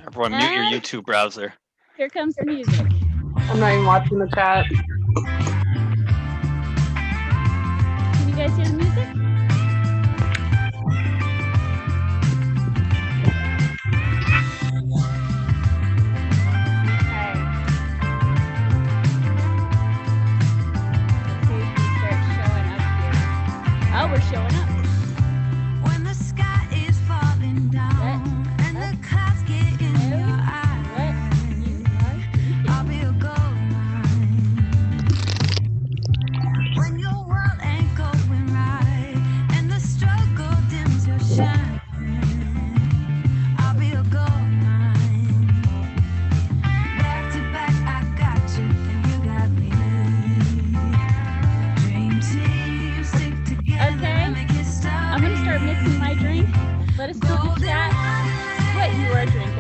Everyone mute your YouTube browser. Here comes the music. I'm not even watching the chat. Can you guys hear the music? Oh, we're showing up. When the sky is falling down and the clouds get in your eyes, I'll be a gold mine. When your world ain't going right and the struggle dims your shine, I'll be a gold mine. Back to back, I got you and you got me. Dream team, stick together and make it stop. I'm going to start mixing my drink. Let us know in the chat what you are drinking.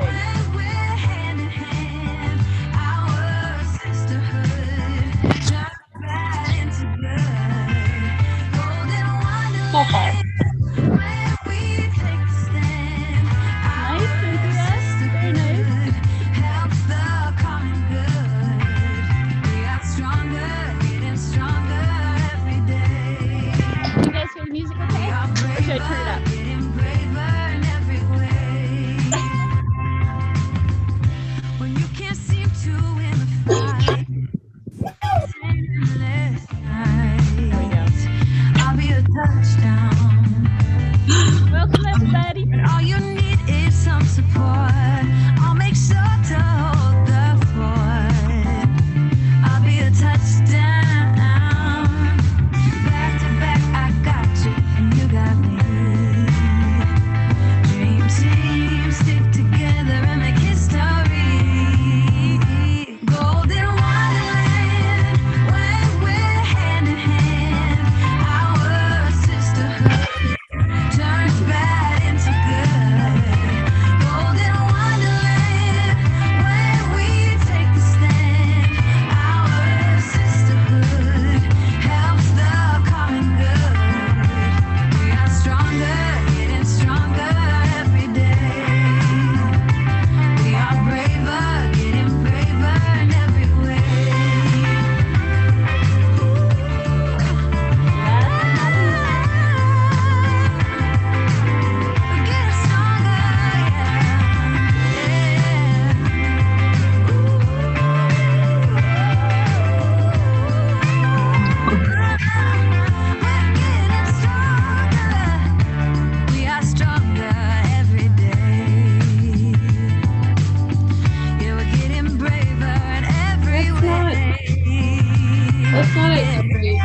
We're hand in hand, our sisterhood, just right into blood. Golden wonderland, where we take the stand. Nice, Cynthia. Very nice. Helps the common good. We are stronger, getting stronger every day. Can you guys hear the music okay? Or should I turn it up? Getting braver in every way. When you can't seem to win the fight, endless nights, I'll be a touchdown. Welcome, everybody. And all you need is some support. I'll make sure to hold the fort. I'll be a touchdown. Back to back, I got you and you got me. Dream team, stick together and make history. Golden wonderland, when we're hand in hand, our sisterhood turns bad into good. Golden wonderland, when we take the stand, our sisterhood helps the common good. We are stronger, getting stronger every day. We are braver, getting braver in every way. We're getting stronger, we are stronger every day. Yeah, we're getting braver in every way. That's not a great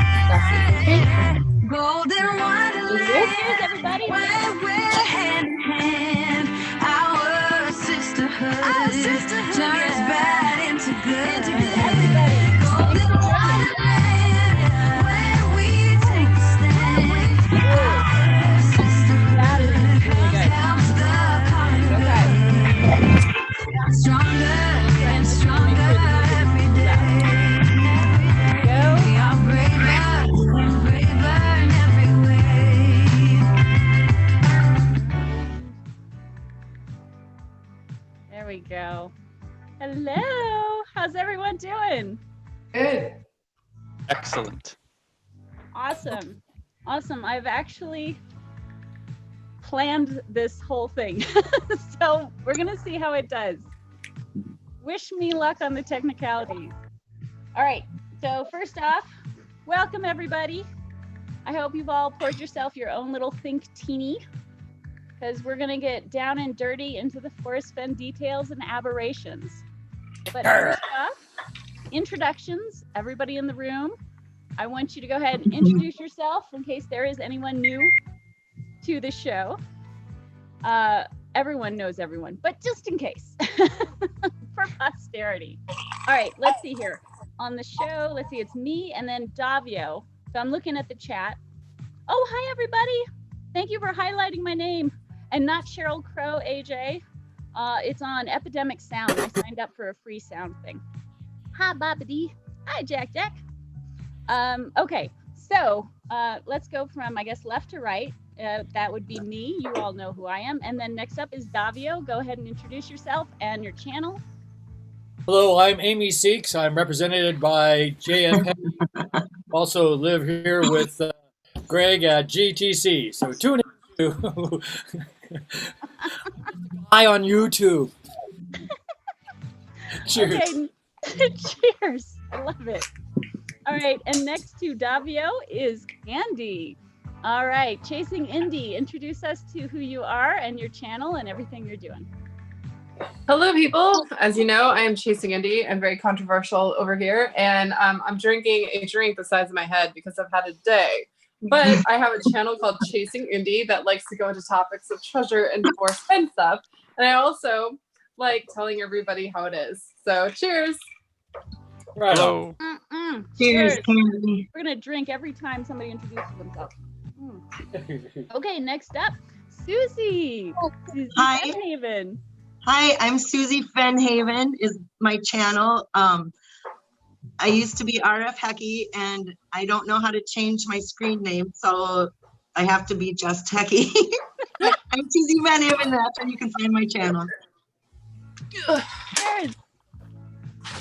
Golden wonderland. Cheers, everybody. Where we're hand in hand, our sisterhood, turns bad into good. Everybody. Golden wonderland, where we take the stand. Our sisterhood That is really good. helps the common good. Stronger and stronger every day. Go. We are braver and braver in every way. There we go. Hello. How's everyone doing? Good. Excellent. Awesome. Awesome. I've actually planned this whole thing. So we're going to see how it does. Wish me luck on the technicalities. All right. So first off, welcome everybody. I hope you've all poured yourself your own little think teeny, because we're going to get down and dirty into the FORREST FENN details and aberrations. But first off, introductions. Everybody in the room, I want you to go ahead and introduce yourself in case there is anyone new to the show. Everyone knows everyone, but just in case, for posterity. All right, let's see here. On the show, let's see, it's me and then Davio. So I'm looking at the chat. Oh, hi, everybody. Thank you for highlighting my name. And not Cheryl Crow, AJ. It's on Epidemic Sound. I signed up for a free sound thing. Hi, Bobbity. Hi, Jack Jack. Okay, so let's go from, I guess, left to right. That would be me. You all know who I am. And then next up is Davio. Go ahead and introduce yourself and your channel. Hello, I'm Amy Seeks. I'm represented by JF. Also live here with Greg at GTC. So tune in to Hi on YouTube. Cheers. Okay. Cheers. I love it. All right. And next to Davio is Candy. All right. Chasing Indie. Introduce us to who you are and your channel and everything you're doing. Hello, people. As you know, I am Chasing Indie. I'm very controversial over here, and I'm drinking a drink the size of my head because I've had a day. But I have a channel called Chasing Indie that likes to go into topics of treasure and FORREST FENN stuff. And I also like telling everybody how it is. So cheers. Right. Hello. Cheers. We're going to drink every time somebody introduces themselves. Okay, next up, Susie. Susie Hi. Fennhaven. Hi, I'm Susie Fennhaven is my channel. I used to be RF Hecky and I don't know how to change my screen name, so I have to be just Hecky. I'm Susie Fennhaven, that's where you can find my channel. Cheers.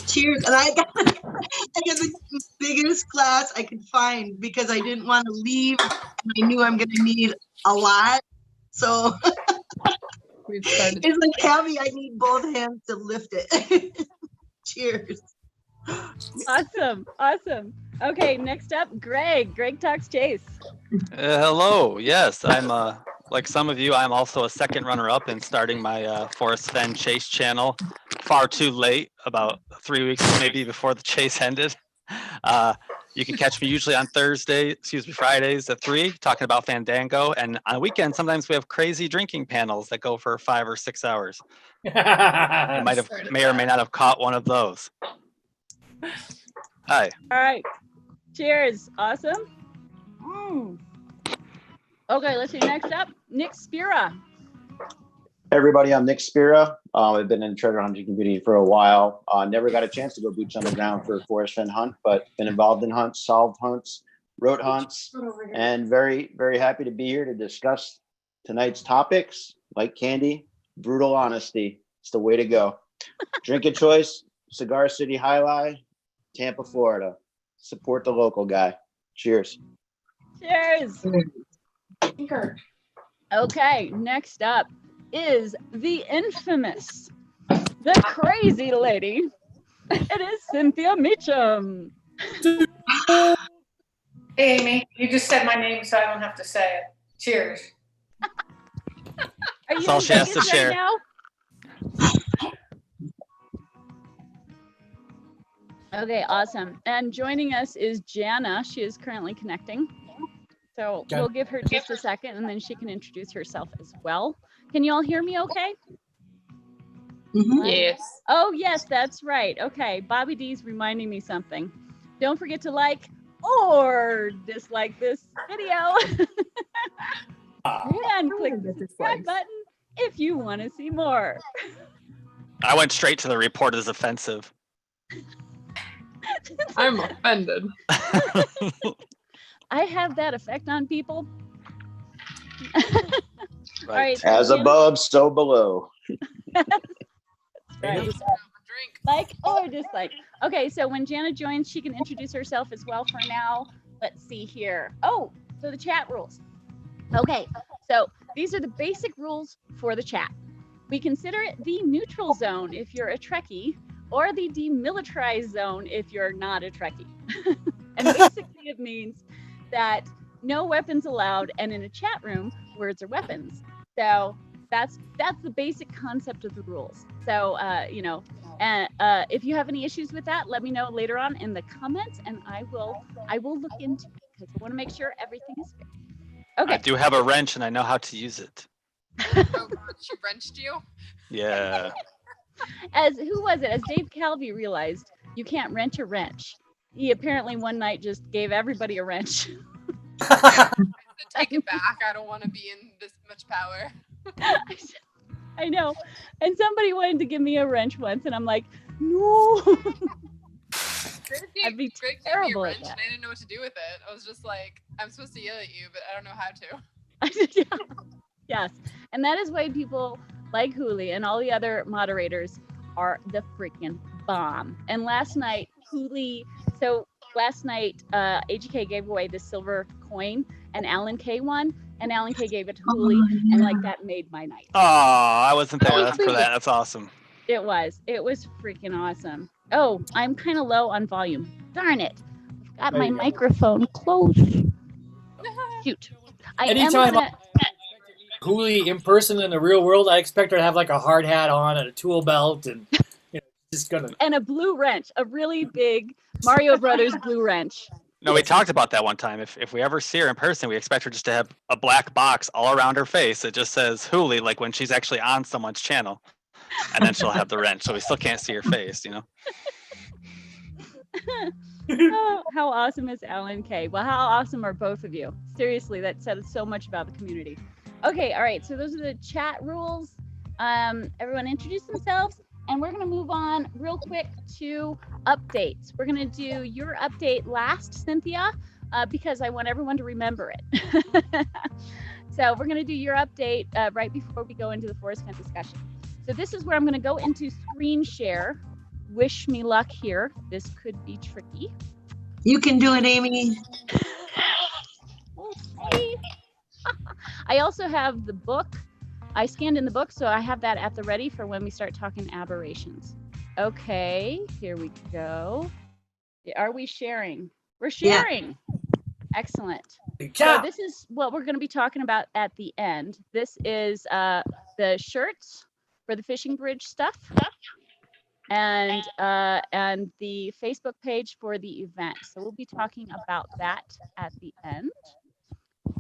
Cheers. And I got the biggest glass I could find because I didn't want to leave and I knew I'm gonna need a lot. So We've started. it's like heavy, I need both hands to lift it. Cheers. Awesome. Awesome. Okay, next up, Greg. Greg Talks Chase. Hello. Yes, I'm like some of you. I'm also a second runner-up in starting my FORREST FENN chase channel. Far too late, about 3 weeks maybe before the chase ended. You can catch me usually on Fridays at 3, talking about Fandango. And on a weekend, sometimes we have crazy drinking panels that go for 5 or 6 hours. I may or may not have caught one of those. Hi. All right. Cheers. Awesome. Okay, let's see. Next up, Nick Spira. Hey everybody, I'm Nick Spira. I've been in the treasure hunting community for a while. Never got a chance to go boots on the ground for a FORREST FENN hunt, but been involved in hunts, solved hunts, wrote hunts, and very, very happy to be here to discuss tonight's topics. Like Candy, brutal honesty. It's the way to go. Drink of choice, Cigar City High Lie, Tampa, Florida. Support the local guy. Cheers. Cheers. Okay, next up is the infamous, the crazy lady. It is Cynthia Meacham. Hey, Amy, you just said my name, so I don't have to say it. Cheers. Are you That's all she has to Vegas share. right now? Okay, awesome. And joining us is Jana. She is currently connecting. So we'll give her just a second and then she can introduce herself as well. Can you all hear me okay? Yes. Oh, yes, that's right. Okay, Bobby D's reminding me something. Don't forget to like or dislike this video. And click the subscribe button if you want to see more. I went straight to the report as offensive. I'm offended. I have that effect on people. All right, so As Jana- above, so below. right. Like or dislike. Okay, so when Jana joins, she can introduce herself as well for now. Let's see here. Oh, so the chat rules. Okay, so these are the basic rules for the chat. We consider it the neutral zone if you're a Trekkie, or the demilitarized zone if you're not a Trekkie. And basically it means that no weapons allowed, and in a chat room, words are weapons. So that's the basic concept of the rules. So if you have any issues with that, let me know later on in the comments, and I will look into it because I want to make sure everything is fair. Okay. I do have a wrench and I know how to use it. Oh, she wrenched you? Yeah. As Dave Calvi realized, you can't wrench a wrench. He apparently one night just gave everybody a wrench. Take it back. I don't want to be in this much power. I know. And somebody wanted to give me a wrench once, and I'm like, no. I'd be terrible at that. I didn't know what to do with it. I was just like, I'm supposed to yell at you, but I don't know how to. Yeah. Yes. And that is why people like Hooli and all the other moderators are the freaking bomb. And last night, AGK gave away the silver coin and Alan K won, and Alan K gave it to Hooli, and like that made my night. Oh, I wasn't there. Oh, That's for that. That's awesome. It was freaking awesome. Oh, I'm kind of low on volume. Darn it. I've got my microphone close. Shoot. Anytime I Hooli in person in the real world, I expect her to have like a hard hat on and a tool belt and just gonna and a blue wrench, a really big Mario Brothers blue wrench. No, we talked about that one time. If we ever see her in person, we expect her just to have a black box all around her face. It just says Hooli, like when she's actually on someone's channel. And then she'll have the wrench, so we still can't see her face, you know? Oh, how awesome is Alan K? Well, how awesome are both of you? Seriously, that said so much about the community. Okay, all right, so those are the chat rules. Everyone introduce themselves, and we're gonna move on real quick to updates. We're gonna do your update last, Cynthia, because I want everyone to remember it. So we're gonna do your update right before we go into the Forest Fenn discussion. So this is where I'm gonna go into screen share. Wish me luck here. This could be tricky. You can do it, Amy. We'll see. I also have the book. I scanned in the book, so I have that at the ready for when we start talking aberrations. Okay, here we go. Are we sharing? We're sharing. Yeah. Excellent. So this is what we're going to be talking about at the end. This is the shirts for the fishing bridge stuff. And the Facebook page for the event. So we'll be talking about that at the end.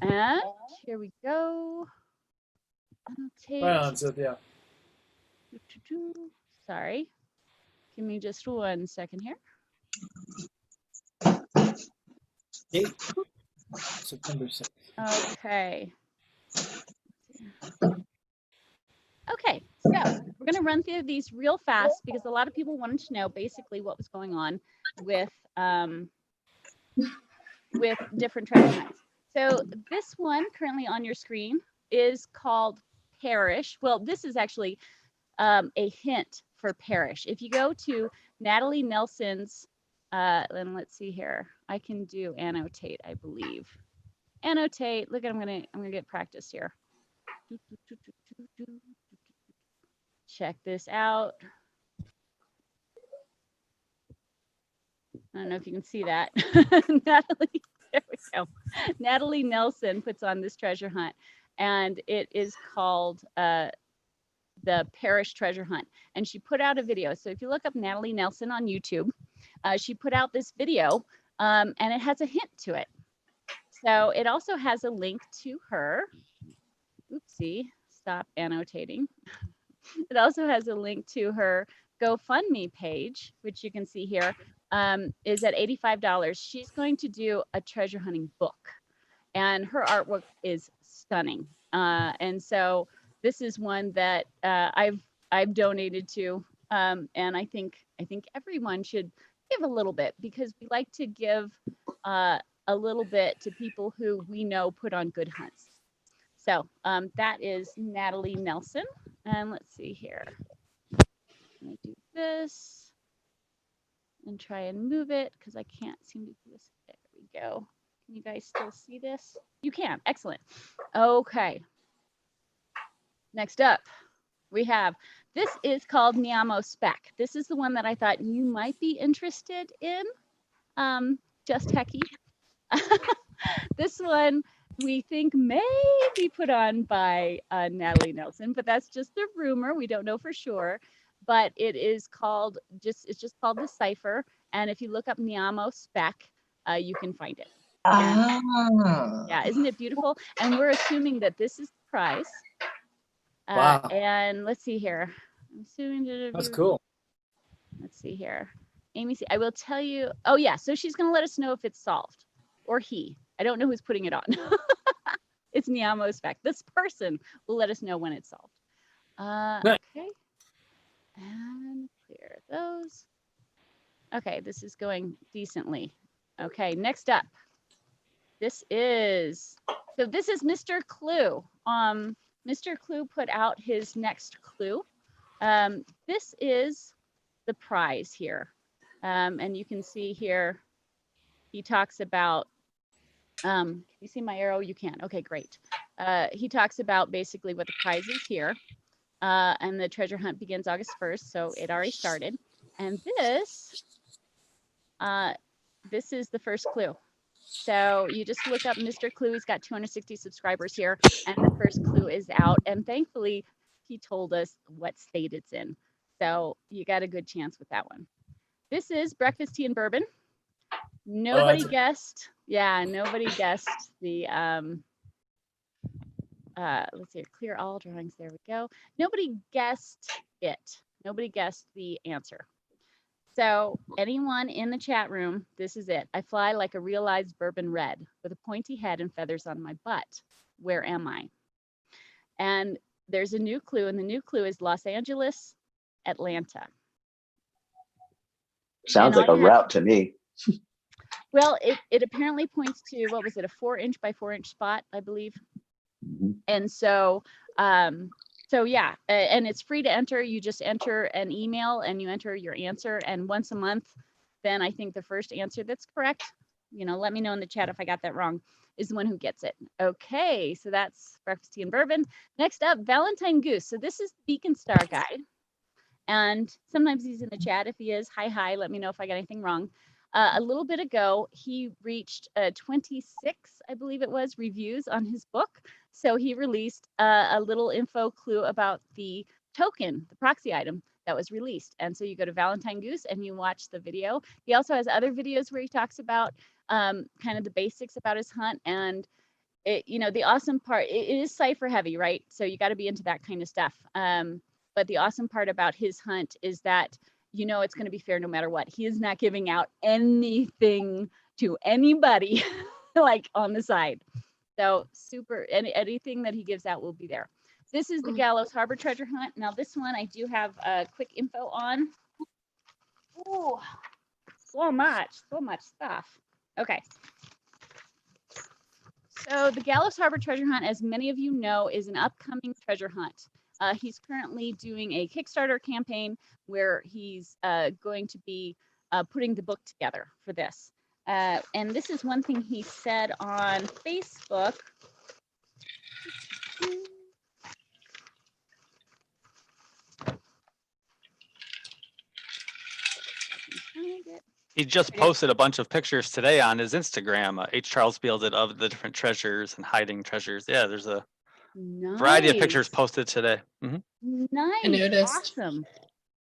And here we go. Annotate. Well, so, yeah. Sorry. Give me just 1 second here. September 6th. Okay. Okay, so we're going to run through these real fast because a lot of people wanted to know basically what was going on with different treasure hunts. So this one currently on your screen is called Parish. Well, this is actually a hint for Parish. If you go to Natalie Nelson's, and let's see here, I can do annotate, I believe. Annotate. Look, I'm gonna get practice here. Check this out. I don't know if you can see that. Natalie, there we go. Natalie Nelson puts on this treasure hunt, and it is called the Parish Treasure Hunt. And she put out a video. So if you look up Natalie Nelson on YouTube, she put out this video, and it has a hint to it. So it also has a link to her. Oopsie, stop annotating. It also has a link to her GoFundMe page, which you can see here, is at $85. She's going to do a treasure hunting book, and her artwork is stunning. And so this is one that I've donated to, and I think everyone should give a little bit because we like to give a little bit to people who we know put on good hunts. So that is Natalie Nelson. And let's see here. Let me do this and try and move it because I can't seem to do this. There we go. Can you guys still see this? You can. Excellent. Okay. Next up, we have, this is called Niamo Spec. This is the one that I thought you might be interested in. Just Hecky. This one we think may be put on by Natalie Nelson, but that's just a rumor. We don't know for sure, but it is called it's just called the Cipher. And if you look up Niamo Spec, you can find it. Yeah, isn't it beautiful? And we're assuming that this is the price. Wow. And let's see here. I'm assuming that's cool. Let's see here. Amy, I will tell you. Oh yeah, so she's gonna let us know if it's solved or he. I don't know who's putting it on. It's Niamo Spec. This person will let us know when it's solved. Okay. And clear those. Okay, this is going decently. Okay, next up. This is So this is Mr. Clue. Mr. Clue put out his next clue. This is the prize here. And you can see here, he talks about, can you see my arrow? You can. Okay, great. He talks about basically what the prize is here. And the treasure hunt begins August 1st, so it already started. And this is the first clue. So you just look up Mr. Clue. He's got 260 subscribers here, and the first clue is out. And thankfully, he told us what state it's in. So you got a good chance with that one. This is breakfast, tea, and bourbon. Nobody guessed. Yeah, nobody guessed the let's see, clear all drawings. There we go. Nobody guessed it. Nobody guessed the answer. So anyone in the chat room, this is it. I fly like a realized bourbon red with a pointy head and feathers on my butt. Where am I? And there's a new clue, and the new clue is Los Angeles, Atlanta. Sounds like a route to me. Well, it apparently points to, what was it, a 4-inch by 4-inch spot, I believe. And so, yeah, and it's free to enter. You just enter an email and you enter your answer. And once a month, then I think the first answer that's correct, let me know in the chat if I got that wrong, is the one who gets it. Okay, so that's breakfast, tea, and bourbon. Next up, Valentine Goose. So this is the Beacon Star guide. And sometimes he's in the chat. If he is, hi, let me know if I got anything wrong. A little bit ago, he reached 26, I believe it was, reviews on his book. So he released a little info clue about the token, the proxy item that was released. And so you go to Valentine Goose and you watch the video. He also has other videos where he talks about kind of the basics about his hunt. And the awesome part, it is cipher heavy, right? So you got to be into that kind of stuff. But the awesome part about his hunt is that it's going to be fair no matter what. He is not giving out anything to anybody like on the side. So super, anything that he gives out will be there. This is the Gallows Harbor treasure hunt. Now this one I do have quick info on. Oh, so much stuff. Okay. So the Gallows Harbor treasure hunt, as many of you know, is an upcoming treasure hunt. He's currently doing a Kickstarter campaign where he's going to be putting the book together for this. And this is one thing he said on Facebook. He just posted a bunch of pictures today on his Instagram. H. Charles Beale did, of the different treasures and hiding treasures. Yeah, there's a variety of pictures posted today. Nice. I noticed.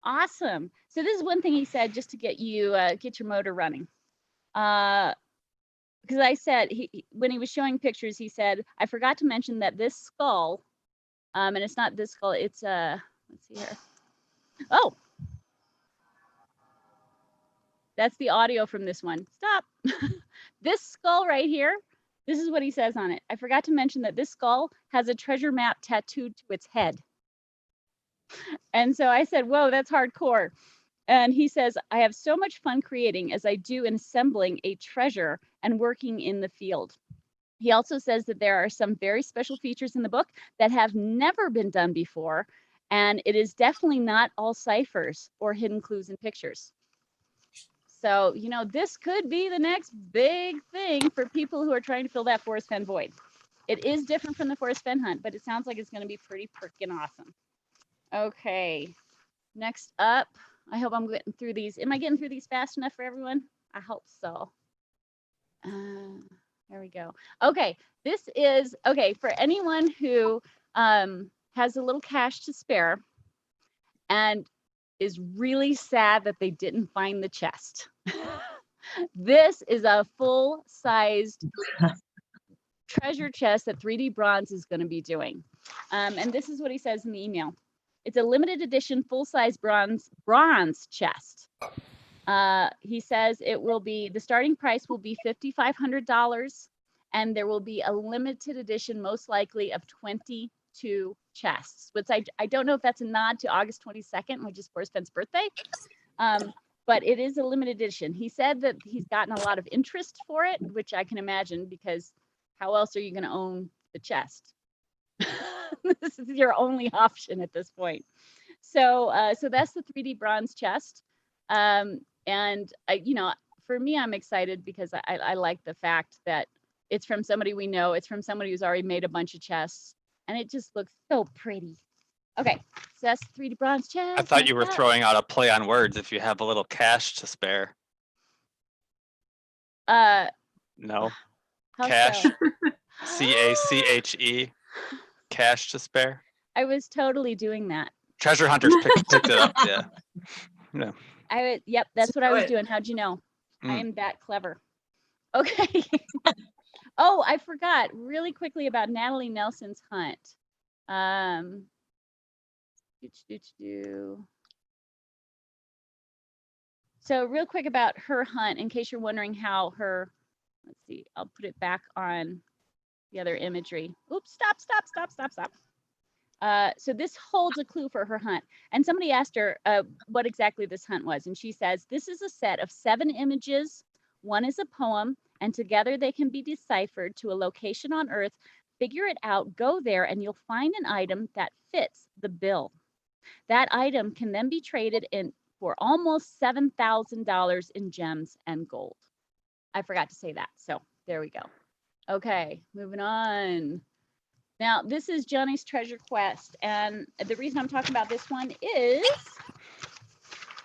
Awesome. So this is one thing he said, just to get you get your motor running. Because I said, when he was showing pictures, he said, I forgot to mention that this skull, and it's not this skull, it's let's see here. Oh, that's the audio from this one. Stop. This skull right here, this is what he says on it. I forgot to mention that this skull has a treasure map tattooed to its head. And so I said, whoa, that's hardcore. And he says, I have so much fun creating as I do in assembling a treasure and working in the field. He also says that there are some very special features in the book that have never been done before. And it is definitely not all ciphers or hidden clues and pictures. So, this could be the next big thing for people who are trying to fill that Forrest Fen void. It is different from the Forrest Fen hunt, but it sounds like it's going to be pretty freaking awesome. Okay, next up, I hope I'm getting through these. Am I getting through these fast enough for everyone? I hope so. There we go. Okay, this is, for anyone who has a little cash to spare and is really sad that they didn't find the chest. This is a full-sized treasure chest that 3D Bronze is going to be doing. And this is what he says in the email. It's a limited edition full-size bronze chest. He says the starting price will be $5,500, and there will be a limited edition, most likely, of 22 chests, which I don't know if that's a nod to August 22nd, which is Forrest Fenn's birthday, but it is a limited edition. He said that he's gotten a lot of interest for it, which I can imagine because how else are you going to own the chest? This is your only option at this point. So that's the 3D bronze chest. And for me, I'm excited because I like the fact that it's from somebody we know. It's from somebody who's already made a bunch of chests, and it just looks so pretty. Okay, so that's 3D bronze chest. I thought you were Next up. throwing out a play on words if you have a little cash to spare. No, How cash. so? CACHE. Cash to spare. I was totally doing that. Treasure hunters picked it up. Yeah. Yep, that's what I was Good. doing. How'd you know? I Mm. am that clever. Okay. Oh, I forgot really quickly about Natalie Nelson's hunt. So real quick about her hunt, in case you're wondering how her, let's see, I'll put it back on the other imagery. Oops, stop. So this holds a clue for her hunt. And somebody asked her what exactly this hunt was. And she says, this is a set of 7 images. One is a poem, and together they can be deciphered to a location on Earth. Figure it out, go there, and you'll find an item that fits the bill. That item can then be traded in for almost $7,000 in gems and gold. I forgot to say that. So there we go. Okay, moving on. Now, this is Johnny's Treasure Quest, and the reason I'm talking about this one is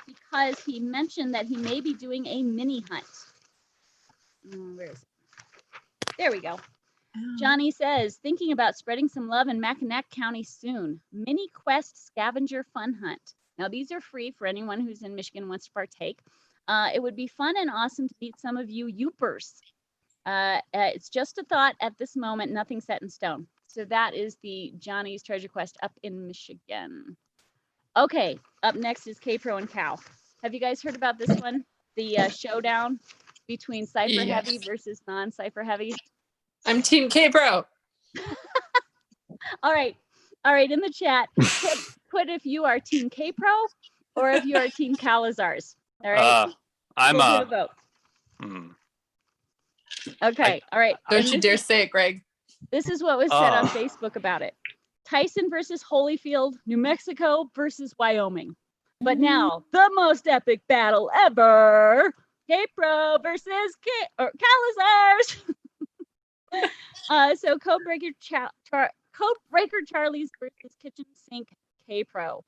because he mentioned that he may be doing a mini hunt. Where is it? There we go. Johnny says, thinking about spreading some love in Mackinac County soon. Mini Quest Scavenger Fun Hunt. Now, these are free for anyone who's in Michigan and wants to partake. It would be fun and awesome to meet some of you Yoopers. It's just a thought at this moment, nothing set in stone. So that is the Johnny's Treasure Quest up in Michigan. Okay, up next is K-Pro and Cal. Have you guys heard about this one? The showdown between Cypher Heavy versus non-Cypher Heavy? I'm Team K-Pro. All right, in the chat, put if you are Team K-Pro or if you are Team Calazars. All right, I'm we'll do a vote. Okay, all right. Don't you dare say it, Greg. This is what was said on Facebook about it. Tyson versus Holyfield, New Mexico versus Wyoming. But now, the most epic battle ever. K-Pro versus Calazars. So Codebreaker Charlie's versus Kitchen Sink K-Pro.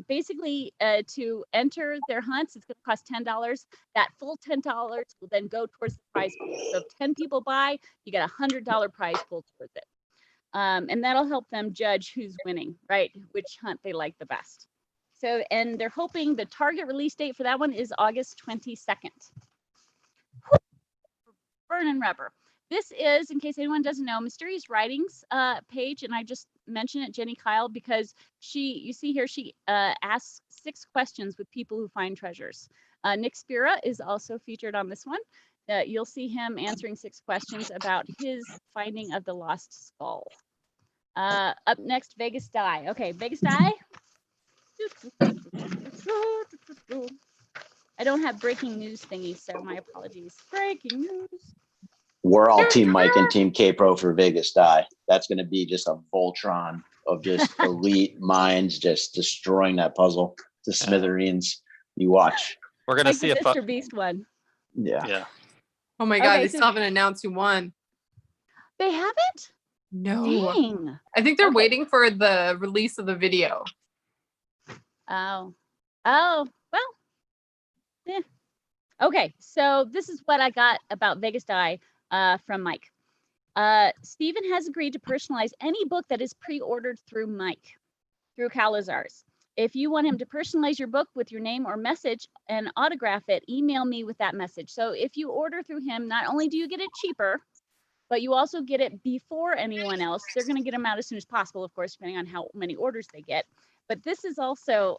Basically, to enter their hunts, it's going to cost $10. That full $10 will then go towards the prize pool. So if 10 people buy, you get a $100 prize pool towards it. And that'll help them judge who's winning, right? Which hunt they like the best. So, and they're hoping the target release date for that one is August 22nd. Burning rubber. This is, in case anyone doesn't know, Mysterious Writings page, and I just mentioned it, Jenny Kyle, because you see here, she asks 6 questions with people who find treasures. Nick Spira is also featured on this one. You'll see him answering 6 questions about his finding of the lost skull. Up next, Vegas Die. Okay, Vegas Die. I don't have breaking news thingies, so my apologies. Breaking news. We're all Team Mike and Team K-Pro for Vegas Die. That's going to be just a Voltron of just elite minds just destroying that puzzle to smithereens. You watch. We're going to Like see the if Mr. Beast one. yeah. Oh my God, Okay, they so- still haven't announced who won. They haven't? No. Dang. I think they're Okay. waiting for the release of the video. Oh, well. Eh. Okay, so this is what I got about Vegas Die from Mike. Stephen has agreed to personalize any book that is pre-ordered through Mike, through Calazars. If you want him to personalize your book with your name or message and autograph it, email me with that message. So if you order through him, not only do you get it cheaper, but you also get it before anyone else. They're going to get them out as soon as possible, of course, depending on how many orders they get. But this is also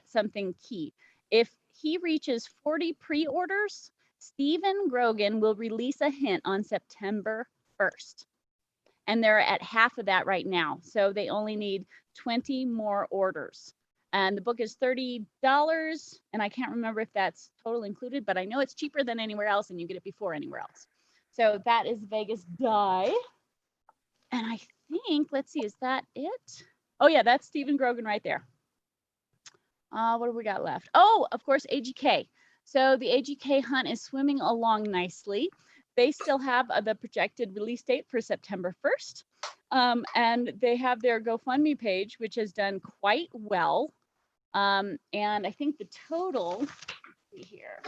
something key. If he reaches 40 pre-orders, Stephen Grogan will release a hint on September 1st. And they're at half of that right now. So they only need 20 more orders. And the book is $30. And I can't remember if that's total included, but I know it's cheaper than anywhere else and you get it before anywhere else. So that is Vegas Die. And I think, let's see, is that it? Oh yeah, that's Stephen Grogan right there. What do we got left? Oh, of course, AGK. So the AGK hunt is swimming along nicely. They still have the projected release date for September 1st. And they have their GoFundMe page, which has done quite well. And I think the total, let's see here.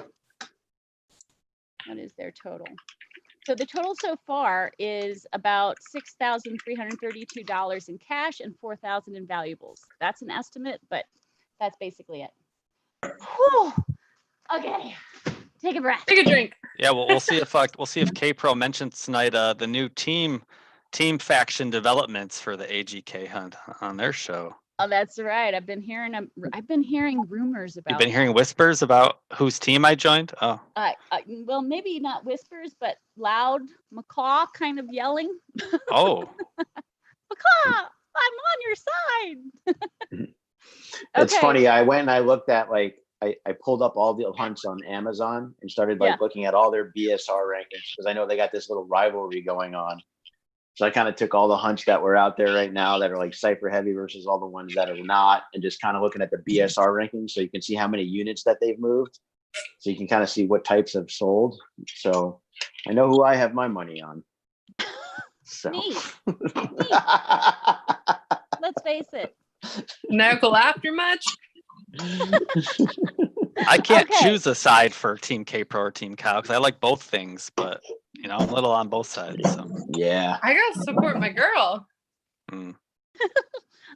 What is their total? So the total so far is about $6,332 in cash and $4,000 in valuables. That's an estimate, but that's basically it. Whew. Okay, take a breath. Take a drink. Yeah, well, we'll see if K-Pro mentions tonight the new team faction developments for the AGK hunt on their show. Oh, that's right. I've been hearing rumors about. You've been hearing whispers about whose team I joined? Oh. Well, maybe not whispers, but loud macaw kind of yelling. Oh. Macaw, I'm on your side. It's Okay. funny. I went and I looked at I pulled up all the hunts on Amazon and started looking at all their BSR rankings because I know they got this little rivalry going on. So I kind of took all the hunts that were out there right now that are like cipher heavy versus all the ones that are not, and just kind of looking at the BSR rankings so you can see how many units that they've moved. So you can kind of see what types have sold. So I know who I have my money on. So. Me. Let's face it. No laughter much. I can't Okay. choose a side for Team K-Pro or Team Cow because I like both things, but I'm a little on both sides. So. Yeah. I gotta support my girl. Mm.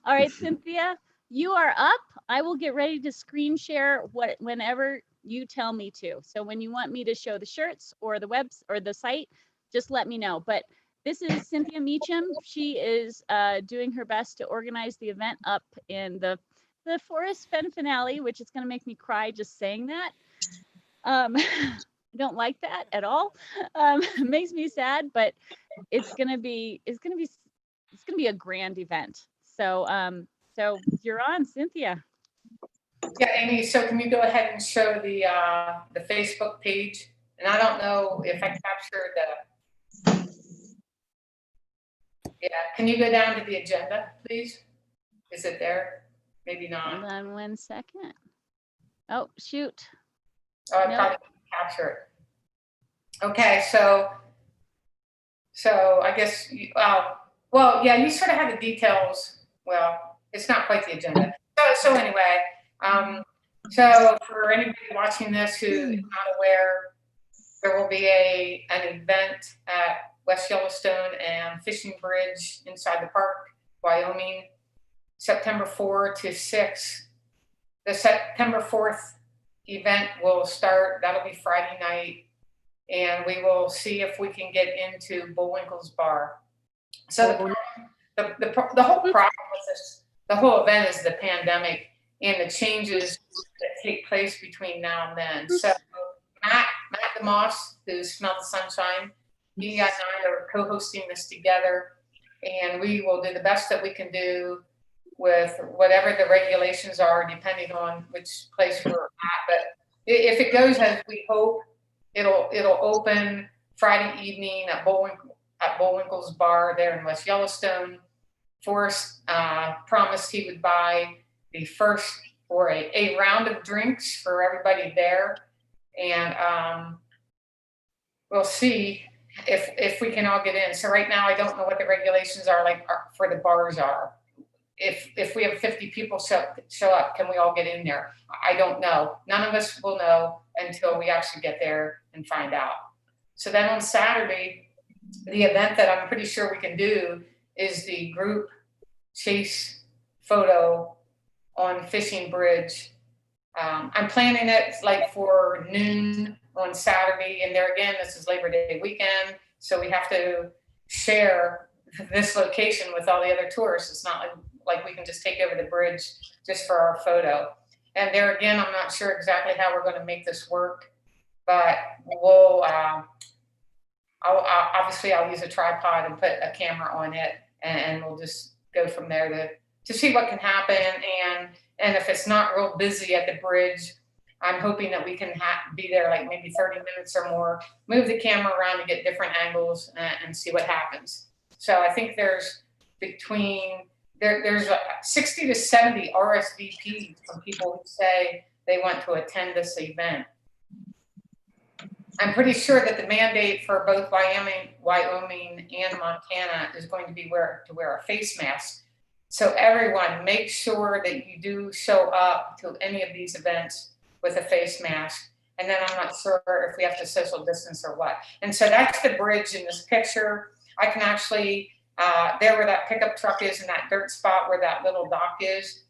All right, Cynthia, you are up. I will get ready to screen share whenever you tell me to. So when you want me to show the shirts or the webs or the site, just let me know. But this is Cynthia Meacham. She is doing her best to organize the event up in the FORREST FENN finale, which is going to make me cry just saying that. I don't like that at all. It makes me sad, but it's gonna be a grand event. So you're on, Cynthia. Yeah, Amy, so can you go ahead and show the Facebook page? And I don't know if I captured yeah, can you go down to the agenda, please? Is it there? Maybe Hold not. on 1 second. Oh, shoot. Oh, I No. probably didn't capture it. Okay, so I guess, you sort of have the details. Well, it's not quite the agenda. So anyway, so for anybody watching this who is not aware, there will be an event at West Yellowstone and Fishing Bridge inside the park, Wyoming, September 4 to 6. The September 4th event will start. That'll be Friday night. And we will see if we can get into Bullwinkle's Bar. So the whole problem with this, the whole event is the pandemic and the changes that take place between now and then. So Matt DeMoss, who Smell the Sunshine, he and I are co-hosting this together, and we will do the best that we can do with whatever the regulations are, depending on which place we're at. But if it goes as we hope, it'll open Friday evening at Bullwinkle's Bar there in West Yellowstone. FORREST promised he would buy the first or a round of drinks for everybody there, and we'll see if we can all get in. So right now I don't know what the regulations are for the bars are. If we have 50 people show up, can we all get in there? I don't know. None of us will know until we actually get there and find out. So then on Saturday, the event that I'm pretty sure we can do is the group chase photo on Fishing Bridge. I'm planning it for noon on Saturday, and there again, this is Labor Day weekend, so we have to share this location with all the other tourists. It's not like we can just take over the bridge just for our photo. And there again, I'm not sure exactly how we're going to make this work, but we'll obviously I'll use a tripod and put a camera on it, and we'll just go from there to see what can happen. And if it's not real busy at the bridge, I'm hoping that we can be there like maybe 30 minutes or more, move the camera around to get different angles and see what happens. So I think there's there's 60 to 70 RSVPs from people who say they want to attend this event. I'm pretty sure that the mandate for both Wyoming and Montana is going to be to wear a face mask. So everyone, make sure that you do show up to any of these events with a face mask. And then I'm not sure if we have to social distance or what. And so that's the bridge in this picture. I can actually, there where that pickup truck is in that dirt spot where that little dock is,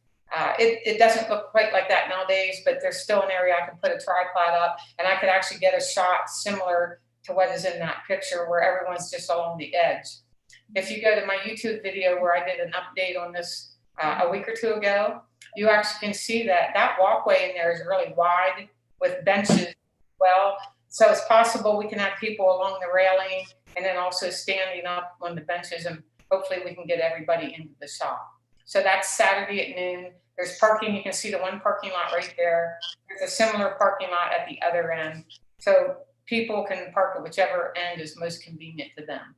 it doesn't look quite like that nowadays, but there's still an area I can put a tripod up and I could actually get a shot similar to what is in that picture where everyone's just along the edge. If you go to my YouTube video where I did an update on this a week or two ago, you actually can see that that walkway in there is really wide with benches as well. So it's possible we can have people along the railing and then also standing up on the benches, and hopefully we can get everybody into the shop. So that's Saturday at noon. There's parking. You can see the one parking lot right there. There's a similar parking lot at the other end. So people can park at whichever end is most convenient to them.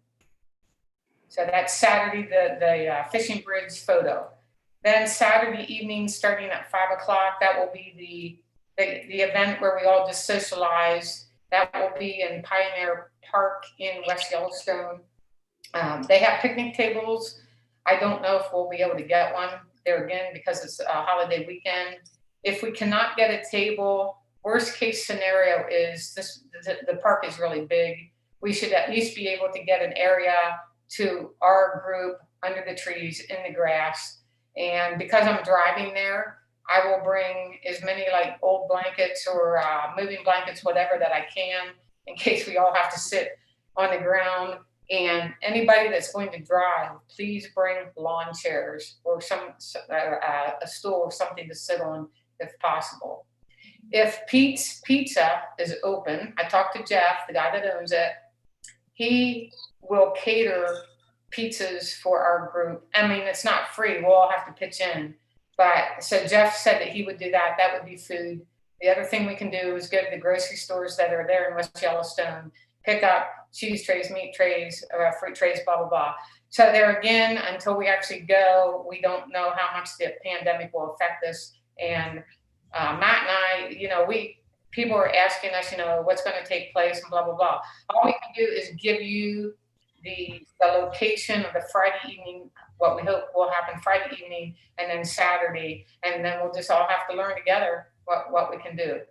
So that's Saturday, the fishing bridge photo. Then Saturday evening, starting at 5 o'clock, that will be the event where we all just socialize. That will be in Pioneer Park in West Yellowstone. They have picnic tables. I don't know if we'll be able to get one there again because it's a holiday weekend. If we cannot get a table, worst case scenario is the park is really big. We should at least be able to get an area to our group under the trees in the grass. And because I'm driving there, I will bring as many like old blankets or moving blankets, whatever that I can, in case we all have to sit on the ground. And anybody that's going to drive, please bring lawn chairs or a stool or something to sit on if possible. If Pete's Pizza is open, I talked to Jeff, the guy that owns it. He will cater pizzas for our group. I mean, it's not free. We'll all have to pitch in. But so Jeff said that he would do that. That would be food. The other thing we can do is go to the grocery stores that are there in West Yellowstone, pick up cheese trays, meat trays, fruit trays, blah, blah, blah. So there again, until we actually go, we don't know how much the pandemic will affect us. And Matt and I, people are asking us, what's going to take place and blah, blah, blah. All we can do is give you the location of the Friday evening, what we hope will happen Friday evening and then Saturday. And then we'll just all have to learn together what we can do.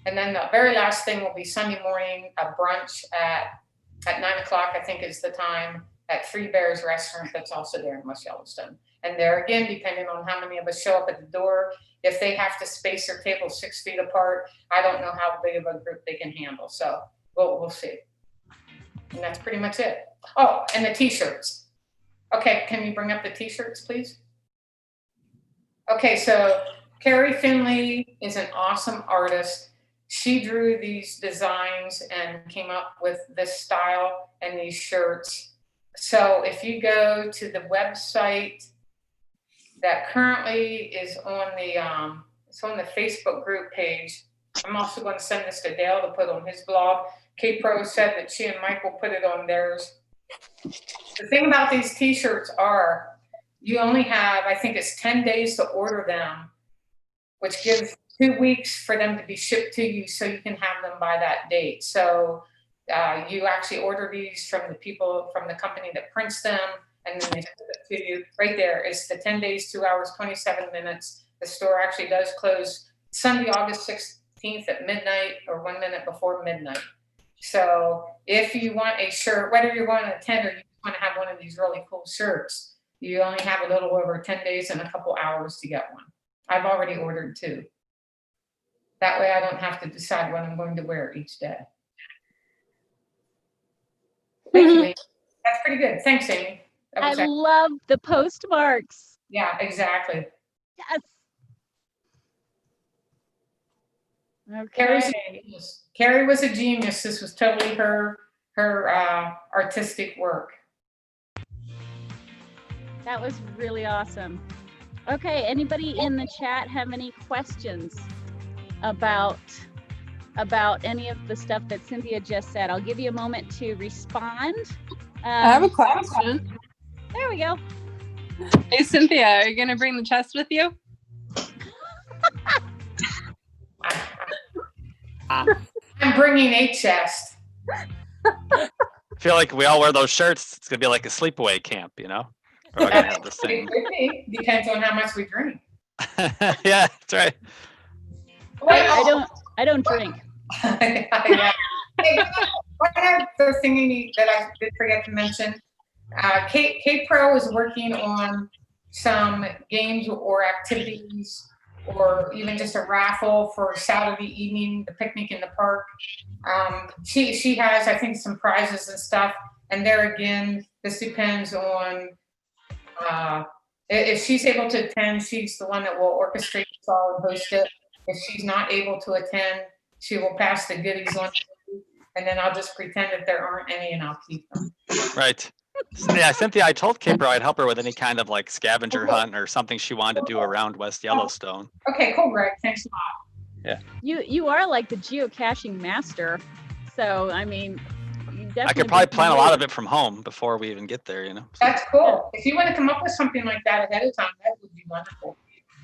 And then the very last thing will be Sunday morning, a brunch at 9 o'clock, I think is the time, at Three Bears Restaurant that's also there in West Yellowstone. And there again, depending on how many of us show up at the door, if they have to space their tables 6 feet apart, I don't know how big of a group they can handle. So we'll see. And that's pretty much it. Oh, and the t-shirts. Okay, can you bring up the t-shirts, please? Okay, so Carrie Finley is an awesome artist. She drew these designs and came up with this style and these shirts. So if you go to the website that currently is on the Facebook group page, I'm also going to send this to Dale to put on his blog. K-Pro said that she and Mike will put it on theirs. The thing about these t-shirts are you only have, I think it's 10 days to order them, which gives 2 weeks for them to be shipped to you so you can have them by that date. So you actually order these from the people from the company that prints them, and then they ship it to you. Right there, it's the 10 days, 2 hours, 27 minutes. The store actually does close Sunday, August 16th at midnight or 1 minute before midnight. So if you want a shirt, whether you're going to attend or you want to have one of these really cool shirts, you only have a little over 10 days and a couple hours to get one. I've already ordered 2. That way I don't have to decide what I'm going to wear each day. Thank you, Amy. That's pretty good. Thanks, Amy. I love the postmarks. Yeah, exactly. Yes. Okay. Carrie was a genius. This was totally her artistic work. That was really awesome. Okay, anybody in the chat have any questions? about any of the stuff that Cynthia just said. I'll give you a moment to respond. I have a question. There we go. Hey, Cynthia, are you going to bring the chest with you? I'm bringing a chest. I feel like we all wear those shirts. It's gonna be like a sleepaway camp, you know? Or we're gonna have the It same. could be. Depends on how much we drink. Yeah, that's right. I don't drink. Yeah. Hey, one other thing that I did forget to mention, K-Pro is working on some games or activities or even just a raffle for Saturday evening, the picnic in the park. She has, I think, some prizes and stuff. And there again, this depends on if she's able to attend, she's the one that will orchestrate this all and host it. If she's not able to attend, she will pass the goodies on to me, and then I'll just pretend that there aren't any and I'll keep them. Right. Yeah, Cynthia, I told Kipper I'd help her with any kind of like scavenger hunt or something she wanted to do around West Yellowstone. Okay, cool, Greg. Thanks a lot. Yeah. You are like the geocaching master. So, I mean, you definitely I could probably plan a lot of it from home before we even get there, you know? So That's cool. If you want to come up with something like that ahead of time, that would be wonderful.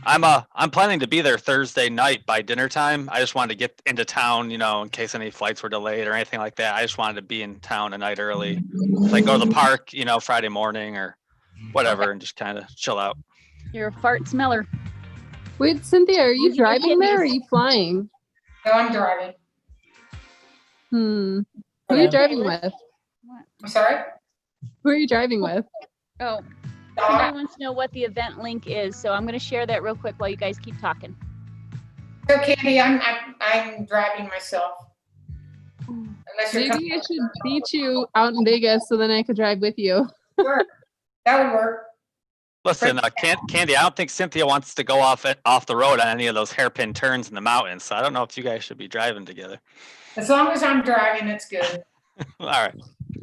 I'm planning to be there Thursday night by dinner time. I just wanted to get into town, you know, in case any flights were delayed or anything like that. I just wanted to be in town a night early. Like go to the park, you know, Friday morning or whatever and just kind of chill out. You're a fart smeller. Wait, Cynthia, are you Use your driving there or are kidneys. you flying? No, I'm driving. Who are you driving with? I'm sorry? Who are you driving with? Oh, somebody wants to know what the event link is, so I'm going to share that real quick while you guys keep talking. So, Candy, I'm driving myself. Unless you're Maybe I should beat you out in Vegas so then I could drive with you. Sure. That would work. Listen, Candy, I don't think Cynthia wants to go off the road on any of those hairpin turns in the mountains. So I don't know if you guys should be driving together. As long as I'm driving, it's good. All right.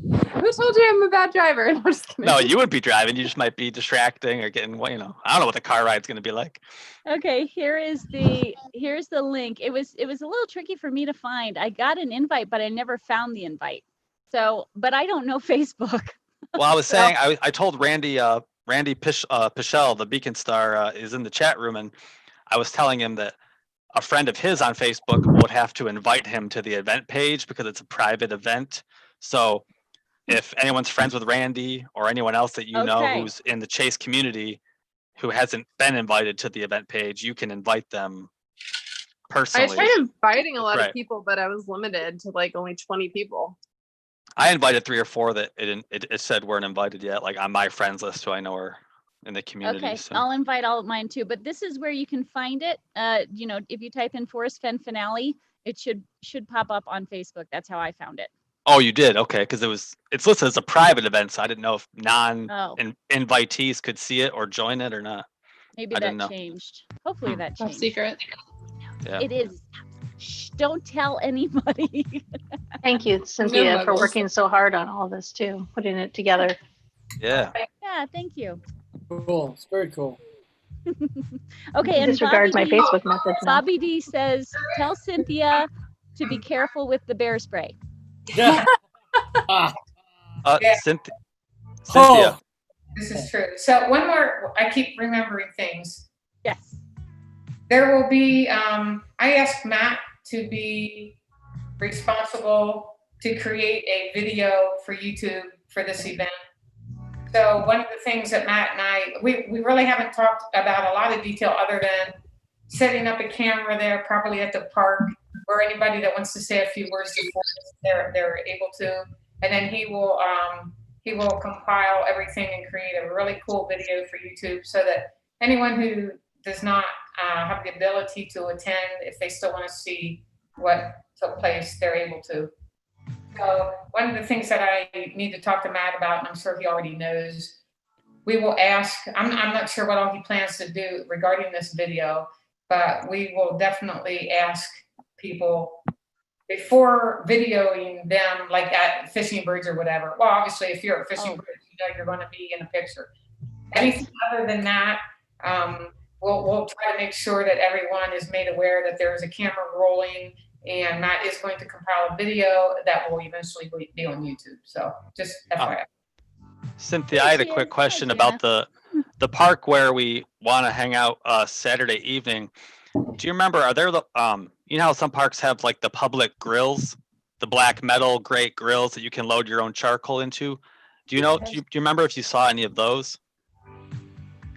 Who told you I'm a bad driver? No, just kidding. No, you wouldn't be driving. You just might be distracting or getting, well, you know, I don't know what the car ride's going to be like. Okay, here's the link. It was a little tricky for me to find. I got an invite, but I never found the invite. So, but I don't know Facebook. Well, I was saying, I told Randy Pichel, the Beacon Star, is in the chat room, and I was telling him that a friend of his on Facebook would have to invite him to the event page because it's a private event. So if anyone's friends with Randy or anyone else that you know who's in the Chase community who hasn't been invited to the event page, you can invite them personally. I tried inviting a lot Right. of people, but I was limited to like only 20 people. I invited 3 or 4 that it said weren't invited yet, like on my friends list who I know are in the community. Okay, So. I'll invite all of mine too. But this is where you can find it. You know, if you type in Forrest Fenn Finale, it should pop up on Facebook. That's how I found it. Oh, you did? Okay, because it's listed as a private event, so I didn't know if Oh, invitees could see it or join it or not. maybe I that didn't know. changed. Hopefully that Top changed. secret. Yeah. It is. Shh, don't tell anybody. Thank you, Cynthia, No for muggles. working so hard on all this too, putting it together. Yeah. Yeah, thank you. Cool. It's very cool. Okay, and Disregard my Bobby D, Facebook message now. Bobby D says, tell Cynthia to be careful with the bear spray. Yeah. Ah. Yeah. Cynthia. Oh. This is true. So one more, I keep remembering things. Yes. There will be, I asked Matt to be responsible to create a video for YouTube for this event. So one of the things that Matt and I, we really haven't talked about a lot of detail other than setting up a camera there probably at the park where anybody that wants to say a few words before they're able to. And then he will compile everything and create a really cool video for YouTube so that anyone who does not have the ability to attend, if they still want to see what took place, they're able to. So one of the things that I need to talk to Matt about, and I'm sure he already knows, we will ask, I'm not sure what all he plans to do regarding this video, but we will definitely ask people before videoing them, like at fishing birds or whatever. Well, obviously, if you're a fishing bird, you know you're going to be in a picture. Anything other than that, we'll try to make sure that everyone is made aware that there is a camera rolling, and Matt is going to compile a video that will eventually be on YouTube. So just FYI. Cynthia, I had a quick question about the park where we want to hang out Saturday evening. Do you remember, are there the you know how some parks have like the public grills, the black metal grate grills that you can load your own charcoal into? Do you know, do you remember if you saw any of those?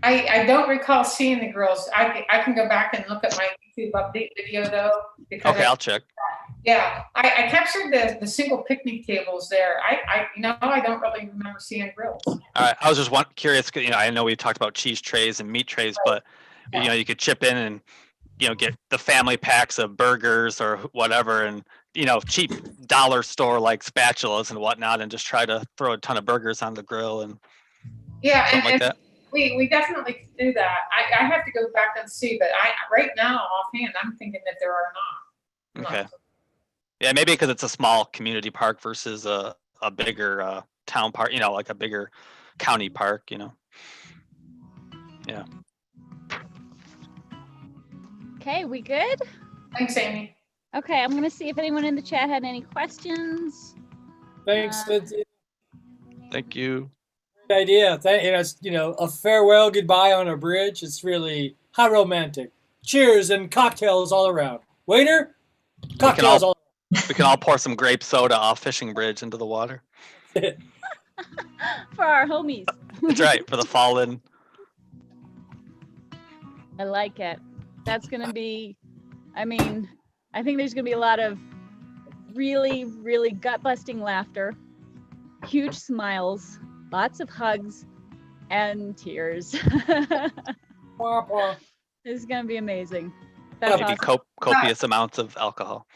I don't recall seeing the grills. I can go back and look at my YouTube update video though. Because Okay, I'll check. Yeah, I captured the single picnic tables there. I don't really remember seeing grills. All right, I was just curious, because I know we talked about cheese trays and meat trays, but you could chip in and get the family packs of burgers or whatever, and cheap dollar store like spatulas and whatnot, and just try to throw a ton of burgers on the grill and something like that. We definitely can do that. I have to go back and see, but right now offhand I'm thinking that there are not. Okay. Yeah, maybe because it's a small community park versus a bigger town park, like a bigger county park, Yeah. Okay, we good? Thanks, Amy. Okay, I'm gonna see if anyone in the chat had any questions. Thanks, Cynthia. Thank you. Good idea. It's, a farewell goodbye on a bridge. It's really, how romantic. Cheers and cocktails all around. Waiter, cocktails all around. We can all pour some grape soda off Fishing Bridge into the water. For our homies. That's right, for the fallen. I like it. That's gonna be, I think there's gonna be a lot of really, really gut-busting laughter, huge smiles, lots of hugs, and tears. This is gonna be amazing. That's Maybe awesome. copious amounts of alcohol.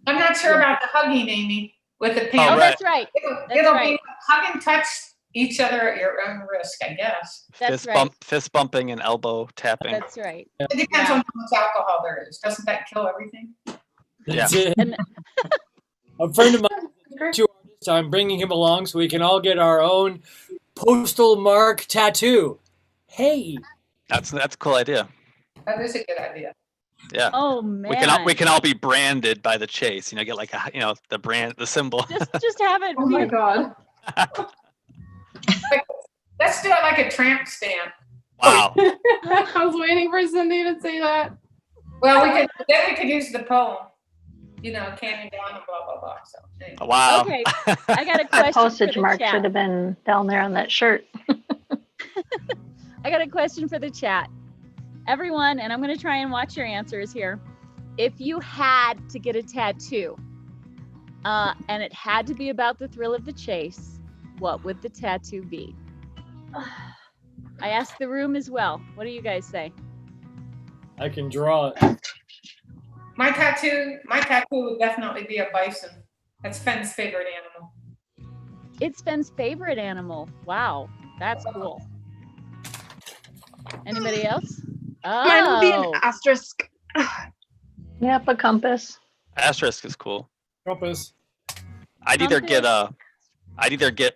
I'm not sure about the hugging, Amy, with the Oh, pan. that's right. It'll be hug and touch each other at your own risk, I guess. That's right. Fist bumping and elbow tapping. That's right. It depends on how much alcohol there is. Doesn't that kill everything? Yeah. And A friend of mine, two artists, I'm bringing him along so we can all get our own postal mark tattoo. Hey. That's a cool idea. That is a good idea. Yeah. oh man. We can all be branded by the Chase. Get like the brand, the symbol. just have it. Oh my God. Let's do it like a tramp stamp. Wow. I was waiting for Cindy to say that. Well, we could use the poem. Canyon down and blah blah blah. So anyway. Wow. Okay. I got a That question postage for the mark chat. should have been down there on that shirt. I got a question for the chat. Everyone, and I'm going to try and watch your answers here. If you had to get a tattoo, and it had to be about the thrill of the chase, what would the tattoo be? I asked the room as well. What do you guys say? I can draw it. My tattoo would definitely be a bison. That's Fenn's favorite animal. It's Fenn's favorite animal. Wow, that's cool. Anybody else? Mine would be an Oh, asterisk. Yep, a compass. Asterisk is cool. Compass. I'd either get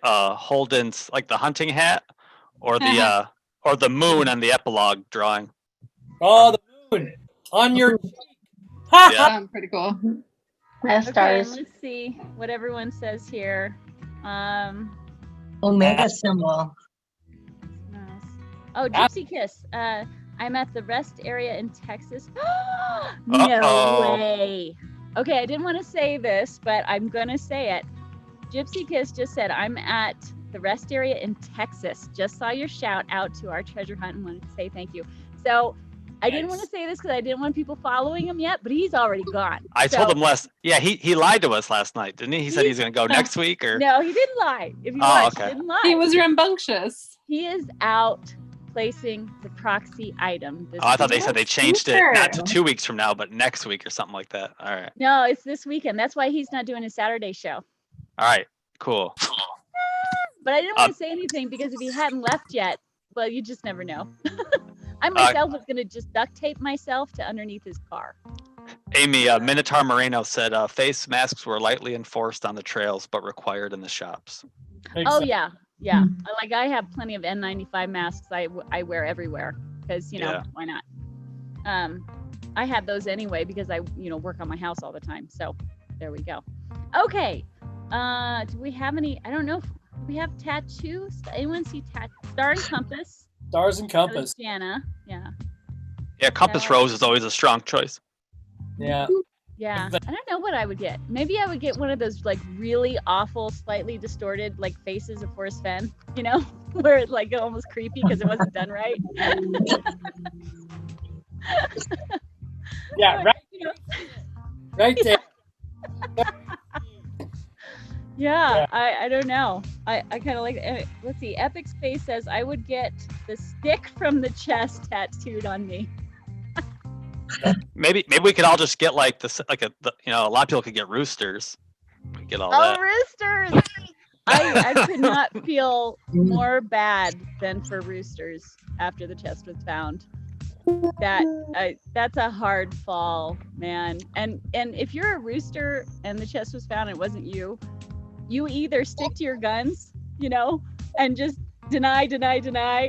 Holden's like the hunting hat or the moon on the epilogue drawing. Oh, the moon on your cheek. Yeah. Pretty cool. That's okay. stars. Let's see what everyone says here. Omega symbol. Oh, Gypsy Kiss. I'm at the rest area in Texas. No Uh-oh. way. Okay, I didn't want to say this, but I'm going to say it. Gypsy Kiss just said, I'm at the rest area in Texas. Just saw your shout out to our treasure hunt and wanted to say thank you. So I didn't want to say this because I didn't want people following him yet, but he's already gone. I So- told him he lied to us last night, didn't he? He said he's going to go next week or. No, he didn't lie. If you Oh, watched, okay. he didn't lie. He was rambunctious. He is out placing the proxy item. This Oh, I thought they weekend. said they changed it not to 2 weeks from now, but next week or something like that. All right. No, it's this weekend. That's why he's not doing a Saturday show. All right. Cool. But I didn't want to say anything because if he hadn't left yet, well, you just never know. I myself was going to just duct tape myself to underneath his car. Amy, Minotaur Moreno said face masks were lightly enforced on the trails, but required in the shops. Makes Oh, sense. yeah. Yeah. Like I have plenty of N95 masks I wear everywhere because, Yeah. why not? I had those anyway because I, work on my house all the time. So there we go. Okay. Do we have any? I don't know. Do we have tattoos? Anyone see Star and Compass? Stars and That was Compass. Jana. Yeah. Yeah, Compass Yeah. Rose is always a strong choice. Yeah. Yeah. I don't know what I would get. Maybe I would get one of those like really awful, slightly distorted like faces of Forrest Fenn, where it's like almost creepy because it wasn't done right. Yeah, right, right there. Yeah, I don't know. I kind of like let's see. Epic Space says I would get the stick from the chest tattooed on me. Maybe we could all just get like this, like a lot of people could get roosters. We could get all Oh, that. roosters! I could not feel more bad than for roosters after the chest was found. That's a hard fall, man. And if you're a rooster and the chest was found and it wasn't you either stick to your guns, and just deny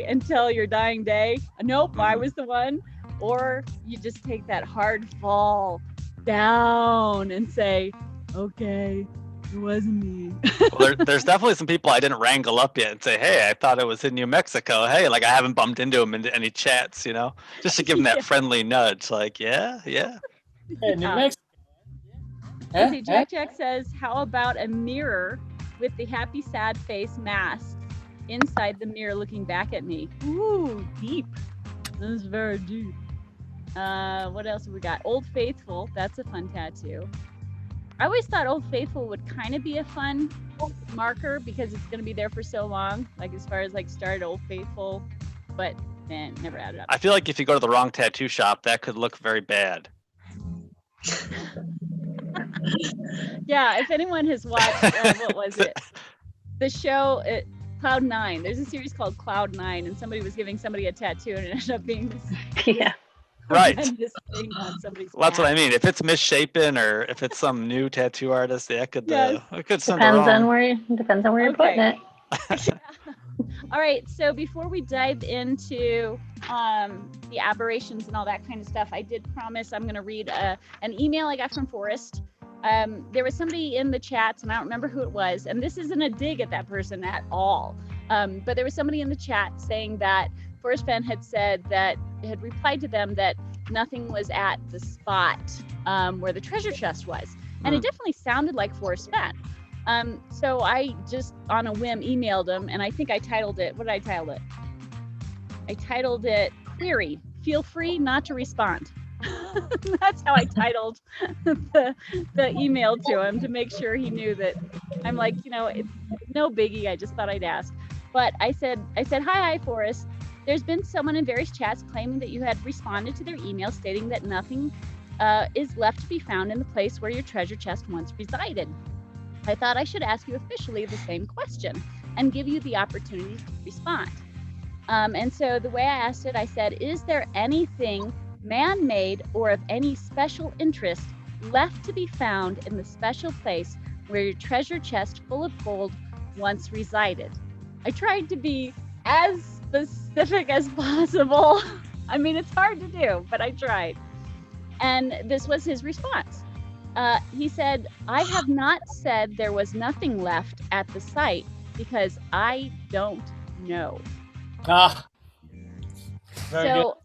until your dying day. Nope, I was the one. Or you just take that hard fall down and say, okay, it wasn't me. Well, there's definitely some people I didn't wrangle up yet and say, hey, I thought it was in New Mexico. Hey, like I haven't bumped into him in any chats, just to give them that friendly nudge. Like, yeah. Hey, New Mexico. Let's see, Jack says, how about a mirror with the happy, sad face mask inside the mirror looking back at me? Ooh, deep. This is very deep. What else have we got? Old Faithful. That's a fun tattoo. I always thought Old Faithful would kind of be a fun marker because it's going to be there for so long. Like as far as like start Old Faithful, but then never added up. I feel like if you go to the wrong tattoo shop, that could look very bad. Yeah, if anyone has watched, what was it? The show, Cloud 9. There's a series called Cloud 9, and somebody was giving somebody a tattoo, and it ended up being this Yeah. Right. horrendous thing on somebody's Well, that's what I back. mean. If it's misshapen or if it's some new tattoo artist, it could Yes. send Depends wrong. on where you're putting Okay. it. All right, so before we dive into the aberrations and all that kind of stuff, I did promise I'm going to read an email I got from Forrest. There was somebody in the chats, and I don't remember who it was, and this isn't a dig at that person at all, but there was somebody in the chat saying that Forrest Fenn had replied to them that nothing was at the spot where the treasure chest was, and it definitely sounded like Forrest Fenn. So I just on a whim emailed him, and I think I titled it. What did I title it? I titled it "Query. Feel free not to respond." That's how I titled the email to him to make sure he knew that I'm like, it's no biggie. I just thought I'd ask. But I said, hi, Forrest. There's been someone in various chats claiming that you had responded to their email stating that nothing is left to be found in the place where your treasure chest once resided. I thought I should ask you officially the same question and give you the opportunity to respond. And so the way I asked it, I said, is there anything man-made or of any special interest left to be found in the special place where your treasure chest full of gold once resided? I tried to be as specific as possible. I mean, it's hard to do, but I tried. And this was his response. He said, I have not said there was nothing left at the site because I don't know. Very good. So,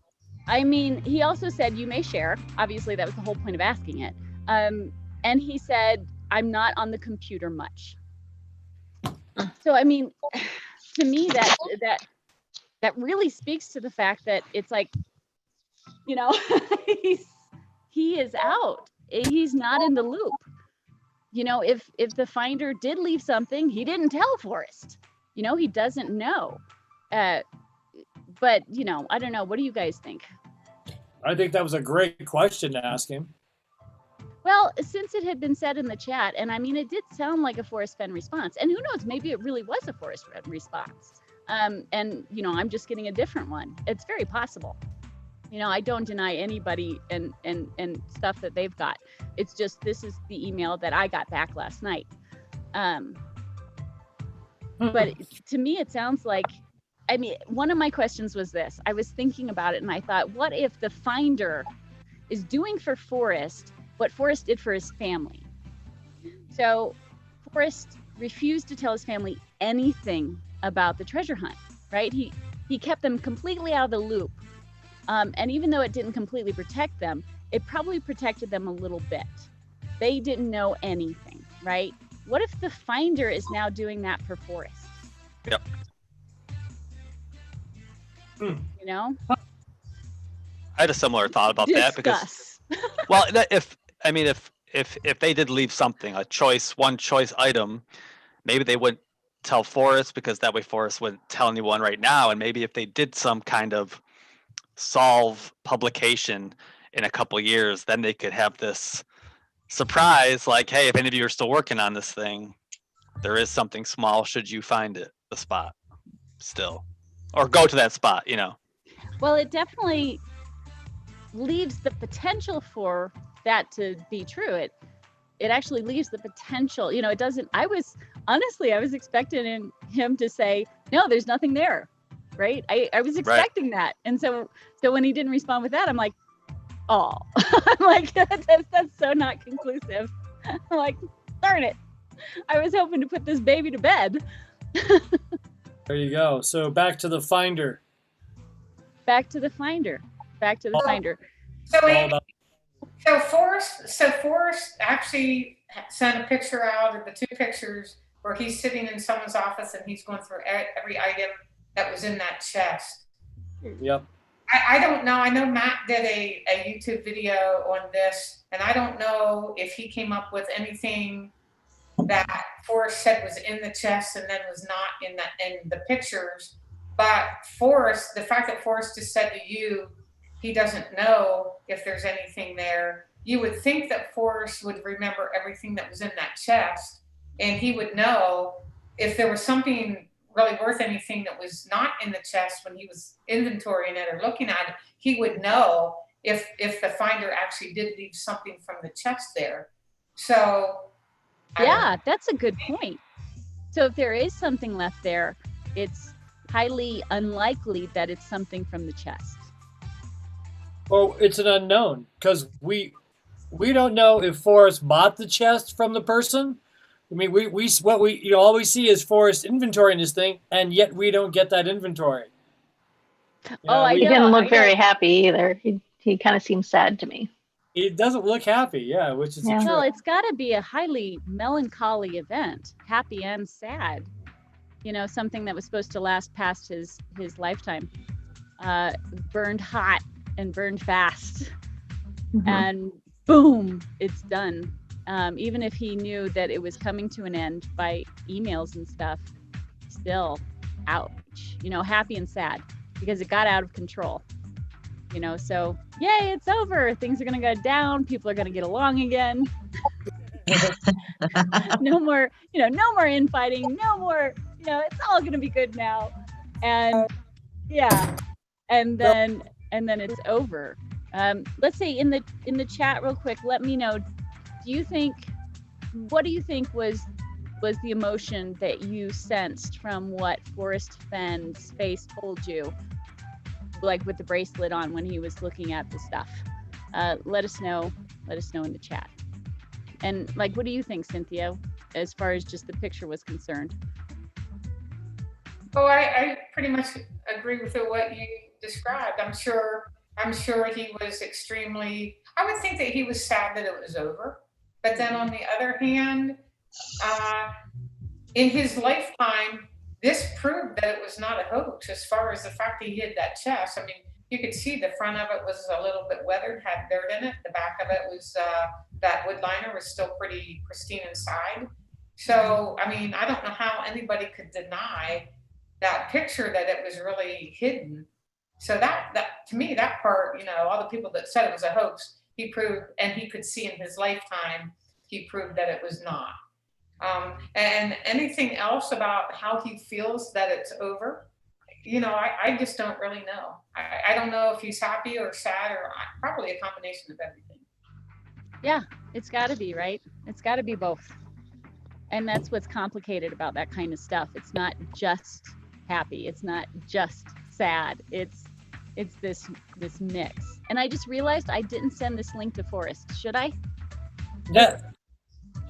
I mean, he also said you may share. Obviously, that was the whole point of asking it. And he said, I'm not on the computer much. So, I mean, to me, that really speaks to the fact that it's like, he is out. He's not in the loop. If the finder did leave something, he didn't tell Forrest. He doesn't know. But, I don't know. What do you guys think? I think that was a great question to ask him. Well, since it had been said in the chat, and I mean, it did sound like a Forrest Fenn response. And who knows, maybe it really was a Forrest Fenn response. And, I'm just getting a different one. It's very possible. I don't deny anybody and stuff that they've got. It's just, this is the email that I got back last night. But to me, it sounds like, I mean, one of my questions was this. I was thinking about it and I thought, what if the finder is doing for Forrest what Forrest did for his family? So Forrest refused to tell his family anything about the treasure hunt, right? He kept them completely out of the loop. And even though it didn't completely protect them, it probably protected them a little bit. They didn't know anything, right? What if the finder is now doing that for Forrest? Yep. You know? I had a similar thought about that because, Discuss. well, if they did leave something, one choice item, maybe they wouldn't tell Forrest because that way Forrest wouldn't tell anyone right now. And maybe if they did some kind of solve publication in a couple of years, then they could have this surprise, like, hey, if any of you are still working on this thing, there is something small should you find it, the spot still, or go to that spot, you know. Well, it definitely leaves the potential for that to be true. It actually leaves the potential, you know, it doesn't, I was expecting him to say, no, there's nothing there, right? I was expecting that. And so when he didn't respond with that, I'm like, oh, I'm like, that's so not conclusive. I'm like, darn it. I was hoping to put this baby to bed. There you go. So back to the finder. Back to the finder. So Forrest actually sent a picture out of the 2 pictures where he's sitting in someone's office and he's going through every item that was in that chest. Yep. I don't know. I know Matt did a YouTube video on this, and I don't know if he came up with anything that Forrest said was in the chest and then was not in the pictures. But Forrest, the fact that Forrest just said to you, he doesn't know if there's anything there. You would think that Forrest would remember everything that was in that chest, and he would know if there was something really worth anything that was not in the chest when he was inventorying it or looking at it. He would know if the finder actually did leave something from the chest there. So yeah, that's a good point. So if there is something left there, it's highly unlikely that it's something from the chest. Well, it's an unknown because we don't know if Forrest bought the chest from the person. I mean, all we see is Forrest inventorying this thing, and yet we don't get that inventory. I He know, didn't I look know. very happy either. He kind of seemed sad to me. It doesn't look happy, yeah, which is Yeah. true. Well, it's got to be a highly melancholy event, happy and sad. You know, something that was supposed to last past his lifetime, burned hot and burned fast, and boom, it's done. Even if he knew that it was coming to an end by emails and stuff, still, ouch. You know, happy and sad because it got out of control. You know, so yay, it's over. Things are gonna go down. People are gonna get along again. No more infighting. No more. You know, it's all gonna be good now. And yeah, and then it's over. Let's say in the chat real quick, let me know. What do you think was the emotion that you sensed from what FORREST FENN's face told you, like with the bracelet on when he was looking at the stuff? Let us know in the chat. And like, what do you think, Cynthia, as far as just the picture was concerned? Oh, I pretty much agree with what you described. I'm sure he was extremely, I would think that he was sad that it was over. But then on the other hand, in his lifetime, this proved that it was not a hoax as far as the fact that he hid that chest. I mean, you could see the front of it was a little bit weathered, had dirt in it. The back of it was, that wood liner was still pretty pristine inside. So, I mean, I don't know how anybody could deny that picture that it was really hidden. So that to me, that part, you know, all the people that said it was a hoax, he proved, and he could see in his lifetime, he proved that it was not. And anything else about how he feels that it's over, you know, I just don't really know. I don't know if he's happy or sad or probably a combination of everything. Yeah, it's got to be, right? It's got to be both. And that's what's complicated about that kind of stuff. It's not just happy. It's not just sad. It's this mix. And I just realized I didn't send this link to Forrest. Should I? Yeah.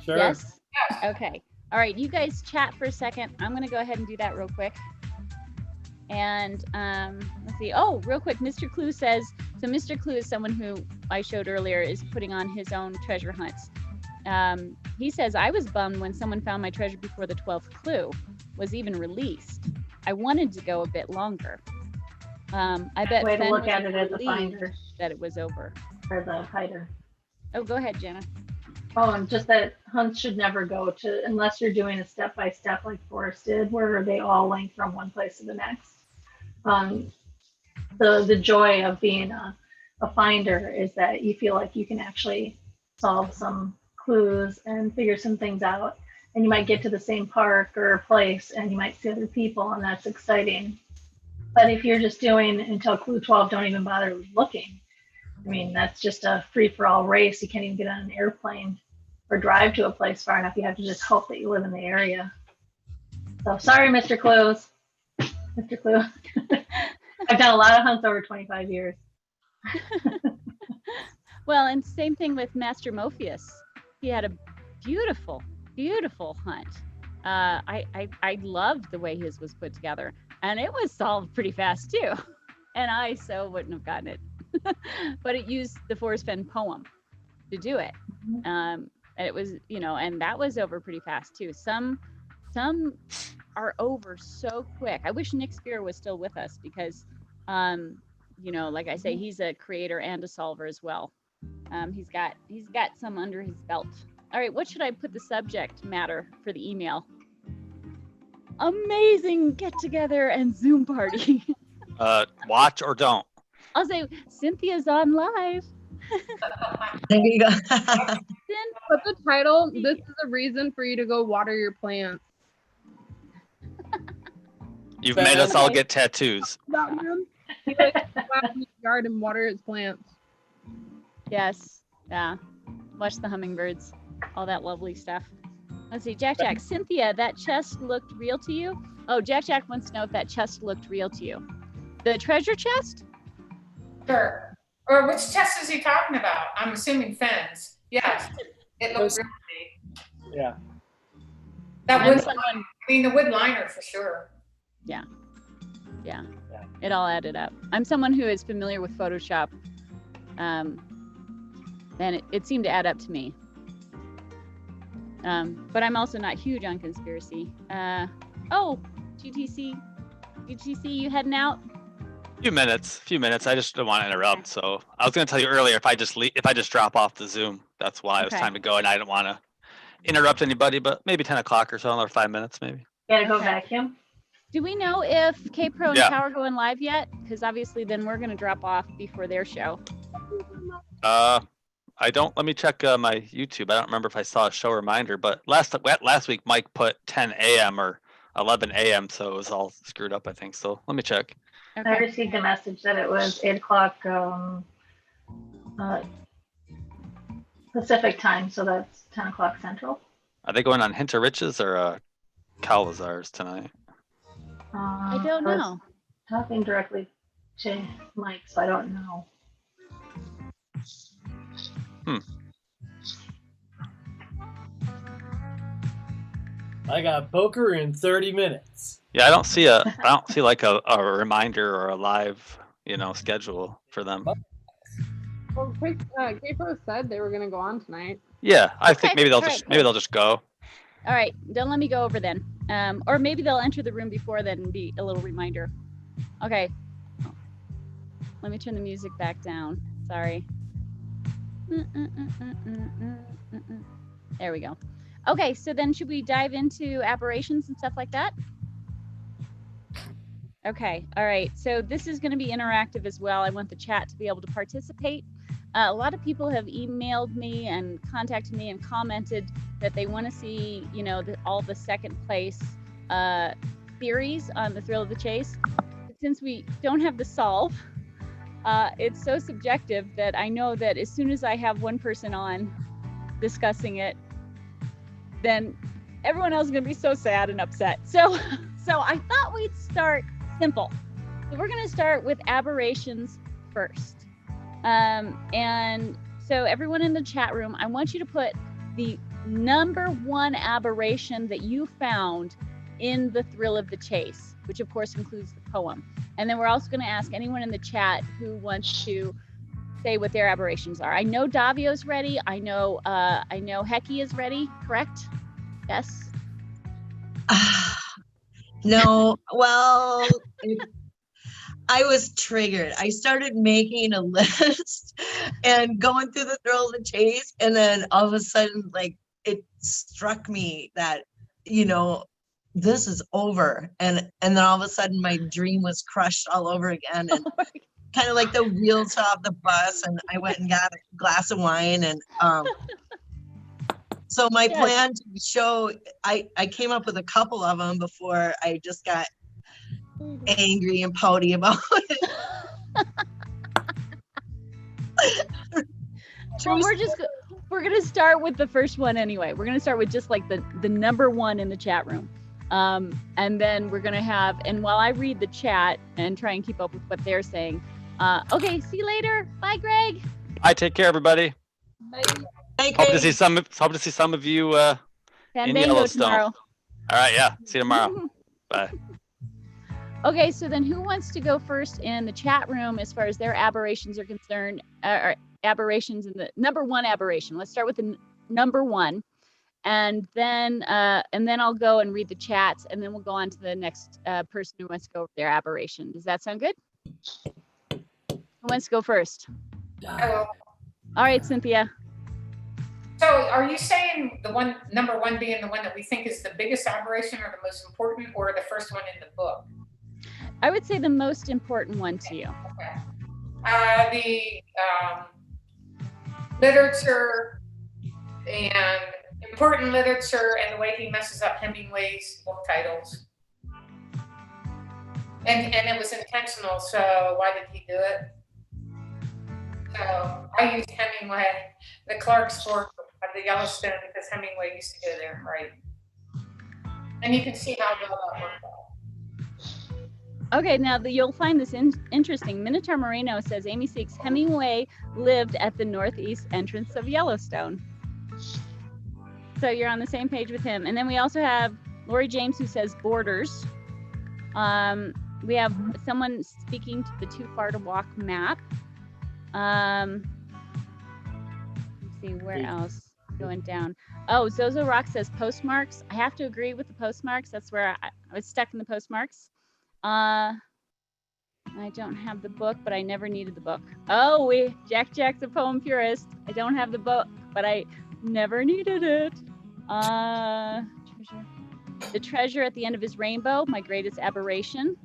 Sure. Yes? Okay. All right, you guys chat for a second. I'm gonna go ahead and do that real quick. And let's see. Oh, real quick, Mr. Clue says, so Mr. Clue is someone who I showed earlier is putting on his own treasure hunts. He says, I was bummed when someone found my treasure before the 12th clue was even released. I wanted to go a bit longer. I bet Way to Fenn look was at it as a relieved finder that it was over. or the hider. Oh, go ahead, Jenna. Oh, and just that hunts should never go to, unless you're doing a step-by-step like Forrest did, where they all link from one place to the next. The joy of being a finder is that you feel like you can actually solve some clues and figure some things out. And you might get to the same park or place and you might see other people, and that's exciting. But if you're just doing until clue 12, don't even bother looking. I mean, that's just a free-for-all race. You can't even get on an airplane or drive to a place far enough. You have to just hope that you live in the area. So sorry, Mr. Clues. Mr. Clue. I've done a lot of hunts over 25 years. Well, and same thing with Master Mophius. He had a beautiful, beautiful hunt. I loved the way his was put together, and it was solved pretty fast too. And I so wouldn't have gotten it. But it used the Forrest Fenn poem to do it. And it was, and that was over pretty fast too. Some are over so quick. I wish Nick Spear was still with us because, like I say, he's a creator and a solver as well. He's got some under his belt. All right, what should I put the subject matter for the email? Amazing get together and Zoom party. Watch or don't. I'll say Cynthia's on live. There you go. Put the title, this is a reason for you to go water your plants. You've made us all get tattoos. He likes to go out in his yard and water his plants. Yes. Yeah. Watch the hummingbirds. All that lovely stuff. Let's see. Jack. Cynthia, that chest looked real to you? Oh, Jack wants to know if that chest looked real to you. The treasure chest? Sure. Or which chest is he talking about? I'm assuming Fenn's. Yes. It looked real to me. Yeah. That wood liner. The wood liner for sure. Yeah. It all added up. I'm someone who is familiar with Photoshop. And it seemed to add up to me. But I'm also not huge on conspiracy. GTC, you heading out? Few minutes. I just don't want to interrupt. So I was going to tell you earlier, if I just drop off the Zoom, that's why it was time to go, and I didn't want to interrupt anybody. But maybe 10 o'clock or so, another 5 minutes, maybe. Gotta go vacuum. Do we know if K-Pro and Tower are going live yet? Because obviously, then we're going to drop off before their show. I don't. Let me check my YouTube. I don't remember if I saw a show reminder, but last week Mike put 10 a.m. or 11 a.m. so it was all screwed up, I think. So let me check. Okay. I received a message that it was 8 o'clock Pacific time, so that's 10 o'clock Central. Are they going on Hint of Riches or Calazar's tonight? I don't know. Talking directly to Mike, so I don't know. I got poker in 30 minutes. Yeah, I don't see like a reminder or a live, schedule for them. Well, K-Pro said they were going to go on tonight. Yeah, I think maybe they'll just go. All right, don't let me go over then. Or maybe they'll enter the room before then and be a little reminder. Okay. Let me turn the music back down. Sorry. There we go. Okay, so then should we dive into aberrations and stuff like that? Okay, all right. So this is going to be interactive as well. I want the chat to be able to participate. A lot of people have emailed me and contacted me and commented that they want to see, all the second place theories on the thrill of the chase. But since we don't have the solve, it's so subjective that I know that as soon as I have one person on discussing it, then everyone else is going to be so sad and upset. So So I thought we'd start simple. So we're going to start with aberrations first. And so everyone in the chat room, I want you to put the number one aberration that you found in The Thrill of the Chase, which of course includes the poem. And then we're also going to ask anyone in the chat who wants to say what their aberrations are. I know Davio's ready. I know Hecky is ready, correct? Yes. No, well, I was triggered. I started making a list and going through The Thrill of the Chase, and then all of a sudden, like, it struck me that, you know, this is over, and then all of a sudden my dream was crushed all over again, and kind of like the wheels fell off the bus, and I went and got a glass of wine, and so my plan to show, I came up with a couple of them before I just got angry and pouty about it. Well, we're gonna start with the first one anyway. We're gonna start with just like the number one in the chat room. And then we're gonna have, and while I read the chat and try and keep up with what they're saying. Okay, see you later. Bye, Greg. Bye, take care, everybody. Bye. Hey, Hope to Craig. see some of you in Fandango Yellowstone. tomorrow. All right, yeah. See you tomorrow. Bye. Okay, so then who wants to go first in the chat room as far as their aberrations are concerned? Or aberrations in the number one aberration. Let's start with the number one, and then I'll go and read the chats, and then we'll go on to the next person who wants to go over their aberration. Does that sound good? Who wants to go first? I will. All right, Cynthia. So are you saying the one, number one being the one that we think is the biggest aberration or the most important, or the first one in the book? I would say the most important one to you. Okay. The literature and important literature and the way he messes up Hemingway's book titles. And it was intentional, so why did he do it? So I used Hemingway, the Clark's Fork of the Yellowstone, because Hemingway used to go there, right? And you can see how well that worked out. Okay, now you'll find this interesting. Minotaur Moreno says Amy Seeks Hemingway lived at the northeast entrance of Yellowstone. So you're on the same page with him. And then we also have Lori James who says Borders. We have someone speaking to the Too Far to Walk map. Let's see, where else? Going down. Oh, Zozo Rock says postmarks. I have to agree with the postmarks. That's where I was stuck in the postmarks. I don't have the book, but I never needed the book. Oh, Jack's a poem purist. I don't have the book, but I never needed it. The treasure at the end of his rainbow, my greatest aberration.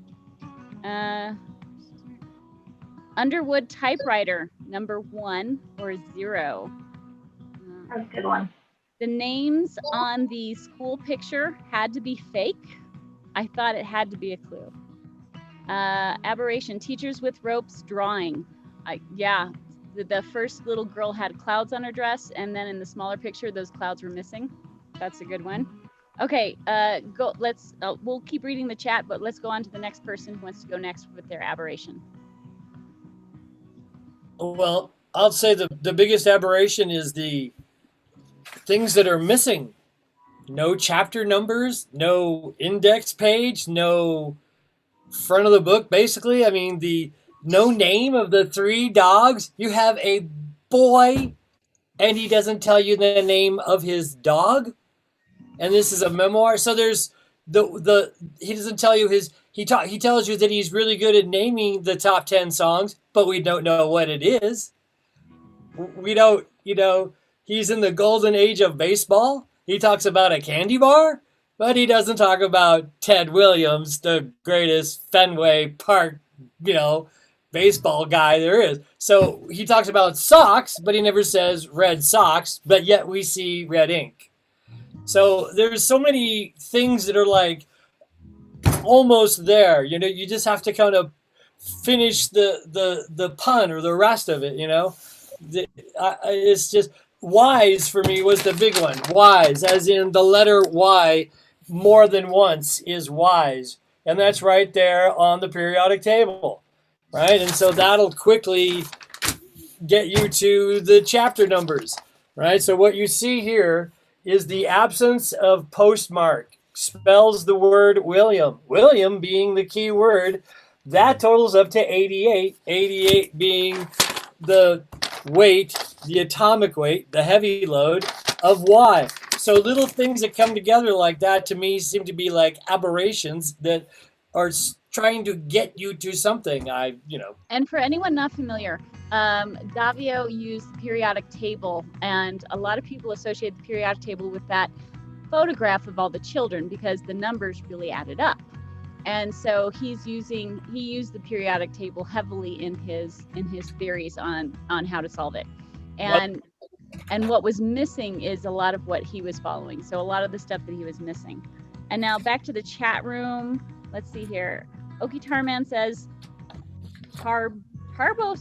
Underwood typewriter, number 1 or 0. That's a good one. The names on the school picture had to be fake. I thought it had to be a clue. Aberration, teachers with ropes drawing. Yeah, the first little girl had clouds on her dress, and then in the smaller picture, those clouds were missing. That's a good one. Okay, go. Let's. We'll keep reading the chat, but let's go on to the next person who wants to go next with their aberration. Well, I'll say the biggest aberration is the things that are missing. No chapter numbers, no index page, no front of the book, basically. I mean, no name of the 3 dogs. You have a boy, and he doesn't tell you the name of his dog. And this is a memoir. So there's he doesn't tell you he tells you that he's really good at naming the top 10 songs, but we don't know what it is. We don't, he's in the golden age of baseball. He talks about a candy bar, but he doesn't talk about Ted Williams, the greatest Fenway Park, baseball guy there is. So he talks about socks, but he never says red socks, but yet we see red ink. So there's so many things that are like almost there. You just have to kind of finish the pun or the rest of it, It's just wise for me was the big one. Wise, as in the letter Y more than once is wise. And that's right there on the periodic table, right? And so that'll quickly get you to the chapter numbers, right? So what you see here is the absence of postmark spells the word William. William being the key word, that totals up to 88. 88 being the weight, the atomic weight, the heavy load of Y. So little things that come together like that to me seem to be like aberrations that are trying to get you to something. And for anyone not familiar, Davio used the periodic table, and a lot of people associate the periodic table with that photograph of all the children because the numbers really added up. And so he used the periodic table heavily in his theories on how to solve it. And what was missing is a lot of what he was following. So a lot of the stuff that he was missing. And now back to the chat room. Let's see here. Oki Tarman says, Tarbosaurus,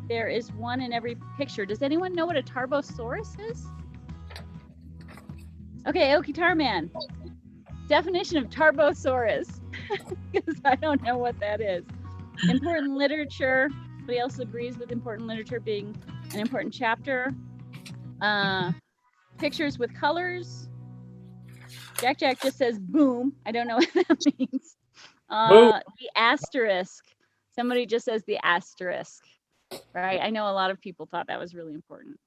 there is one in every picture. Does anyone know what a Tarbosaurus is? Okay, Oki Tarman. Definition of Tarbosaurus, because I don't know what that is. Important literature. Somebody else agrees with important literature being an important chapter. Pictures with colors. Jack just says boom. I don't know what that means. The asterisk. Somebody just says the asterisk. Right? I know a lot of people thought that was really important.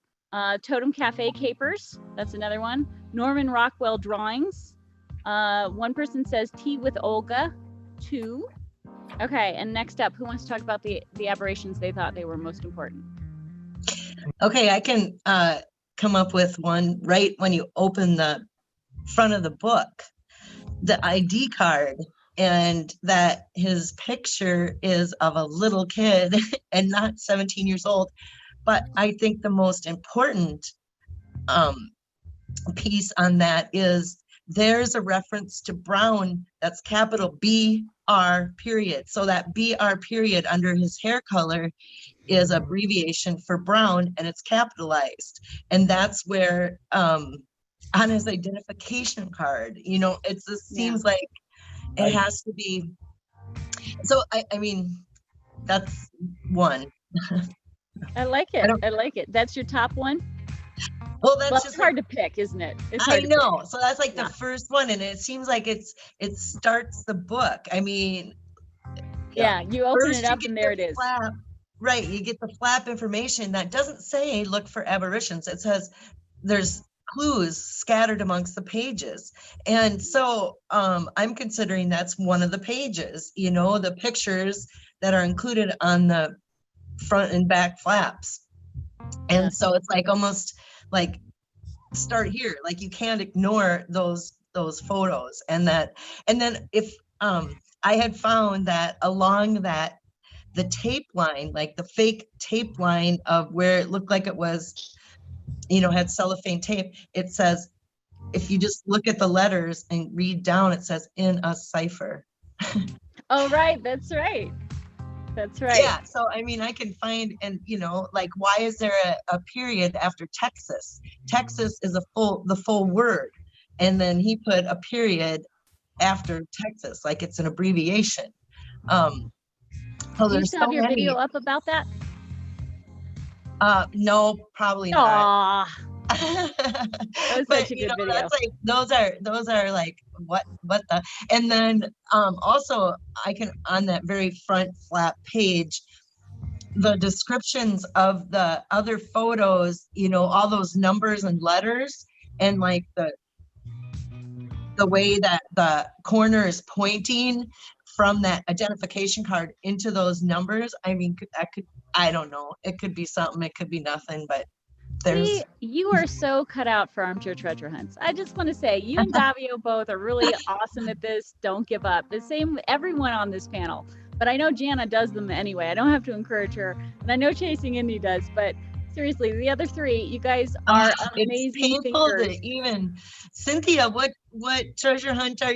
Totem Cafe capers. That's another one. Norman Rockwell drawings. One person says tea with Olga. 2. Okay, and next up, who wants to talk about the aberrations they thought they were most important? Okay, I can come up with one right when you open the front of the book, the ID card, and that his picture is of a little kid and not 17 years old. But I think the most important piece on that is there's a reference to Brown, that's capital BR period. So that BR period under his hair color is abbreviation for Brown, and it's capitalized. And that's where on his identification card, it just seems like it has to be. So I mean, that's one. I like it. I like it. That's your top one? Well, that's just just hard to pick, isn't it? It's I hard to know. pick. So that's like the first one, and it seems like it starts the book. I mean, Yeah, you open first it you up get and there the it is. flap. Right, you get the flap information that doesn't say look for aberrations. It says there's clues scattered amongst the pages. And so I'm considering that's one of the pages, the pictures that are included on the front and back flaps. And so it's like almost like start here, like you can't ignore those photos. And then if I had found that along that the tape line, like the fake tape line of where it looked like it was, had cellophane tape, it says, if you just look at the letters and read down, it says in a cipher. Oh, right. That's right. That's right. Yeah. So, I mean, I can find, and, like, why is there a period after Texas? Texas is the full word. And then he put a period after Texas, like it's an abbreviation. Do you still have your video up about that? No, probably not. That was such a good video. That's like those are like what the, and then also I can, on that very front flap page, the descriptions of the other photos, all those numbers and letters, and like the way that the corner is pointing from that identification card into those numbers. I mean, I don't know. It could be something, it could be nothing, but there's. You are so cut out for armchair treasure hunts. I just want to say, you and Davio both are really awesome at this. Don't give up. The same with everyone on this panel. But I know Jana does them anyway. I don't have to encourage her. And I know Chasing Indy does, but seriously, the other three, you guys are amazing. It's painful to even. Cynthia, what treasure hunt are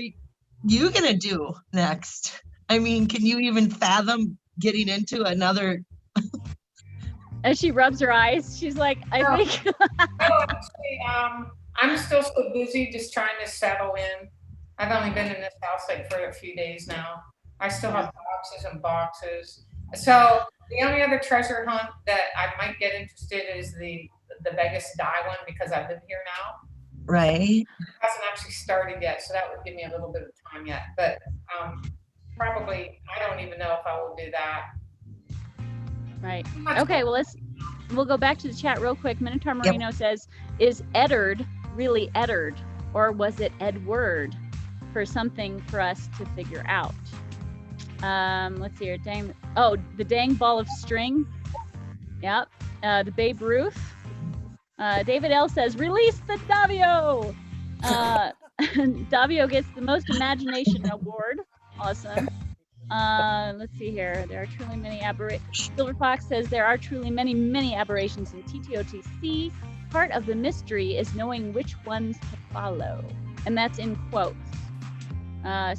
you gonna do next? I mean, can you even fathom getting into another? As she rubs her eyes, she's like, I think. I'm still so busy just trying to settle in. I've only been in this house like for a few days now. I still have boxes and boxes. So the only other treasure hunt that I might get interested is the Vegas die one because I live here now. Right. It hasn't actually started yet, so that would give me a little bit of time yet. But probably, I don't even know if I will do that. Right. Too much Okay, going well, we'll go back to the chat real quick. Minotaur Marino says, is Eddard really Eddard, or was it Edward? For something for us to figure out. Let's see here. The dang ball of string. Yep. The Babe Ruth. David L says, release the Davio. Davio gets the most imagination award. Awesome. Let's see here. There are truly many aberrations. Silver Fox says there are truly many aberrations in TTOTC. Part of the mystery is knowing which ones to follow. And that's in quotes.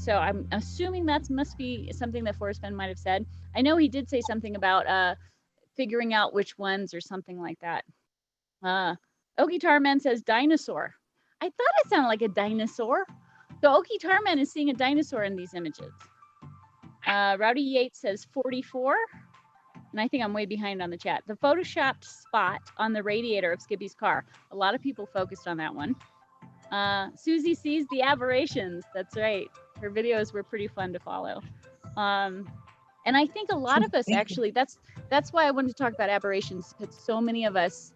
So I'm assuming that must be something that FORREST FENN might have said. I know he did say something about figuring out which ones or something like that. Okie Tarman says dinosaur. I thought it sounded like a dinosaur. So Okie Tarman is seeing a dinosaur in these images. Rowdy Yates says 44. And I think I'm way behind on the chat. The photoshopped spot on the radiator of Skippy's car. A lot of people focused on that one. Susie sees the aberrations. That's right. Her videos were pretty fun to follow. And I think a lot of us actually, that's why I wanted to talk about aberrations, because so many of us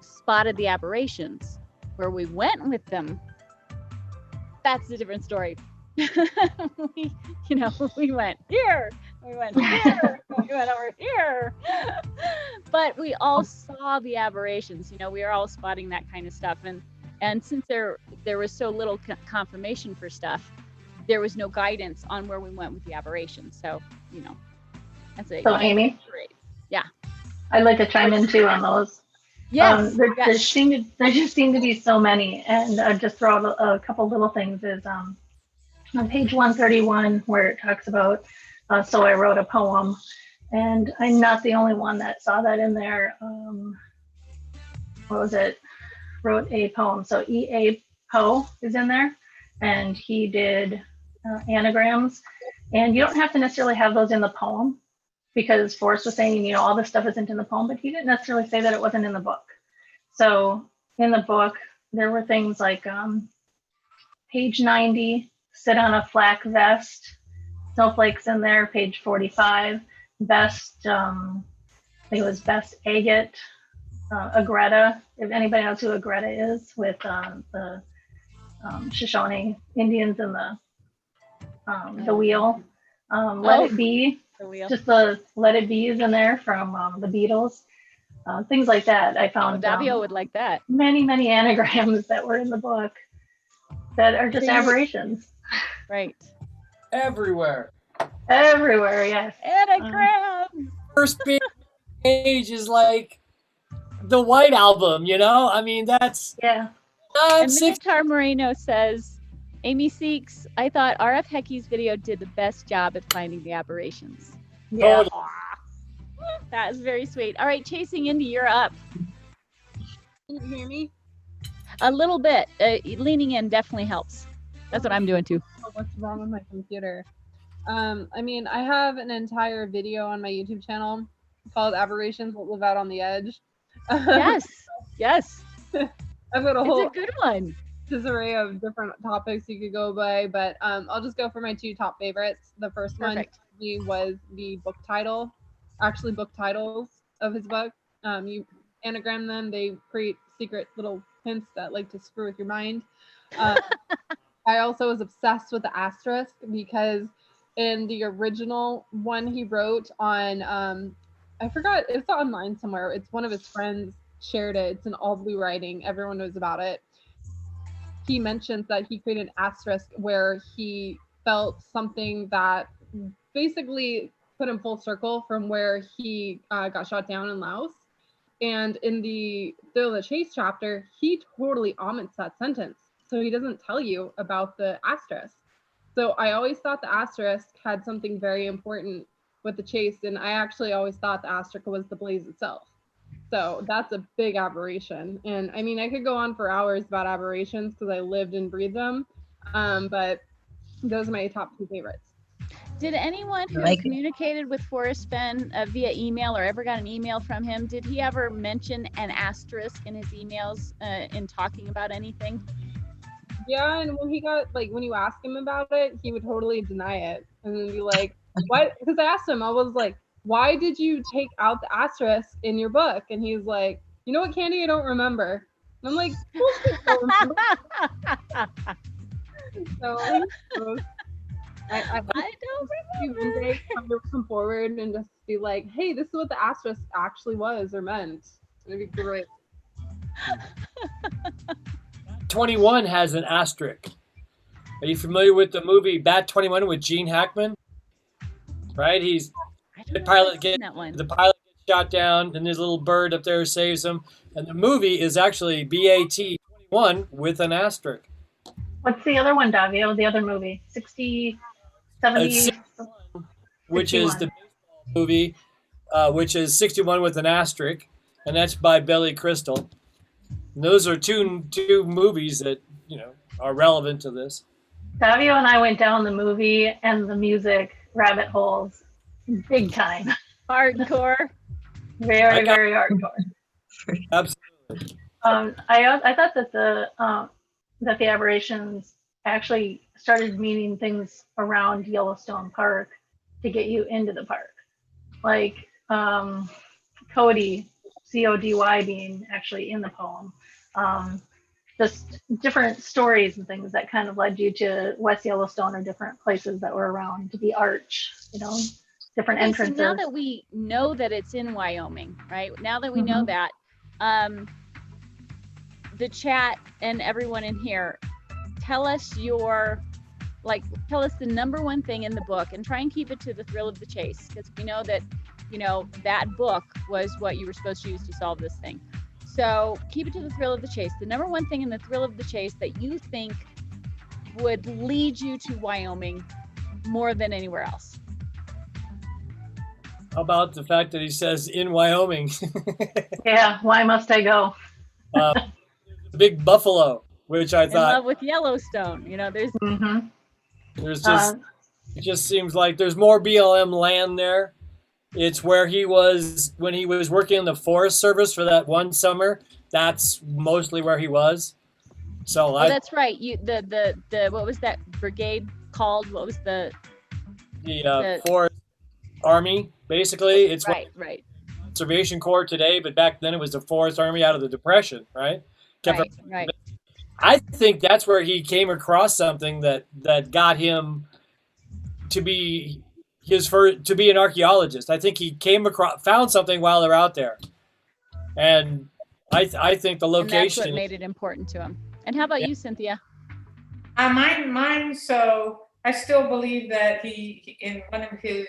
spotted the aberrations. Where we went with them, that's a different story. we went here, we went here, we went over here. But we all saw the aberrations. We are all spotting that kind of stuff. And since there was so little confirmation for stuff, there was no guidance on where we went with the aberrations. So, that's it. So Amy? Yeah. I'd like to chime in too on those. Yes. There just seem to be so many, and just throw out a couple little things is on page 131 where it talks about, so I wrote a poem, and I'm not the only one that saw that in there. What was it? Wrote a poem. So E.A. Poe is in there, and he did anagrams, and you don't have to necessarily have those in the poem, because FORREST was saying, all this stuff isn't in the poem, but he didn't necessarily say that it wasn't in the book. So in the book, there were things like page 90, sit on a flak vest, snowflakes in there, page 45, best, I think it was best agate, Agreta, if anybody knows who Agreta is, with the Shoshone Indians and the wheel. Let It Be, just the Let It Be is in there from the Beatles. Things like that. I found Davio would like that. Many anagrams that were in the book that are just aberrations. Right. Everywhere. Yes. Anagram. First page is like the White Album, I mean, that's yeah. And Minotaur Moreno says, Amy Seeks, I thought RF Hecky's video did the best job at finding the aberrations. Yeah. That is very sweet. All right, Chasing Indy, you're up. Can you hear me? A little bit. Leaning in definitely helps. That's what I'm doing too. What's wrong with my computer? I have an entire video on my YouTube channel called Aberrations Will Live Out on the Edge. Yes. I've got a whole good one. array of different topics you could go by, but I'll just go for my two top favorites. The first one was the book titles of his book. You anagram them, they create secret little hints that like to screw with your mind. I also was obsessed with the asterisk because in the original one he wrote on, I forgot, it's online somewhere. It's one of his friends shared it. It's in all blue writing. Everyone knows about it. He mentions that he created an asterisk where he felt something that basically put him full circle from where he got shot down in Laos. And in the Thrill of the Chase chapter, he totally omits that sentence. So he doesn't tell you about the asterisk. So I always thought the asterisk had something very important with the chase. And I actually always thought the asterisk was the blaze itself. So that's a big aberration. And I mean, I could go on for hours about aberrations because I lived and breathed them. But those are my top 2 favorites. Did anyone who Like it. communicated with Forrest Fenn via email or ever got an email from him, did he ever mention an asterisk in his emails in talking about anything? Yeah, and when he got when you ask him about it, he would totally deny it and then be like, "What?" Because I asked him, I was like, "Why did you take out the asterisk in your book?" And he's like, "You know what, Candy? I don't remember." And I'm like, "Bullshit, you don't remember." So I don't remember. one day come forward and just be like, "Hey, this is what the asterisk actually was or meant." It'd be great. 21 has an asterisk. Are you familiar with the movie Bat 21 with Gene Hackman? Right? He's I the don't know if pilot I've seen gets that one. shot down, and his little bird up there saves him. And the movie is actually BAT 21 with an asterisk. What's the other one, Davio? The other movie? 60, 70, 61, which is 61. the baseball movie, which is 61 with an asterisk, and that's by Billy Crystal. And those are two movies that are relevant to this. Davio and I went down the movie and the music rabbit holes big time. Hardcore. Very, very hardcore. Absolutely. I thought that the aberrations actually started meaning things around Yellowstone Park to get you into the park, like Cody, CODY, being actually in the poem. Just different stories and things that kind of led you to West Yellowstone or different places that were around to the arch, different Okay, entrances. so now that we know that it's in Wyoming, right? Now that we know that, the chat and everyone in here, tell us the number one thing in the book, and try and keep it to the thrill of the chase, because we know that, that book was what you were supposed to use to solve this thing. So keep it to the thrill of the chase. The number one thing in the thrill of the chase that you think would lead you to Wyoming more than anywhere else. How about the fact that he says in Wyoming? Yeah, why must I go? Big buffalo, which I In thought love with Yellowstone, there's just it just seems like there's more BLM land there. It's where he was when he was working in the Forest Service for that one summer. That's mostly where he was. So that's right. The what was that brigade called? What was the Forest Army? Basically, it's right. Conservation Corps today, but back then it was the Forest Army out of the Depression, right? Right. I think that's where he came across something that got him to be an archaeologist. I think he found something while they're out there, and I think the location. And that's what made it important to him. And how about you, Cynthia? Mine. So I still believe that he, in one of his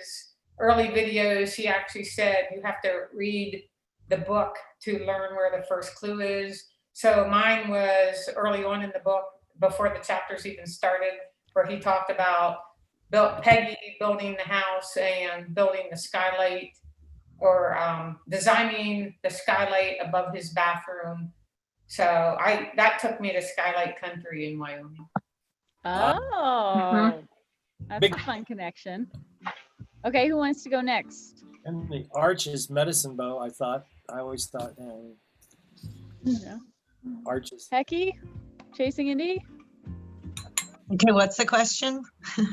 early videos, he actually said you have to read the book to learn where the first clue is. So mine was early on in the book, before the chapters even started, where he talked about Peggy building the house and building the skylight, or designing the skylight above his bathroom. So that took me to Skylight Country in Wyoming. Oh, that's a fun connection. Okay, who wants to go next? And the arch is medicine bow. I always thought arches. Hecky, Chasing Indy. Okay, what's the question?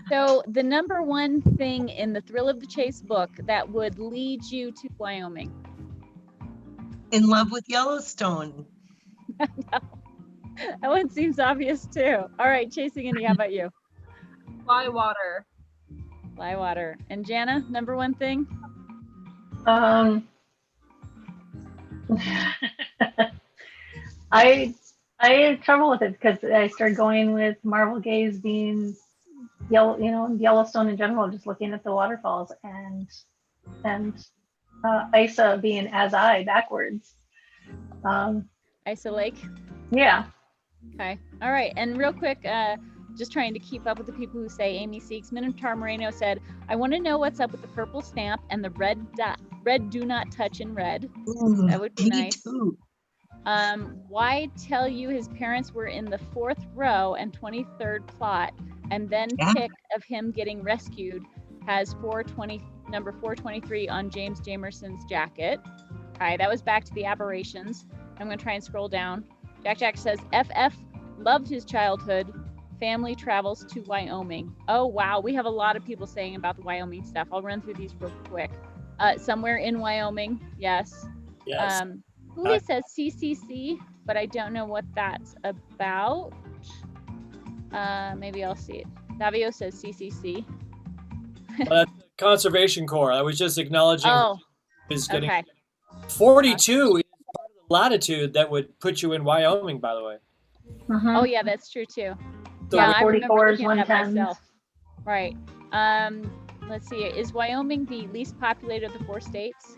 So the number one thing in the Thrill of the Chase book that would lead you to Wyoming. In love with Yellowstone. That one seems obvious too. All right, Chasing Indy, how about you? Fly water. Fly water. And Jana, number one thing? I had trouble with it because I started going with Marvel Gaze being Yellowstone in general, just looking at the waterfalls, and Isa being as I backwards. Isa Lake. Yeah. Okay. All right. And real quick, just trying to keep up with the people who say Amy Seeks. Minotaur Moreno said, I want to know what's up with the purple stamp and the red dot red do not touch in red. Ooh, That would be me nice. too. Why tell you his parents were in the 4th row and 23rd plot, and then Yeah. pic of him getting rescued has number 423 on James Jamerson's jacket. Okay, that was back to the aberrations. I'm gonna try and scroll down. Jack says, FF loved his childhood. Family travels to Wyoming. Oh, wow. We have a lot of people saying about the Wyoming stuff. I'll run through these real quick. Somewhere in Wyoming. Yes. Yes. Julie says CCC, but I don't know what that's about. Maybe I'll see it. Davio says CCC. Conservation Corps. I was just acknowledging Oh, is getting okay. 42 is part of the latitude that would put you in Wyoming, by the way. Oh, yeah, that's true too. So Yeah, I remember 44s, looking at that 110s. myself. Right. Let's see. Is Wyoming the least populated of the 4 states?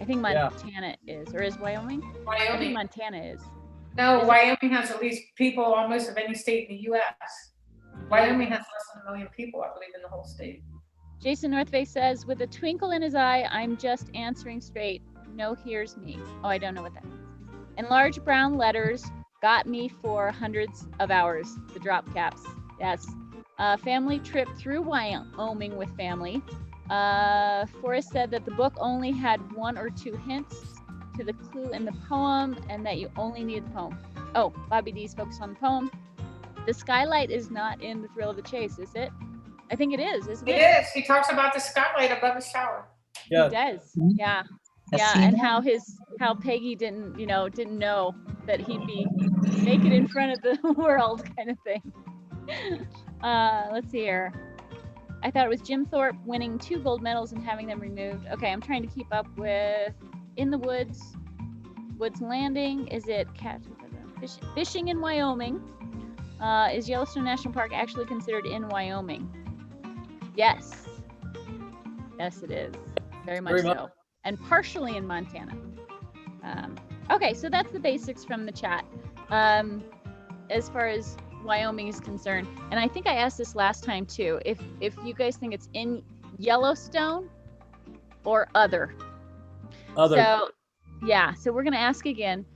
I think Yeah. Montana is, or is Wyoming? I think Wyoming. Montana is. No, Wyoming has the least people almost of any state in the U.S. Wyoming has less than 1 million people, I believe, in the whole state. Jason Northway says, with a twinkle in his eye, I'm just answering straight. No, here's me. Oh, I don't know what that means. In large brown letters, got me for hundreds of hours. The drop caps. Yes. Family trip through Wyoming with family. Forrest said that the book only had 1 or 2 hints to the clue in the poem and that you only needed the poem. Oh, Bobby D's focused on the poem. The skylight is not in The Thrill of the Chase, is it? I think it is, isn't it? It is. He talks about the skylight above the shower. Yeah. He does. Yeah. I've Yeah, seen and that. how Peggy didn't know that he'd be naked in front of the world kind of thing. Let's see here. I thought it was Jim Thorpe winning 2 gold medals and having them removed. Okay, I'm trying to keep up with In the Woods, Woods Landing. Is it fishing in Wyoming? Is Yellowstone National Park actually considered in Wyoming? Yes. Yes, it is. Very much so. And partially in Montana. Okay, so that's the basics from the chat. As far as Wyoming is concerned, and I think I asked this last time too, if you guys think it's in Yellowstone or other. So yeah, so we're gonna ask again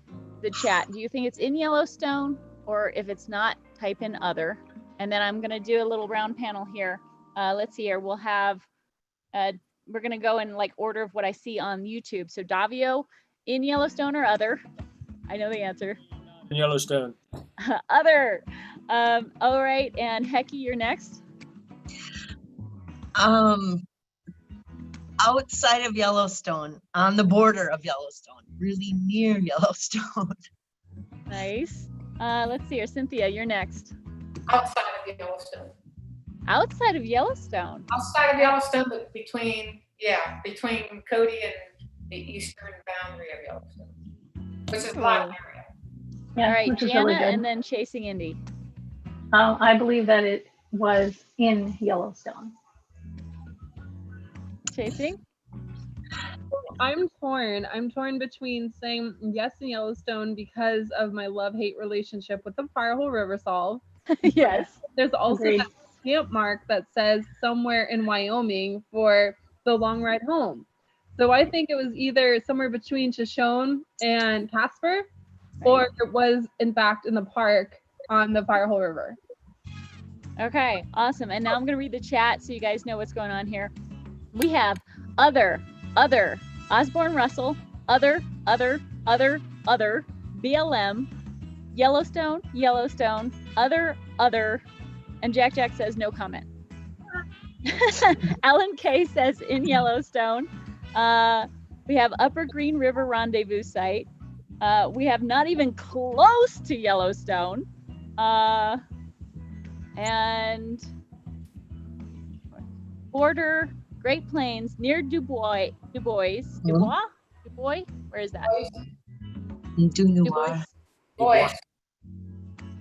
the chat. Do you think it's in Yellowstone, or if it's not, type in other. And then I'm gonna do a little round panel here. Let's see here. We'll have we're gonna go in like order of what I see on YouTube. So Davio, in Yellowstone or other? I know the answer. In Yellowstone. Other. All right, and Hecky, you're next. Outside of Yellowstone, on the border of Yellowstone, really near Yellowstone. Nice. Let's see here, Cynthia, you're next. Outside of Yellowstone. Outside of Yellowstone. Outside of Yellowstone, but between Cody and the eastern boundary of Yellowstone, which is Black area. Yeah, All right, which is Jana, really good. and then Chasing Indy. I believe that it was in Yellowstone. Chasing? I'm torn. I'm torn between saying yes in Yellowstone because of my love-hate relationship with the Firehole River Solve. Yes. There's also Agreed. that stamp mark that says somewhere in Wyoming for the long ride home. So I think it was either somewhere between Shoshone and Casper, or it was in fact in the park on the Firehole River. Okay, awesome. And now I'm gonna read the chat so you guys know what's going on here. We have other, Osborne Russell, other, BLM, Yellowstone, other, and Jack says no comment. Alan K says in Yellowstone. We have Upper Green River Rendezvous Site. We have not even close to Yellowstone. And border, Great Plains, near Du Bois. Where is that? Du Bois. Boy,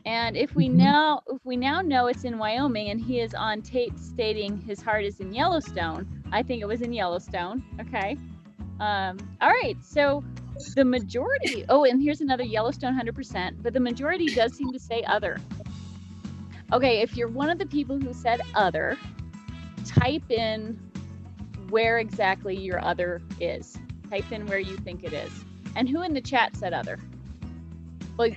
And if we now know it's in Wyoming, and he is on tape stating his heart is in Yellowstone, I think it was in Yellowstone. Okay. All right. So the majority. Oh, and here's another Yellowstone 100%. But the majority does seem to say other. Okay. If you're one of the people who said other, type in where exactly your other is. Type in where you think it is. And who in the chat said other? Well,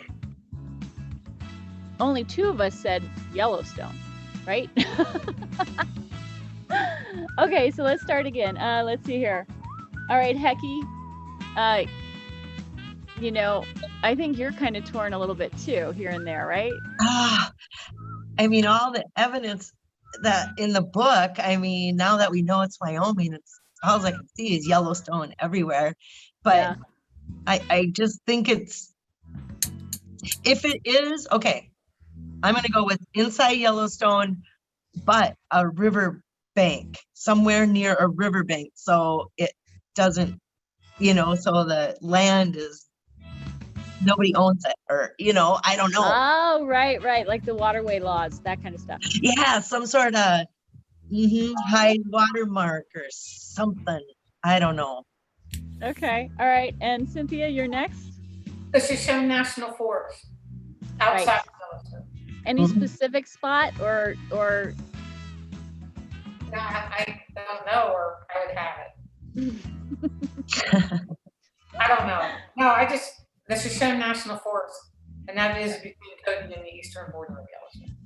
only 2 of us said Yellowstone, right? Okay, so let's start again. Let's see here. All right, Hecky. You know, I think you're kind of torn a little bit too, here and there, right? I mean, all the evidence that in the book, I mean, now that we know it's Wyoming, it's all I can see is Yellowstone everywhere. But Yeah. I just think it's, if it is, okay, I'm going to go with inside Yellowstone, but a river bank, somewhere near a river bank. So it doesn't, you know, so the land is, nobody owns it, or, you know, I don't know. Oh, right, right. Like the waterway laws, that kind of stuff. Yeah, some sort of high watermark or something. I don't know. Okay. All right. And Cynthia, you're next. The Shoshone National Forest outside Right. of Yellowstone. Any specific spot or No, I don't know, or I would have it. I don't know. No, the Shoshone National Forest, and that is between Cody and the eastern border of Yellowstone.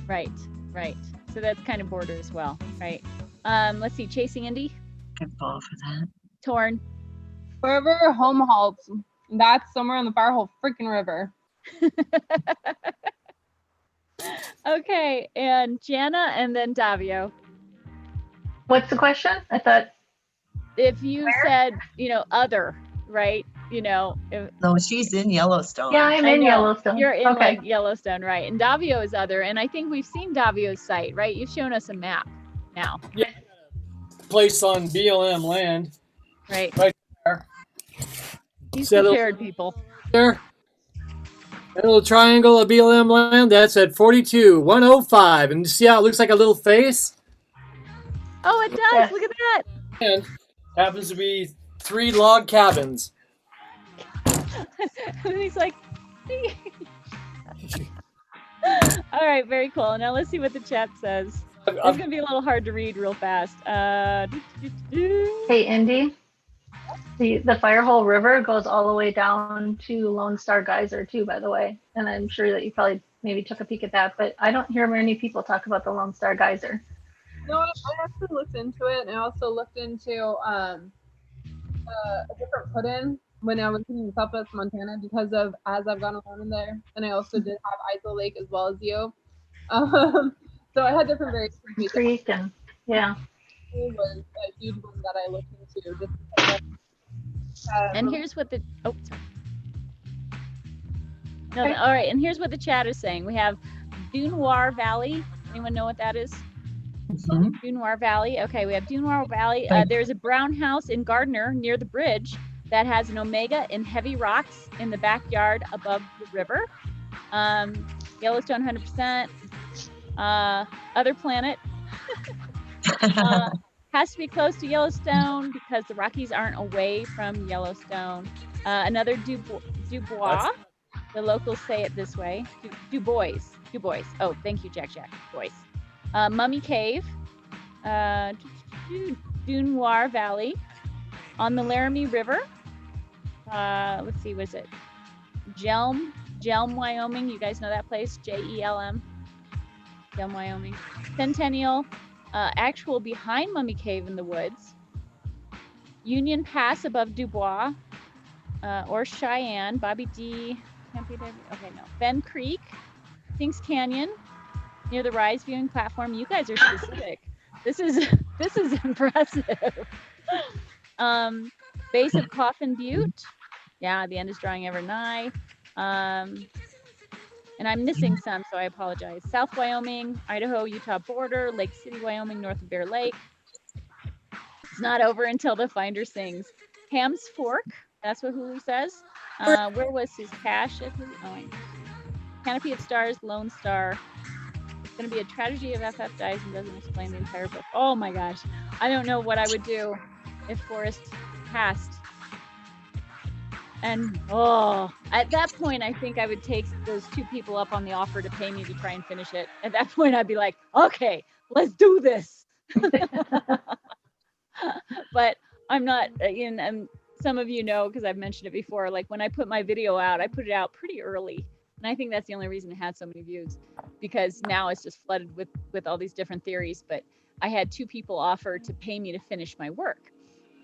Right, right. So that's kind of border as well, right? Let's see, Chasing Indy, Good ball for that. Torn. Wherever home halts, that's somewhere on the far whole freaking river. Okay, and Jana, and then Davio. What's the question? I thought If you Where? said, you know, other, right? You know, if, No, she's in Yellowstone. yeah, I'm I in know, Yellowstone. You're in okay. like Yellowstone, right? And Davio is other, and I think we've seen Davio's site, right? You've shown us a map now, Place on BLM land. right? Right there. He's Settle- prepared, people. There. That little triangle of BLM land, that's at 42,105. And you see how it looks like a little face? Oh, it does. Yes. Look at that. And happens to be 3 log cabins. And he's like, all right, very cool. Now let's see what the chat says. It's I've- gonna be a little hard to read real fast. Hey, Indy. The Firehole River goes all the way down to Lone Star Geyser too, by the way. And I'm sure that you probably maybe took a peek at that, but I don't hear many people talk about the Lone Star Geyser. No, I actually looked into it, and I also looked into a different put-in when I was in Southwest Montana because of as I've gone along in there, and I also did have Isle Lake as well as you. So I had different variations. Creek and yeah. It was a huge one that I looked into. And here's what the sorry. No, all right, and here's what the chat is saying. We have Dunoir Valley. Anyone know what that is? Dunoir Valley. Okay, we have Dunoir Valley. There's a brown house in Gardner near the bridge that has an omega in heavy rocks in the backyard above the river. Yellowstone 100%. Other planet. Has to be close to Yellowstone because the Rockies aren't away from Yellowstone. Another Dubois. The locals say it this way. Dubois. Oh, thank you, Jack. Boys. Mummy Cave. Dunoir Valley. On the Laramie River. Let's see, was it Jelm, Wyoming? You guys know that place? Jelm. Jelm, Wyoming. Centennial. Actual behind Mummy Cave in the woods. Union Pass above Dubois. Or Cheyenne. Bobby D. Okay, no. Fenn Creek. Sinks Canyon. Near the Rise viewing platform. You guys are specific. This is impressive. Base of Coffin Butte. Yeah, the end is drawing ever nigh. And I'm missing some, so I apologize. South Wyoming, Idaho, Utah border, Lake City, Wyoming, north of Bear Lake. It's not over until the finder sings. Ham's Fork, that's what Hulu says. Where was his cache at Hulu? Oh, Canopy of Stars, Lone Star. It's going to be a tragedy if FF dies and doesn't explain the entire book. Oh my gosh. I don't know what I would do if Forrest passed. And at that point, I think I would take those 2 people up on the offer to pay me to try and finish it. At that point, I'd be like, okay, let's do this. But I'm not, and some of you know, because I've mentioned it before, like when I put my video out, I put it out pretty early. And I think that's the only reason it had so many views, because now it's just flooded with all these different theories. But I had 2 people offer to pay me to finish my work.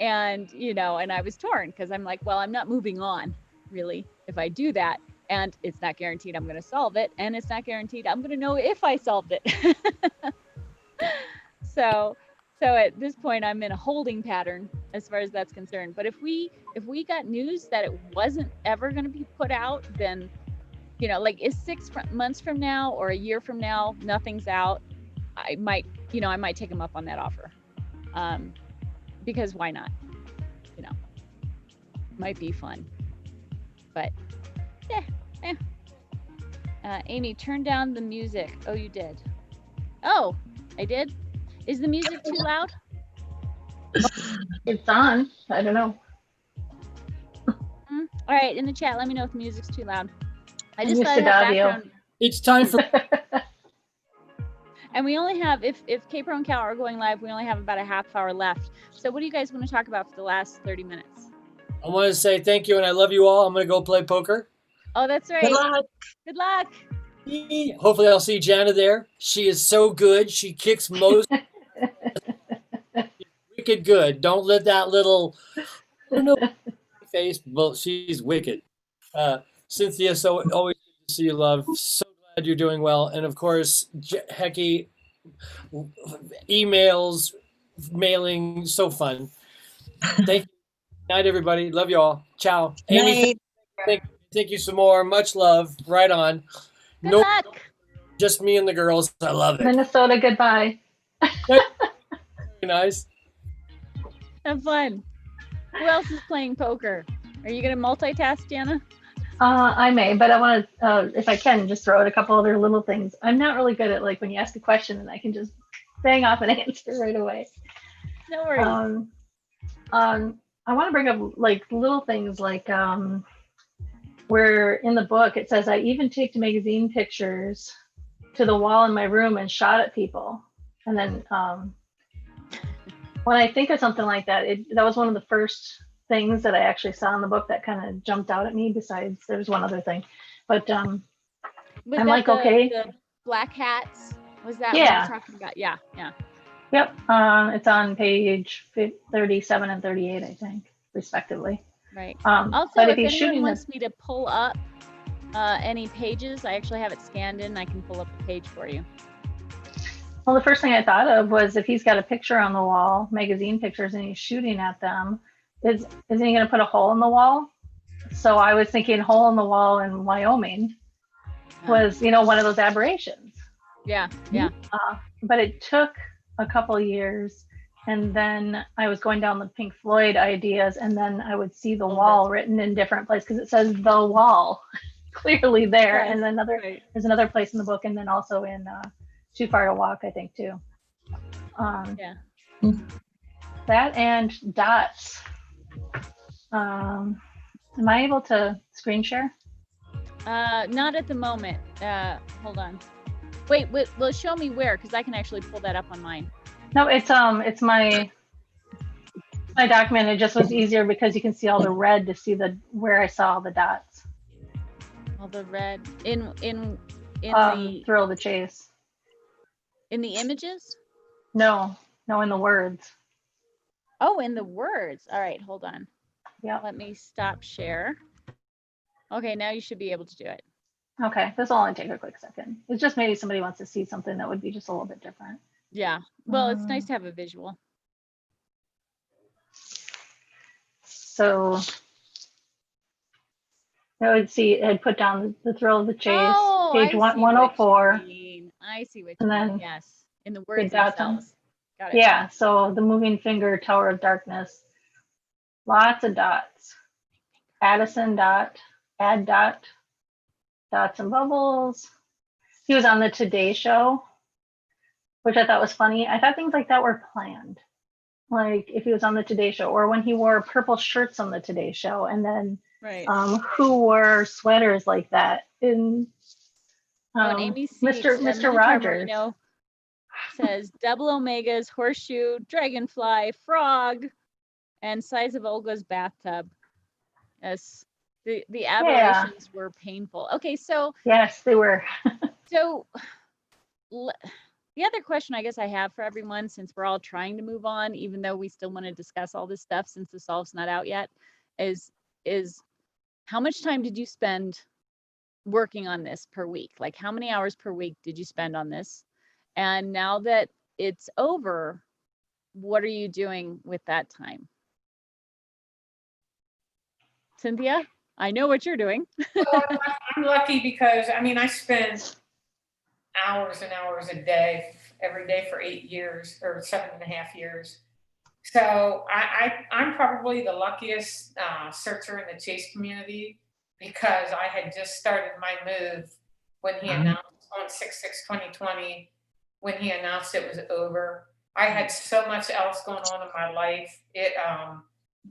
And, and I was torn because I'm like, well, I'm not moving on really if I do that. And it's not guaranteed I'm going to solve it. And it's not guaranteed I'm going to know if I solved it. So at this point, I'm in a holding pattern as far as that's concerned. But if we got news that it wasn't ever going to be put out, then, like is 6 months from now or a year from now, nothing's out, I might take them up on that offer. Because why not? Might be fun. But yeah. Amy, turn down the music. Oh, you did. Oh, I did. Is the music too loud? It's on. I don't know. All right, in the chat, let me know if the music's too loud. I just used thought to it had audio. background. It's time for And we only have, if K-Pro and Cal are going live, we only have about a half hour left. So what do you guys want to talk about for the last 30 minutes? I want to say thank you and I love you all. I'm going to go play poker. Oh, that's right. Good luck. Good luck. Hopefully I'll see Jana there. She is so good. She kicks most wicked good. Don't let that little face, well, she's wicked. Cynthia, so always good to see you, love. So glad you're doing well. And of course, Hecky, emails, mailing, so fun. Thank you. Night, everybody. Love you all. Ciao. Amy, thank you some more. Much love. Right on. Good luck. Just me and the girls. I love it. Minnesota, goodbye. Very nice. Have fun. Who else is playing poker? Are you going to multitask, Jana? I may, but I want to, if I can, just throw out a couple other little things. I'm not really good at like when you ask a question and I can just bang off an answer right away. No worries. I want to bring up like little things like where in the book it says I even taped magazine pictures to the wall in my room and shot at people. And then when I think of something like that, that was one of the first things that I actually saw in the book that kind of jumped out at me. Besides, there's one other thing, but I'm like, okay. The black hats, was that Yeah. what you're talking about? Yeah. Yep. It's on page 37 and 38, I think, respectively. Right. Also, But if if he's anyone shooting wants me to pull up any pages, I actually have it scanned in. I can pull up the page for you. well, the first thing I thought of was if he's got a picture on the wall, magazine pictures, and he's shooting at them, isn't he going to put a hole in the wall? So I was thinking hole in the wall in Wyoming was, one of those aberrations. Yeah. But it took a couple years, and then I was going down the Pink Floyd ideas, and then I would see the wall written in different places because it says the wall clearly there. Yes, And then there's another place in the book, and then also in Too Far to Walk, I think, too. Yeah. That and dots. Am I able to screen share? Not at the moment. Hold on. Wait, well, show me where, because I can actually pull that up on mine. No, it's my document. It just was easier because you can see all the red to see where I saw the dots. All the red in Thrill the Chase. In the images? No, in the words. Oh, in the words. All right, hold on. Yeah. Let me stop share. Okay, now you should be able to do it. Okay, this will only take a quick second. It's just maybe somebody wants to see something that would be just a little bit different. Yeah. Well, it's nice to have a visual. So I would see it had put down the Thrill of the Chase, page 104. I see what you And mean. then Yes, in the words dots on- themselves. Got it. Yeah, so the moving finger, Tower of Darkness, lots of dots. Addison dot, add dot, dots and bubbles. He was on the Today Show, which I thought was funny. I thought things like that were planned. Like if he was on the Today Show, or when he wore purple shirts on the Today Show, and then Right. Who wore sweaters like that in Amy C, Mr. Rogers. says double omegas, horseshoe, dragonfly, frog, and size of Olga's bathtub. Yes, the aberrations were painful. Okay, so Yes, they were. so the other question I guess I have for everyone, since we're all trying to move on, even though we still want to discuss all this stuff since the solve's not out yet, is how much time did you spend working on this per week? Like how many hours per week did you spend on this? And now that it's over, what are you doing with that time? Cynthia, I know what you're doing. Well, I'm lucky because, I mean, I spend hours and hours a day, every day for 8 years or 7.5 years. So I'm probably the luckiest searcher in the chase community because I had just started my move when he announced on 6/6/2020, when he announced it was over. I had so much else going on in my life.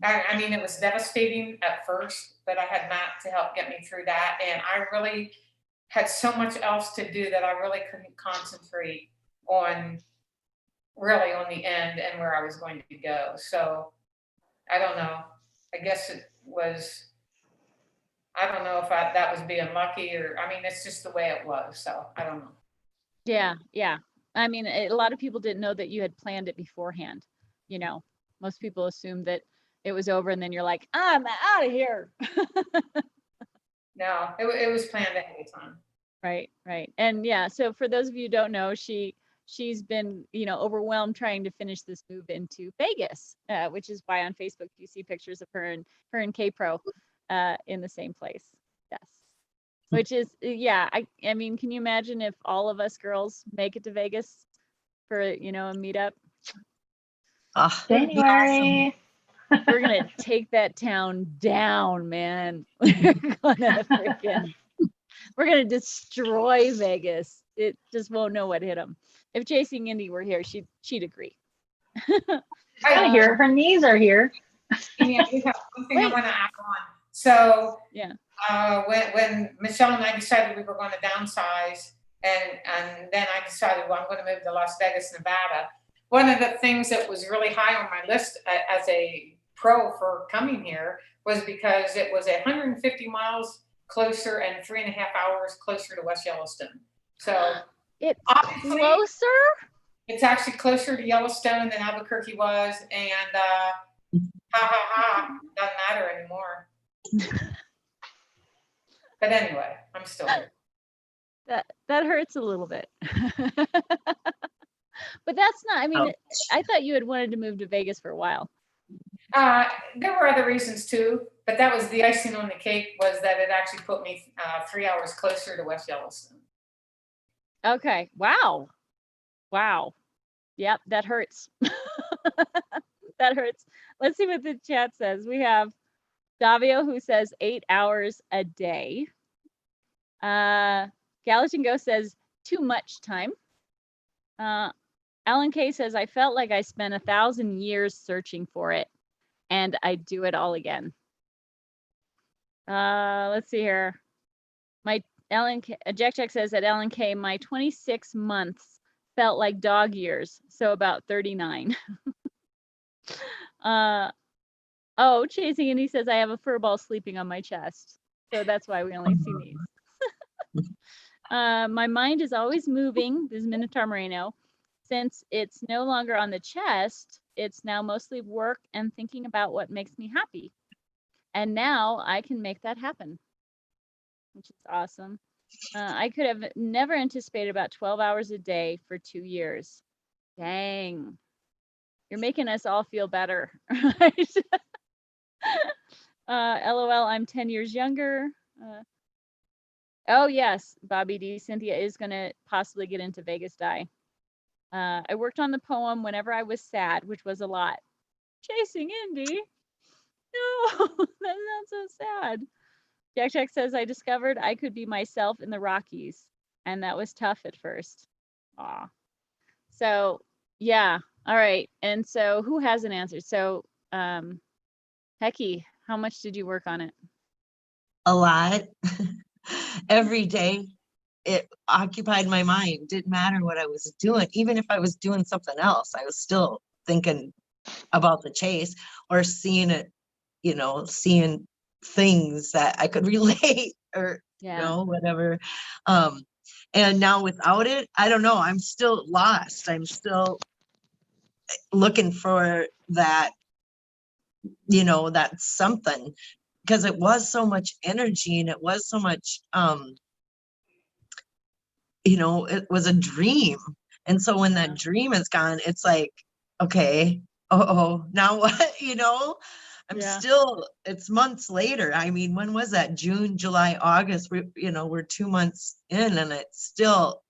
I mean, it was devastating at first, but I had Matt to help get me through that. And I really had so much else to do that I really couldn't concentrate on the end and where I was going to go. So I don't know. I guess it was, I don't know if that was being lucky or, I mean, it's just the way it was. So I don't know. Yeah. I mean, a lot of people didn't know that you had planned it beforehand. You know, most people assume that it was over and then you're like, I'm out of here. No, it was planned ahead of time. Right. And yeah, so for those of you who don't know, she's been, overwhelmed trying to finish this move into Vegas, which is why on Facebook you see pictures of her and K-Pro in the same place. Yes. Which is, yeah, I mean, can you imagine if all of us girls make it to Vegas for, a meetup? January. We're gonna take that town down, man. We're gonna destroy Vegas. It just won't know what hit them. If Chasing Indy were here, she'd agree. I hear her knees are here. Yeah, we have one thing I want to add on. So yeah, when Michelle and I decided we were going to downsize, and then I decided, well, I'm going to move to Las Vegas, Nevada. One of the things that was really high on my list as a pro for coming here was because it was 150 miles closer and 3.5 hours closer to West Yellowstone. So it's closer. It's actually closer to Yellowstone than Albuquerque was, and doesn't matter anymore. But anyway, I'm still here. That hurts a little bit. But that's not, I mean, I thought you had wanted to move to Vegas for a while. There were other reasons too, but that was the icing on the cake, was that it actually put me 3 hours closer to West Yellowstone. Okay. Wow. Yep, that hurts. That hurts. Let's see what the chat says. We have Davio who says 8 hours a day. Gallatin Go says too much time. Alan K says, I felt like I spent 1,000 years searching for it, and I'd do it all again. Let's see here. Jack says that Alan K, my 26 months felt like dog years, so about 39. Chasing Indy says, I have a fur ball sleeping on my chest, so that's why we only see these. My mind is always moving. This is Minotaur Moreno. Since it's no longer on the chest, it's now mostly work and thinking about what makes me happy. And now I can make that happen, which is awesome. I could have never anticipated about 12 hours a day for 2 years. Dang. You're making us all feel better, right? LOL, I'm 10 years younger. Oh, yes, Bobby D. Cynthia is going to possibly get into Vegas Die. I worked on the poem whenever I was sad, which was a lot. Chasing Indy. No, that sounds so sad. Jack says, I discovered I could be myself in the Rockies, and that was tough at first. Aw. So, yeah. All right. And so who hasn't answered? So, Hecky, how much did you work on it? A lot. Every day. it occupied my mind. Didn't matter what I was doing. Even if I was doing something else, I was still thinking about the chase or seeing it, you know, seeing things that I could relate or, you know, whatever. And now without it, I don't know, I'm still lost. I'm still looking for that, you know, that something, because it was so much energy and it was so much, you know, it was a dream. And so when that dream is gone, it's like, okay, oh, now what, you know? I'm still, it's months later. I mean, when was that? June, July, August, we, you know, we're 2 months in and it still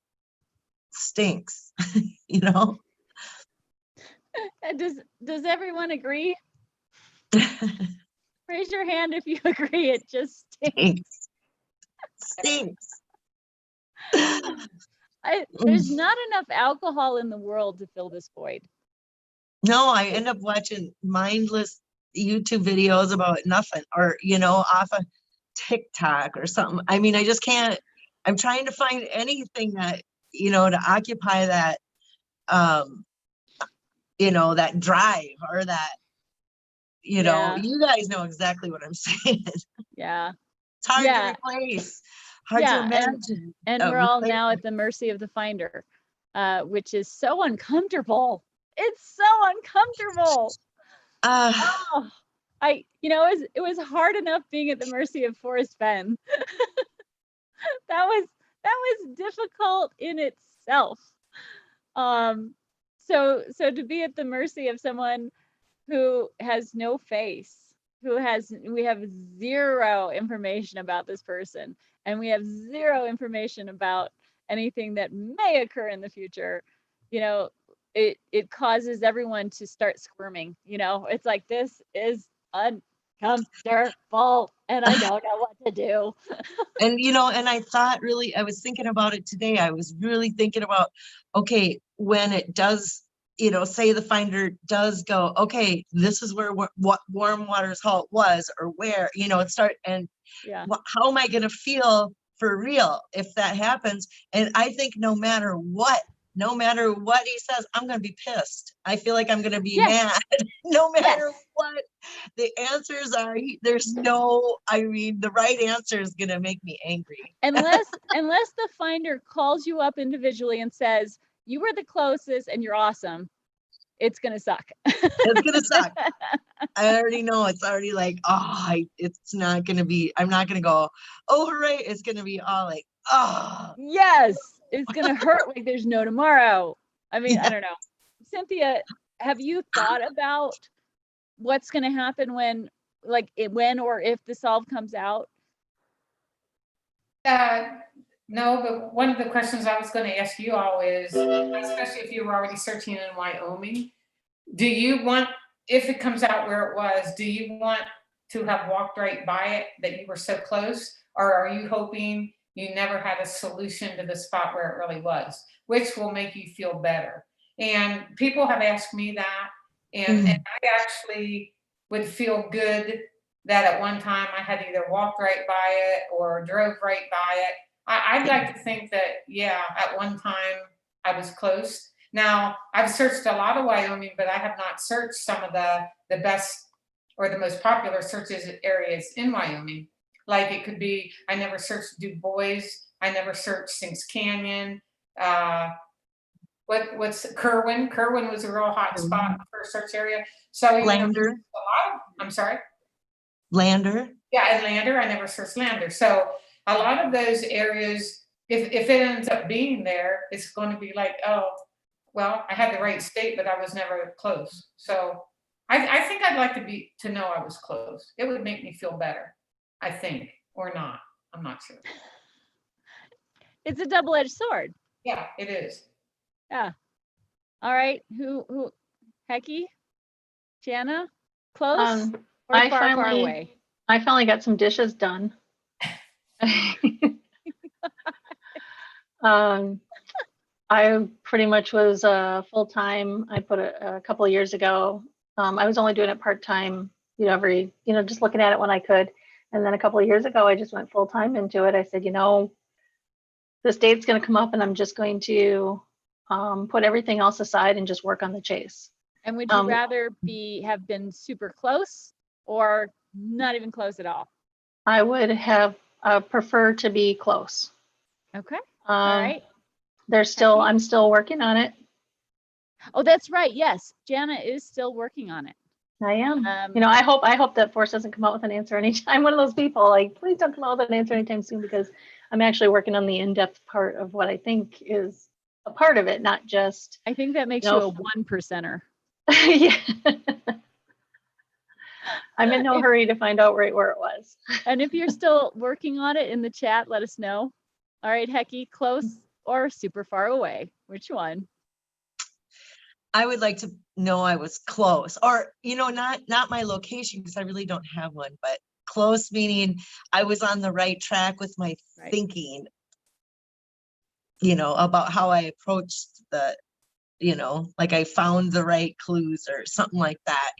stinks, you know? Does everyone agree? Raise your hand if you agree. It just stinks. Stinks. There's not enough alcohol in the world to fill this void. No, I end up watching mindless YouTube videos about nothing, or, you know, off of TikTok or something. I mean, I just can't, I'm trying to find anything that, you know, to occupy that, you know, that drive or that, you know, you guys know exactly what I'm saying. Yeah. It's hard to replace, hard to imagine. And we're all now at the mercy of the finder, which is so uncomfortable. It's so uncomfortable. You know, it was hard enough being at the mercy of FORREST FENN. that was difficult in itself. So to be at the mercy of someone who has no face, we have zero information about this person, and we have zero information about anything that may occur in the future, you know, it causes everyone to start squirming. You know, it's like, this is uncomfortable and I don't know what to do. And, you know, and I thought really, I was thinking about it today. I was really thinking about, okay, when it does, you know, say the finder does go, okay, this is where what Warm Waters Halt was, or where, you know, it start, and how am I going to feel for real if that happens? And I think no matter what he says, I'm going to be pissed. I feel like I'm going to be mad no matter what the answers are. There's no, I mean, the right answer is going to make me angry. Unless the finder calls you up individually and says, you were the closest and you're awesome, it's going to suck. It's going to suck. I already know. It's already like, it's not going to be, I'm not going to go, oh, hooray. It's going to be all like, oh. Yes. It's going to hurt like there's no tomorrow. I mean, I don't know. Cynthia, have you thought about what's going to happen when or if the solve comes out? No, but one of the questions I was going to ask you all is, especially if you were already searching in Wyoming, do you want, if it comes out where it was, do you want to have walked right by it, that you were so close? Or are you hoping you never had a solution to the spot where it really was, which will make you feel better? And people have asked me that, and I actually would feel good that at one time I had either walked right by it or drove right by it. I'd like to think that, at one time I was close. Now, I've searched a lot of Wyoming, but I have not searched some of the best or the most popular searches areas in Wyoming. Like it could be, I never searched Du Bois, I never searched Sinks Canyon. What's Kerwin? Kerwin was a real hot spot for a search area. So Lander. I'm sorry? Lander. Yeah, and Lander, I never searched Lander. So a lot of those areas, if it ends up being there, it's going to be like, oh, well, I had the right state, but I was never close. So I think I'd like to know I was close. It would make me feel better, I think, or not. I'm not sure. It's a double-edged sword. Yeah, it is. Yeah. All right. Who? Hecky? Jana? Close? Or far away? I finally got some dishes done. I pretty much was full-time. I put a couple of years ago. I was only doing it part-time, just looking at it when I could. And then a couple of years ago, I just went full-time into it. I said, this date's going to come up and I'm just going to put everything else aside and just work on the chase. And would you rather have been super close or not even close at all? I would have preferred to be close. Okay. All right. I'm still working on it. Oh, that's right. Yes. Jana is still working on it. I am. I hope that Forrest doesn't come out with an answer anytime. I'm one of those people, like, please don't come out with an answer anytime soon, because I'm actually working on the in-depth part of what I think is a part of it, not just. I think that makes you a 1%er. Yeah. I'm in no hurry to find out right where it was. And if you're still working on it in the chat, let us know. All right, Hecky, close or super far away? Which one? I would like to know I was close, or, not my location, because I really don't have one, but close meaning I was on the right track with my thinking, about how I approached the, like I found the right clues or something like that,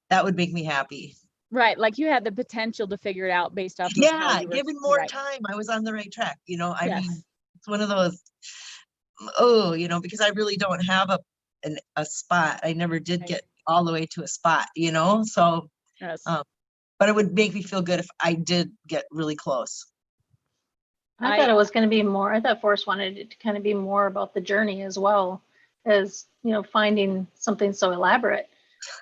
that would make me happy. Right. Like you had the potential to figure it out based off. Yeah. Given more time, I was on the right track. I mean, it's one of those, because I really don't have a spot. I never did get all the way to a spot, so, but it would make me feel good if I did get really close. I thought it was going to be more. I thought Forrest wanted it to kind of be more about the journey as well as, finding something so elaborate,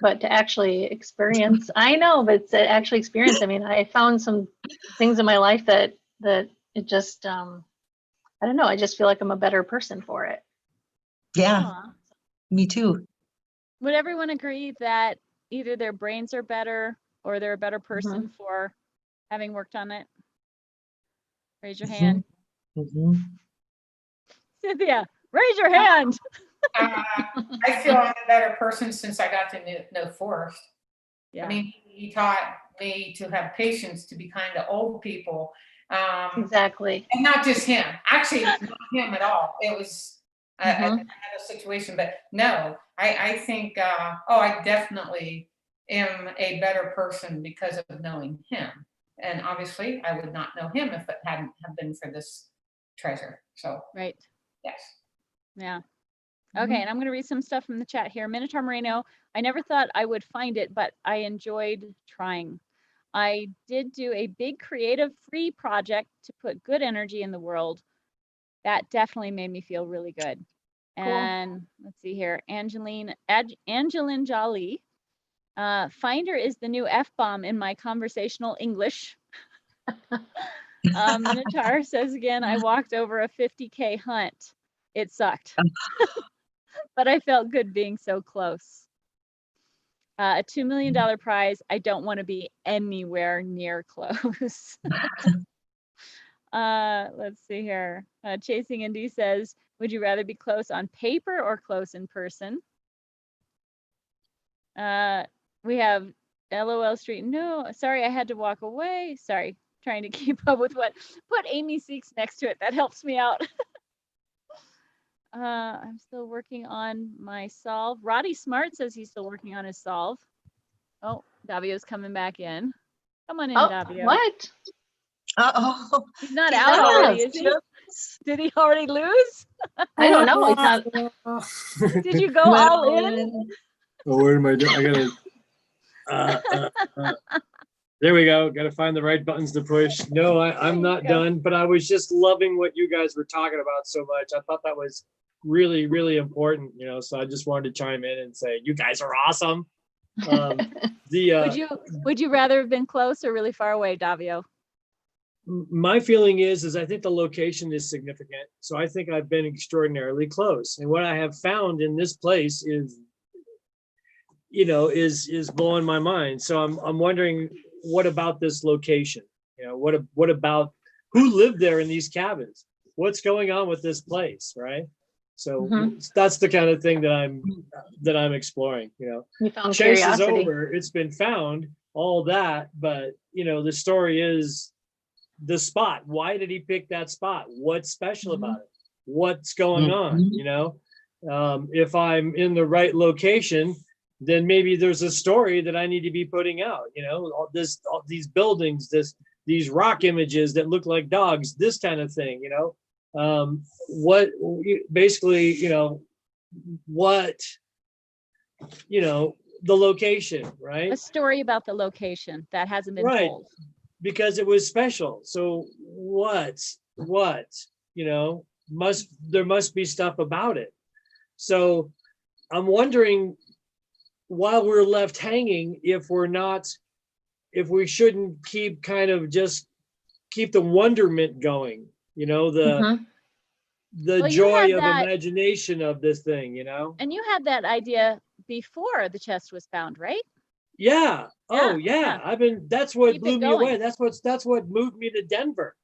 but to actually experience. I know, but to actually experience. I mean, I found some things in my life that it just, I don't know. I just feel like I'm a better person for it. Yeah, Aww. Me too. Would everyone agree that either their brains are better or they're a better person for having worked on it? Raise your hand. Cynthia, raise your hand. I feel I'm a better person since I got to know Forrest. Yeah. I mean, he taught me to have patience, to be kind to old people. Exactly. And not just him. Actually, not him at all. It was another situation. But no, I think, I definitely am a better person because of knowing him. And obviously, I would not know him if it hadn't have been for this treasure. So, right. Yes. Yeah. Okay, and I'm going to read some stuff from the chat here. Minotaur Moreno, I never thought I would find it, but I enjoyed trying. I did do a big creative free project to put good energy in the world. That definitely made me feel really good. Cool. And let's see here, Angeline Jolie. Finder is the new F-bomb in my conversational English. Minotaur says again, I walked over a 50K hunt. It sucked. But I felt good being so close. A $2 million prize. I don't want to be anywhere near close. Let's see here. Chasing Indy says, would you rather be close on paper or close in person? We have LOL Street. No, sorry, I had to walk away. Sorry, trying to keep up with what. Put Amy Seeks next to it. That helps me out. I'm still working on my solve. Roddy Smart says he's still working on his solve. Oh, Davio's coming back in. Come on in, Davio. What? Uh-oh. He's not out already, is he? Did he already lose? I don't know. Did you go all in? Oh, where am I doing? I gotta. There we go. Got to find the right buttons to push. No, I'm not done, but I was just loving what you guys were talking about so much. I thought that was really, really important, so I just wanted to chime in and say, you guys are awesome. Would you rather have been close or really far away, Davio? My feeling is I think the location is significant. So I think I've been extraordinarily close. And what I have found in this place is blowing my mind. So I'm wondering, what about this location? What about who lived there in these cabins? What's going on with this place, right? So that's the kind of thing that I'm exploring. You found Chase curiosity. is over. It's been found, all that, but the story is the spot. Why did he pick that spot? What's special about it? What's going on? If I'm in the right location, then maybe there's a story that I need to be putting out. All these buildings, these rock images that look like dogs, this kind of thing, you know. Basically, you know, what, you know, the location, right? A story about the location that hasn't been Right. told. Because it was special. So what, you know, there must be stuff about it. So I'm wondering, while we're left hanging, if we shouldn't keep kind of just keep the wonderment going, you know, the Well, you joy had of that- imagination of this thing, you know? And you had that idea before the chest was found, right? Yeah. Oh Yeah. yeah. That's what Keep it blew me going. away. That's what moved me to Denver.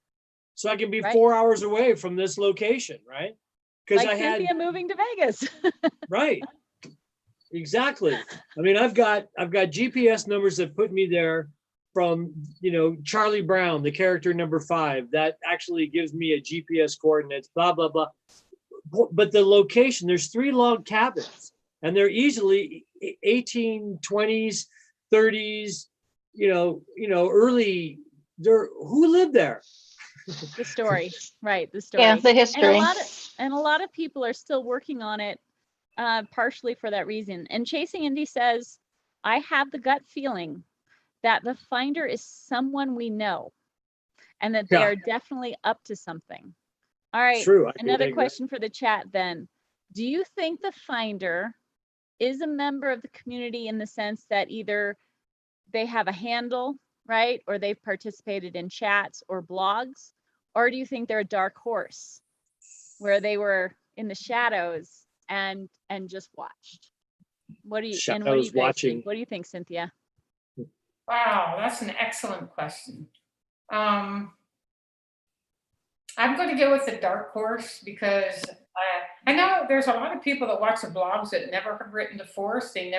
So I can be Right. 4 hours away from this location, right? Because Like I had Cynthia moving to Vegas. right. Exactly. I mean, I've got GPS numbers that put me there from, you know, Charlie Brown, the character number 5, that actually gives me a GPS coordinates, blah, blah, blah. But the location, there's 3 log cabins, and they're easily 1820s, 30s, you know, early, who lived there? The story, right? The story. Yeah, the history. And a lot of people are still working on it, partially for that reason. And Chasing Indy says, I have the gut feeling that the finder is someone we know, and that they Yeah. are definitely up to something. All right. True. Another question for the chat then. Do you think the finder is a member of the community in the sense that either they have a handle, right? Or they've participated in chats or blogs? Or do you think they're a dark horse where they were in the shadows and just watched? What do you guys think? What do you think, Cynthia? Wow, that's an excellent question. I'm going to go with the dark horse because I know there's a lot of people that watch the blogs that never have written to FORREST. They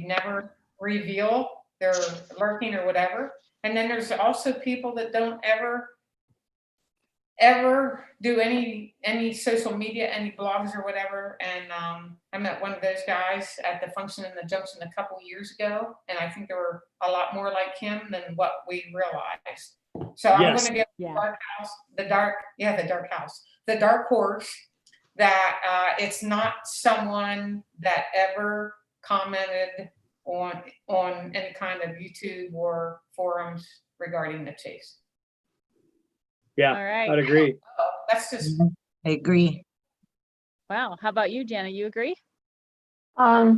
never reveal they're lurking or whatever. And then there's also people that don't ever do any social media, any blogs or whatever. And I met one of those guys at the function in the Junction a couple years ago, and I think there were a lot more like him than what we realized. So I'm going to get the dark horse, that it's not someone that ever commented on any kind of YouTube or forums regarding the chase. Yeah, All right. I'd agree. That's just. I agree. Wow. How about you, Jana? You agree? I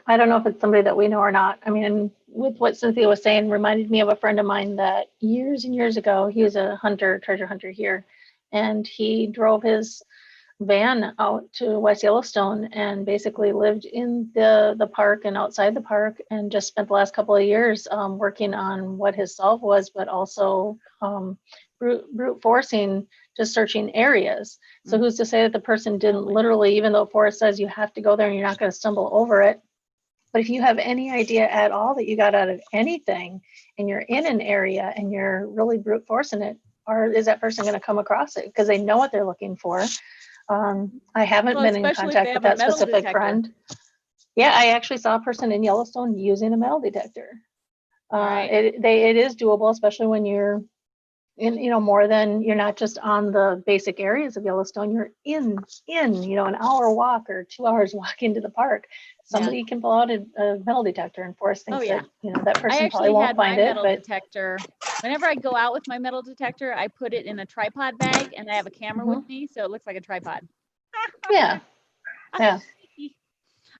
don't know if it's somebody that we know or not. I mean, with what Cynthia was saying, reminded me of a friend of mine that years and years ago, he was a treasure hunter here, and he drove his van out to West Yellowstone and basically lived in the park and outside the park, and just spent the last couple of years working on what his solve was, but also brute forcing, just searching areas. So who's to say that the person didn't literally, even though FORREST says you have to go there and you're not going to stumble over it, but if you have any idea at all that you got out of anything and you're in an area and you're really brute forcing it, or is that person going to come across it because they know what they're looking for? I haven't been in contact with that specific friend. Yeah, I actually saw a person in Yellowstone using a metal detector. It is doable, especially when you're in, more than, you're not just on the basic areas of Yellowstone, you're in, an hour walk or 2 hours walk into the park. Somebody can pull out a metal detector, and FORREST thinks that, that person probably won't find it. But detector, whenever I go out with my metal detector, I put it in a tripod bag, and I have a camera with me, so it looks like a tripod. Yeah. All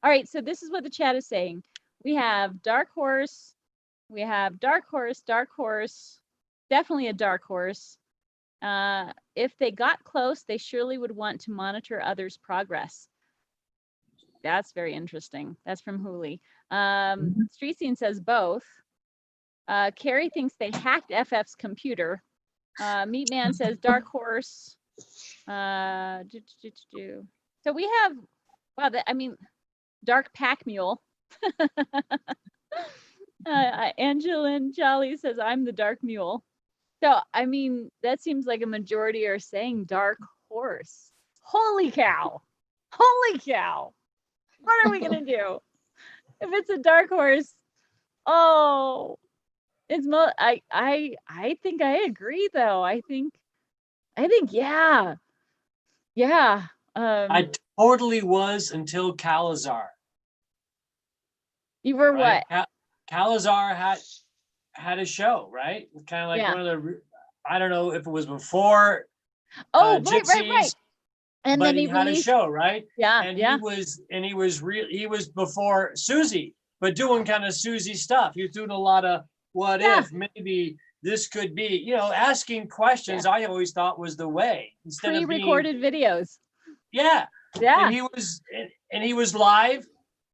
right, so this is what the chat is saying. We have dark horse, definitely a dark horse. If they got close, they surely would want to monitor others' progress. That's very interesting. That's from Hooli. Street Scene says both. Carrie thinks they hacked FF's computer. Meatman says dark horse. So we have, dark pack mule. Angelin Jolly says I'm the dark mule. So, that seems like a majority are saying dark horse. Holy cow. What are we going to do? If it's a dark horse, It's I think I agree though. I think yeah. Yeah. I totally was until Calazar. You were Right? what? Calazar had a show, right? Kind of like Yeah. one of the, I don't know if it was before Oh, right. Gypsies, And but then he had a released, show, right? yeah, And yeah. he was before Susie, but doing kind of Susie stuff. He was doing a lot of what Yeah. if, maybe this could be, you know, asking questions. I always thought was the way, instead of being, Pre-recorded videos. yeah. Yeah. And he was live,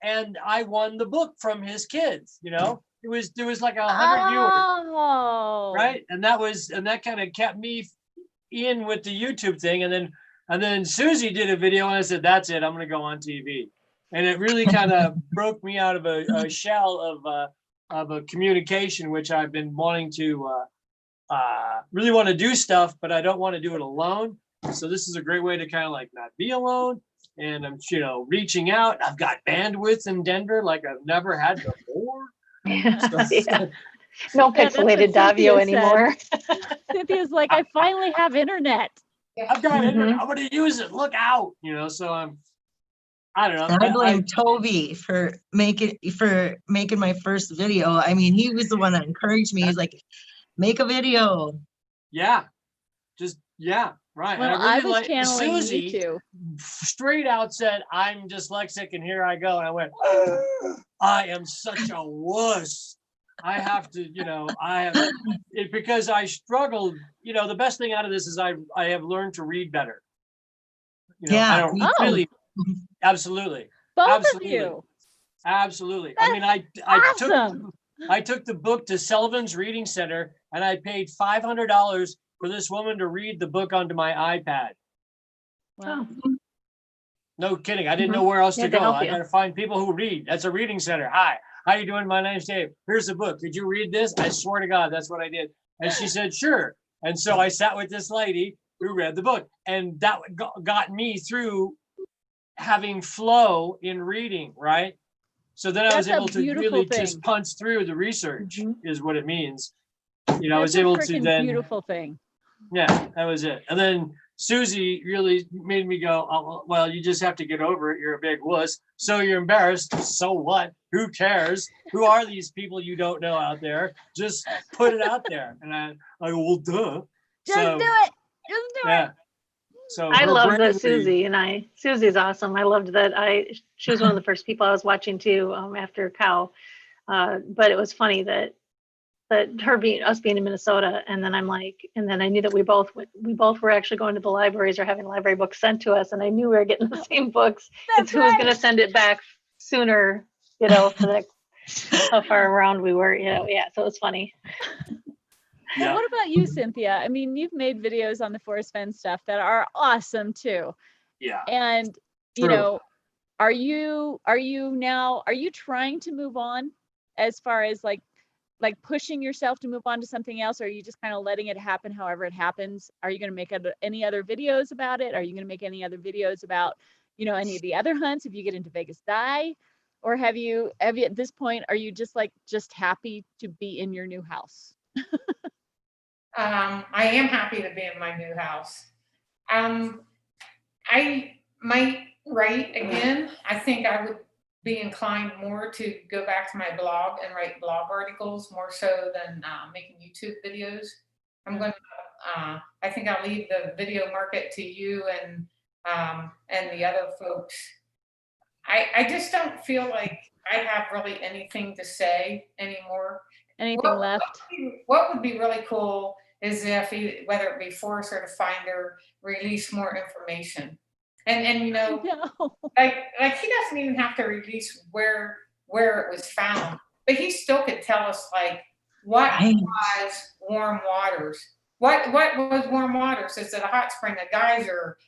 and I won the book from his kids. You know, there was like 100 viewers, Oh. right? And that kind of kept me in with the YouTube thing. And then Susie did a video, and I said, "That's it. I'm going to go on TV." And it really kind of broke me out of a shell of a communication, which I've been wanting to really want to do stuff, but I don't want to do it alone. So this is a great way to kind of like not be alone. And I'm, you know, reaching out. I've got bandwidth in Denver like I've never had before. Yeah. No Yeah, that's what pixelated Cynthia Davio said. anymore. Cynthia's like, I finally have internet. I've got internet. I'm going to use it. Look out, you know. So I don't know. And I blame Toby for making my first video. I mean, he was the one that encouraged me. He's like, make a video. Yeah, just yeah, right. Well, and I really was channeling you Susie too. straight out said, "I'm dyslexic," and here I go. And I went, I am such a wuss. I have to, you know, because I struggled. You know, the best thing out of this is I have learned to read better. You know, I don't really, absolutely, Both absolutely, of you. absolutely. That's I mean, awesome. I took the book to Sullivan's Reading Center, and I paid $500 for this woman to read the book onto my iPad. Wow. No kidding. I didn't know where else to Yeah, to go. help I you. got to find people who read. That's a reading center. Hi, how you doing? My name's Dave. Here's the book. Did you read this? I swear to God, that's what I did. And she said, sure. And so I sat with this lady who read the book, and that got me through having flow in reading, right? So then I was That's a able to beautiful really thing. just punch through the research is what it means. You know, I That's was a able to freaking then, beautiful thing. yeah, that was it. And then Susie really made me go, oh, well, you just have to get over it. You're a big wuss. So you're embarrassed. So what? Who cares? Who are these people you don't know out there? Just put it out there. And I go, well, duh. Just So, do it. Just do yeah. it. So I her love that bravery- Susie's awesome. I loved that she was one of the first people I was watching too, after Cow. But it was funny that us being in Minnesota, and then I knew that we both were actually going to the libraries or having library books sent to us, and I knew we were getting the same books. It's who was going to send it back sooner, you know, for that how far around we were, you know. Yeah, so it was funny. Well, what about you, Cynthia? I mean, you've made videos on the Forrest Fenn stuff that are awesome too. Yeah. And you True. know, are you trying to move on as far as like pushing yourself to move on to something else? Or are you just kind of letting it happen however it happens? Are you going to make any other videos about it? Are you going to make any other videos about, you know, any of the other hunts if you get into Vegas Die? Or have you at this point, are you just happy to be in your new house? I am happy to be in my new house. I might write again. I think I would be inclined more to go back to my blog and write blog articles more so than making YouTube videos. I'm going to, I think I'll leave the video market to you and the other folks. I just don't feel like I have really anything to say anymore. Anything left? What would be really cool is if whether it be Forrest or the Finder, release more information. And you know, like he doesn't even have to release where it was found, but he still could tell us like what was warm waters. What was warm waters? Is it a hot spring, a geyser?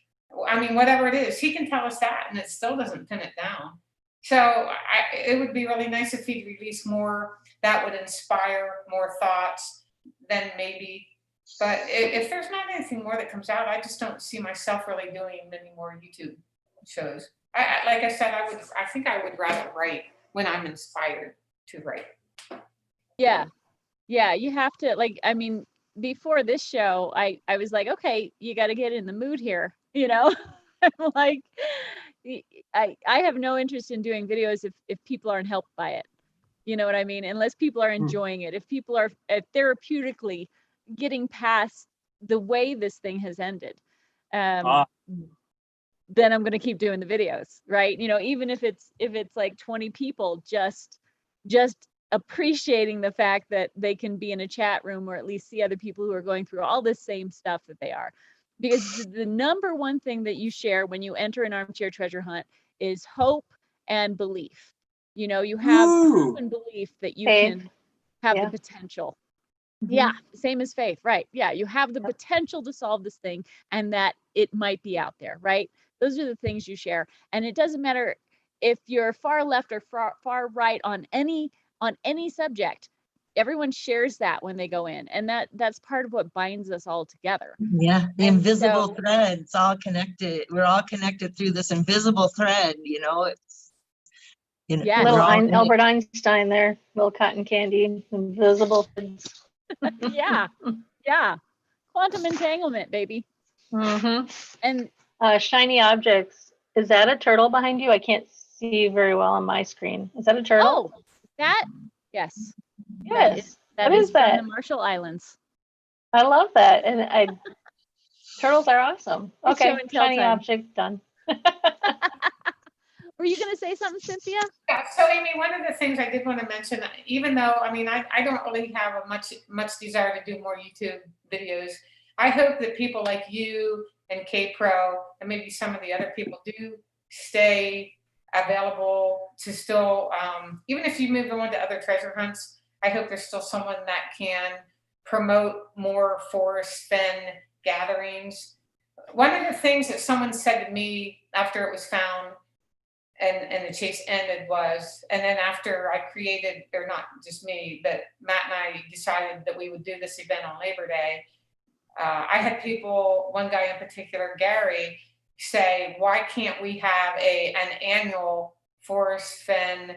I mean, whatever it is, he can tell us that, and it still doesn't pin it down. So it would be really nice if he'd release more that would inspire more thoughts than maybe. But if there's not anything more that comes out, I just don't see myself really doing many more YouTube shows. Like I said, I think I would rather write when I'm inspired to write. Yeah. Yeah, you have to like, I mean, before this show, I was like, okay, you got to get in the mood here, you know? I'm like, I have no interest in doing videos if people aren't helped by it. You know what I mean? Unless people are enjoying it. If people are therapeutically getting past the way this thing has ended, then I'm going to keep doing the videos, right? You know, even if it's like 20 people just appreciating the fact that they can be in a chat room or at least see other people who are going through all this same stuff that they are. Because the number one thing that you share when you enter an armchair treasure hunt is hope and belief. You know, you have hope and belief that you Faith. can have Yeah. the potential. Yeah, same as faith, right? Yeah, you have the potential to solve this thing and that it might be out there, right? Those are the things you share. And it doesn't matter if you're far left or far right on any subject. Everyone shares that when they go in. And that's part of what binds us all together. Yeah, the And invisible so- thread. It's all connected. We're all connected through this invisible thread, you know, it's, you know, Yes. we're Little all in it. Albert Einstein there, little cotton candy, invisible. Yeah. Yeah. Quantum entanglement, baby. Mm-hmm. And Shiny objects. Is that a turtle behind you? I can't see very well on my screen. Is that a turtle? oh, that yes. Yes. That What is is from that? the Marshall Islands. I love that. And turtles are awesome. It's show Okay, and tell shiny time. object done. Were you going to say something, Cynthia? Yeah, so Amy, one of the things I did want to mention, even though, I mean, I don't really have a much desire to do more YouTube videos. I hope that people like you and K-Pro and maybe some of the other people do stay available to still, even if you move on to other treasure hunts, I hope there's still someone that can promote more Forrest Fenn gatherings. One of the things that someone said to me after it was found and the chase ended was, and then after I created, or not just me, but Matt and I decided that we would do this event on Labor Day. I had people, one guy in particular, Gary, say, why can't we have an annual Forrest Fenn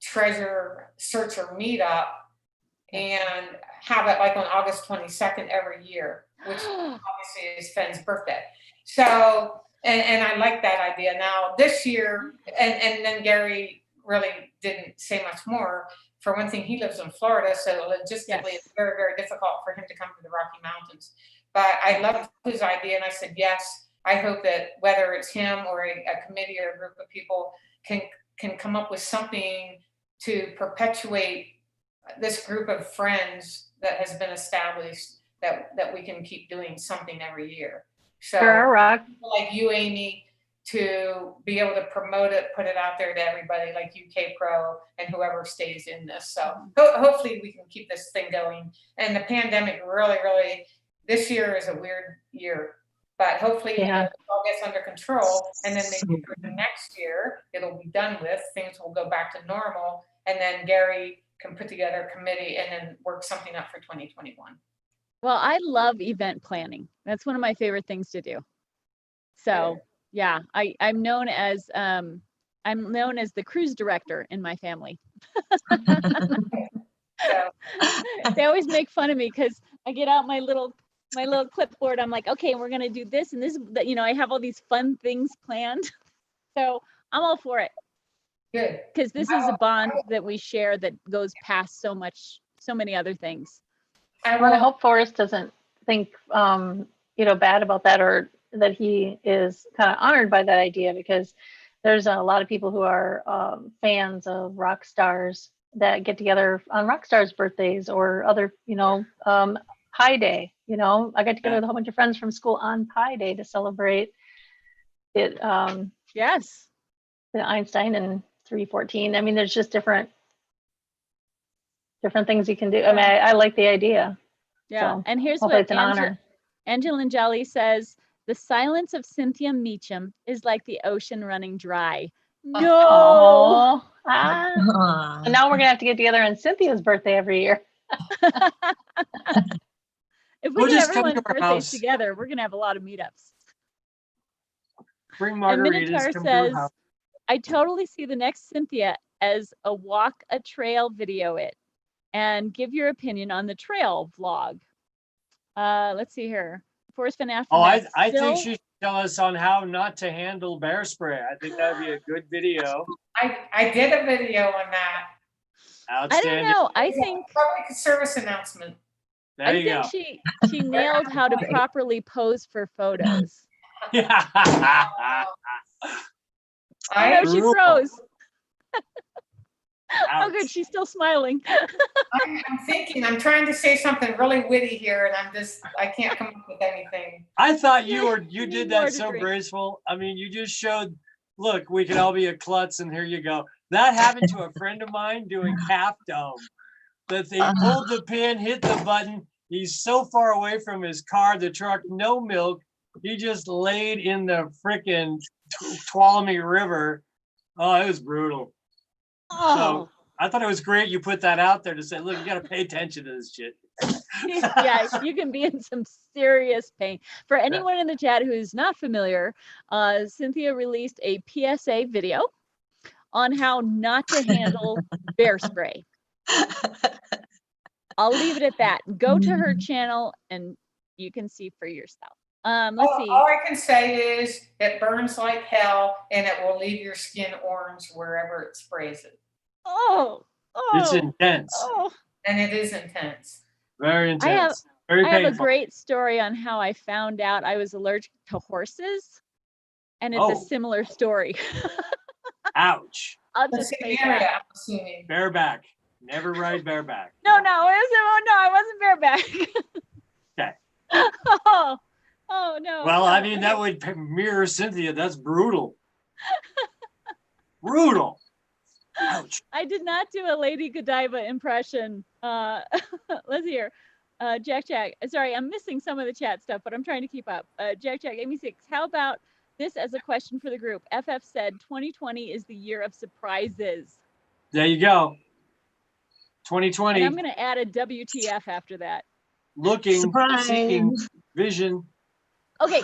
treasure searcher meetup and have it like on August 22nd every year, which obviously is Fenn's birthday. So, and I like that idea. Now this year, and then Gary really didn't say much more. For one thing, he lives in Florida, so logistically it's very, very difficult for him to come to the Rocky Mountains. But I loved his idea, and I said, yes, I hope that whether it's him or a committee or a group of people can come up with something to perpetuate this group of friends that has been established, that we can keep doing something every year. So Rock. like you, Amy, to be able to promote it, put it out there to everybody like UK Pro and whoever stays in this. So hopefully we can keep this thing going. And the pandemic really, this year is a weird year, but hopefully it all gets under control. And then maybe for the next year, it'll be done with, things will go back to normal. And then Gary can put together a committee and then work something up for 2021. Well, I love event planning. That's one of my favorite things to do. So yeah, I'm known as the cruise director in my family. They always make fun of me because I get out my little clipboard. I'm like, okay, we're gonna do this and this. You know, I have all these fun things planned. So I'm all for it. Good. Because this is a bond that we share that goes past so many other things. Well, I hope Forrest doesn't think, bad about that, or that he is kind of honored by that idea, because there's a lot of people who are fans of rock stars that get together on rock stars' birthdays or other, Pi Day. I got together with a whole bunch of friends from school on Pi Day to celebrate it. Yes. The Einstein and 314. I mean, there's just different things you can do. I mean, I like the idea. Yeah. So, and here's hopefully what it's an honor. Angela Jolly says: the silence of Cynthia Meacham is like the ocean running dry. No. And now we're gonna have to get together on Cynthia's birthday every year. If we get everyone's birthdays together, we're gonna have a lot of meetups. Bring And margaritas. Minotaur Come to our says, house. I totally see the next Cynthia as a walk a trail video it. and give your opinion on the trail vlog. Let's see here. Forrest Fenn Oh, I Aftermath. think she should tell us on how not to handle bear spray. I think that'd be a good video. I did a video on that. Outstanding. I don't know. I think Public service announcement. There you go. she nailed how to properly pose for photos. Yeah. Oh no, she Brutal. froze. Oh Ouch. good, she's still smiling. I'm thinking, I'm trying to say something really witty here, and I can't come up with anything. I thought you need did more that to so drink. graceful. I mean, you just showed, look, we can all be a klutz, and here you go. That happened to a friend of mine doing Half Dome. That they pulled the pin, hit the button. He's so far away from his car, the truck, no milk. He just laid in the frickin' Tuolumne River. Oh, it was brutal. Oh, So I thought it was great you put that out there to say, look, you got to pay attention to this shit. yeah, you can be in some serious pain. For anyone in the chat who is not familiar, Cynthia released a PSA video on how not to handle bear spray. I'll leave it at that. Go to her channel and you can see for yourself. Let's see. All I can say is it burns like hell, and it will leave your skin orange wherever it sprays it. Oh, It's intense. oh. And it is intense. Very intense. I Very have a painful. great story on how I found out I was allergic to horses, and it's a Oh. similar story. Ouch. I'll The just same say area, that. I'm assuming. Bareback. Never ride bareback. No, I wasn't bareback. Okay. Oh no. Well, no. I mean, that would mirror Cynthia. That's brutal. Brutal. Ouch. I did not do a Lady Godiva impression. Let's hear. Jack, sorry, I'm missing some of the chat stuff, but I'm trying to keep up. Jack, Amy6, how about this as a question for the group? FF said 2020 is the year of surprises. There you go. 2020. And I'm going to add a WTF after that. Looking, Surprise. seeking, vision. Okay,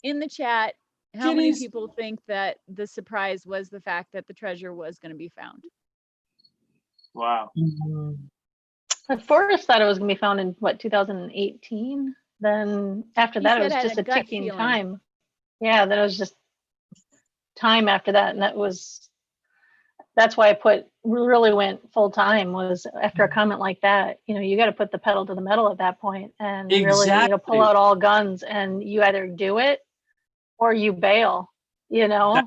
in the chat, how many Kitties. people think that the surprise was the fact that the treasure was going to be found? Wow. But Forrest thought it was going to be found in what, 2018? Then after He that, it said was had just a a gut ticking feeling. time. Yeah, that was just time after that, and that's why I really went full time, was after a comment like that. You know, you got to put the pedal to the metal at that point and really, Exactly. pull out all guns, and you either do it or you bail. You know.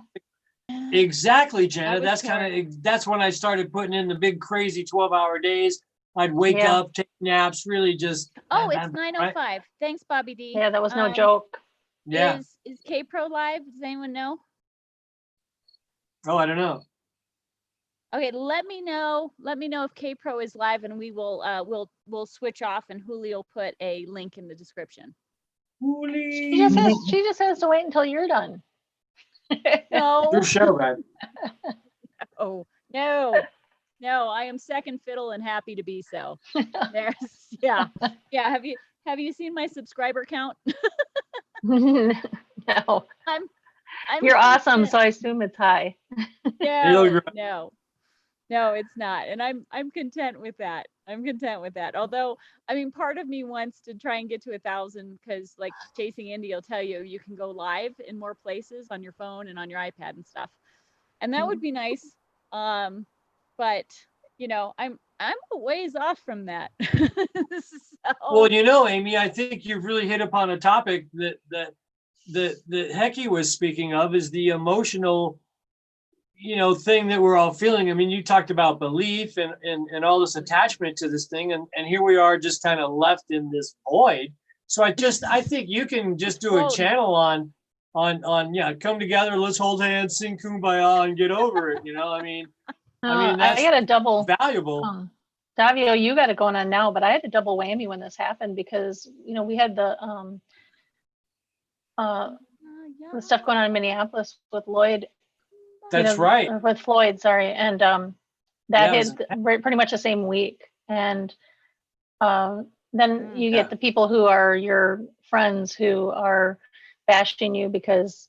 Exactly, Jenna. That was That's when I started putting in the big crazy 12-hour days. I'd wake Yeah. up, take naps, really just. Oh, bam, it's bam, 9:05. Thanks, Bobby D. Yeah, that was no joke. Yeah. Is K Pro live? Does anyone know? Oh, I don't know. Okay, let me know. Let me know if K Pro is live, and we will we'll switch off, and Julio will put a link in the description. She just has to wait until you're done. No. Your show, man. Oh no. No, I am second fiddle and happy to be so. There's yeah. Have you seen my subscriber count? No, I'm you're awesome, content. so I assume it's high. No, it's not. And I'm content with that. Although, I mean, part of me wants to try and get to 1,000 because like Chasing Indy will tell you can go live in more places on your phone and on your iPad and stuff. And that would be nice. But you know, I'm a ways off from that. So, Well, you know, Amy, I think you've really hit upon a topic that Hecky was speaking of, is the emotional, thing that we're all feeling. I mean, you talked about belief and all this attachment to this thing, and here we are just kind of left in this void. So I think you can just do a channel on come together, let's hold hands, sing Kumbaya, and get over it. That's I got a double valuable. Davio, you got it going on now, but I had a double whammy when this happened because we had the stuff going on in Minneapolis with Lloyd. That's right. Or with Floyd, sorry, and that hit pretty much the same week. And then you get the people who are your friends who are bashing you because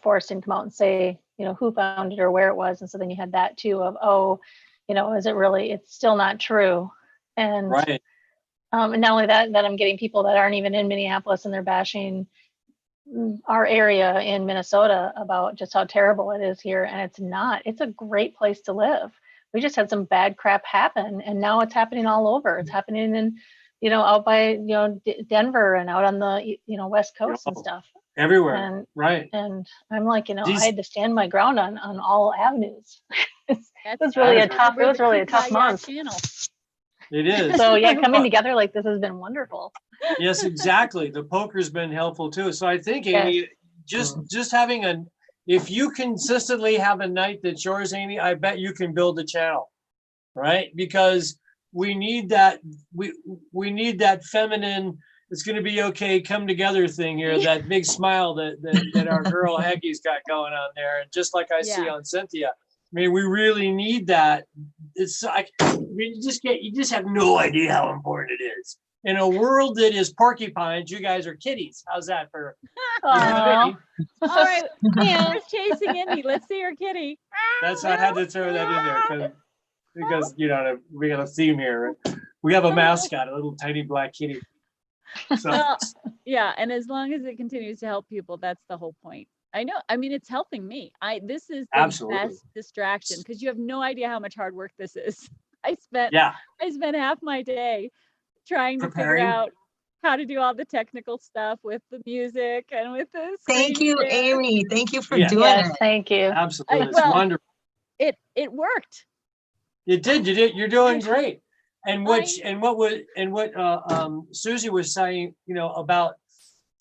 Forrest didn't come out and say who found it or where it was, and so then you had that too of is it really? It's still not true. And Right. And not only that, I'm getting people that aren't even in Minneapolis and they're bashing our area in Minnesota about just how terrible it is here. And it's not. It's a great place to live. We just had some bad crap happen, and now it's happening all over. It's happening in, out by, Denver and out on the, West Coast and stuff. Everywhere. And right. And I'm like, I These- had to stand my ground on all avenues. It That's was really right. it was really a tough Kumbaya month. channel. It is. So yeah, coming together like this has been wonderful. Yes, exactly. The poker's been helpful too. So I think, Amy, just having if you consistently have a night that's yours, Amy, I bet you can build a channel, right? Because we need that. We need that feminine. It's going to be okay. Come together thing here. That big smile that our girl Hecky's got going on there, and just like I see on Cynthia. I mean, we really need that. It's like you just have no idea how important it is. In a world that is porcupines, you guys are kitties. How's that for? All right, where's Chasing Indy? Let's see her kitty. That's I had to throw that in there because we got a theme here. Right? We have a mascot, a little tiny black kitty. So Well, yeah, and as long as it continues to help people, that's the whole point. I know. I mean, it's helping me. This is the Absolutely. best distraction because you have no idea how much hard work this is. I spent half my day trying to figure out how to do all the technical stuff with the music and with this. Thank you, Amy. Thank you for doing Yes, it. thank you. Absolutely, it's wonderful. It worked. It did. You did. You're doing great. And what Susie was saying,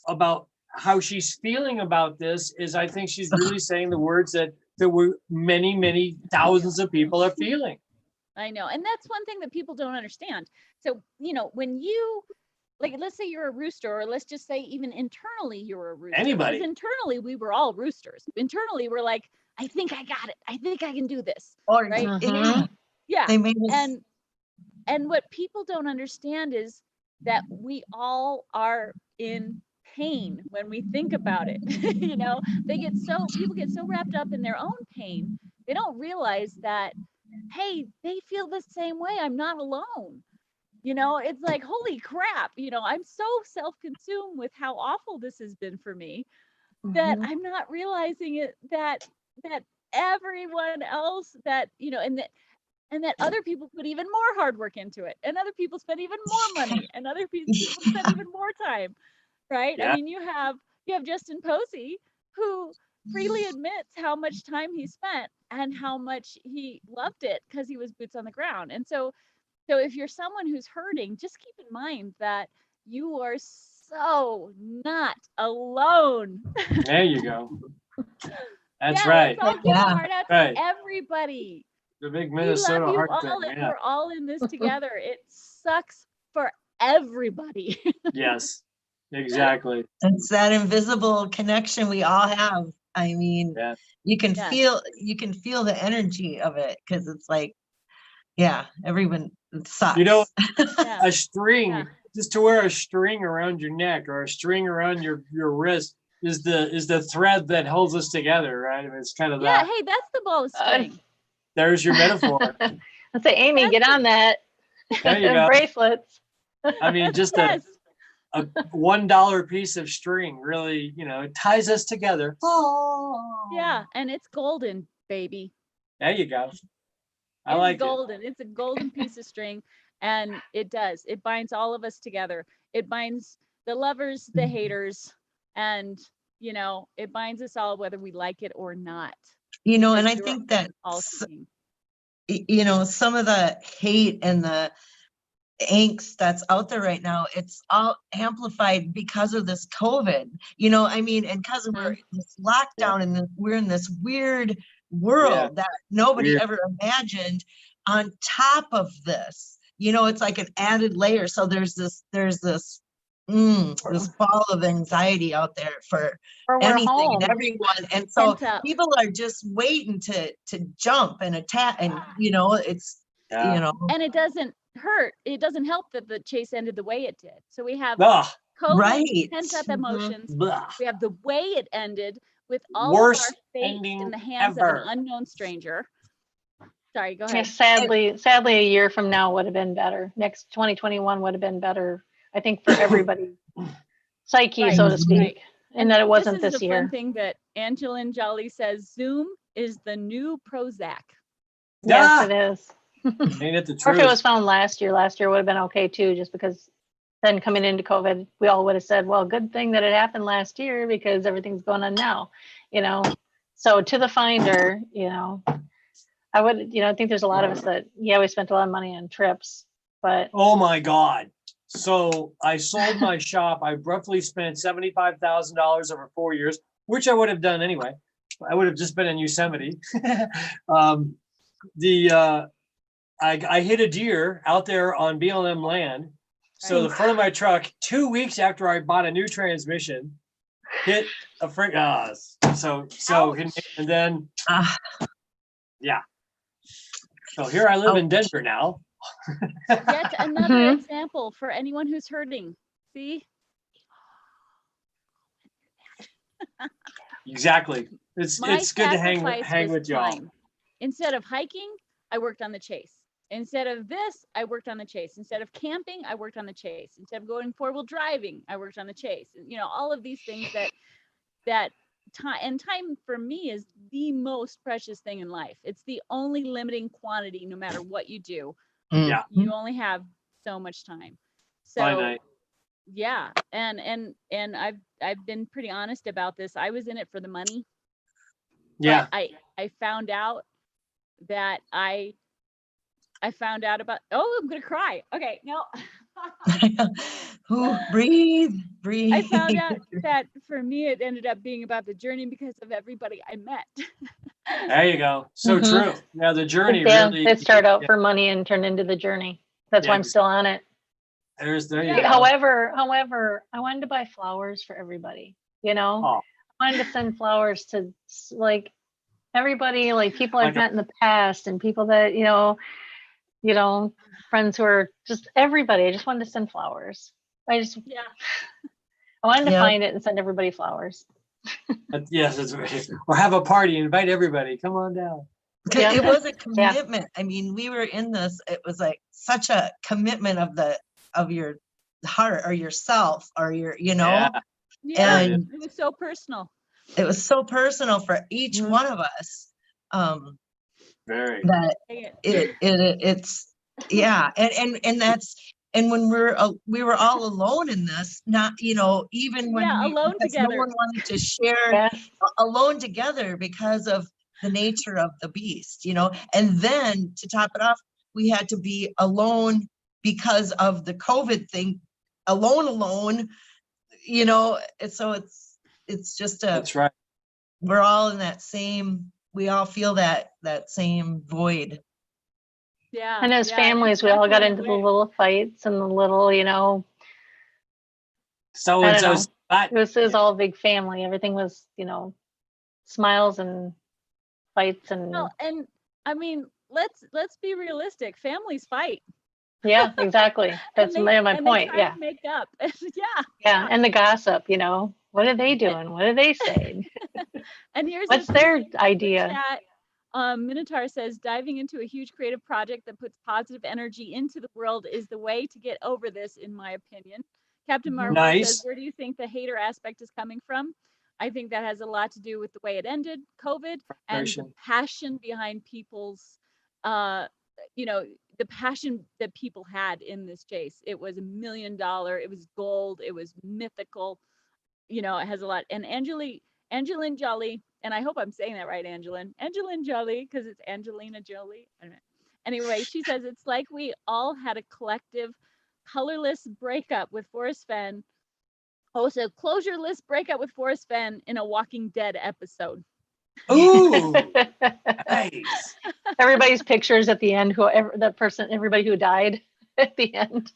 about how she's feeling about this is, I think she's really saying the words that there were many, many thousands of people are feeling. I know. And that's one thing that people don't understand. So, when you, like, let's say you're a rooster, or let's just say even internally you're a rooster. Anybody. Because internally we were all roosters. Internally we're like, I think I got it. I think I can do this. Or, right? Yeah. They made us, And what people don't understand is that we all are in pain when we think about it. People get so wrapped up in their own pain, they don't realize that, hey, they feel the same way. I'm not alone. It's like, holy crap, I'm so self-consumed with how awful this has been for me that I'm not realizing it, that everyone else and that other people put even more hard work into it, and other people spend even more money, and other people spend even more time, right? Yeah. I mean, you have Justin Posey, who freely admits how much time he spent and how much he loved it because he was boots on the ground. And so if you're someone who's hurting, just keep in mind that you are so not alone. There you go. That's Let's right. all give a heart out to everybody. The big We Minnesota love you heart all, thing. and Yeah. we're all in this together. It sucks for everybody. Yes, exactly. it's that invisible connection we all have. I mean, you can feel the energy of it, because it's like, everyone sucks. A string, just to wear a string around your neck or a string around your wrist is the thread that holds us together, right? I mean, it's kind of that. Hey, that's the ball of string. There's your metaphor. I'll say, Amy, get on that. There you go. Bracelets. I mean, just a $1 piece of string really, it ties us together. Yeah, and it's golden, baby. There you go. I It's like golden. It's a golden piece of string, and it binds all of us together. It binds the lovers, the haters, and it binds us all, whether we like it or not. And I think that some of the hate and the angst that's out there right now, it's all amplified because of this COVID, I mean, and because we're in this lockdown and we're in this weird world that nobody ever imagined. On top of this, it's like an added layer. So there's this ball of anxiety out there for anything and everyone, and so people are just waiting to jump and attack, and it's and it doesn't hurt. It doesn't help that the chase ended the way it did. So we have COVID, pent up emotions. We have the way it ended with all of our fate in the hands of an unknown stranger. Sorry, go Yeah, ahead. sadly, a year from now would have been better. Next 2021 would have been better, I think, for everybody, psyche, Right, so to right. speak, and that it wasn't This is this a fun year. thing that Angelin Jolly says, Zoom is the new Prozac. Yes, it is. Ain't it the Or if it truth? was found last year would have been okay too, just because then coming into COVID, we all would have said, well, good thing that it happened last year because everything's going on now, you know? So to the finder, you know, I would, you know, I think there's a lot of us that, yeah, we spent a lot of money on trips, but Oh my God. So I sold my shop. I roughly spent $75,000 over 4 years, which I would have done anyway. I would have just been in Yosemite. I hit a deer out there on BLM land. So the front of my truck, 2 weeks after I bought a new transmission, hit a frick. And then, yeah. So here I live in Denver now. Yet another example for anyone who's hurting. See? Exactly. It's good to hang was with y'all. time. Instead of hiking, I worked on the chase. Instead of this, I worked on the chase. Instead of camping, I worked on the chase. Instead of going four-wheel driving, I worked on the chase. You know, all of these things that time for me is the most precious thing in life. It's the only limiting quantity, no matter what you do. Yeah. You only have so much time. So Finite. yeah, and I've been pretty honest about this. I was in it for the money. Yeah. But I found out that I found out about, oh, I'm gonna cry. Okay, no. Breathe. I found out that for me it ended up being about the journey because of everybody I met. There you go. So true. Yeah, the journey really. It started out for money and turned into the journey. That's why I'm still on it. There you go. However, I wanted to buy flowers for everybody. You know, I wanted to send flowers to like everybody, like people I've met in the past and people that, you know, friends who are just everybody. I just wanted to send flowers. I wanted to find it and send everybody flowers. Yes, it's right. Or have a party, invite everybody. Come on down. It was a commitment. I mean, we were in this, it was like such a commitment of your heart or yourself or your, you know. Yeah, and it was so personal. It was so personal for each one of us. Very. That it's and that's, and when we were all alone in this, not, you know, even when alone together. No one wanted to share alone together because of the nature of the beast, you know. And then to top it off, we had to be alone because of the COVID thing, alone, you know. So it's just that's right. We're all in that same, we all feel that same void. Yeah. And as families, we all got into the little fights and the little, you know. So I don't know. It was all a big family. Everything was, you know, smiles and fights and. Well, and I mean, let's be realistic. Families fight. Yeah, exactly. That's my point. They try to make up. Yeah, and the gossip, you know. What are they doing? What are they saying? And here's what's their idea? Minotaur says, diving into a huge creative project that puts positive energy into the world is the way to get over this, in my opinion. Captain Marvel says, where do you think the hater aspect is coming from? I think that has a lot to do with the way it ended, COVID, and the passion behind people's, you know, the passion that people had in this chase. It was $1 million. It was gold. It was mythical. You know, it has a lot. And Angelin Jolly, and I hope I'm saying that right, Angelin Jolly, because it's Angelina Jolie. I don't know. Anyway, she says, it's like we all had a collective colorless breakup with FORREST FENN. Oh, so closureless breakup with FORREST FENN in a Walking Dead episode. Ooh, nice. Everybody's pictures at the end, everybody who died at the end.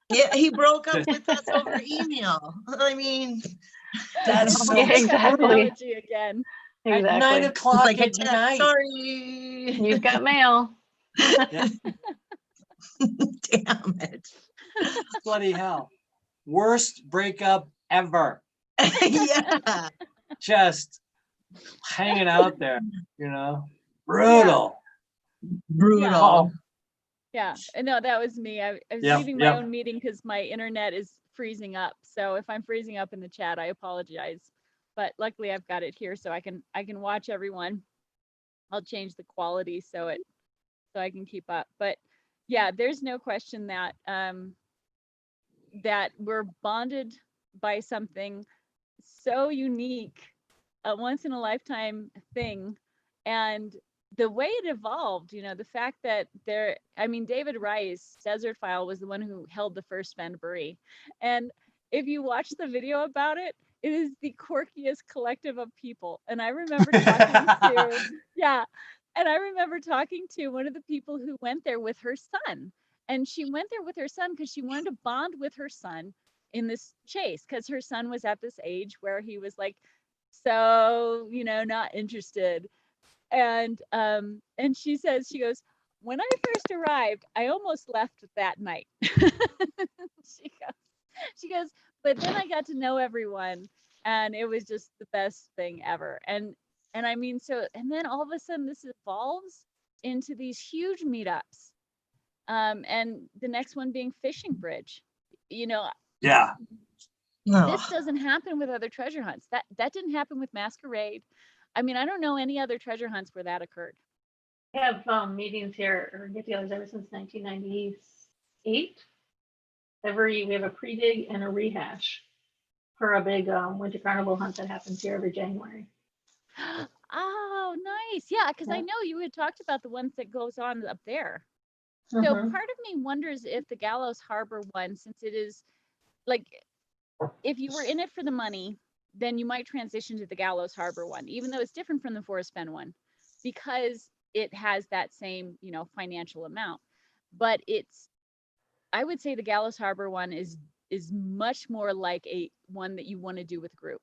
Yeah, he broke up with us over email. I mean, that's so exactly. Again. Exactly. At 9 o'clock like at night. Sorry, you've got mail. Damn it! Bloody hell! Worst breakup ever. Yeah. Just hanging out there, you know. Brutal. Brutal. Yeah, no, that was me. I was Yep, leaving my yep. own meeting because my internet is freezing up. So if I'm freezing up in the chat, I apologize. But luckily, I've got it here, so I can watch everyone. I'll change the quality so I can keep up. But yeah, there's no question that that we're bonded by something so unique, a once in a lifetime thing, and the way it evolved, the fact that David Rice, Desert File, was the one who held the first Fenn buoy. And if you watch the video about it, it is the quirkiest collective of people. And I remember talking to one of the people who went there with her son. And she went there with her son because she wanted to bond with her son in this chase, because her son was at this age where he was like, so, not interested. And she goes, when I first arrived, I almost left that night. she goes, but then I got to know everyone, and it was just the best thing ever. And then all of a sudden this evolves into these huge meetups. And the next one being Fishing Bridge. Yeah. This doesn't happen with other treasure hunts. That didn't happen with Masquerade. I don't know any other treasure hunts where that occurred. We have meetings here, or get-togethers, ever since 1998. We have a pre-dig and a rehash for a big winter carnival hunt that happens here every January. Oh, nice. Yeah, because I know you had talked about the ones that goes on up there. So part of me wonders if the Gallows Harbor one, since it is like, if you were in it for the money, then you might transition to the Gallows Harbor one, even though it's different from the FORREST FENN one, because it has that same, financial amount. But I would say the Gallows Harbor one is much more like a one that you want to do with group,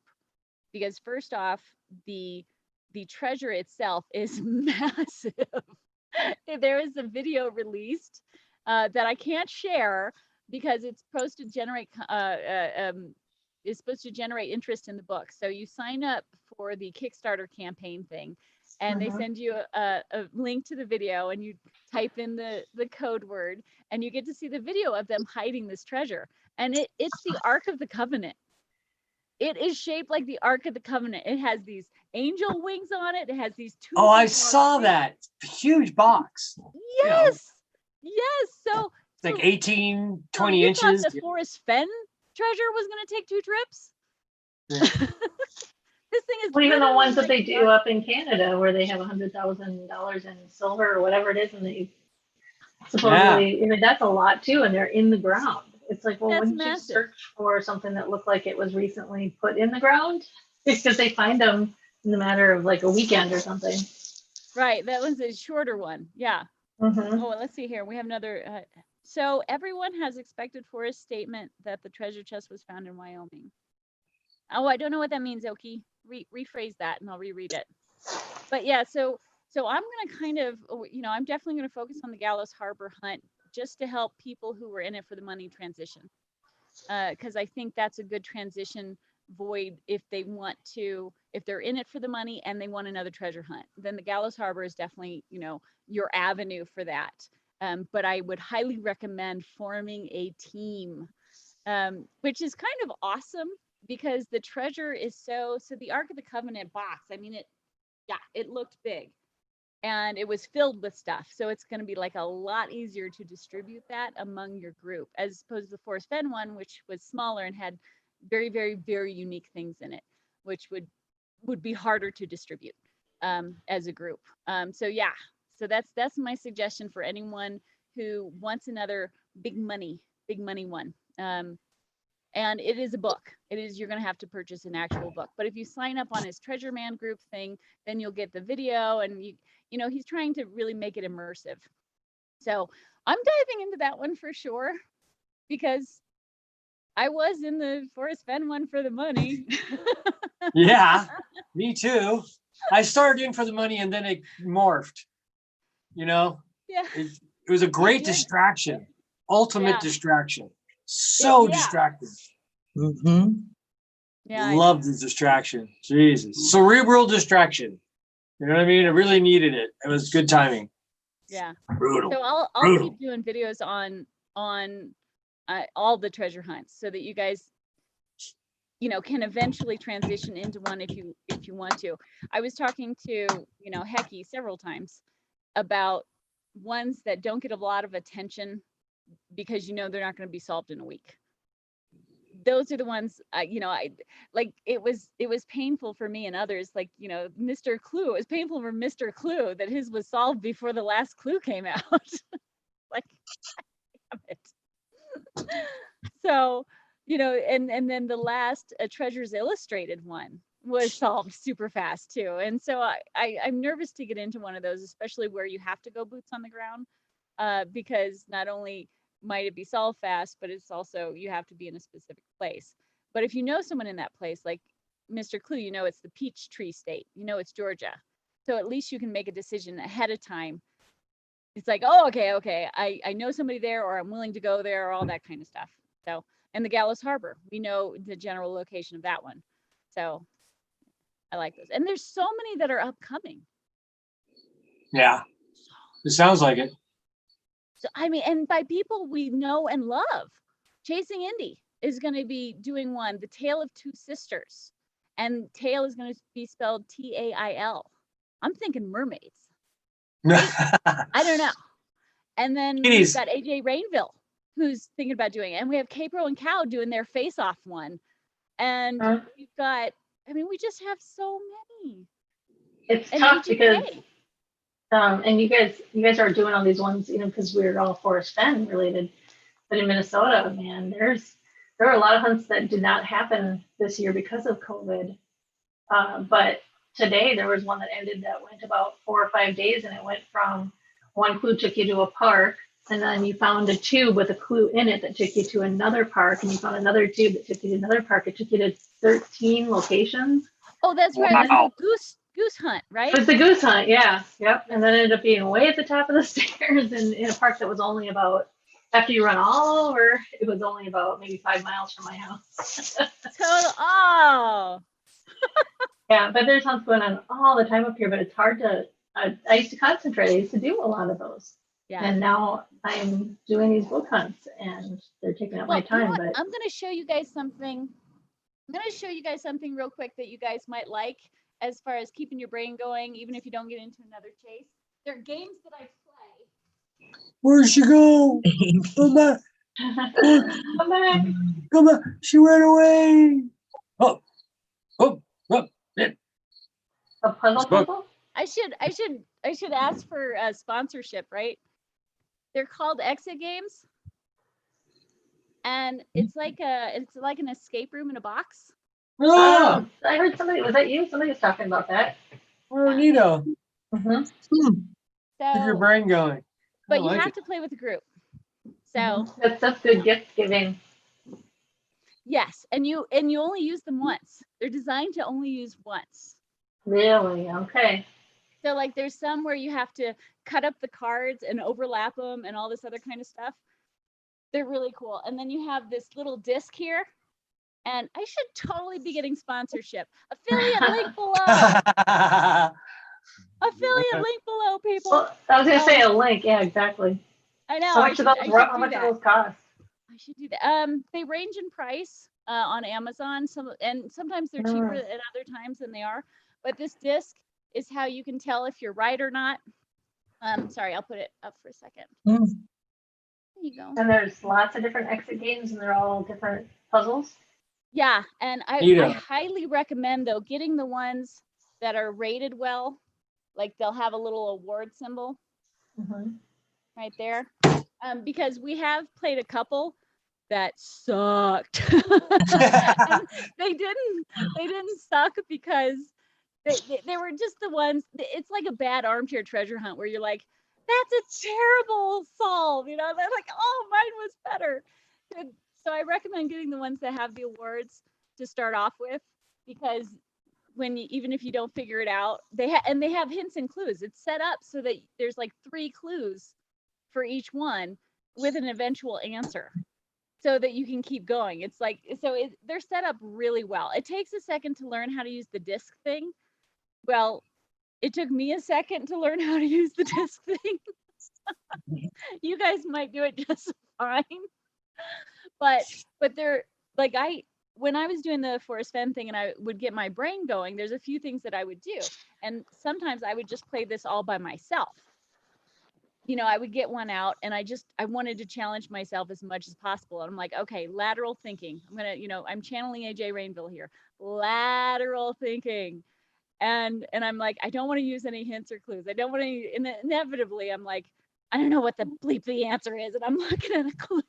because first off, the treasure itself is massive. There is a video released that I can't share because it's supposed to generate interest in the book. So you sign up for the Kickstarter campaign thing, and they send you a link to the video, and you type in the code word, and you get to see the video of them hiding this treasure. And it's the Ark of the Covenant. It is shaped like the Ark of the Covenant. It has these angel wings on it. It has these two. Oh, I saw that huge box. Yes. Yes. So it's like 18, 20 you inches. Thought the FORREST FENN treasure was going to take 2 trips? Yeah. This thing is. Well, even the ones that they do up in Canada, where they have $100,000 in silver or whatever it is, and they supposedly, that's a lot too, and they're in the ground. It's like, well, wouldn't you search for something that looked like it was recently put in the ground? Because they find them in the matter of like a weekend or something. Right. That was a shorter one. Yeah. Oh, let's see here. We have another. So everyone has expected FORREST statement that the treasure chest was found in Wyoming. Oh, I don't know what that means, Oki. Rephrase that and I'll reread it. But yeah, so I'm going to kind of, I'm definitely going to focus on the Gallows Harbor hunt, just to help people who were in it for the money transition. Because I think that's a good transition void if they're in it for the money and they want another treasure hunt. Then the Gallows Harbor is definitely, your avenue for that. But I would highly recommend forming a team, which is kind of awesome because the treasure is so the Ark of the Covenant box, it looked big. And it was filled with stuff. So it's going to be like a lot easier to distribute that among your group, as opposed to the FORREST FENN one, which was smaller and had very, very, very unique things in it, which would be harder to distribute as a group. So that's my suggestion for anyone who wants another big money one. And it is a book. You're going to have to purchase an actual book. But if you sign up on his Treasure Man group thing, then you'll get the video, and he's trying to really make it immersive. So I'm diving into that one for sure, because I was in the FORREST FENN one for the money. Yeah, me too. I started in for the money and then it morphed, Yeah. It was a great distraction, ultimate distraction. So distracting. Yeah, love the distraction. Jesus, cerebral distraction. You know what I mean? I really needed it. It was good timing. Yeah. Brutal. So I'll Brutal. keep doing videos on all the treasure hunts so that you guys, you know, can eventually transition into one if you want to. I was talking to, you know, Hecky several times about ones that don't get a lot of attention because, you know, they're not going to be solved in a week. Those are the ones, you know, I like, it was painful for me and others, like, you know, Mr. Clue, it was painful for Mr. Clue that his was solved before the last clue came out. Like, damn it. So, you know, and then the last Treasures Illustrated one was solved super fast too. And so I'm nervous to get into one of those, especially where you have to go boots on the ground, because not only might it be solved fast, but it's also, you have to be in a specific place. But if you know someone in that place, like Mr. Clue, you know, it's the peach tree state, you know, it's Georgia. So at least you can make a decision ahead of time. It's like, oh, okay, I know somebody there, or I'm willing to go there, or all that kind of stuff. So, and the Gallows Harbor, we know the general location of that one. So I like those. And there's so many that are upcoming. Yeah. It sounds like it. So, I mean, and by people we know and love. Chasing Indy is going to be doing one, The Tale of Two Sisters. And tail is going to be spelled Tail. I'm thinking mermaids. I don't know. And then we've got AJ Rainville, who's thinking about doing it. And we have Capro and Cow doing their face-off one. And we've got, I mean, we just have so many. It's And tough AGK. because and you guys are doing all these ones, you know, because we're all Forrest Fenn related. But in Minnesota, man, there are a lot of hunts that did not happen this year because of COVID. But today there was one that ended that went about 4 or 5 days, and it went from one clue took you to a park, and then you found a tube with a clue in it that took you to another park, and you found another tube that took you to another park. It took you to 13 locations. Oh, that's right. Wow. It was the goose hunt, right? It was the goose hunt, yeah. Yep. And then it ended up being way at the top of the stairs in a park that was only about, after you run all over, it was only about maybe 5 miles from my house. Oh. Yeah, but there's hunts going on all the time up here, but it's hard to, I used to concentrate. I used to do a lot of those. Yeah. And now I'm doing these book hunts and they're taking up my time. You know what? But I'm going to show you guys something. I'm going to show you guys something real quick that you guys might like as far as keeping your brain going, even if you don't get into another chase. They're games that I play. Where'd she go? Come back. come back. Come back. She went away. Oh. A puzzle? I should ask for a sponsorship, right? They're called exit games. And it's like an escape room in a box. Ah, I heard somebody, was that you? Somebody was talking about that. oh, neato. Mm-hmm. Keep your So, brain going. but I you like have it. to play with a group. So That's good gift giving. yes, and you only use them once. They're designed to only use once. Really? Okay. So like there's some where you have to cut up the cards and overlap them and all this other kind of stuff. They're really cool. And then you have this little disc here. And I should totally be getting sponsorship. Affiliate link below. Affiliate link below, people. Well, I was gonna say a link. Yeah, exactly. I know. How much do those cost? I should do that. They range in price on Amazon. Sometimes they're cheaper at other times than they are. But this disc is how you can tell if you're right or not. Sorry, I'll put it up for a second. There you go. And there's lots of different exit games, and they're all different puzzles. Yeah, and I highly recommend though getting the ones that are rated well. Like they'll have a little award symbol right there, because we have played a couple that sucked. And they didn't suck because they were just the ones. It's like a bad armchair treasure hunt where you're like, that's a terrible solve, you know. They're like, oh, mine was better. So I recommend getting the ones that have the awards to start off with, because even if you don't figure it out, they have hints and clues. It's set up so that there's like 3 clues for each one with an eventual answer, so that you can keep going. It's like, they're set up really well. It takes a second to learn how to use the disc thing. Well, it took me a second to learn how to use the disc thing. You guys might do it just fine. But they're like, when I was doing the Forrest Fenn thing and I would get my brain going, there's a few things that I would do. And sometimes I would just play this all by myself. You know, I would get one out and I wanted to challenge myself as much as possible. And I'm like, okay, lateral thinking. I'm channeling AJ Rainville here. Lateral thinking. And I'm like, I don't want to use any hints or clues. I don't want to, and inevitably I'm like, I don't know what the bleep the answer is. And I'm looking at a clue.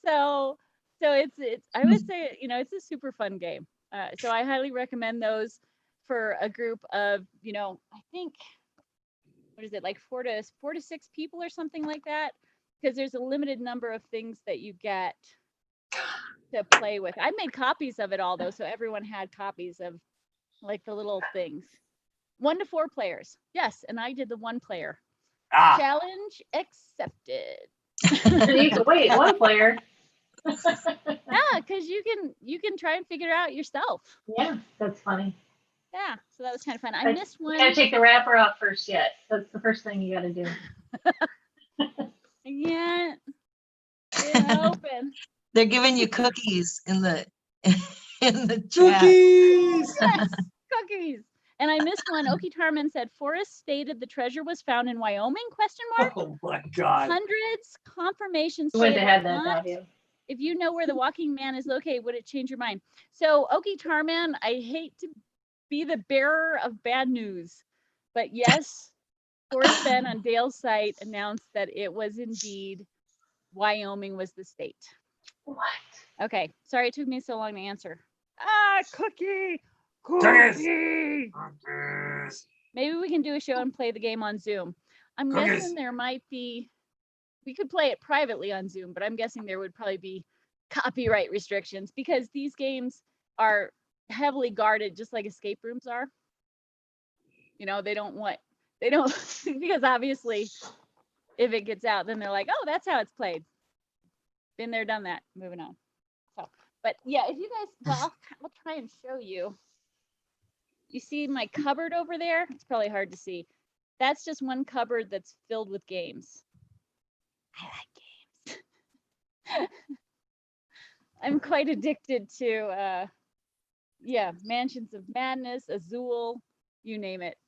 So it's, I would say, it's a super fun game. So I highly recommend those for a group of, I think, what is it, like 4 to 6 people or something like that? Because there's a limited number of things that you get to play with. I made copies of it all though, so everyone had copies of like the little things. 1 to 4 players. Yes, and I did the 1 player. Challenge accepted. You need to wait 1 player. Yeah, because you can try and figure it out yourself. Yeah, that's funny. Yeah, so that was kind of fun. I missed one. You gotta take the wrapper off first yet. That's the first thing you gotta do. Yeah. It's open. They're giving you cookies in the chat. Cookies! Yes, cookies. And I missed one. Oki Tarman said, Forrest stated the treasure was found in Wyoming, ? Oh my God. Hundreds confirmations. You wouldn't say have had it that, not. have you? If you know where the walking man is located, would it change your mind? So Oki Tarman, I hate to be the bearer of bad news, but yes, Forrest Fenn on Dale's site announced that it was indeed Wyoming was the state. What? Okay, sorry it took me so long to answer. Cookie! Cookies! Maybe we can do a show and play the game on Zoom. I'm Cookies. guessing there might be, we could play it privately on Zoom, but I'm guessing there would probably be copyright restrictions because these games are heavily guarded, just like escape rooms are. They don't because obviously if it gets out, then they're like, oh, that's how it's played. Been there, done that, moving on. So, but yeah, if you guys, I'll try and show you. You see my cupboard over there? It's probably hard to see. That's just one cupboard that's filled with games. I like games. I'm quite addicted to, Mansions of Madness, Azul, you name it.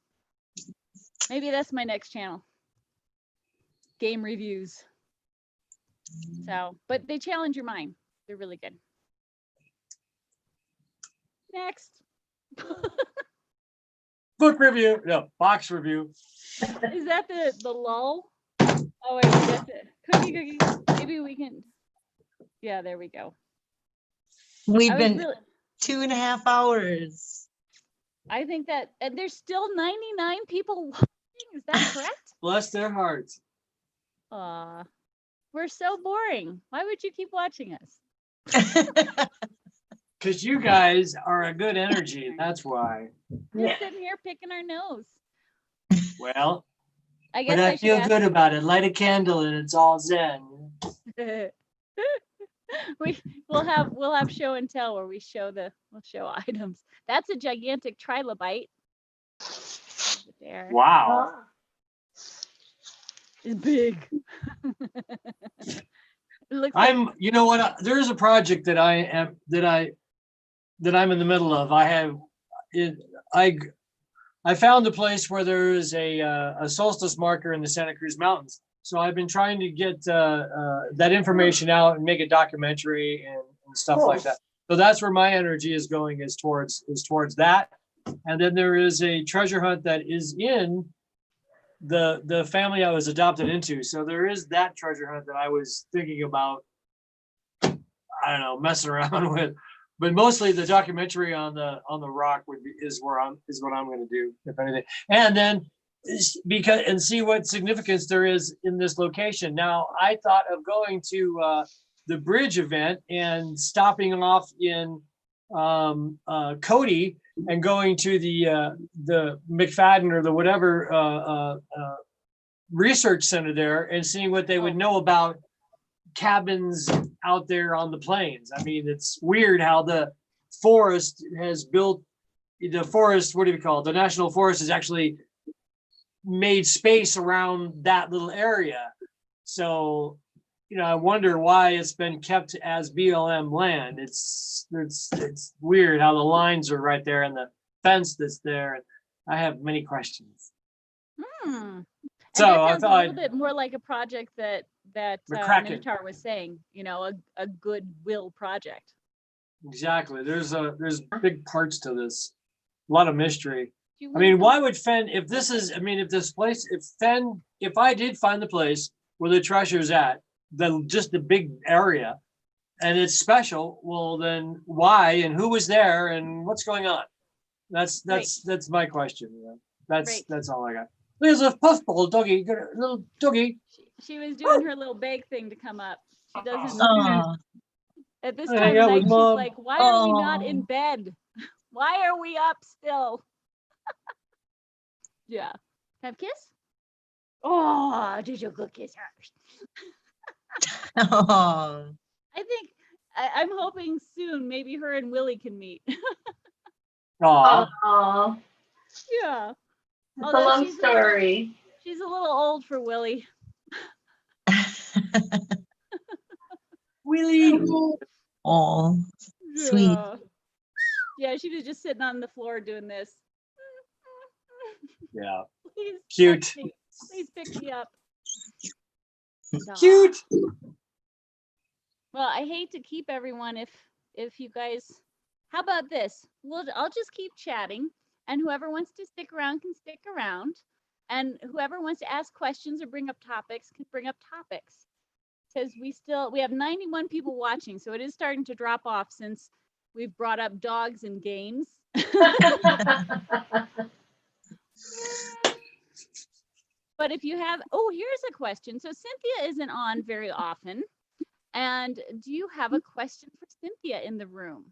Maybe that's my next channel. Game reviews. So, but they challenge your mind. They're really good. Next. Book review. No, box review. Is that the lull? Oh wait, that's it. Cookie. Maybe we can. Yeah, there we go. We've been 2.5 hours. I think that, and there's still 99 people watching. Is that correct? Bless their hearts. Aw, we're so boring. Why would you keep watching us? Because you guys are a good energy. That's why. We're sitting here picking our nose. Well, I guess but I should feel ask- good about it. Light a candle and it's all zen. We'll have show and tell where we'll show items. That's a gigantic trilobite. There. Wow. It's big. It looks like, You know what? There is a project that I'm in the middle of. I found a place where there is a solstice marker in the Santa Cruz Mountains. So I've been trying to get that information out and make a documentary and stuff like that. So that's where my energy is going, is towards that. And then there is a treasure hunt that is in the family I was adopted into. So there is that treasure hunt that I was thinking about, I don't know, messing around with. But mostly the documentary on the rock is what I'm going to do, if anything. And then see what significance there is in this location. Now, I thought of going to the bridge event and stopping off in Cody and going to the McFadden or the whatever research center there and seeing what they would know about cabins out there on the plains. I mean, it's weird how the forest has built the forest. What do you call it? The National Forest is actually made space around that little area. So, I wonder why it's been kept as BLM land. It's weird how the lines are right there and the fence that's there. I have many questions. And So that I sounds a thought little bit more like a project that McCracken. Minotaur was saying, a goodwill project. Exactly. There's big parts to this. A lot of mystery. Do you I mean, want why would Fenn, if this place, if I did find the place where the treasure's at, just the big area, and it's special, well then why and who was there and what's going on? That's my question. That's all I got. There's a puffball doggy, little doggy. She was doing her little bake thing to come up. She doesn't. Oh, At this Hang time of out night, with she's Mom. like, "Why are we not Oh. in bed? Why are we up still?" Yeah. Have a kiss? Oh, did you go kiss her? oh. I think I'm hoping soon maybe her and Willie can meet. Aw. Oh, Yeah. it's a Although love she's story. She's a little old for Willie. Willie. Oh, sweet. Yeah. Yeah, she was just sitting on the floor doing this. Yeah. Please, Cute. touch me. Please pick me up. Aw. Cute. Well, I hate to keep everyone if you guys. How about this? I'll just keep chatting, and whoever wants to stick around can stick around, and whoever wants to ask questions or bring up topics can bring up topics. Because we have 91 people watching, so it is starting to drop off since we've brought up dogs and games. But if you have, here's a question. So Cynthia isn't on very often. And do you have a question for Cynthia in the room?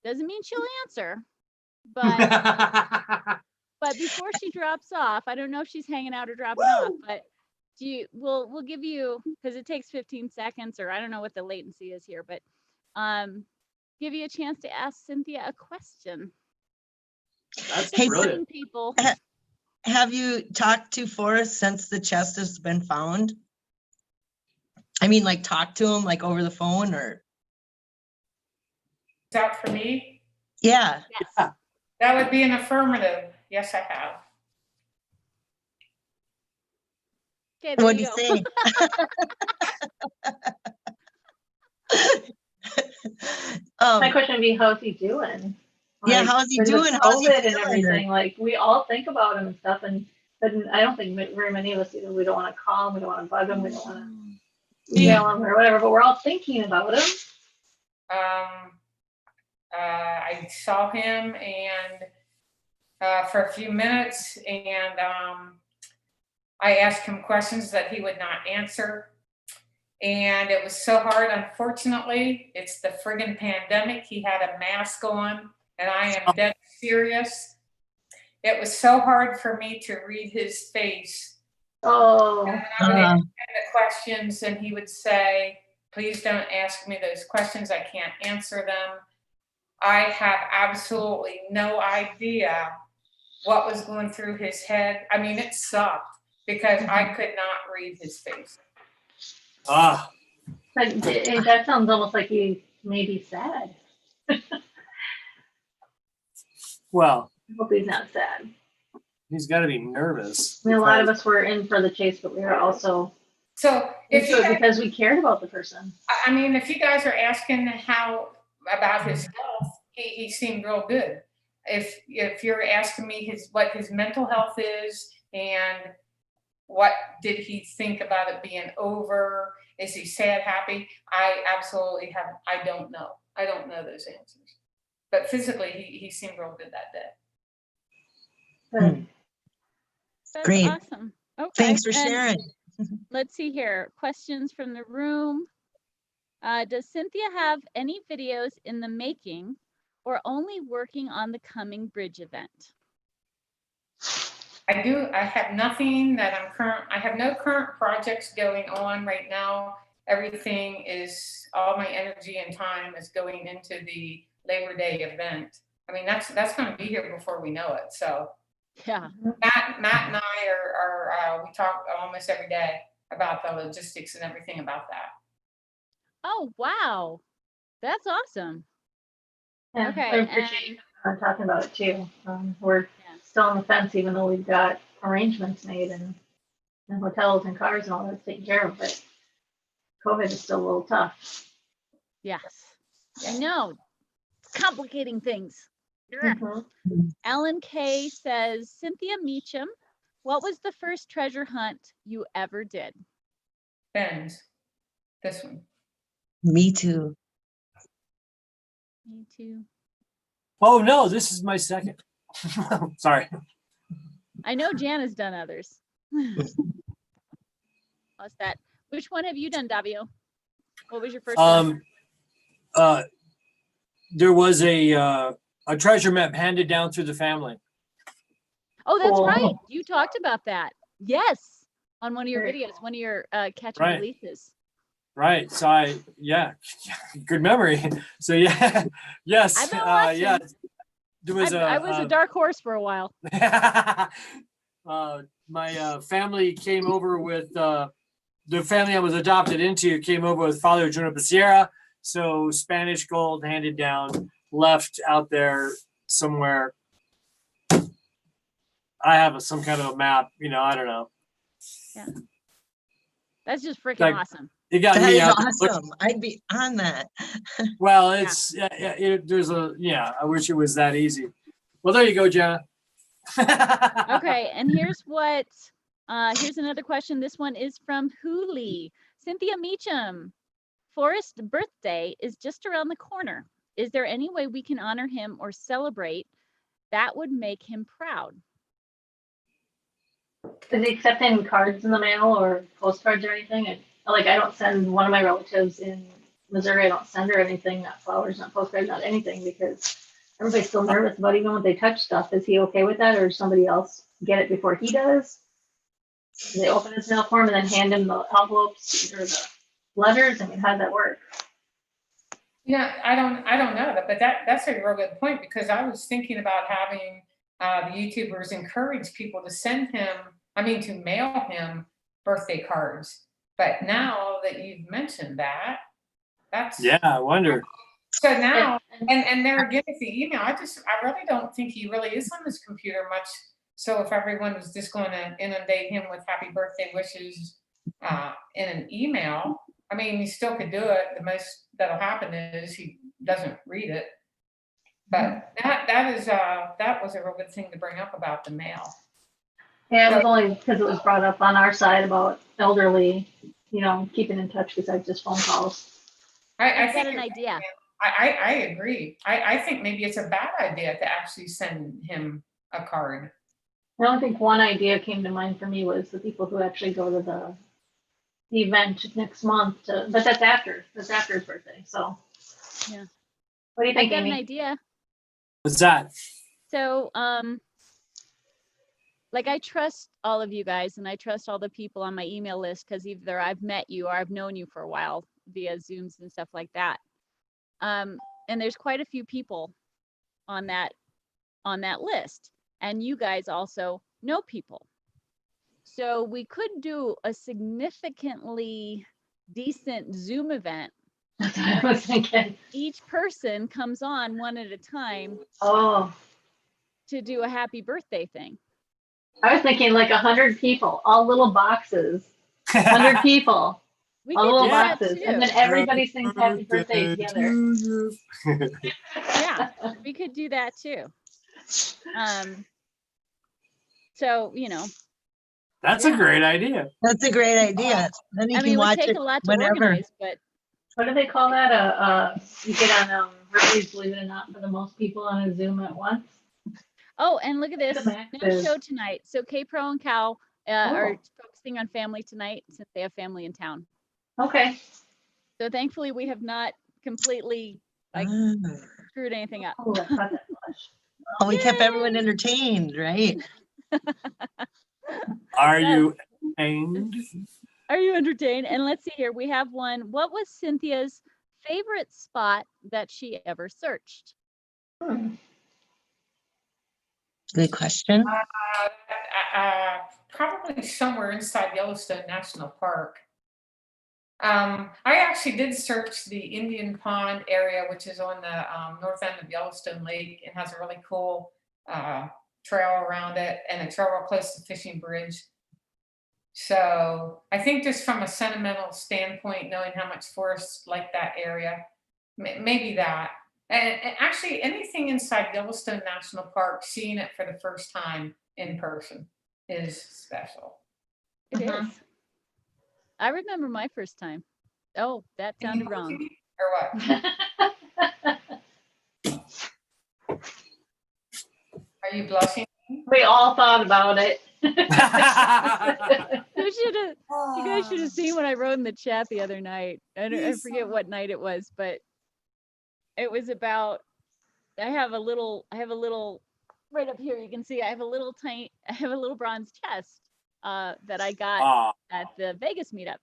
Doesn't mean she'll answer, but before she drops off, I don't know if she's hanging out or dropping off, but we'll give you, because it takes 15 seconds, or I don't know what the latency is here, but give you a chance to ask Cynthia a question. That's Hey, brilliant. People. Have you talked to Forrest since the chest has been found? I mean, like talk to him like over the phone or? Is that for me? Yeah. Yes. That would be an affirmative. Yes, I have. Okay, there What'd you you go. say? My question would be, how's he doing? Yeah, Like, how's he with doing? How's he COVID and feeling? everything. Like, we all think about him and stuff, but I don't think very many of us, we don't want to call him, we don't want to bug him, we don't want to email him or whatever, but we're all thinking about him. I saw him and for a few minutes, and I asked him questions that he would not answer. And it was so hard. Unfortunately, it's the friggin' pandemic. He had a mask on, and I am dead serious. It was so hard for me to read his face. Oh, And I would ask him the questions, and he would say, "Please don't ask me those questions. I can't answer them." I have absolutely no idea what was going through his head. I mean, it sucked because I could not read his face. Ah. like, that sounds almost like he may be sad. Well, I hope he's not sad. he's got to be nervous. I mean, a lot of us were in for the chase, but we were also So if into you it guys, because we cared about the person. I mean, if you guys are asking how about his health, he seemed real good. If you're asking me what his mental health is and what did he think about it being over, is he sad, happy? I absolutely don't know. I don't know those answers. But physically, he seemed real good that day. But That's Great. awesome. Okay. Thanks for and sharing. Let's see here. Questions from the room. Does Cynthia have any videos in the making or only working on the coming bridge event? I do. I have nothing that I have no current projects going on right now. Everything is, all my energy and time is going into the Labor Day event. I mean, that's going to be here before we know it. So Yeah. Matt and I we talk almost every day about the logistics and everything about that. Oh, wow. That's awesome. Yeah, Okay, I appreciate talking about it too. We're still on the fence, even though we've got arrangements made and hotels and cars and all that's taken care of, but COVID is still a little tough. Yes. I know. It's complicating things. Mhm. Alan K says, Cynthia Meacham, what was the first treasure hunt you ever did? Ben's. This one. Me too. Me too. Oh no, this is my second. Sorry. I know Jan has done others. What's that? Which one have you done, Davio? What was your first one? There was a treasure map handed down through the family. Oh, that's Cool. right. You talked about that. Yes. On one of your Very videos, one of your catch and Right. releases. Right. So good memory. So yeah, yes. I've been watching. Yeah. There was I was a dark horse for a while. my family came over with the family I was adopted into came over with Father Juno Becerra. So Spanish gold handed down, left out there somewhere. I have some kind of a map, I don't know. Yeah. That's just freaking Like, awesome. It got That me is out. awesome. I'd be on that. Well, it's I wish it was that easy. Well, there you go, Jenna. Okay, and here's another question. This one is from Hooli. Cynthia Meacham. Forrest's birthday is just around the corner. Is there any way we can honor him or celebrate that would make him proud? Is he accepting cards in the mail or postcards or anything? I don't send one of my relatives in Missouri. I don't send her anything, not flowers, not postcards, not anything, because everybody's still nervous about even when they touch stuff. Is he okay with that, or does somebody else get it before he does? Do they open his mail form and then hand him the envelopes or the letters? I mean, how does that work? I don't know that, but that's a real good point, because I was thinking about having the YouTubers encourage people to to mail him birthday cards. But now that you've mentioned that, Yeah, I wonder. So now, and there again, with the email, I really don't think he really is on his computer much. So if everyone was just going to inundate him with happy birthday wishes in an email, I mean, he still could do it. The most that'll happen is he doesn't read it. But that was a real good thing to bring up about the mail. Yeah, it was only because it was brought up on our side about elderly, keeping in touch besides just phone calls. I I've think got an idea. I agree. I think maybe it's a bad idea to actually send him a card. I don't think one idea came to mind for me was the people who actually go to the event next month. But that's after his birthday. So Yeah. What do you think, I've got Amy? an idea. What's that? So, I trust all of you guys, and I trust all the people on my email list, because either I've met you or I've known you for a while via Zooms and stuff like that. And there's quite a few people on that list, and you guys also know people. So we could do a significantly decent Zoom event. That's what I was thinking. Each person comes on one at a time. Oh. To do a happy birthday thing. I was thinking 100 people, all little boxes. 100 people, all little boxes, and then everybody sings happy birthday together. Yeah, we could do that too. So That's a great idea. That's a great idea. Then you can watch it would take it a lot to whenever. organize, but What do they call that? You get on Ripley's Believe It or Not for the most people on a Zoom at once. Oh, and look at this. The No maxes. show tonight. So K Pro and Cal are focusing on family tonight, since they have family in town. Okay. So thankfully we have not completely screwed anything up. Oh, I got that flush. Oh, we kept everyone entertained, right? Are you entertained? Are you entertained? And let's see here. We have one. What was Cynthia's favorite spot that she ever searched? Good question. Probably somewhere inside Yellowstone National Park. I actually did search the Indian Pond area, which is on the north end of Yellowstone Lake, and has a really cool trail around it, and a trail real close to Fishing Bridge. So I think just from a sentimental standpoint, knowing how much forests like that area, maybe that. And actually anything inside Yellowstone National Park, seeing it for the first time in person is special. It is. I remember my first time. Oh, that sounded wrong. Or what? Are you blushing? We all thought about it. You guys should have seen what I wrote in the chat the other night. I forget what night it was, but it was about, I have a little right up here. You can see I have a little bronze chest that I got at the Vegas meetup.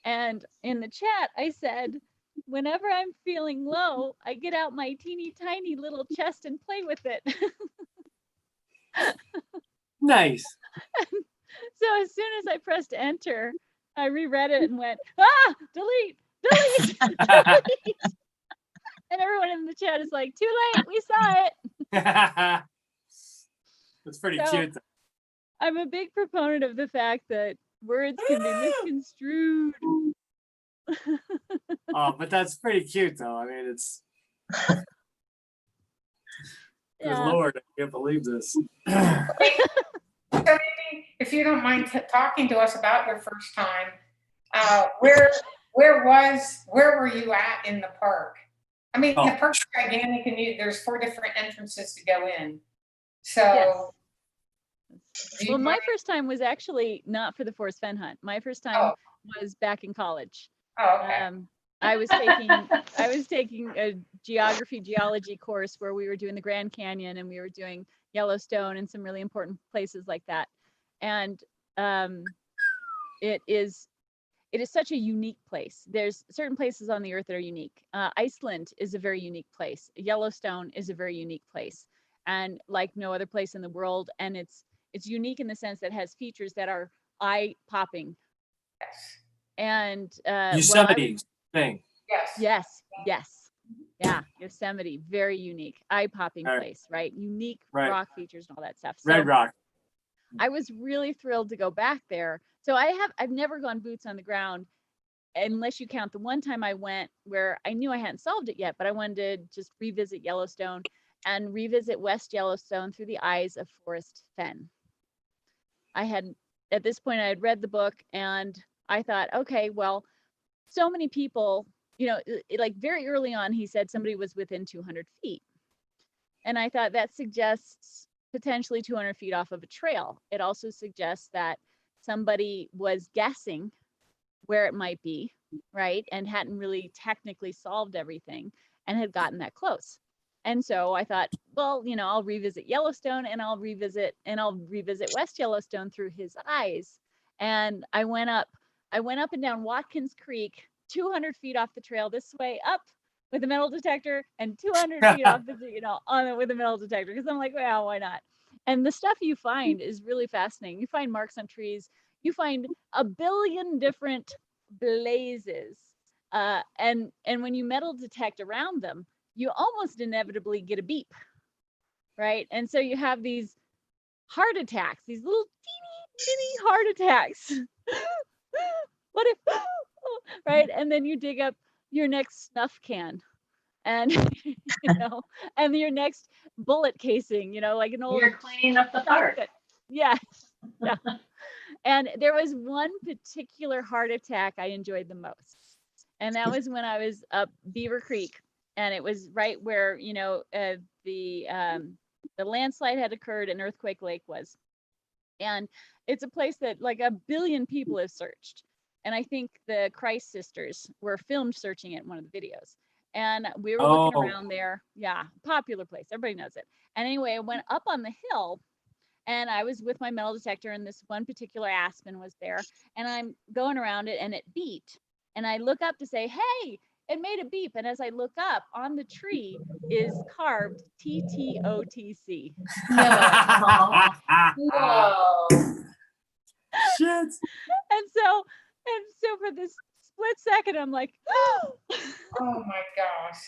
And in the chat, I said, whenever I'm feeling low, I get out my teeny tiny little chest and play with it. Nice. So as soon as I pressed enter, I reread it and went, delete. And everyone in the chat is like, too late, we saw it. That's pretty So, cute. I'm a big proponent of the fact that words can be misconstrued. Oh, but that's pretty cute, though. I mean, it's. Good Yeah. Lord, I can't believe this. So maybe if you don't mind talking to us about your first time, where were you at in the park? I mean, the park's gigantic, and there's 4 different entrances to go in. So, Well, my first time was actually not for the FORREST FENN hunt. My first time was back in college. Oh, okay. I was taking a geology course where we were doing the Grand Canyon, and we were doing Yellowstone and some really important places like that. And it is such a unique place. There's certain places on the earth that are unique. Iceland is a very unique place. Yellowstone is a very unique place, and like no other place in the world. And it's unique in the sense that it has features that are eye-popping. And Yosemite thing. Yes. Yeah, Yosemite, very unique, eye-popping place, right? Unique rock features and all that stuff. So Red Rock. I was really thrilled to go back there. So I've never gone boots on the ground, unless you count the one time I went where I knew I hadn't solved it yet, but I wanted to just revisit Yellowstone and revisit West Yellowstone through the eyes of FORREST FENN. At this point, I had read the book, and I thought, okay, well, so many people, like very early on, he said somebody was within 200 feet. And I thought that suggests potentially 200 feet off of a trail. It also suggests that somebody was guessing where it might be, right? And hadn't really technically solved everything and had gotten that close. And so I thought, well, I'll revisit Yellowstone, and I'll revisit West Yellowstone through his eyes. And I went up and down Watkins Creek, 200 feet off the trail this way, up with a metal detector, and 200 feet off the, with a metal detector, because I'm like, well, why not? And the stuff you find is really fascinating. You find marks on trees. You find a billion different blazes. And when you metal detect around them, you almost inevitably get a beep, right? And so you have these heart attacks, these little teeny heart attacks. What if, right? And then you dig up your next snuff can, and and your next bullet casing, like an old. You're cleaning up the park. Yeah. And there was one particular heart attack I enjoyed the most, and that was when I was up Beaver Creek, and it was right where the landslide had occurred and Earthquake Lake was, and it's a place that like a billion people have searched. And I think the Christ sisters were filmed searching it in one of the videos. And we were looking around there. Yeah, popular place. Everybody knows it. And anyway, I went up on the hill, and I was with my metal detector, and this one particular aspen was there. And I'm going around it, and it beat. And I look up to say, hey, it made a beep. And as I look up on the tree is carved TTOTC. Whoa. Shit. And so for this split second, I'm like, Oh my gosh.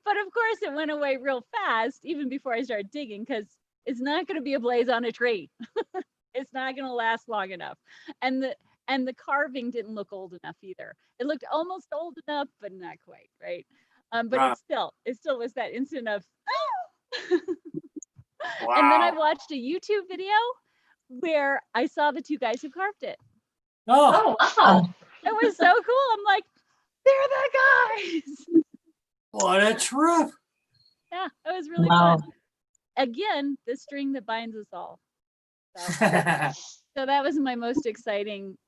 but of course it went away real fast, even before I started digging, because it's not going to be a blaze on a tree. It's not going to last long enough. And the carving didn't look old enough either. It looked almost old enough, but not quite, right? But Wow. it still was that instant of, Wow. and then I watched a YouTube video where I saw the two guys who carved it. Oh, wow. It was so cool. I'm like, they're the guys. what a trip. Yeah, it was really Wow. fun. Again, the string that binds us all. So that was my most exciting,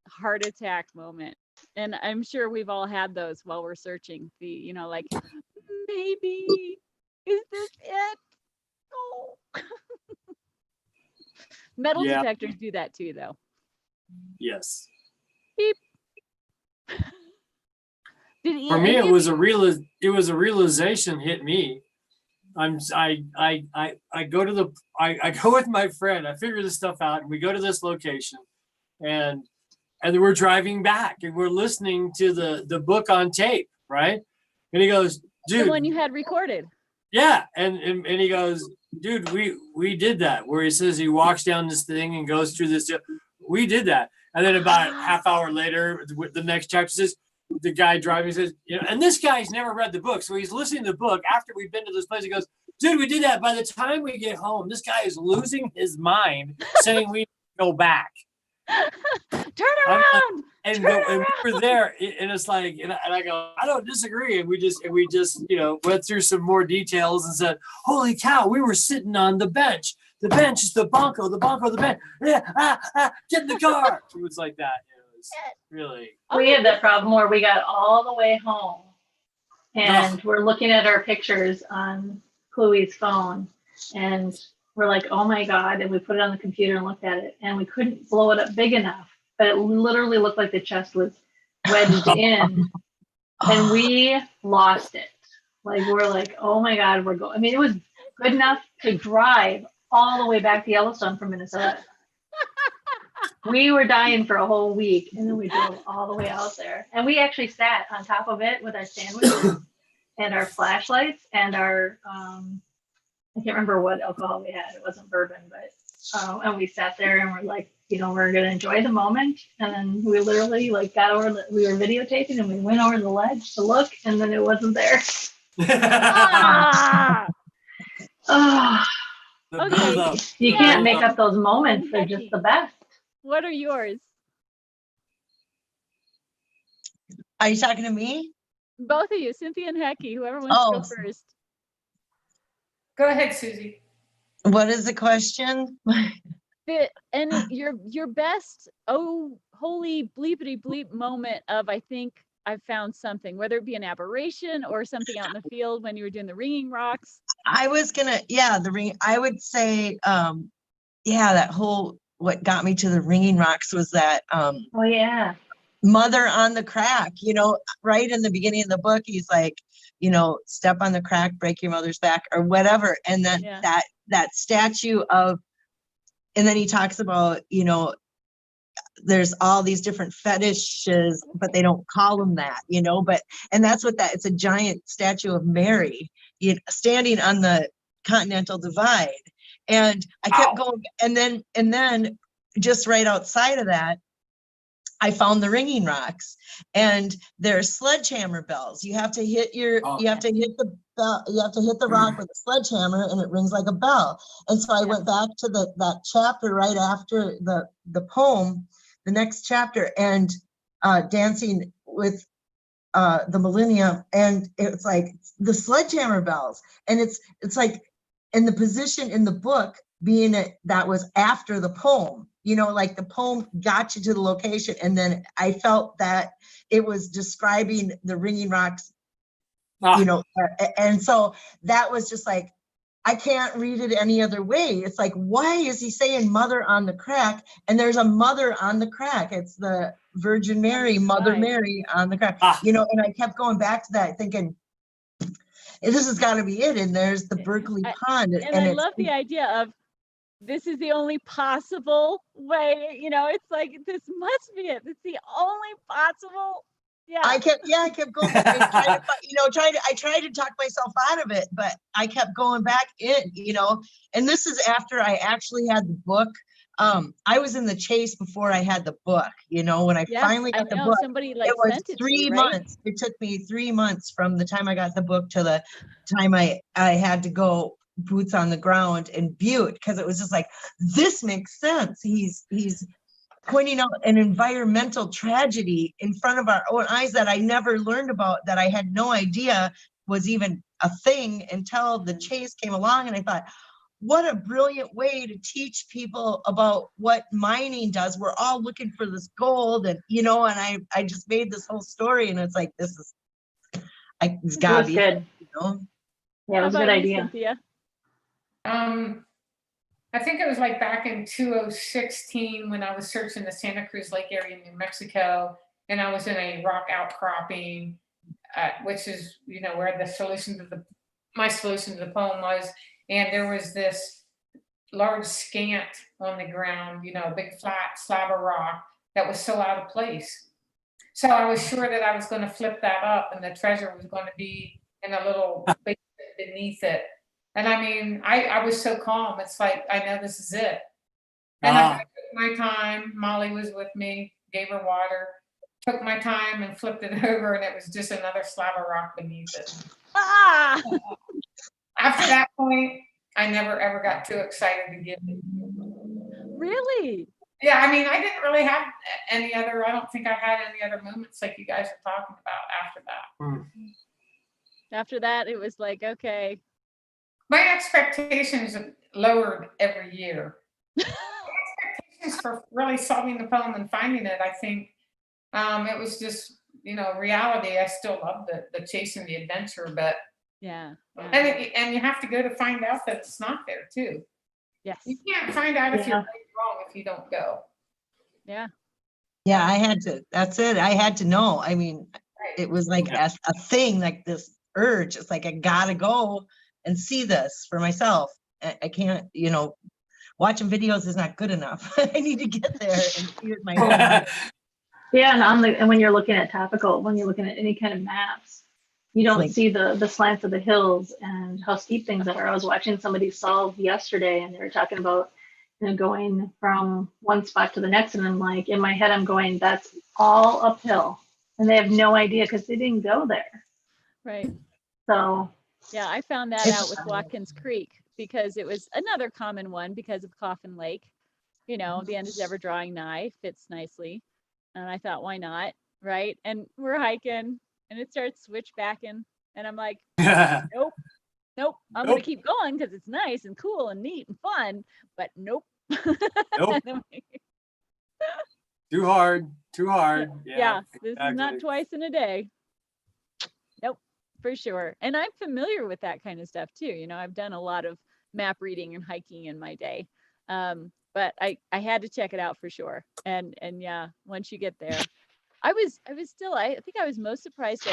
heart attack moment. And I'm sure we've all had those while we're searching. Like, maybe, is this it? Oh. Metal Yeah. detectors do that too, though. Yes. Beep. For me, it was a realization hit me. I go with my friend. I figure this stuff out, and we go to this location, and then we're driving back, and we're listening to the book on tape, right? And he goes, The "Dude, one you had recorded. yeah," and he goes, "Dude, we did that." Where he says he walks down this thing and goes through this. We did that, and then about a half hour later, the next chapter says. The guy driving says, and this guy's never read the book. So he's listening to the book after we've been to this place. He goes, dude, we did that. By the time we get home, this guy is losing his mind saying we go back. Turn around. And we were there. And it's like, and I go, I don't disagree. And we just, went through some more details and said, holy cow, we were sitting on the bench. The bench is the bunko, the bench. Yeah, get in the car. It was like that. It was really. We had that problem where we got all the way home and we're looking at our pictures on Chloe's phone and we're like, oh my God. And we put it on the computer and looked at it and we couldn't blow it up big enough, but it literally looked like the chest was wedged in and we lost it. Like, we're like, oh my God, we're going. I mean, it was good enough to drive all the way back to Yellowstone from Minnesota. We were dying for a whole week and then we drove all the way out there. And we actually sat on top of it with our sandwiches and our flashlights and our, I can't remember what alcohol we had. It wasn't bourbon, but, and we sat there and we're like, we're going to enjoy the moment. And then we literally got over, we were videotaping and we went over the ledge to look and then it wasn't there. Oh, Okay. You can't make up those moments. They're just the best. What are yours? Are you talking to me? Both of you, Cynthia and Hecky, whoever wants to go first. Go ahead, Susie. What is the question? And your best, oh, holy bleepity bleep moment of, I think I found something, whether it be an aberration or something out in the field when you were doing the ringing rocks. I was gonna, the ring. I would say, that whole, what got me to the ringing rocks was that, oh yeah, mother on the crack, right in the beginning of the book, he's like, step on the crack, break your mother's back or whatever. And then that statue of, and then he talks about, there's all these different fetishes, but they don't call them that, and that's what it's a giant statue of Mary, standing on the Continental Divide. And I kept going, and then just right outside of that, I found the ringing rocks, and they're sledgehammer bells. You have to hit you have to hit the bell, you have to hit the rock with a sledgehammer, and it rings like a bell. And so I went back to that chapter right after the poem, the next chapter, and dancing with the millennium, and it's like the sledgehammer bells, and it's like. And the position in the book being that was after the poem, like the poem got you to the location. And then I felt that it was describing the ringing rocks, and so that was just like, I can't read it any other way. It's like, why is he saying mother on the crack? And there's a mother on the crack. It's the Virgin Mary, Mother Right. Mary on the crack. Ah. You know, and I kept going back to that thinking, this has got to be it. And there's the Berkeley Pond. And I it's love the idea of this is the only possible way, you know, it's like, this must be it. It's the only possible. Yeah. I kept going back and trying to, you know, I tried to talk myself out of it, but I kept going back in, you know, and this is after I actually had the book. I was in the chase before I had the book, you know, when I finally got the book, somebody like it was sent it 3 to you, right? months. It took me 3 months from the time I got the book to the time I had to go boots on the ground in Butte, because it was just like, this makes sense. He's pointing out an environmental tragedy in front of our own eyes that I never learned about, that I had no idea was even a thing until the chase came along. And I thought, what a brilliant way to teach people about what mining does. We're all looking for this gold, and you know, and I just made this whole story, and it's like, it's gotta be good. You know? Yeah, it was a good idea. Cynthia? I think it was like back in 2016 when I was searching the Santa Cruz Lake area in New Mexico, and I was in a rock outcropping, which is, you know, where my solution to the poem was, and there was this large scant on the ground, you know, a big flat slab of rock that was so out of place. So I was sure that I was going to flip that up, and the treasure was going to be in a little basement beneath it. And I mean, I was so calm. It's like, I know this is it. And I took my time. Molly was with me, gave her water, took my time and flipped it over, and it was just another slab of rock beneath it. Ah! After that point, I never ever got too excited to give it. Really? Yeah, I mean, I didn't really have any other, I don't think I had any other moments like you guys are talking about after that. After that, it was like, okay. My expectations have lowered every year. Expectations for really solving the poem and finding it, I think it was just, you know, reality. I still love the chase and the adventure, but yeah. And you have to go to find out that it's not there too. Yes. You can't find out if you're right or wrong if you don't go. Yeah. Yeah, I had to. That's it. I had to know. I mean, it was like a thing, like this urge. It's like, I gotta go and see this for myself. I can't, you know, watching videos is not good enough. I need to get there and see it myself. Yeah, and when you're looking at when you're looking at any kind of maps, you don't see the slants of the hills and how steep things are. I was watching somebody solve yesterday, and they were talking about, you know, going from one spot to the next, and I'm like, in my head, I'm going, that's all uphill, and they have no idea because they didn't go there. Right. So. Yeah, I found that out with Watkins Creek, because it was another common one because of Coffin Lake. You know, the end is ever drawing nigh, fits nicely. And I thought, why not? Right. And we're hiking and it starts switchbacking. And I'm like, nope. I'm going to keep going because it's nice and cool and neat and fun. But nope. Nope. Too hard. Yeah, this is not twice in a day. Nope. For sure. And I'm familiar with that kind of stuff too. You know, I've done a lot of map reading and hiking in my day. But I had to check it out for sure. And yeah, once you get there, I think I was most surprised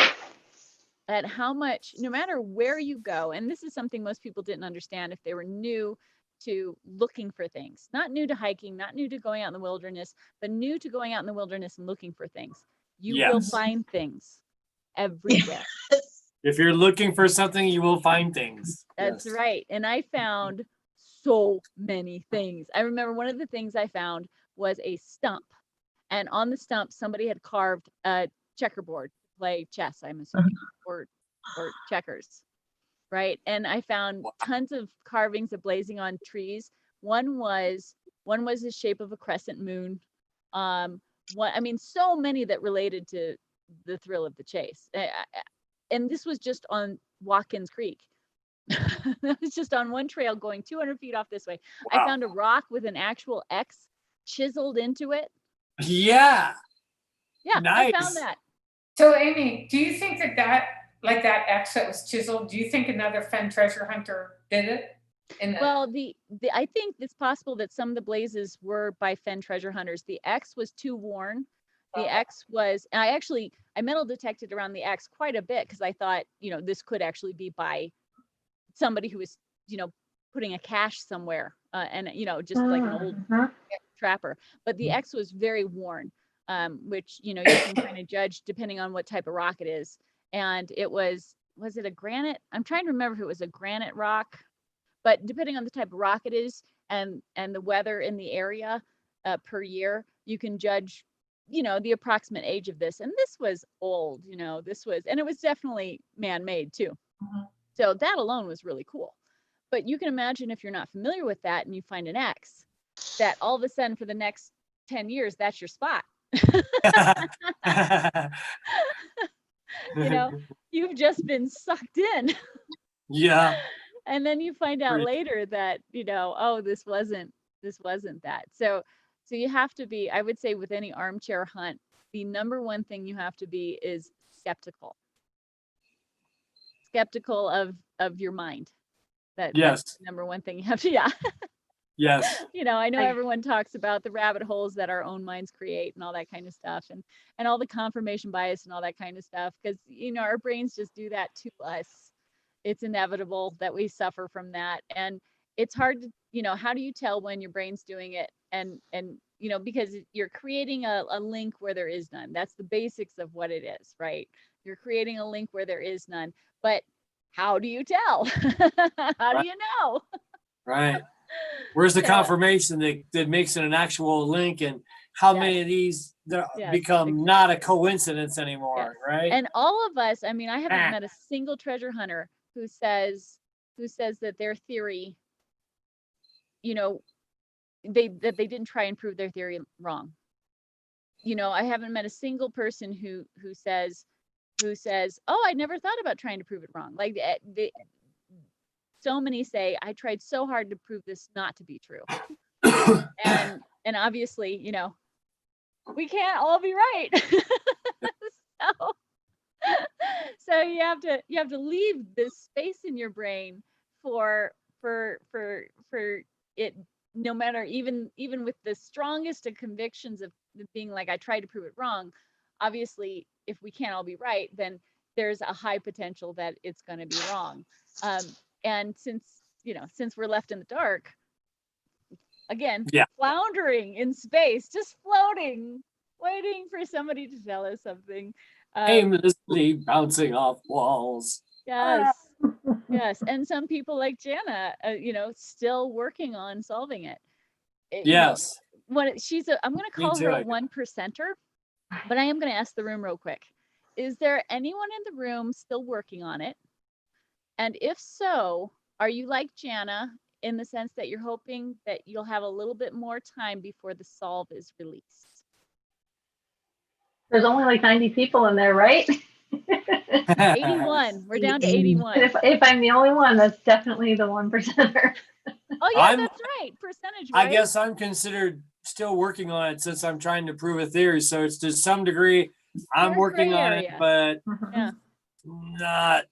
at how much, no matter where you go, and this is something most people didn't understand if they were new to looking for things, not new to hiking, not new to going out in the wilderness, but new to going out in the wilderness and looking for things. You will find things everywhere. If you're looking for something, you will find things. That's right. And I found so many things. I remember one of the things I found was a stump. And on the stump, somebody had carved a checkerboard to play chess, I'm assuming, or checkers. Right. And I found tons of carvings of blazing on trees. One was the shape of a crescent moon. So many that related to the thrill of the chase. And this was just on Watkins Creek. That was just on one trail going 200 feet off this way. Wow. I found a rock with an actual X chiseled into it. Yeah. Nice. I found that. So Amy, do you think that X that was chiseled, do you think another Fenn treasure hunter did it? Well, I think it's possible that some of the blazes were by Fenn treasure hunters. The X was too worn. The X was, and I metal detected around the X quite a bit because I thought, this could actually be by somebody who was, putting a cache somewhere, and just like an old trapper. But the X was very worn, which you can kind of judge depending on what type of rock it is. And it was it a granite? I'm trying to remember if it was a granite rock. But depending on the type of rock it is and the weather in the area per year, you can judge, the approximate age of this. And this was old, and it was definitely man-made too. So that alone was really cool. But you can imagine if you're not familiar with that and you find an X, that all of a sudden for the next 10 years, that's your spot. You've just been sucked in. Yeah. And then you find out later that, oh, this wasn't that. So you have to be, I would say with any armchair hunt, the number one thing you have to be is skeptical. Skeptical of your mind. That's the number one thing you have to, Yes. I know everyone talks about the rabbit holes that our own minds create and all that kind of stuff and all the confirmation bias and all that kind of stuff. Because, our brains just do that to us. It's inevitable that we suffer from that. And it's hard to, how do you tell when your brain's doing it? And because you're creating a link where there is none. That's the basics of what it is, right? You're creating a link where there is none. But how do you tell? How do you know? Right. Where's the confirmation that makes it an actual link, and how many of these become not a coincidence anymore, right? And all of us, I haven't met a single treasure hunter who says that their theory, that they didn't try and prove their theory wrong. I haven't met a single person who says, oh, I never thought about trying to prove it wrong. Like so many say, I tried so hard to prove this not to be true. and obviously, we can't all be right. So you have to leave this space in your brain for it, no matter even with the strongest of convictions of being like, I tried to prove it wrong. Obviously, if we can't all be right, then there's a high potential that it's going to be wrong. And since we're left in the dark, again, floundering in space, just floating, waiting for somebody to tell us something. Aimlessly bouncing off walls. Yes. Yes. And some people like Jana, still working on solving it. Yes. I'm going to call her a 1%er, but I am going to ask the room real quick. Is there anyone in the room still working on it? And if so, are you like Jana in the sense that you're hoping that you'll have a little bit more time before the solve is released? There's only like 90 people in there, right? 81. We're down to 81. If I'm the only one, that's definitely the 1%er. Oh yeah, that's right. Percentage. Right? I guess I'm considered still working on it since I'm trying to prove a theory. So it's to some degree I'm working on it, but not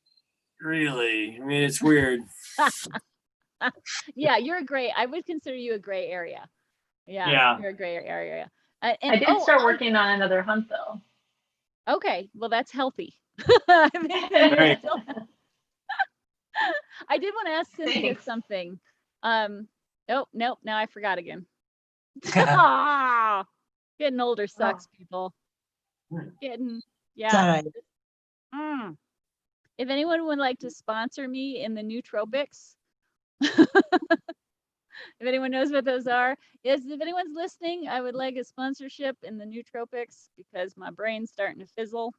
really. It's weird. Yeah, you're a gray. I would consider you a gray area. Yeah. You're a gray area. I did start working on another hunt though. Okay, well that's healthy. I did want to ask Cynthia something. Nope. Now I forgot again. Getting older sucks, people. If anyone would like to sponsor me in the nootropics, if anyone knows what those are, if anyone's listening, I would like a sponsorship in the nootropics because my brain's starting to fizzle.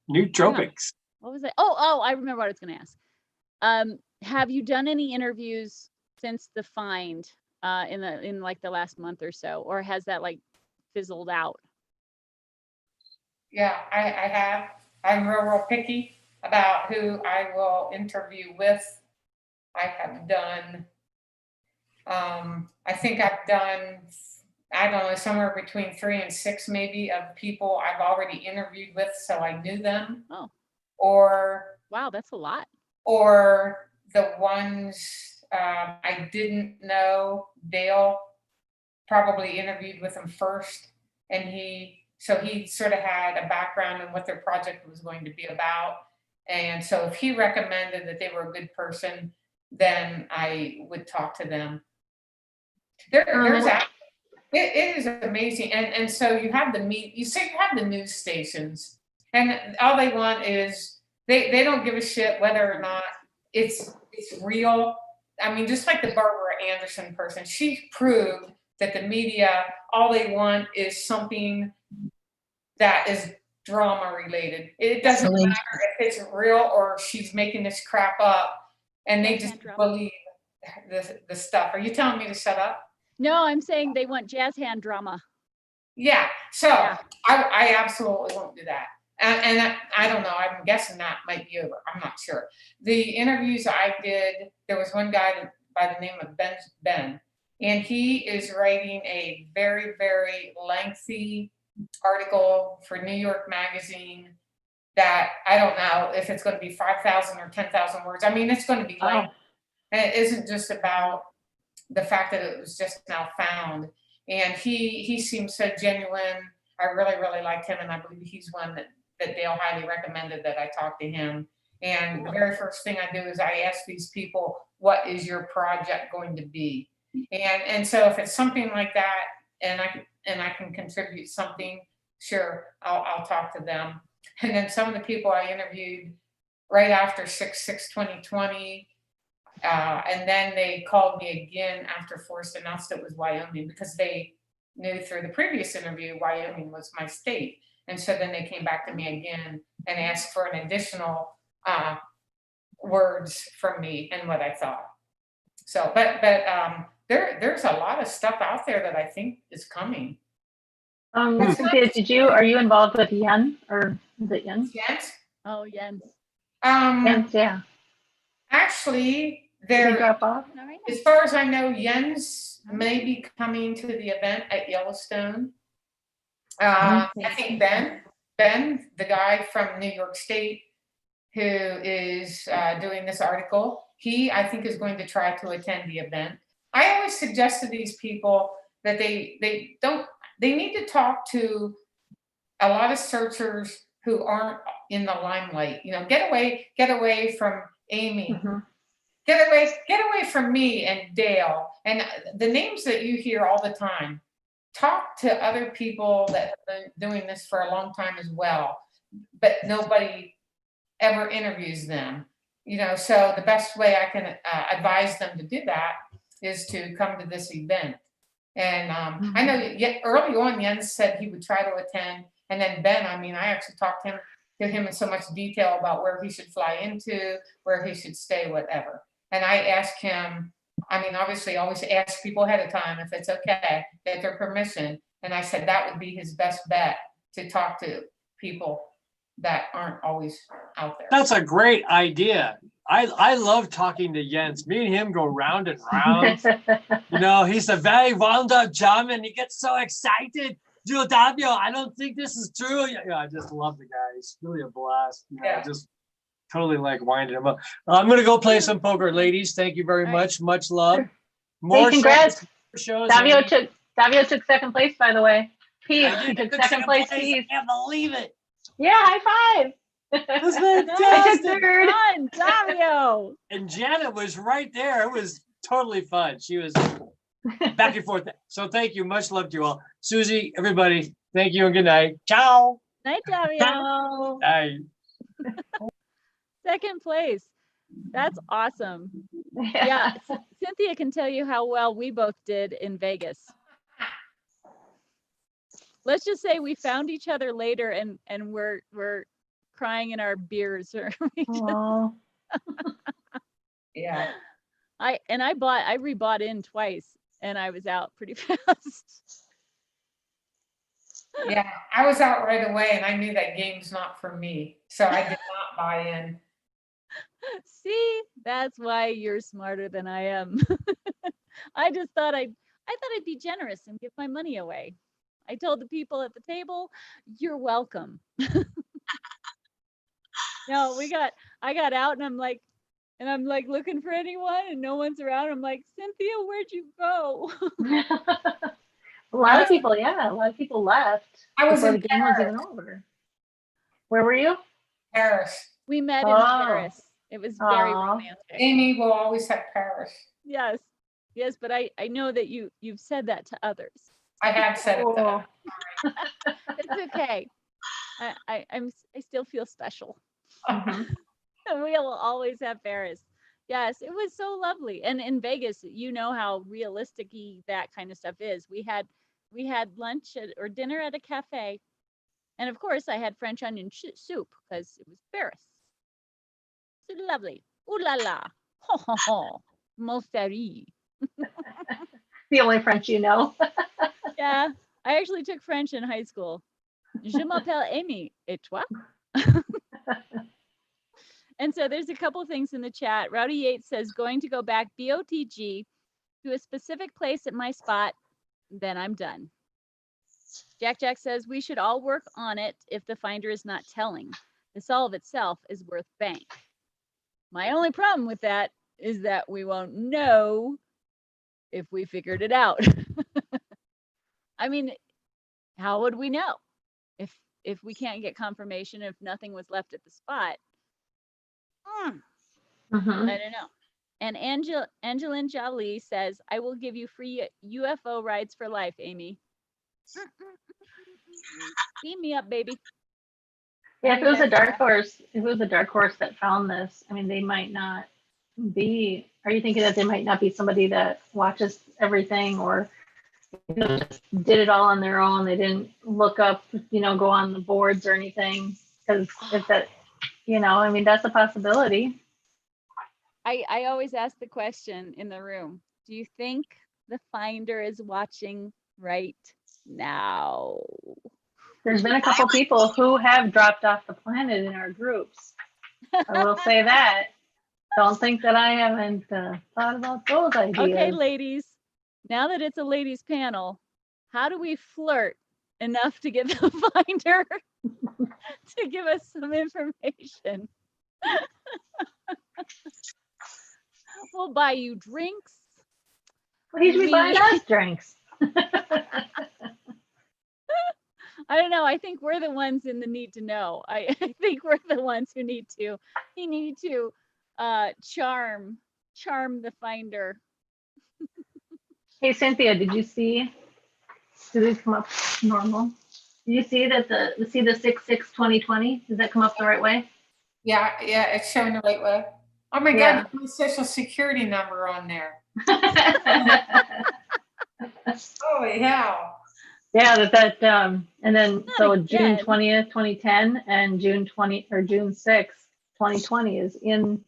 Nootropics. What was it? Oh, I remember what I was going to ask. Have you done any interviews since the find in like the last month or so, or has that like fizzled out? Yeah, I have. I'm real picky about who I will interview with. I have done, I think I've done, I don't know, somewhere between 3 and 6 maybe of people I've already interviewed with, so I knew them. Oh. Or wow, that's a lot. Or the ones I didn't know Dale probably interviewed with him first, and he sort of had a background in what their project was going to be about. And so if he recommended that they were a good person, then I would talk to them. It is amazing. And so you have the news stations, and all they want is they don't give a shit whether or not it's real. I mean, just like the Barbara Anderson person, she proved that the media, all they want is something that is drama related. It doesn't matter if it's real or she's making this crap up, and they just believe the stuff. Are you telling me to shut up? No, I'm saying they want jazz hand drama. Yeah. So I absolutely won't do that. And I don't know. I'm guessing that might be over. I'm not sure. The interviews I did, there was one guy by the name of Ben, and he is writing a very, very lengthy article for New York Magazine that I don't know if it's going to be 5,000 or 10,000 words. I mean, it's going to be lengthy. And it isn't just about the fact that it was just now found. And he seems so genuine. I really, really liked him, and I believe he's one that Dale highly recommended that I talk to him. And the very first thing I do is I ask these people, what is your project going to be? And so if it's something like that, and I can contribute something, sure, I'll talk to them. And then some of the people I interviewed right after 6/6/2020, and then they called me again after FORREST announced it was Wyoming, because they knew through the previous interview Wyoming was my state. And so then they came back to me again and asked for an additional words from me and what I thought. So, but there's a lot of stuff out there that I think is coming. Cynthia, are you involved with Yen, or is it Yen? Jens? Oh, Jens. Jens, yeah. Actually, Did he there, drop off? as far as I know, Jens may be coming to the event at Yellowstone. I think Ben, the guy from New York State who is doing this article, I think is going to try to attend the event. I always suggest to these people that they need to talk to a lot of searchers who aren't in the limelight. You know, get away from Amy. Mm-hmm. Get away from me and Dale and the names that you hear all the time. Talk to other people that have been doing this for a long time as well, but nobody ever interviews them. You know, so the best way I can advise them to do that is to come to this event. And I know early on, Jens said he would try to attend, and then Ben, I mean, I actually talked to him in so much detail about where he should fly into, where he should stay, whatever. And I asked him, I mean, obviously always ask people ahead of time if it's okay, get their permission. And I said that would be his best bet, to talk to people that aren't always out there. That's a great idea. I love talking to Jens. Me and him go round and round. You know, he's a very wound-up German. He gets so excited. Giordano, I don't think this is true. Yeah, I just love the guy. He's really a blast. You know, just totally like winding him up. I'm going to go play some poker, ladies. Thank you very much. Much love. More congrats. Shows. Davio took second place, by the way. He took second place. I can't believe it. Yeah, high five. That's fantastic. Fun, Davio. And Janet was right there. It was totally fun. She was back and forth. So thank you. Much love to you all. Susie, everybody, thank you and good night. Ciao. Night, Davio. Night. Second place. That's awesome. Yeah, Cynthia can tell you how well we both did in Vegas. Let's just say we found each other later and we're crying in our beers, or yeah. I rebought in twice and I was out pretty fast. Yeah, I was out right away and I knew that game's not for me, so I did not buy in. See, that's why you're smarter than I am. I just thought I'd be generous and give my money away. I told the people at the table, "You're welcome." No, I got out and I'm like, And I'm like looking for anyone and no one's around. I'm like, Cynthia, where'd you go? A lot of people, yeah, a lot of people left I was before the in game was Paris. even over. Where were you? Paris. We met in Oh. Paris. It was very Aw. romantic. Amy will always have Paris. Yes. Yes, but I know that you've said that to others. I have said it. Oh. It's okay. I still feel special. Mhm. We'll always have Paris. Yes, it was so lovely. And in Vegas, you know how realistic-y that kind of stuff is. We had lunch or dinner at a cafe. And of course, I had French onion soup because it was Paris. So lovely. Ooh la la. Ho ho ho. Mon chéri. The only French you know. Yeah, I actually took French in high school. Je m'appelle Amy. Et toi? And so there's a couple things in the chat. Rowdy Yates says, going to go back BOTG to a specific place at my spot, then I'm done. Jack says, we should all work on it if the finder is not telling. The solve itself is worth bank. My only problem with that is that we won't know if we figured it out. I mean, how would we know if we can't get confirmation, if nothing was left at the spot? Mhm. I don't know. And Angeline Jolie says, I will give you free UFO rides for life, Amy. Beam me up, baby. Yeah, if it was a dark horse, that found this, I mean, they might not be. Are you thinking that they might not be somebody that watches everything, or just did it all on their own? They didn't look up, go on the boards or anything. Because if that, I mean, that's a possibility. I always ask the question in the room, do you think the finder is watching right now? There's been a couple people who have dropped off the planet in our groups. I will say that. Don't think that I haven't thought about those ideas. Okay, ladies, now that it's a ladies panel, how do we flirt enough to get the finder to give us some information? We'll buy you drinks. Well, he should be buying us drinks. I don't know. I think we're the ones in the need to know. I think we're the ones who need to charm the finder. Hey, Cynthia, did you see? Did these come up normal? Did you see that the 6/6/2020? Does that come up the right way? Yeah, it's showing the right way. Oh my Yeah. God, my social security number on there. Holy hell. Yeah, and then so June again. 20th, 2010 and June 6th, 2020 is in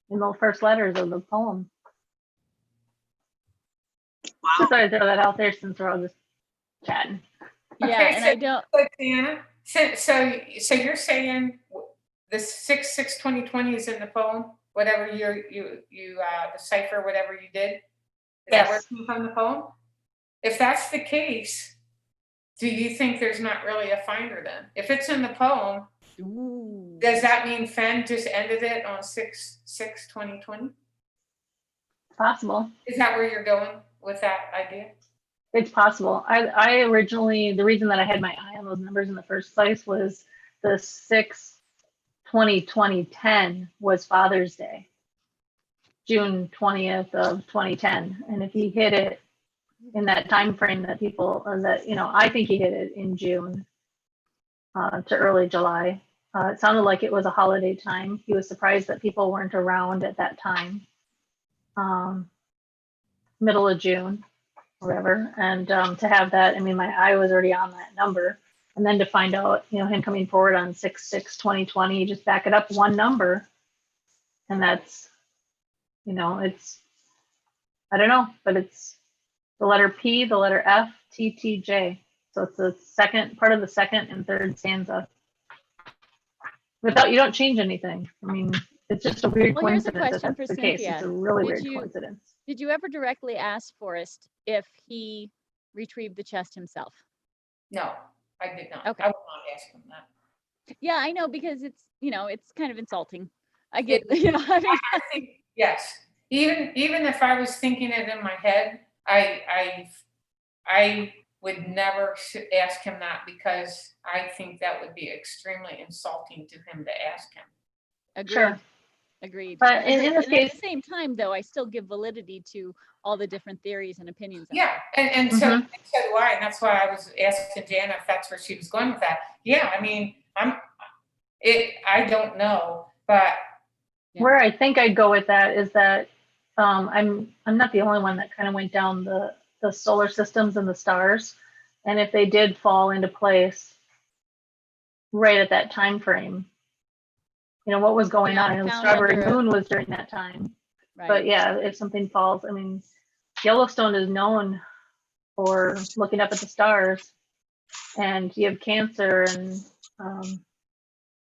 the first letters of the poem. Wow. Just thought I'd throw that out there since we're all just chatting. Yeah, Okay, and so- I don't. So, Diana, so you're saying the 6/6/2020 is in the poem, whatever you decipher, whatever you did? Is that where Yes. it came from the poem? If that's the case, do you think there's not really a finder then? If it's in the poem, Ooh. does that mean Fenn just ended it on 6/6/2020? Possible. Is that where you're going with that idea? It's possible. I originally, the reason that I had my eye on those numbers in the first place was the 6/20/2010 was Father's Day, June 20th of 2010. And if he hit it in that time frame that people, I think he hit it in June to early July. It sounded like it was a holiday time. He was surprised that people weren't around at that time, middle of June. Whatever, and to have that, I mean, my eye was already on that number, and then to find out, him coming forward on 6/6/2020, you just back it up one number, and that's, it's, I don't know, but it's the letter P, the letter F, T, T, J. So it's the second part of the second and third stanza. You don't change anything. I mean, it's just a weird Well, here's a coincidence question that that's for the case. Cynthia. It's a really Did weird you- coincidence. Did you ever directly ask Forrest if he retrieved the chest himself? No, I did not. Okay. I will not ask him that. Yeah, I know, because it's, it's kind of insulting. I get, you know, I mean, I think, yes, even if I was thinking it in my head, I would never ask him that, because I think that would be extremely insulting to him to ask him. agreed. Sure. Agreed. But in this And at case, the same time, though, I still give validity to all the different theories and opinions. out Yeah, and so do I, and that's why I was asking Jana if that's where she was going with that. Yeah, I mean, I don't know, but Yeah. where I think I'd go with that is that I'm not the only one that kind of went down the solar systems and the stars, and if they did fall into place right at that time frame, you know, what was going Yeah, on. And the found strawberry under a- moon was during that time. Right. But yeah, if something falls, I mean, Yellowstone is known for looking up at the stars, and you have Cancer, and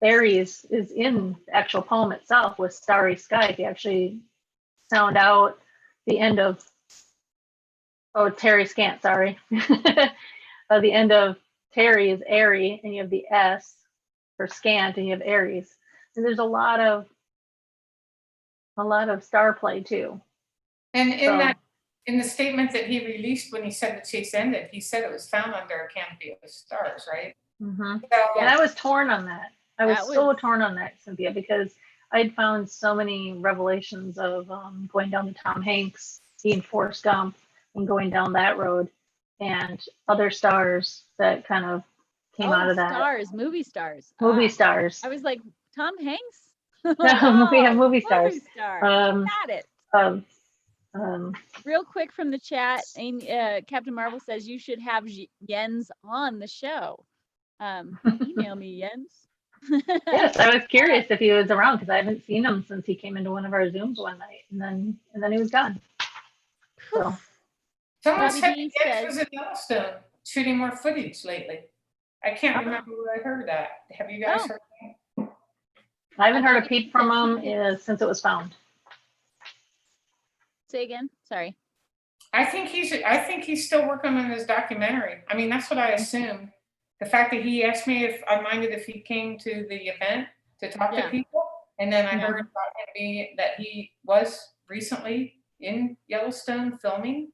Aries is in the actual poem itself with starry sky. If you actually sound out the end of, Terry Scant, sorry. The end of Terry is airy, and you have the S for scant, and you have Aries. And there's a lot of star play too. and So- in the statement that he released when he said the chase ended, he said it was found under a canopy of stars, right? Mhm. So, And I was torn on that. I was That so was- torn on that, Cynthia, because I'd found so many revelations of going down to Tom Hanks, being Forrest Gump, and going down that road, and other stars that kind of came out of that. Stars, movie stars. Movie Ah, stars. I was like, Tom Hanks? Yeah, movie stars. Movie star. Um, Got it. Real quick from the chat, Captain Marvel says you should have Jens on the show. Email me, Jens. Yes, I was curious if he was around, because I haven't seen him since he came into one of our Zooms one night, and then he was gone. So someone Bobby said D Jens says- was in Yellowstone shooting more footage lately. I can't remember where I heard that. Have you guys Oh. heard? I haven't heard a Bobby D peep from says him since it was found. Say again. Sorry. I think he's still working on his documentary. I mean, that's what I assumed. The fact that he asked me if I minded if he came to the event to talk Yeah. to people, and then I Yeah. heard about that he was recently in Yellowstone filming.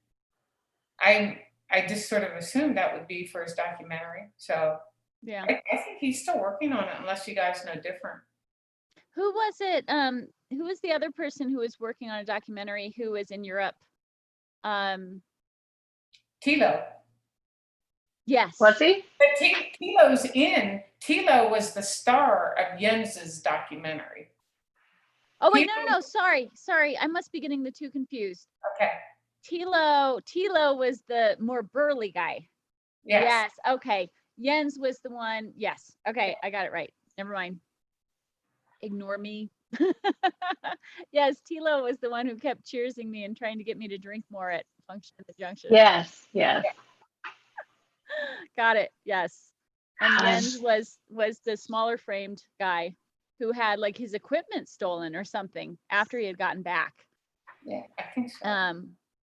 I just sort of assumed that would be for his documentary. So Yeah. I think he's still working on it, unless you guys know different. Who was it? Who was the other person who was working on a documentary who was in Europe? Tilo. Yes. Was he? But Tilo's in. Tilo was the star of Jens's documentary. Oh wait, no. Tilo- Sorry. I must be getting the two confused. Okay. Tilo was the more burly guy. Yes. Okay. Jens was the one. Yes. Okay. I got it right. Never mind. Ignore me. Yes. Tilo was the one who kept cheersing me and trying to get me to drink more at Function at the Junction. Yes. Got it. Yes. And Gosh. Jens was the smaller framed guy who had like his equipment stolen or something after he had gotten back. Yeah, I think so.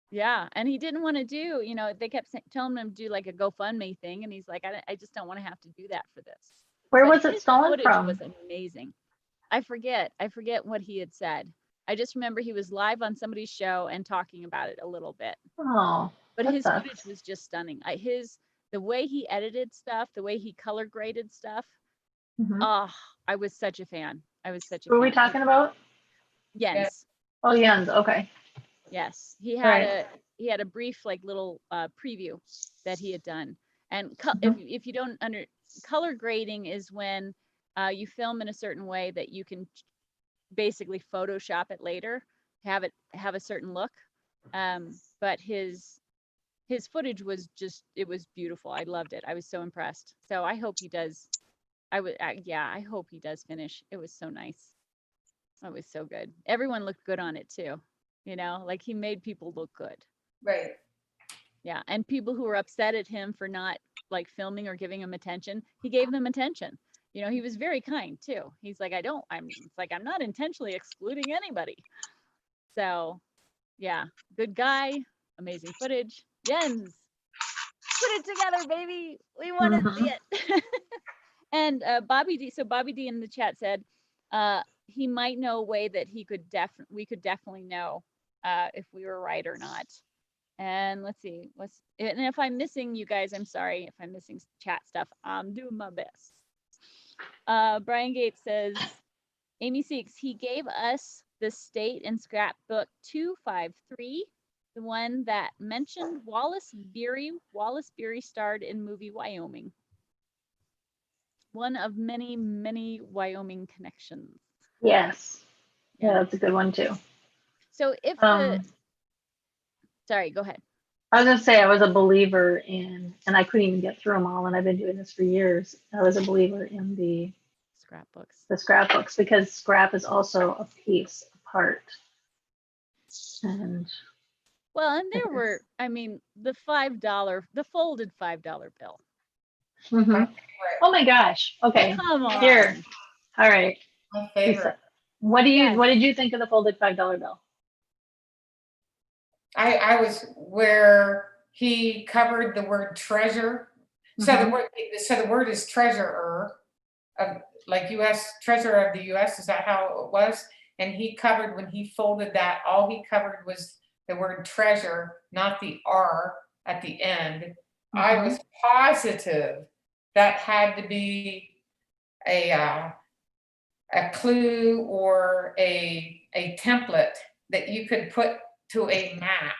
Yeah, and he didn't want to do, they kept telling him to do like a GoFundMe thing, and he's like, I just don't want to have to do that for this. Where But was it his stolen footage from? was amazing. I forget what he had said. I just remember he was live on somebody's show and talking about it a little bit. Oh, But that his sucks. footage was just stunning. The way he edited stuff, the way he color graded stuff. Mhm. Oh, I was such a fan. Who are we talking about? Jens. Oh, Jens. Okay. Yes, he had Right. a brief like little preview that he had done. And Mhm. if you don't color grading is when you film in a certain way that you can basically Photoshop it later, have a certain look. But his footage was it was beautiful. I loved it. I was so impressed. So I hope he does. I hope he does finish. It was so nice. It was so good. Everyone looked good on it too. Like he made people look good. Right. Yeah. And people who were upset at him for not like filming or giving him attention, he gave them attention. He was very kind too. He's like, I'm not intentionally excluding anybody. So yeah, good guy, amazing footage. Jens, put it together, baby. We want to see it. And Bobby D in the chat said, he might know a way that we could definitely know if we were right or not. And let's see, and if I'm missing you guys, I'm sorry if I'm missing chat stuff. I'm doing my best. Brian Gates says, Amy Seeks, he gave us the state and scrapbook 253, the one that mentioned Wallace Beery. Wallace Beery starred in movie Wyoming. One of many, many Wyoming connections. Yes. Yeah, that's a good one too. So if sorry, go ahead. I was gonna say I was a believer in, and I couldn't even get through them all, and I've been doing this for years. I was a believer in the scrapbooks because scrap is also a piece, a part. And well, and there were, I mean, the folded $5 bill. Mm-hmm. Oh my gosh. Okay. Come on. Here. All right. My favorite. What did you think of the folded $5 bill? I was where he covered the word treasure. So the word is treasurer of like U.S. treasurer of the U.S. Is that how it was? And he covered, when he folded that, all he covered was the word treasure, not the R at the end. I was positive that had to be a clue or a template that you could put to a map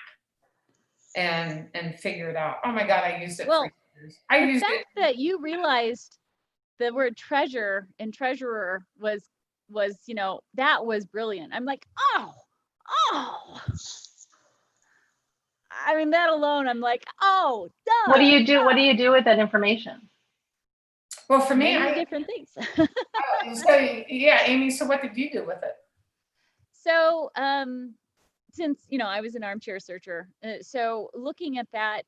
and figure it out. Oh my God, I used it for years. The fact that you realized the word treasure and treasurer was, you know, that was brilliant. I'm like, oh. I mean, that alone, I'm like, oh, duh. What do you do? What do you do with that information? Well, for me, many different things. So yeah, Amy. So what did you do with it? So, since you know I was an armchair searcher, so looking at that,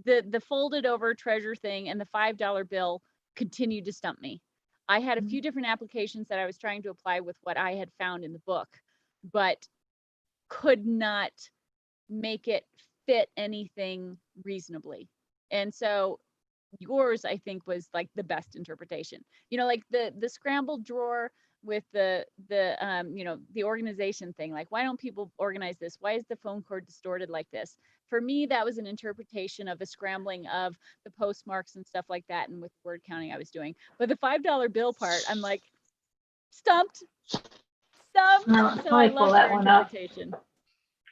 the folded over treasure thing and the $5 bill continued to stump me. I had a few different applications that I was trying to apply with what I had found in the book, but could not make it fit anything reasonably. And so yours, I think, was like the best interpretation. You know, like the scrambled drawer with the you know, the organization thing. Like, why don't people organize this? Why is the phone cord distorted like this? For me, that was an interpretation of a scrambling of the postmarks and stuff like that, and with word counting I was doing. But the $5 bill part, I'm like, stumped. No, So I love that your one up. interpretation.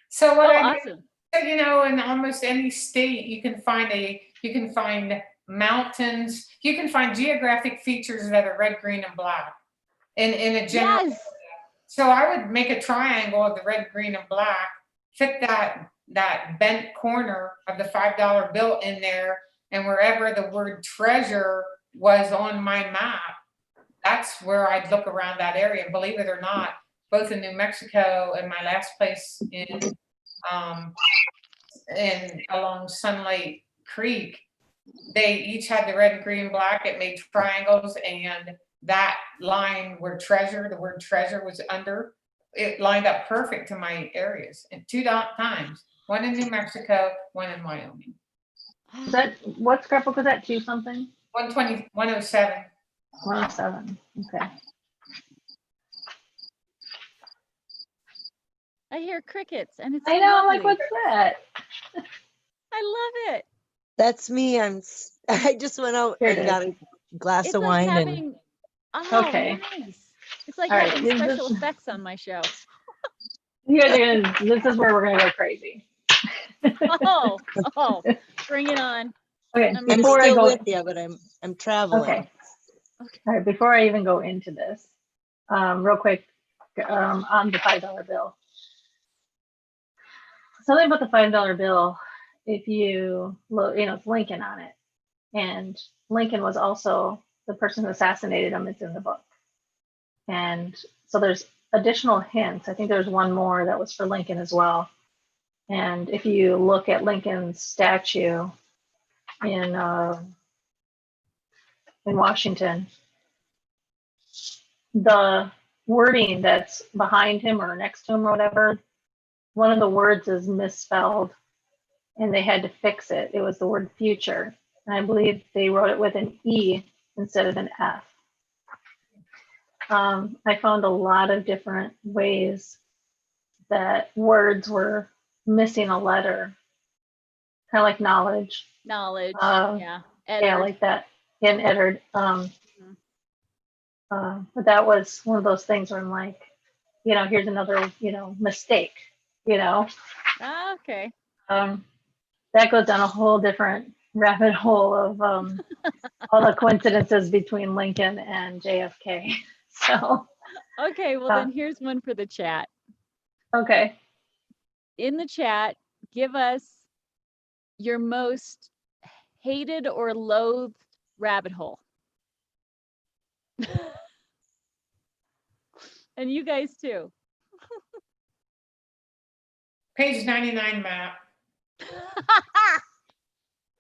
So what awesome. You know, in almost any state, you can find mountains, you can find geographic features that are red, green, and black. In a general. Yes. So I would make a triangle of the red, green, and black, fit that bent corner of the $5 bill in there, and wherever the word treasure was on my map, that's where I'd look around that area. And believe it or not, both in New Mexico and my last place in along Sunlight Creek, they each had the red and green, black. It made triangles, and that line where the word treasure was under, it lined up perfect to my areas. And 2 times, one in New Mexico, one in Wyoming. Is that, what scrapbook was that? 2 something? 120, 107. 107. Okay. I hear crickets, and it's I know. lovely. Like, what's that? I love it. That's me. I just went out and got a glass It's of like wine having, Okay. Nice. It's like All right, having special effects on my show. You guys are gonna. This is where we're gonna go crazy. Oh, bring it on. Okay. I'm Before I still go with you, but I'm traveling. Okay. All right. Before I even go into this, real quick, on the $5 bill. Something about the $5 bill. If you look, you know, it's Lincoln on it, and Lincoln was also the person who assassinated him. It's in the book, and so there's additional hints. I think there's one more that was for Lincoln as well. And if you look at Lincoln's statue in Washington, the wording that's behind him or next to him or whatever, one of the words is misspelled, and they had to fix it. It was the word future. And I believe they wrote it with an E instead of an F. I found a lot of different ways that words were missing a letter, kind of like knowledge. Knowledge. Yeah, Yeah. like that in Eddard. But that was one of those things where I'm like, here's another, mistake, Ah, okay. That goes down a whole different rabbit hole of all the coincidences between Lincoln and JFK. So, Okay, well then here's one for the chat. okay. In the chat, give us your most hated or loathed rabbit hole. And you guys too. Page 99 map.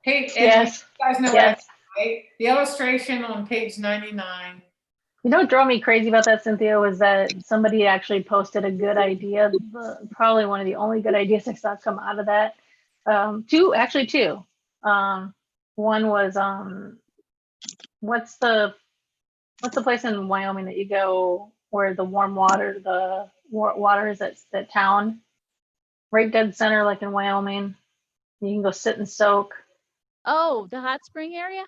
Page, Yes. you guys know Yes. right? The illustration on page 99. You know what drove me crazy about that, Cynthia, was that somebody actually posted a good idea. Probably one of the only good ideas I saw come out of that. Two. One was what's the place in Wyoming that you go where the warm water, water is at that town, right dead center, like in Wyoming. You can go sit and soak. Oh, the hot spring area?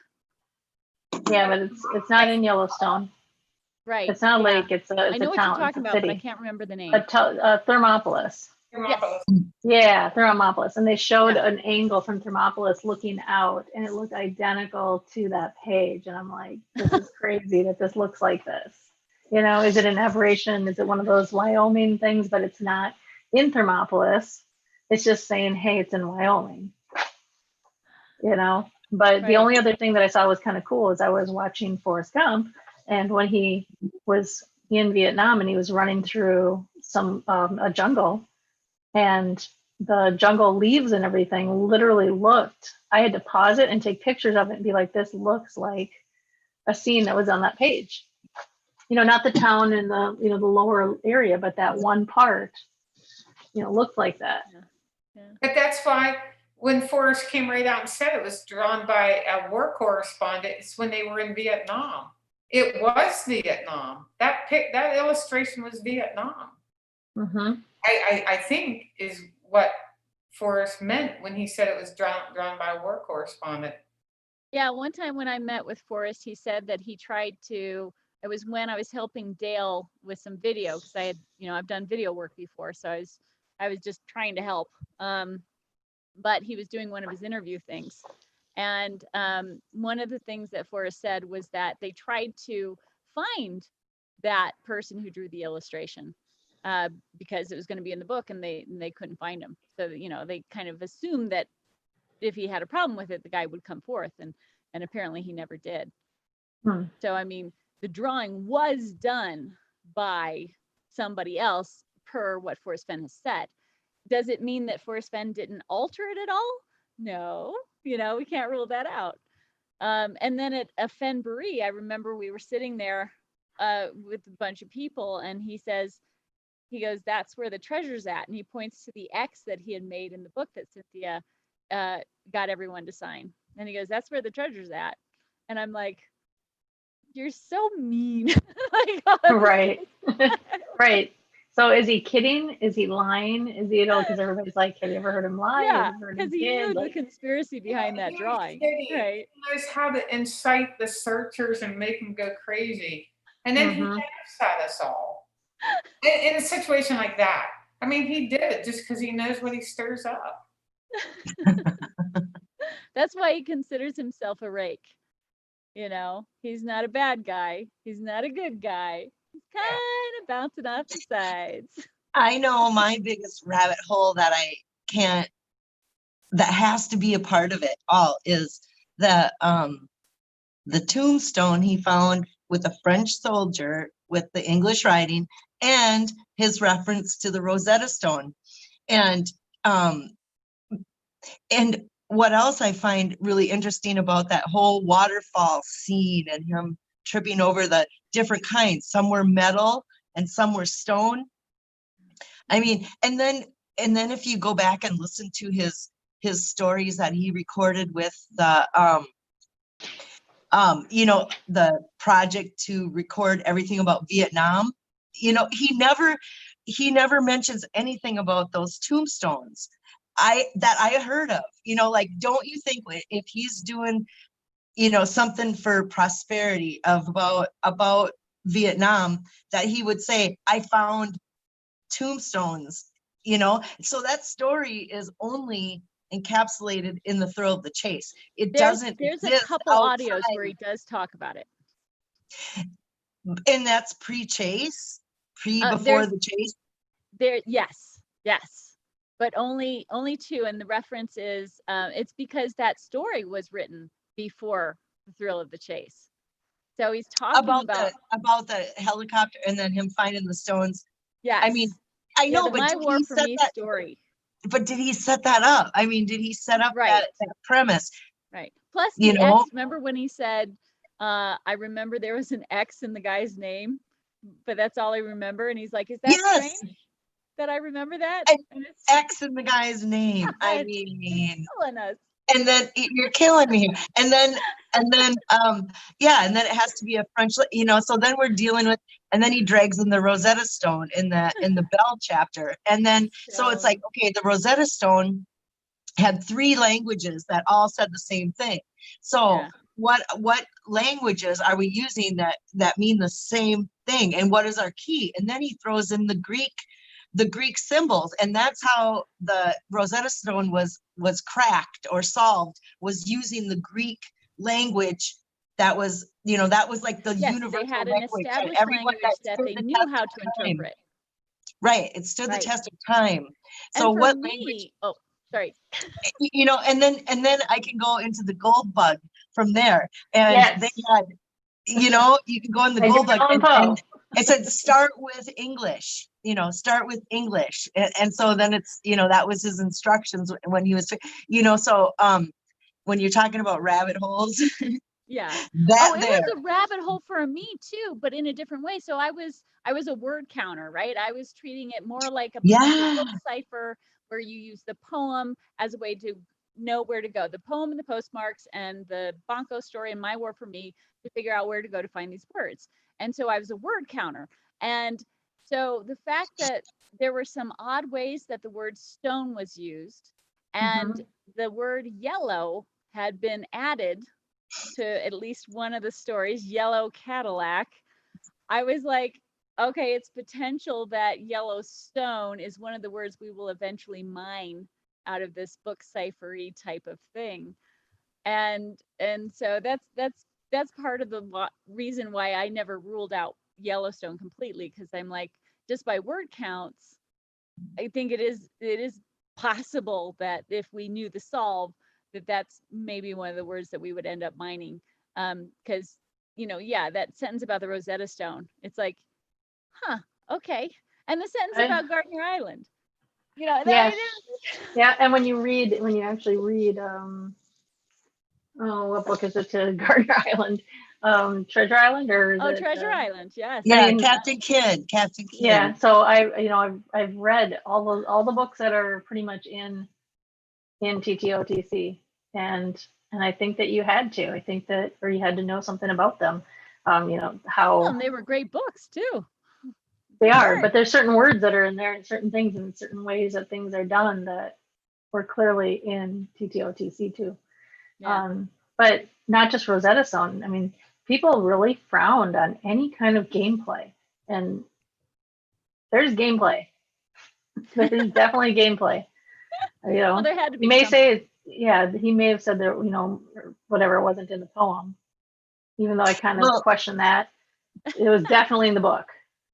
Yeah, but it's not in Yellowstone. Right. It's not a yeah. lake. It's a I know what town. you're talking it's a about, city. but I can't remember the name. Thermopolis. Yes. Yeah, Thermopolis. And they showed an angle from Thermopolis looking out, and it looked identical to that page. And I'm like, this is crazy that this looks like this. Is it an aberration? Is it one of those Wyoming things? But it's not in Thermopolis. It's just saying, hey, it's in Wyoming. But the only other thing that I saw was kind of cool is I was watching Forrest Gump, and when he was in Vietnam and he was running through a jungle, and the jungle leaves and everything literally looked, I had to pause it and take pictures of it and be like, this looks like a scene that was on that page. Not the town and the the lower area, but that one part, looked like that. Yeah. But that's why when Forrest came right out and said it was drawn by a war correspondent, it's when they were in Vietnam. It was Vietnam. That illustration was Vietnam. Mm-hmm. I think is what Forrest meant when he said it was drawn by a war correspondent. Yeah, one time when I met with Forrest, he said that he tried to, it was when I was helping Dale with some video, because I had, I've done video work before, so I was just trying to help. But he was doing one of his interview things. And one of the things that Forrest said was that they tried to find that person who drew the illustration because it was going to be in the book, and they couldn't find him. So, they kind of assumed that if he had a problem with it, the guy would come forth, and apparently he never did. So, I mean, the drawing was done by somebody else per what Forrest Fenn has said. Does it mean that Forrest Fenn didn't alter it at all? No, we can't rule that out. And then at a Fenbury, I remember we were sitting there with a bunch of people, and he goes, that's where the treasure's at. And he points to the X that he had made in the book that Cynthia got everyone to sign. And he goes, that's where the treasure's at. And I'm like, you're so mean. Right. Right. So is he kidding? Is he lying? Is he, because everybody's like, have you ever heard him lie? Yeah, because he knew the conspiracy behind that drawing. Right. He knows how to incite the searchers and make them go crazy. And then he laughs at us all. In a situation like that. I mean, he did it just because he knows what he stirs up. That's why he considers himself a rake. He's not a bad guy. He's not a good guy. He's kind of bouncing off the sides. I know my biggest rabbit hole that has to be a part of it all is the tombstone he found with a French soldier with the English writing and his reference to the Rosetta Stone. And what else I find really interesting about that whole waterfall scene and him tripping over the different kinds, some were metal and some were stone. I mean, and then if you go back and listen to his stories that he recorded with the the project to record everything about Vietnam, he never mentions anything about those tombstones that I heard of. Like, don't you think if he's doing, something for prosperity about Vietnam, that he would say, I found tombstones, so that story is only encapsulated in the Thrill of the Chase. There's a exist couple audios where outside. he does talk about it. And that's pre-chase, before there's- the chase. Yes, but only two, and the reference is it's because that story was written before the Thrill of the Chase. So he's talking about the helicopter and then him finding the stones. Yes. I mean, I know, but My did War he for set Me that story. But did he set that up? I mean, did he set up Right. that premise? Right. Plus You the know? X, remember when he said, I remember there was an X in the guy's name, but that's all I remember. And he's like, is that Yes. strange that I remember that? And X in the guy's name. I mean, killing us. and then you're killing me. And then it has to be a French, so then we're dealing with, and then he drags in the Rosetta Stone in the Bell chapter. And then, so it's like, okay, the Rosetta Stone had 3 languages that all said the same thing. So what languages are we using that mean the same thing? And what is our key? And then he throws in the Greek symbols, and that's how the Rosetta Stone was cracked or solved, was using the Greek language. That was, that was like the universal they had an language, established language that they knew how to interpret. Right, it stood the test of time. So and what me, language? Oh, sorry. And then I can go into the gold bug from there, and Yes. they had, you can go in the gold bug, and it said start with English. Start with English. And so then it's, that was his instructions when he was, so when you're talking about rabbit holes. Yeah. It was a rabbit hole for me too, but in a different way. So I was a word counter, right? I was treating it more like a book cipher where you use the poem as a way to know where to go. The poem and the postmarks and the Bonko story and My War for Me to figure out where to go to find these words. And so I was a word counter. And so the fact that there were some odd ways that the word stone was used and the word yellow had been added to at least one of the stories, yellow Cadillac, I was like, okay, it's potential that Yellowstone is one of the words we will eventually mine out of this book ciphery type of thing. And so that's part of the reason why I never ruled out Yellowstone completely, because I'm like, just by word counts, I think it is possible that if we knew the solve, that's maybe one of the words that we would end up mining. Because that sentence about the Rosetta Stone, it's like, okay. And the sentence about Gardner Island, yes. Yeah, and when you actually read what book is it to Gardner Island? Treasure Island, or is it, Treasure Island, yes. Yeah, Captain Kidd. Yeah, so I've read all the books that are pretty much in TTOTC, and I think that you had to. I think that, or you had to know something about them. How and they were great books too. They are, but there's certain words that are in there, and certain things and certain ways that things are done that were clearly in TTOTC too. Yeah. But not just Rosetta Stone. I mean, people really frowned on any kind of gameplay, and there's gameplay. There's definitely gameplay. Well, there had to be. You may say, he may have said that, whatever wasn't in the poem, even though I kind of question that. It was definitely in the book.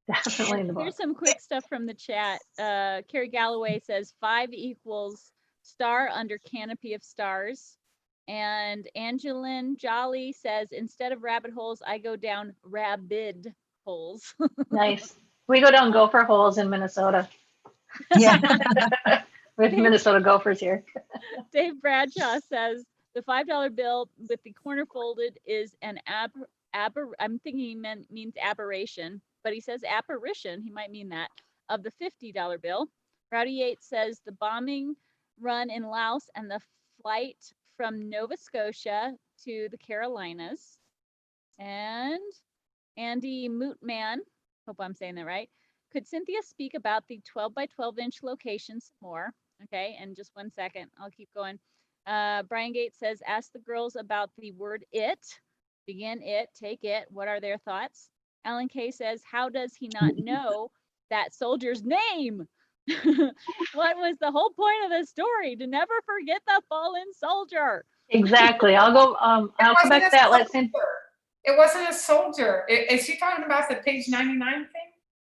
Definitely in the book. Here's some quick stuff from the chat. Carrie Galloway says 5 equals star under canopy of stars. And Angeline Jolly says, instead of rabbit holes, I go down rabid holes. Nice. We go down gopher holes in Minnesota. Yeah. With Minnesota Gophers here. Dave Bradshaw says the $5 bill with the corner folded is an I'm thinking he means aberration, but he says apparition. He might mean that, of the $50 bill. Rowdy Yates says the bombing run in Laos and the flight from Nova Scotia to the Carolinas. And Andy Mootman, hope I'm saying that right. Could Cynthia speak about the 12 by 12 inch locations some more? Okay, and just 1 second, I'll keep going. Brian Gates says, ask the girls about the word it. Begin it, take it. What are their thoughts? Alan Kay says, how does he not know that soldier's name? What was the whole point of the story? To never forget the fallen soldier. Exactly. I'll go. I'll come back to that. Let's see. It wasn't a soldier. Is she talking about the page 99 thing?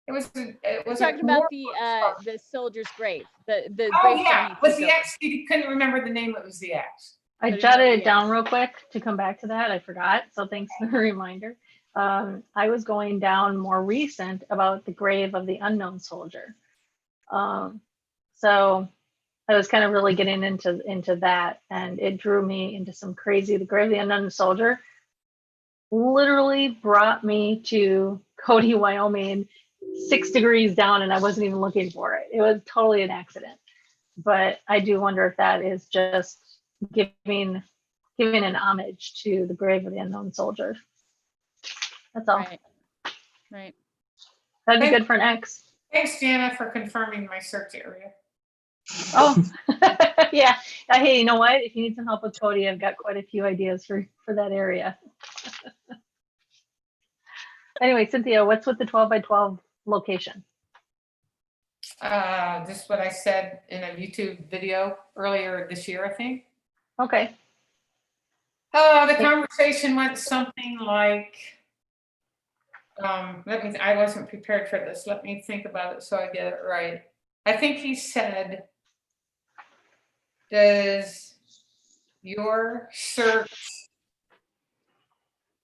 It was. It was talking about the soldier's grave. The oh grave yeah, was the X? He couldn't remember the name. It was the X. I jotted it down real quick to come back to that. I forgot. So thanks for the reminder. I was going down more recent about the grave of the unknown soldier. So I was kind of really getting into that, and it drew me into some crazy. The grave of the unknown soldier literally brought me to Cody, Wyoming, 6 degrees down, and I wasn't even looking for it. It was totally an accident. But I do wonder if that is just giving an homage to the grave of the unknown soldier. That's all. Right. That'd be good for an X. Thanks, Jana, for confirming my search area. Oh, yeah. Hey, you know what? If you need some help with Cody, I've got quite a few ideas for that area. Anyway, Cynthia, what's with the 12 by 12 location? Just what I said in a YouTube video earlier this year, I think. Okay. The conversation went something like, I wasn't prepared for this. Let me think about it so I get it right. I think he said, does your search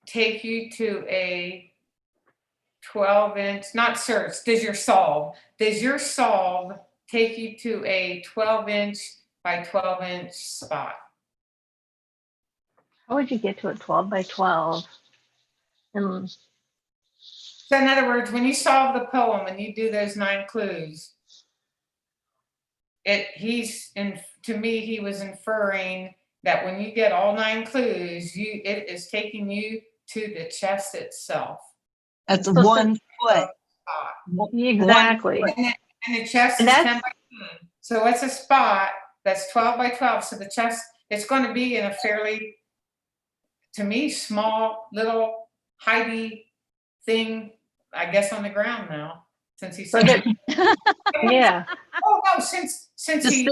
take you to a 12-inch, not search, does your solve take you to a 12-inch by 12-inch spot? How would you get to a 12 by 12? So in other words, when you solve the poem and you do those 9 clues, to me, he was inferring that when you get all 9 clues, it is taking you to the chest itself. That's 1 foot. Exactly. And the chest is 10 by 10. So it's a spot that's 12 by 12. So the chest, it's going to be in a fairly, to me, small, little, hidey thing, I guess, on the ground now, since he said yeah. Oh no, since he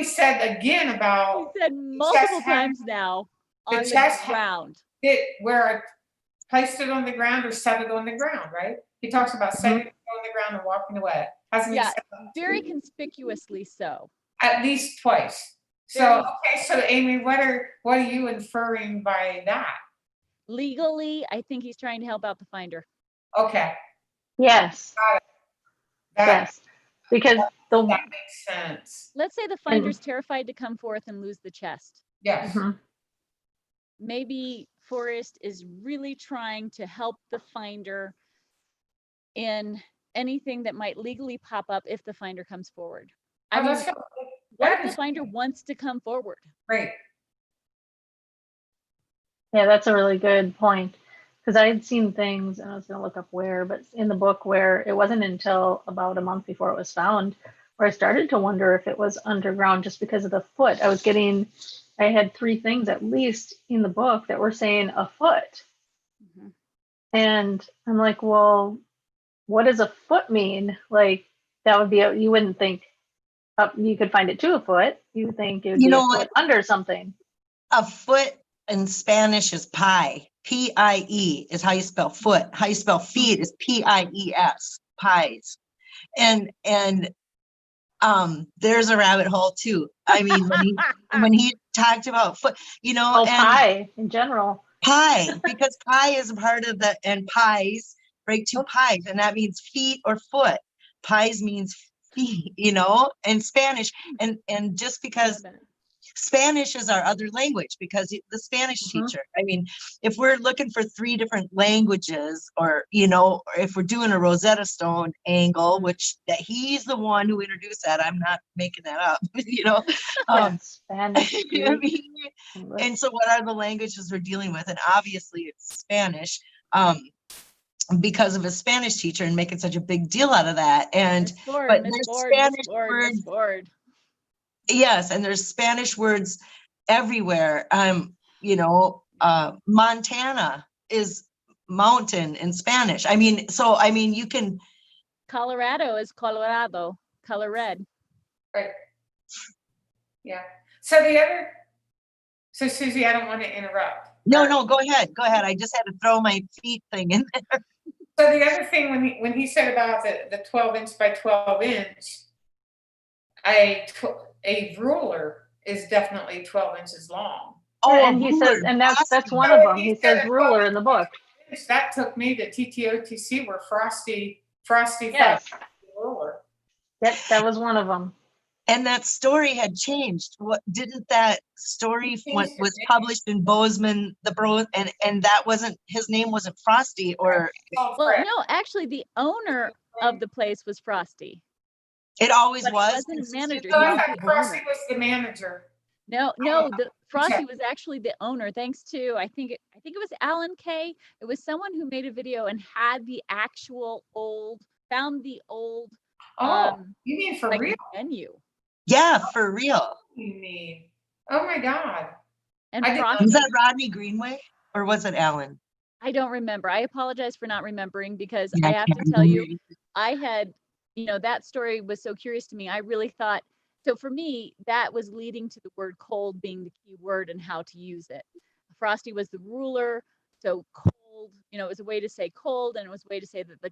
said again about he said multiple times now on the ground. Where I placed it on the ground or set it on the ground, right? He talks about setting it on the ground and walking away. Hasn't he said that? Very conspicuously so. At least twice. So okay, so Amy, what are you inferring by that? Legally, I think he's trying to help out the finder. Okay. Yes. Yes. Because that makes sense. Let's say the finder's terrified to come forth and lose the chest. Yes. Maybe Forrest is really trying to help the finder in anything that might legally pop up if the finder comes forward. I mean, what if the finder wants to come forward? Right. Yeah, that's a really good point. Because I had seen things, and I was going to look up where, but in the book where it wasn't until about a month before it was found, where I started to wonder if it was underground just because of the foot. I had 3 things at least in the book that were saying a foot. And I'm like, well, what does a foot mean? Like, that would be, you wouldn't think you could find it to a foot. You would think it would be a foot under something. A foot in Spanish is pie. P-I-E is how you spell foot. How you spell feet is P-I-E-S, pies. And there's a rabbit hole too. I mean, when he talked about foot, and pie in general. Pie, because pie is a part of and pies, break 2 pies, and that means feet or foot. Pies means feet, in Spanish. And just because Spanish is our other language because the Spanish teacher, I mean, if we're looking for 3 different languages, or, you know, or if we're doing a Rosetta Stone angle, which that he's the one who introduced that, I'm not making that up, you know. Spanish, You know what I Greek, mean? English. And so what are the languages we're dealing with? And obviously it's Spanish, because of a Spanish teacher and making such a big deal out of that. And Miss Ford, but Miss there's Ford, Miss Spanish Ford, Miss words, Ford. yes, and there's Spanish words everywhere. You know, Montana is mountain in Spanish. I mean, so I mean, you can. Colorado is Colorado, color red. Right. Yeah. So the other, so Susie, I don't want to interrupt. No, no, go ahead, go ahead. I just had to throw my feet thing in there. So the other thing, when he said about the 12 inch by 12 inch, a ruler is definitely 12 inches long. Oh, and he says, and that's one of them. He says ruler in the book. That took me to TTOTC where Frosty Yes. thought ruler. Yep, that was one of them. And that story had changed. What didn't that story was published in Bozeman, and that wasn't, his name wasn't Frosty or. Oh, Well, Fred. no, actually, the owner of the place was Frosty. It always But was. he wasn't a manager. So He I was thought the Frosty owner. was the manager. No, Frosty was actually the owner, thanks to I think it was Alan Kay. It was someone who made a video and had the actual found the old You mean for like real? menu. Yeah, for real. You mean? Oh my God. And I did not- Frosty, Was that Rodney Greenway or was it Alan? I don't remember. I apologize for not remembering because Yeah, I have can't to tell you, remember. I had, that story was so curious to me. I really thought, so for me, that was leading to the word cold being the key word and how to use it. Frosty was the ruler. So cold, it was a way to say cold, and it was a way to say that the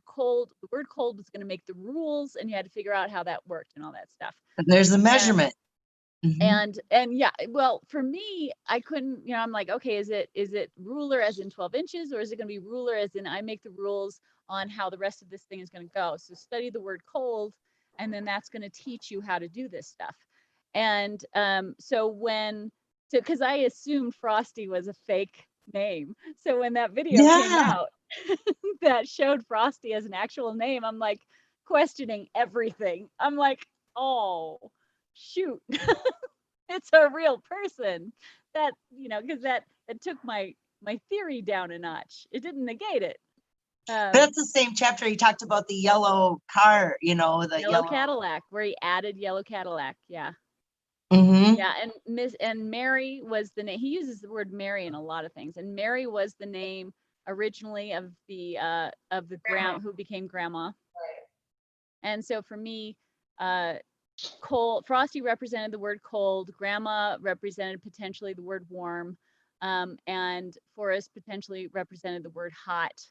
word cold was going to make the rules, and you had to figure out how that worked and all that stuff. And there's the measurement. Mhm. And yeah, well, for me, I couldn't, I'm like, okay, is it ruler as in 12 inches, or is it going to be ruler as in I make the rules on how the rest of this thing is going to go? So study the word cold, and then that's going to teach you how to do this stuff. And because I assumed Frosty was a fake name. So when that video came out that showed Frosty as an actual name, I'm like questioning everything. I'm like, oh, shoot. It's a real person. That, because that took my theory down a notch. It didn't negate it. That's the same chapter he talked about the yellow car, the yellow Cadillac, where he added yellow Cadillac. Yeah. Mm-hmm. Yeah, and Mary was the name. He uses the word Mary in a lot of things, and Mary was the name originally of the grandma who became grandma. Right. And so for me, Frosty represented the word cold. Grandma represented potentially the word warm, and Forrest potentially represented the word hot.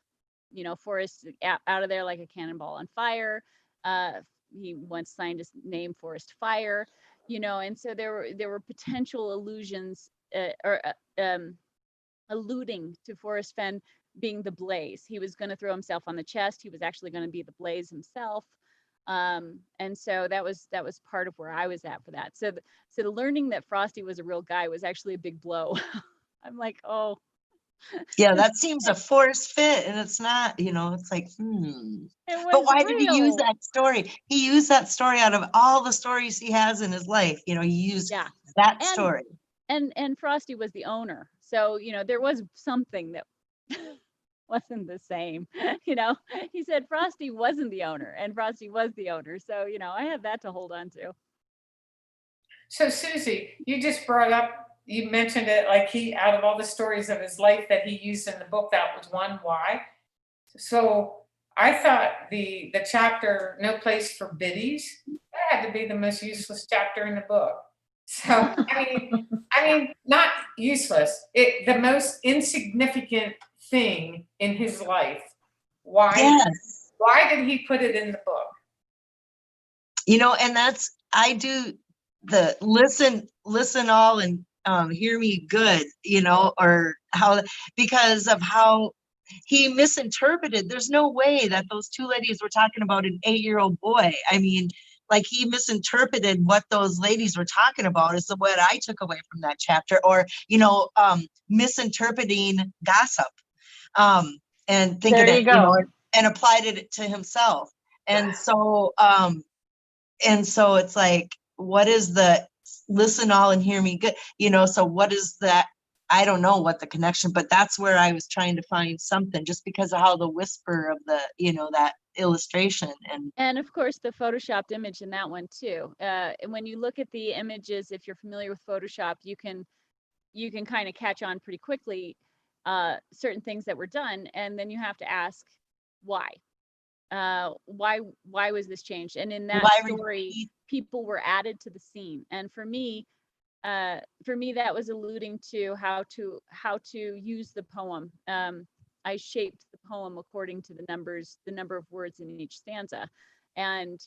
Forrest out of there like a cannonball on fire. He once signed his name Forrest Fire. And so there were potential allusions alluding to Forrest Fenn being the blaze. He was going to throw himself on the chest. He was actually going to be the blaze himself. And so that was part of where I was at for that. So the learning that Frosty was a real guy was actually a big blow. I'm like, oh. Yeah, that seems a forced fit, and it's not, it's like, But why did he use that story? He used that story out of all the stories he has in his life. He used that story. And Frosty was the owner. So, there was something that wasn't the same. He said Frosty wasn't the owner and Frosty was the owner. So, I had that to hold on to. So Susie, you just brought up, you mentioned it, like out of all the stories of his life that he used in the book, that was one. Why? So I thought the chapter, No Place for Biddies, that had to be the most useless chapter in the book. So, I mean, not useless, the most insignificant thing in his life. Why? Yes. Why did he put it in the book? And that's, I do the listen all and hear me good, or how, because of how he misinterpreted. There's no way that those two ladies were talking about an 8-year-old boy. I mean, like he misinterpreted what those ladies were talking about is what I took away from that chapter, or, misinterpreting gossip, and thinking There you that, go. and applied it to himself. And so it's like, what is the listen all and hear me good, so what is that? I don't know what the connection, but that's where I was trying to find something, just because of how the whisper of the, that illustration. And of course the photoshopped image in that one too. And when you look at the images, if you're familiar with Photoshop, you can kind of catch on pretty quickly certain things that were done, and then you have to ask why. Why was this changed? And in that story, people were added to the scene. And for me, that was alluding to how to use the poem. I shaped the poem according to the number of words in each stanza, and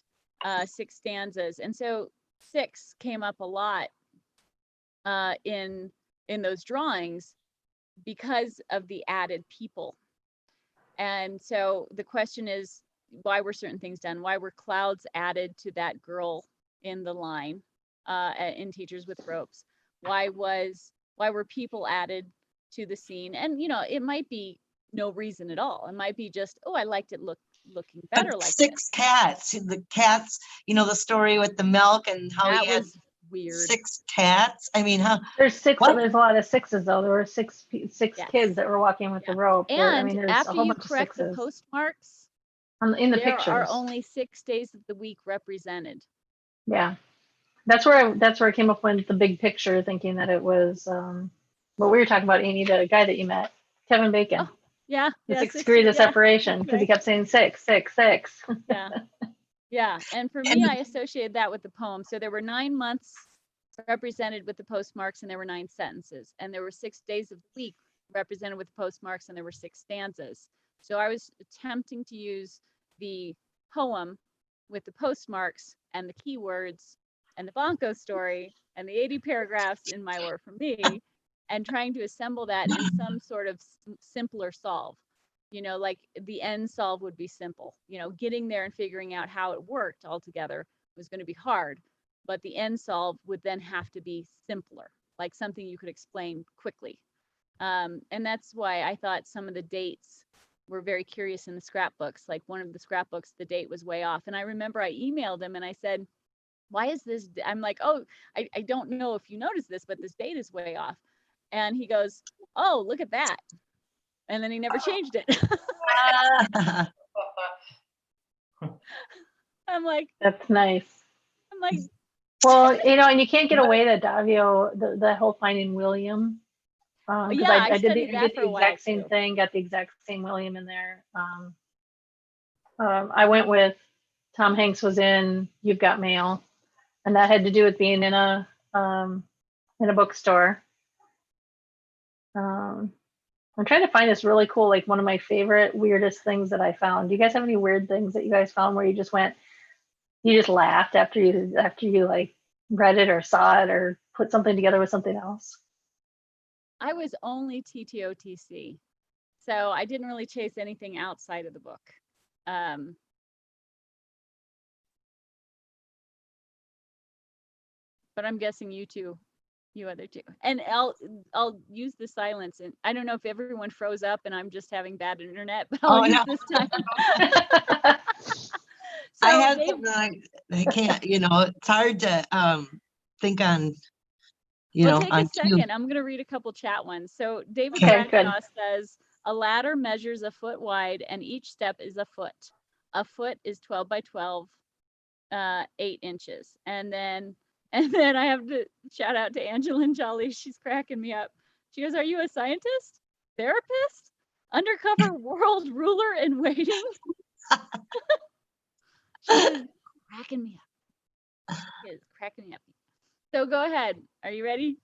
6 stanzas. And so 6 came up a lot in those drawings because of the added people. And so the question is, why were certain things done? Why were clouds added to that girl in the line in Teachers with Ropes? Why were people added to the scene? And it might be no reason at all. It might be just, oh, I liked it looking better. But like 6 cats, the cats, the story with the milk and how that he had was weird. 6 cats. I mean, how There's 6. What? There's a lot of 6s though. There were 6 Yes. kids that were walking with the rope. And there's a after whole you bunch correct of the 6s postmarks, in the there pictures. are only 6 days of the week represented. Yeah, that's where I came up with the big picture, thinking that it was what we were talking about, Amy, the guy that you met, Kevin Bacon. Oh, yeah, The yeah, 6 six- degrees of yeah, separation, that's because he right. kept saying 6, 6, 6. Yeah, yeah. And for me, I associated that with the poem. So there were 9 months represented with the postmarks, and there were 9 sentences, and there were 6 days of the week represented with the postmarks, and there were 6 stanzas. So I was attempting to use the poem with the postmarks and the keywords and the Bonko story and the 80 paragraphs in My War for Me, and trying to assemble that in some sort of simpler solve. Like the end solve would be simple. Getting there and figuring out how it worked all together was going to be hard, but the end solve would then have to be simpler, like something you could explain quickly. And that's why I thought some of the dates were very curious in the scrapbooks. Like one of the scrapbooks, the date was way off. And I remember I emailed him and I said, why is this? I'm like, oh, I don't know if you noticed this, but this date is way off. And he goes, oh, look at that. And then he never changed it. I'm like, That's nice. I'm like, Well, and you can't get away that Davio, the whole Finding William. 'Cause yeah, I did studied that for a the while exact same too. thing, got the exact same William in there. I went with Tom Hanks was in You've Got Mail, and that had to do with being in a bookstore. I'm trying to find this really cool, like one of my favorite weirdest things that I found. Do you guys have any weird things that you guys found where you just laughed after you like read it or saw it or put something together with something else? I was only TTOTC, so I didn't really chase anything outside of the book. But I'm guessing you other two. And I'll use the silence, and I don't know if everyone froze up and I'm just having bad internet, but I'll use this time. So I had Dave, something I can't, it's hard to think on, we'll take on a second. I'm going to read a couple chat ones. So David Okay, good. Bradshaw says, a ladder measures a foot wide and each step is a foot. A foot is 12 by 12, 8 inches. And then I have to shout out to Angeline Jolly. She's cracking me up. She goes, are you a scientist? Therapist? Undercover world ruler in waiting? She's cracking me up. She is cracking me up. So go ahead. Are you ready?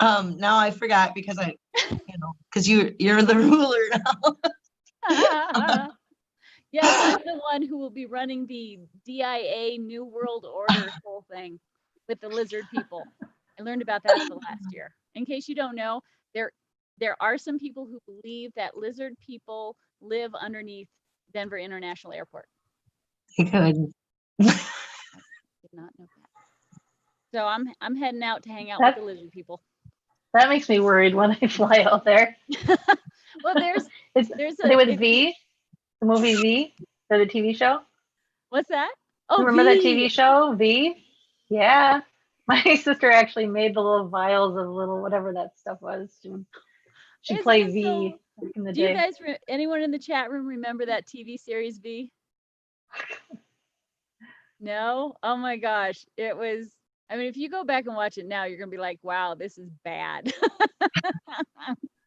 Now I forgot because because you're the ruler now. Yes, I'm the one who will be running the DIA New World Order whole thing with the lizard people. I learned about that the last year. In case you don't know, there are some people who believe that lizard people live underneath Denver International Airport. Good. Did not know that. So I'm heading out to hang out with the lizard people. That makes me worried when I fly out there. Well, there's Are they with V? The movie V? Or the TV show? What's that? Oh, Remember that V. TV show, V? Yeah. My sister actually made the little vials of little whatever that stuff was. She Isn't played it V so- back in the Do you day. guys, anyone in the chat room remember that TV series V? No? Oh my gosh. It was, I mean, if you go back and watch it now, you're going to be like, wow, this is bad.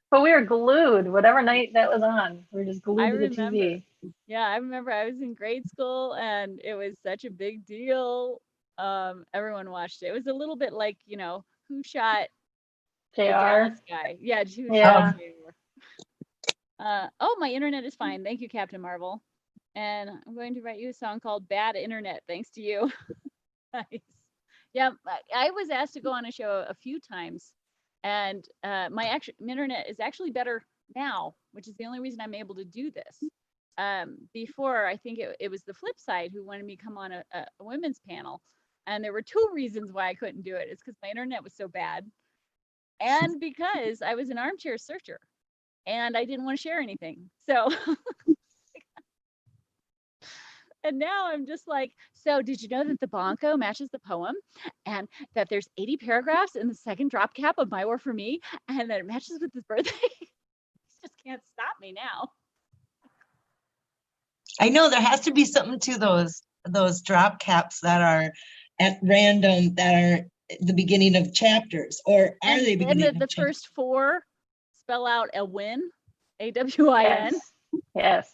But we were glued, whatever night that was on. We were just glued I to the remember. TV. Yeah, I remember I was in grade school and it was such a big deal. Everyone watched it. It was a little bit like, you know, who shot the JR. Dallas guy? Yeah, who Yeah. shot JR? Oh, my internet is fine. Thank you, Captain Marvel. And I'm going to write you a song called Bad Internet, thanks to you. Nice. Yeah, I was asked to go on a show a few times, and my internet is actually better now, which is the only reason I'm able to do this. Before, I think it was the flip side who wanted me to come on a women's panel, and there were two reasons why I couldn't do it. It's because my internet was so bad, and because I was an armchair searcher, and I didn't want to share anything. So. And now I'm just like, so did you know that the bonko matches the poem and that there's 80 paragraphs in the second drop cap of My War for Me and that it matches with his birthday? You just can't stop me now. I know there has to be something to those drop caps that are at random that are the beginning of chapters, or are And, they beginning and the of chapters? first four spell out a win, AWIN. Yes. Yes.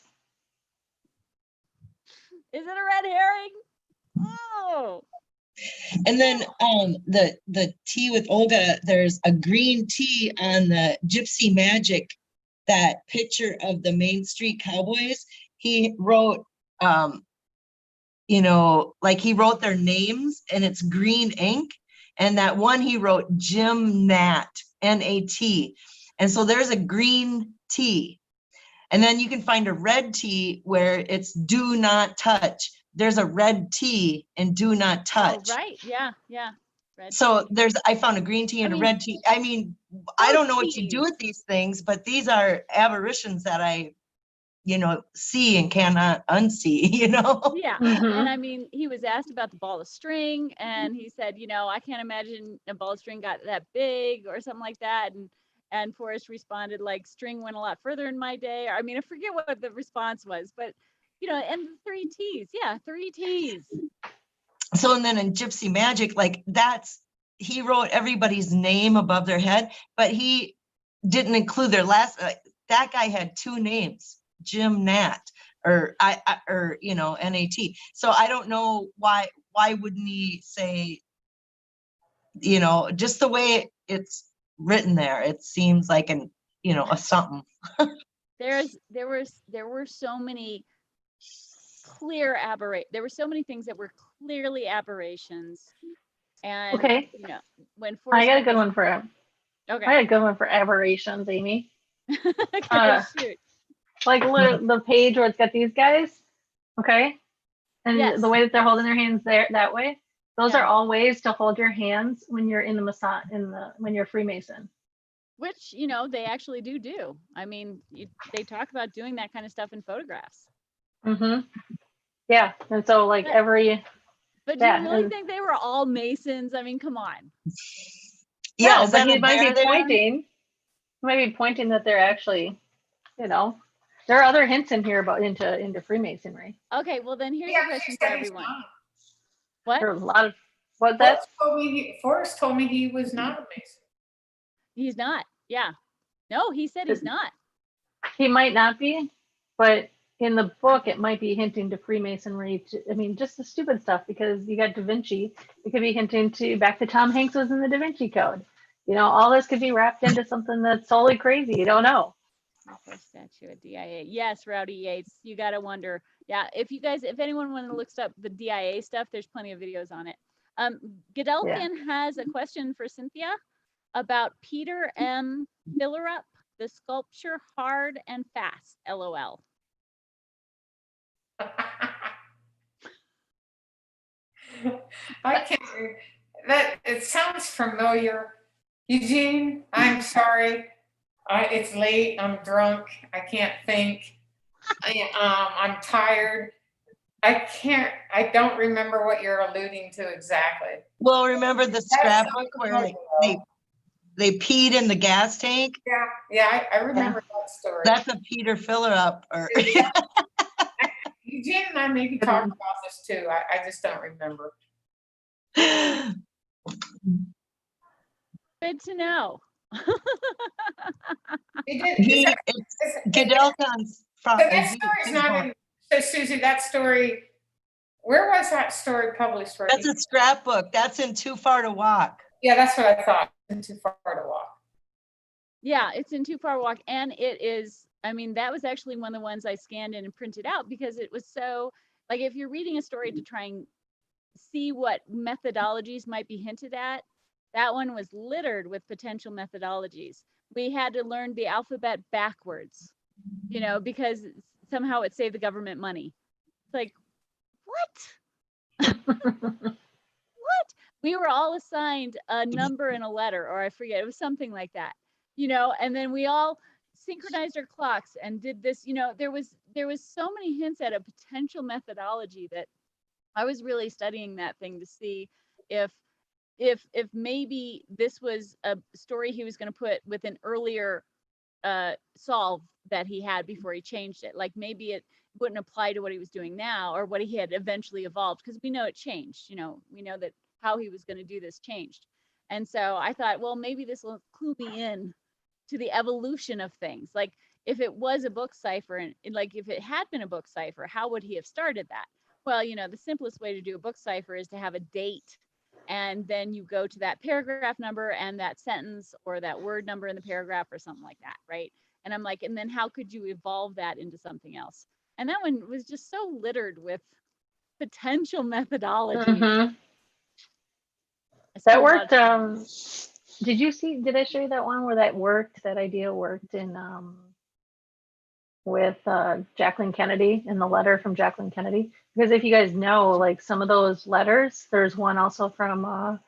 Is it a red herring? Oh. And then the tea with Olga, there's a green tea on the Gypsy Magic, that picture of the Main Street Cowboys. He wrote you know, like he wrote their names and it's green ink. And that one he wrote Jim Nat, N-A-T. And so there's a green tea. And then you can find a red tea where it's do not touch. There's a red tea and do not touch. Oh, right. Yeah. Yeah. Red So tea. I found a green tea and I a mean, red tea. I mean, I don't know what you teas. do with these things, but these are aberrations that I, you know, see and cannot unsee, you know? Yeah. Mhm. And I mean, he was asked about the ball of string and he said, you know, I can't imagine a ball of string got that big or something like that. And Forrest responded like, string went a lot further in my day. I mean, I forget what the response was, but you know, and the 3 T's. Yeah, 3 T's. So, and then in Gypsy Magic, like he wrote everybody's name above their head, but he didn't include their last, that guy had 2 names, Jim Nat, or or, you know, N-A-T. So I don't know why wouldn't he say, you know, just the way it's written there, it seems like you know, a something. There were so many there were so many things that were clearly aberrations. And Okay. you know, when I Forrest got a good one for Okay. I got a good one for aberrations, Amy. Okay, shoot. Like the page where it's got these guys, okay, and Yes. the way that they're holding their hands there that way. Those Yeah. are all ways to hold your hands when you're in when you're Freemason. Which, you know, they actually do. I mean, they talk about doing that kind of stuff in photographs. Mm-hmm. Yeah, and so like But- every But do Yeah, you really and- think they were all Masons? I mean, come on. Yeah, no, is but that he a might bear be there? pointing. He might be pointing that they're actually, you know, there are other hints in here about into Freemasonry. Okay, well then here's He a actually question for said he's everyone. not. What? There are a lot of what that Forrest told me he was not a Mason. He's not. Yeah. No, he said he's not. he might not be, but in the book it might be hinting to Freemasonry. I mean, just the stupid stuff because you got Da Vinci. It could be hinting to back to Tom Hanks was in the Da Vinci Code. You know, all this could be wrapped into something that's totally crazy. You don't know. First statue at DIA. Yes, Rowdy Yates. You gotta wonder. Yeah, if anyone want to look up the DIA stuff, there's plenty of videos on it. Godelkian has a question for Cynthia about Peter M. Fillerup, the sculpture hard and fast. LOL. I can't. That it sounds familiar. Eugene, I'm sorry. It's late. I'm drunk. I can't think. I'm tired. I don't remember what you're alluding to exactly. Well, remember the scrapbook where they peed in the gas tank? Yeah, I remember that story. That's a Peter filler up. Or Eugene and I maybe talked about this too. I just don't remember. Good to know. It's Gadelcon's So that story's not in. So Susie, that story. Where was that story published? That's a scrapbook. That's in Too Far to Walk. Yeah, that's what I thought. In Too Far to Walk. Yeah, it's in Too Far to Walk, and it is. I mean, that was actually one of the ones I scanned in and printed out because it was so like if you're reading a story to try and see what methodologies might be hinted at, that one was littered with potential methodologies. We had to learn the alphabet backwards, you know, because somehow it saved the government money. It's like, what? What? We were all assigned a number and a letter, or I forget, it was something like that, you know, and then we all synchronized our clocks and did this, you know, there was so many hints at a potential methodology that I was really studying that thing to see if maybe this was a story he was going to put with an earlier solve that he had before he changed it. Like maybe it wouldn't apply to what he was doing now or what he had eventually evolved, because we know it changed, you know, we know that how he was going to do this changed. And so I thought, well, maybe this will clue me in to the evolution of things. Like if it was a book cipher and like if it had been a book cipher, how would he have started that? Well, you know, the simplest way to do a book cipher is to have a date, and then you go to that paragraph number and that sentence or that word number in the paragraph or something like that, right? And I'm like, and then how could you evolve that into something else? And that one was just so littered with potential methodology. Mm-hmm. That worked. Did I show you that one where that idea worked in with Jacqueline Kennedy, in the letter from Jacqueline Kennedy? Because if you guys know, like some of those letters, there's one also from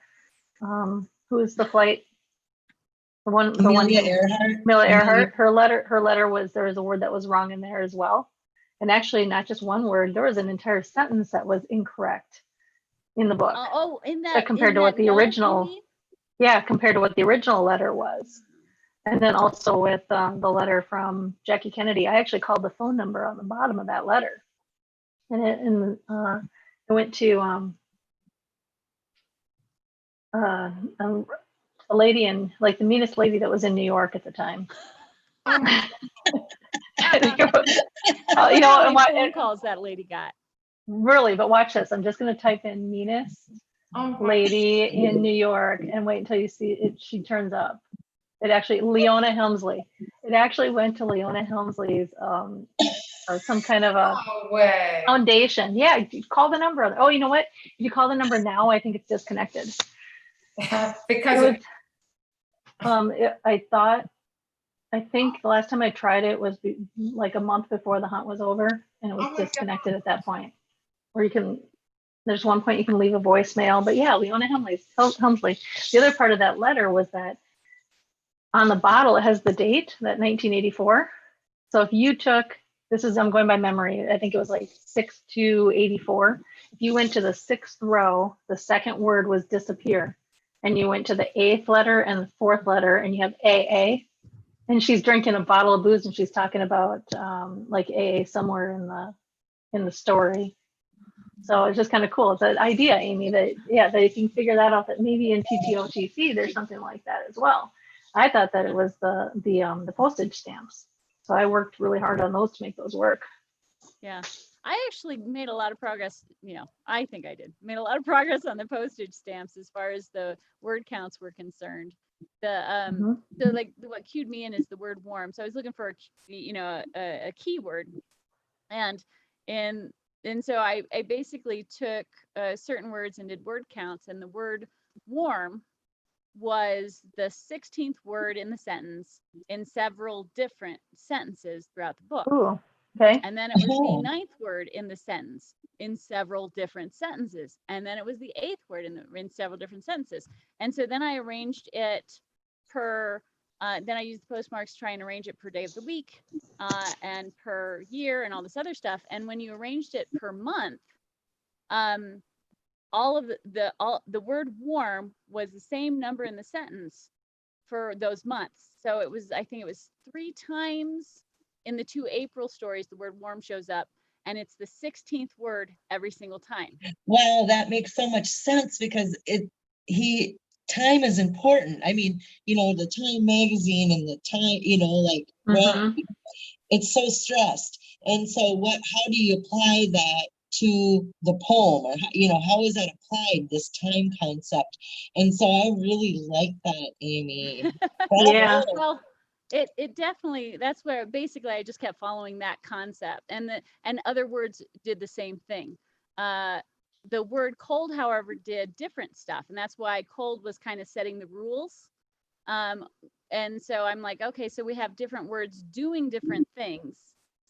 who is the flight? Amelia Earhart. Her letter was, there was a word that was wrong in there as well. And actually not just one word, there was an entire sentence that was incorrect in the book. In that compared to what the original, compared to what the original letter was. And then also with the letter from Jackie Kennedy, I actually called the phone number on the bottom of that letter. And it went to a lady in, like, the meanest lady that was in New York at the time. You know, and what phone calls that lady got. Really, but watch this. I'm just going to type in meanest lady in New York and wait until you see it. She turns up. It actually, Leona Helmsley. It actually went to Leona Helmsley's or some kind of a foundation. Yeah, you call the number. Oh, you know what? If you call the number now, I think it's disconnected. Because I think the last time I tried it was like a month before the hunt was over, and it was disconnected at that point. Or there's one point you can leave a voicemail, but yeah, Leona Helmsley. The other part of that letter was that on the bottle, it has the date, that 1984. So if you took, I'm going by memory, I think it was like 6/2/84. If you went to the 6th row, the second word was disappear. And you went to the 8th letter and the 4th letter, and you have AA. And she's drinking a bottle of booze, and she's talking about like AA somewhere in the story. So it's just kind of cool. It's an idea, Amy, that you can figure that out, that maybe in TTOTC there's something like that as well. I thought that it was the postage stamps. So I worked really hard on those to make those work. Yeah. I actually made a lot of progress, you know, I think I did. Made a lot of progress on the postage stamps as far as the word counts were concerned. So like what cued me in is the word warm. So I was looking for a keyword, and so I basically took certain words and did word counts, and the word warm was the 16th word in the sentence in several different sentences throughout the book. Ooh. Okay. And then it was Oh. the ninth word in the sentence in several different sentences. And then it was the eighth word in several different sentences. And so then I arranged it per, then I used the postmarks to try and arrange it per day of the week and per year and all this other stuff. And when you arranged it per month, all of the word warm was the same number in the sentence for those months. So it was, I think it was 3 times in the 2 April stories, the word warm shows up, and it's the 16th word every single time. Wow, that makes so much sense because time is important. I mean, the Time magazine and the Time, like, well, it's so stressed. And so how do you apply that to the poem, or how is that applied, this time concept? And so I really like that, Amy. Yeah. Well, it definitely, that's where basically I just kept following that concept, and other words did the same thing. The word cold, however, did different stuff, and that's why cold was kind of setting the rules. And so I'm like, okay, so we have different words doing different things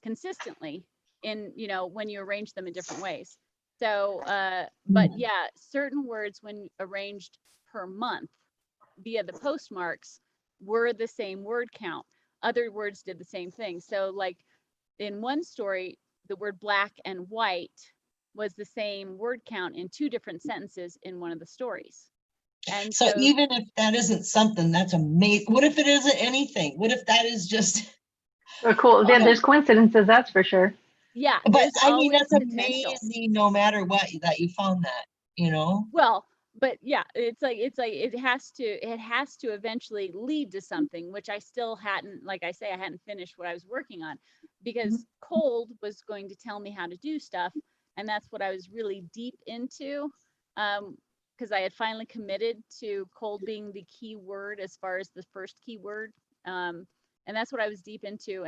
consistently in, when you arrange them in different ways. So, but yeah, certain words when arranged per month via the postmarks were the same word count. Other words did the same thing. So like in one story, the word black and white was the same word count in 2 different sentences in one of the stories. And so even if that isn't something, that's amazing. What if it isn't anything? What if that is just cool? Yeah, there's coincidences, that's for sure. Yeah, but I mean, that's potential. amazing no matter what, that you found that, Well, but yeah, it's like it has to eventually lead to something, which I still hadn't, like I say, I hadn't finished what I was working on, because cold was going to tell me how to do stuff, and that's what I was really deep into, because I had finally committed to cold being the key word as far as the first key word, and that's what I was deep into,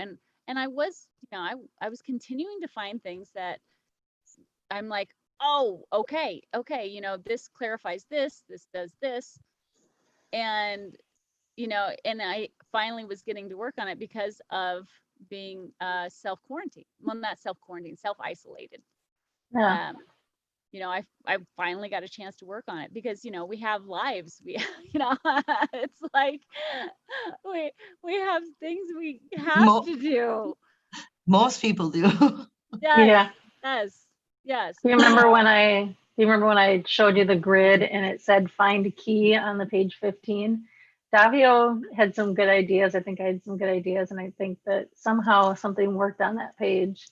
and I was, I was continuing to find things that I'm like, oh, okay, this clarifies this does this. And, and I finally was getting to work on it because of being self-quarantined. Well, not self-quarantined, self-isolated. Yeah. I finally got a chance to work on it because, we have lives. We, it's like we have things we have to do. Most people do. Yeah. Yes. Do you remember when I showed you the grid and it said find key on the page 15? Davio had some good ideas. I think I had some good ideas, and I think that somehow something worked on that page.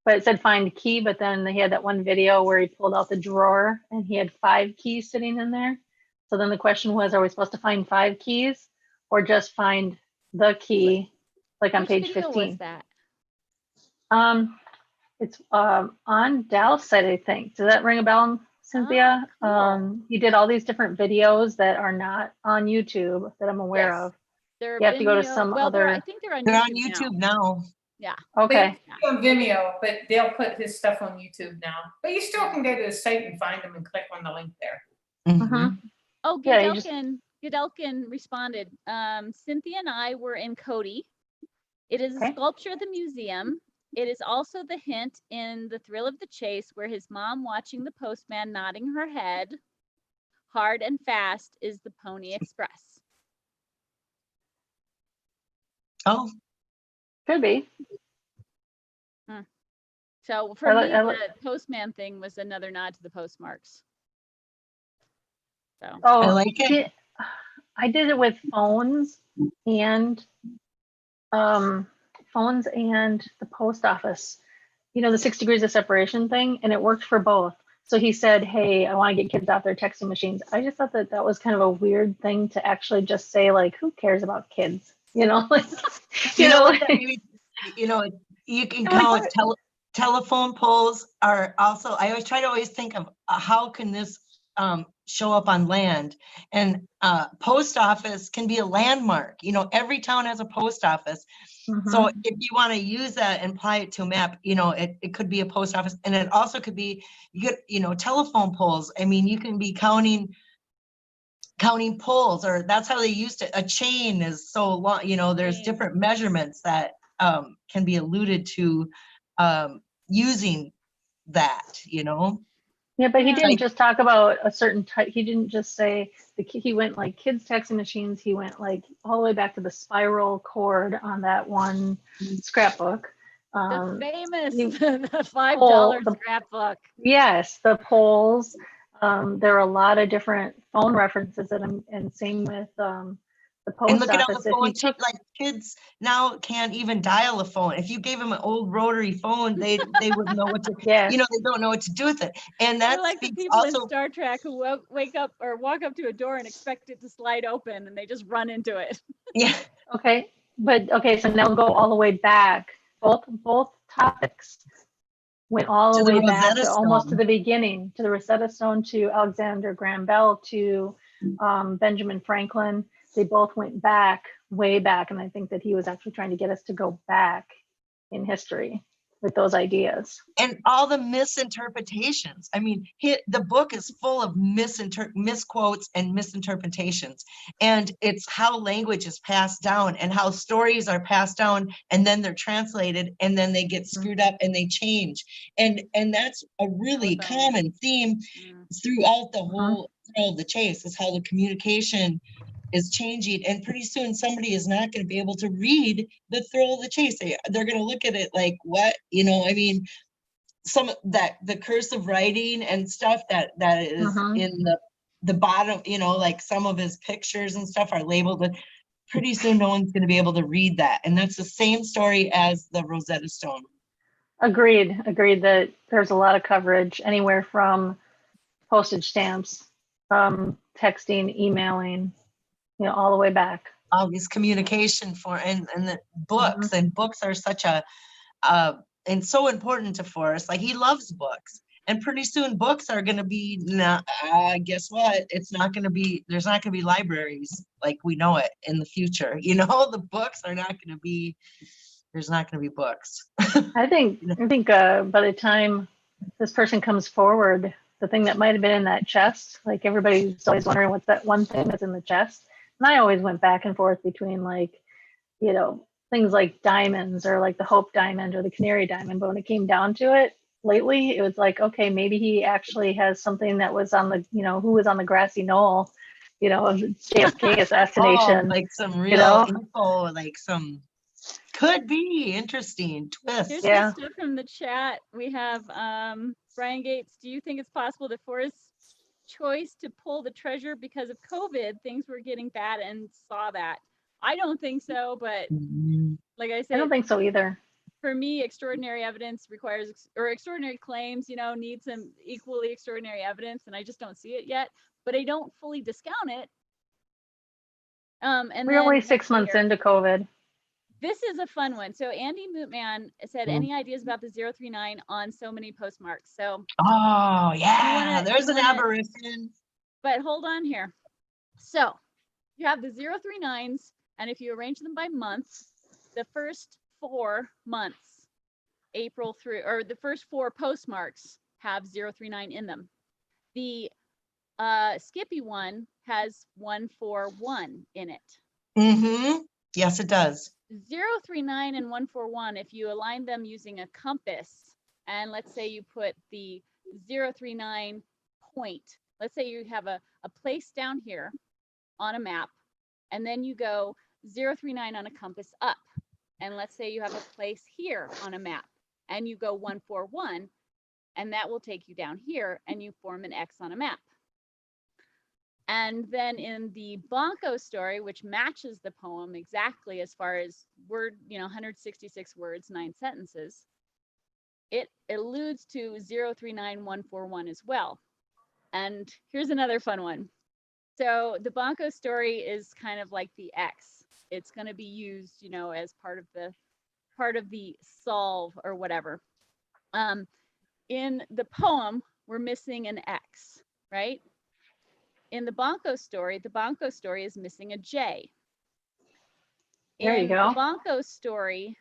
But it said find key, but then he had that one video where he pulled out the drawer and he had 5 keys sitting in there. So then the question was, are we supposed to find 5 keys or just find the key, like on page 15? Was that? It's on Dal's site, I think. Does that ring a bell, Cynthia? Cool. He did all these different videos that are not on YouTube that I'm aware of. You have to go to some other. I think they're on YouTube now. Yeah. Okay. They're on Vimeo, but they'll put his stuff on YouTube now. But you still can go to the site and find them and click on the link there. Oh, Yeah, Godelkin responded. Cynthia and I were in Cody. It is a sculpture at the museum. It is also the hint in The Thrill of the Chase where his mom watching the postman nodding her head. Hard and fast is the Pony Express. Oh. Could be. So for me, the postman thing was another nod to the postmarks. So. Oh, I like it. I did it with phones and the post office. The 6 degrees of separation thing, and it worked for both. So he said, hey, I want to get kids off their texting machines. I just thought that was kind of a weird thing to actually just say, like, who cares about kids? Like, you can count telephone poles are also, I always think of how can this show up on land, and post office can be a landmark. Every town has a post office. So if you want to use that and apply it to a map, it could be a post office, and it also could be, telephone poles. I mean, you can be counting poles, or that's how they used it. A chain is so long, there's different measurements that can be alluded to using that, you know? Yeah, but he Yeah. didn't just talk about a certain type. He didn't just say he went like kids texting machines. He went like all the way back to the spiral cord on that one scrapbook. The famous you- the $5 the- scrapbook. Yes, the polls. There are a lot of different phone references, and same with the And post look at all office. the If you phone, took like kids now can't even dial a phone. If you gave them an old rotary phone, they wouldn't know what to, yes, you know, they don't know what to do with it. And They're that like the speaks people in also, Star Trek who wake up or walk up to a door and expect it to slide open and they just run into it. yeah, okay, but okay, so now we'll go all the way back. Both topics went all to the the way back Rosetta to almost to Stone. the beginning, to the Rosetta Stone, to Alexander Graham Bell, to Benjamin Franklin. They both went back, way back, and I think that he was actually trying to get us to go back in history with those ideas. And all the misinterpretations. I mean, the book is full of misquotes and misinterpretations. And it's how language is passed down and how stories are passed down, and then they're translated, and then they get screwed up and they change. And that's a really common theme throughout the whole thrill of the chase, is how the communication is changing, and pretty soon somebody is not going to be able to read the thrill of the chase. They're going to look at it like, what, you know, I mean, some of that, the cursive writing and stuff that is in the bottom, you know, like some of his pictures and stuff are labeled, but pretty soon no one's going to be able to read that. And that's the same story as the Rosetta Stone. Agreed that there's a lot of coverage, anywhere from postage stamps, texting, emailing, you know, all the way back. All these communication and the books, and books are such a and so important to Forrest. Like, he loves books, and pretty soon books are going to be guess what, it's not going to be, there's not going to be libraries like we know it in the future, you know. The books are not going to be, there's not going to be books. I think by the time this person comes forward, the thing that might have been in that chest, like everybody's always wondering what's that one thing that's in the chest. And I always went back and forth between, like, you know, things like diamonds, or like the Hope diamond or the Canary diamond. But when it came down to it lately, it was like, okay, maybe he actually has something that was on the, you know, who was on the grassy knoll, you know, of JFK assassination. Like some real, you know? info, like some could be interesting twist. Here's Yeah. some stuff from the chat. We have Brian Gates. Do you think it's possible that Forrest's choice to pull the treasure because of COVID, things were getting bad and saw that? I don't think so, but like I said, I don't think so either. For me, extraordinary evidence requires, or extraordinary claims, you know, need some equally extraordinary evidence, and I just don't see it yet. But I don't fully discount it. And We're only 6 months into COVID. This is a fun one. So Andy Mootman said, any ideas about the 039 on so many postmarks? So oh yeah, there's an aberration. aberration. But hold on here. So you have the 039s, and if you arrange them by month, the first 4 months, April through, or the first 4 postmarks have 039 in them. The Skippy one has 141 in it. Yes, it does. 039 and 141, if you align them using a compass, and let's say you put the 039 point, let's say you have a place down here on a map, and then you go 039 on a compass up, and let's say you have a place here on a map, and you go 141, and that will take you down here, and you form an X on a map. And then in the Bonko story, which matches the poem exactly as far as word, 166 words, 9 sentences, it alludes to 039141 as well. And here's another fun one. So the Bonko story is kind of like the X. It's going to be used, as part of the solve or whatever. In the poem, we're missing an X, right? In the Bonko story is missing a J. There you go. In the Bonko story,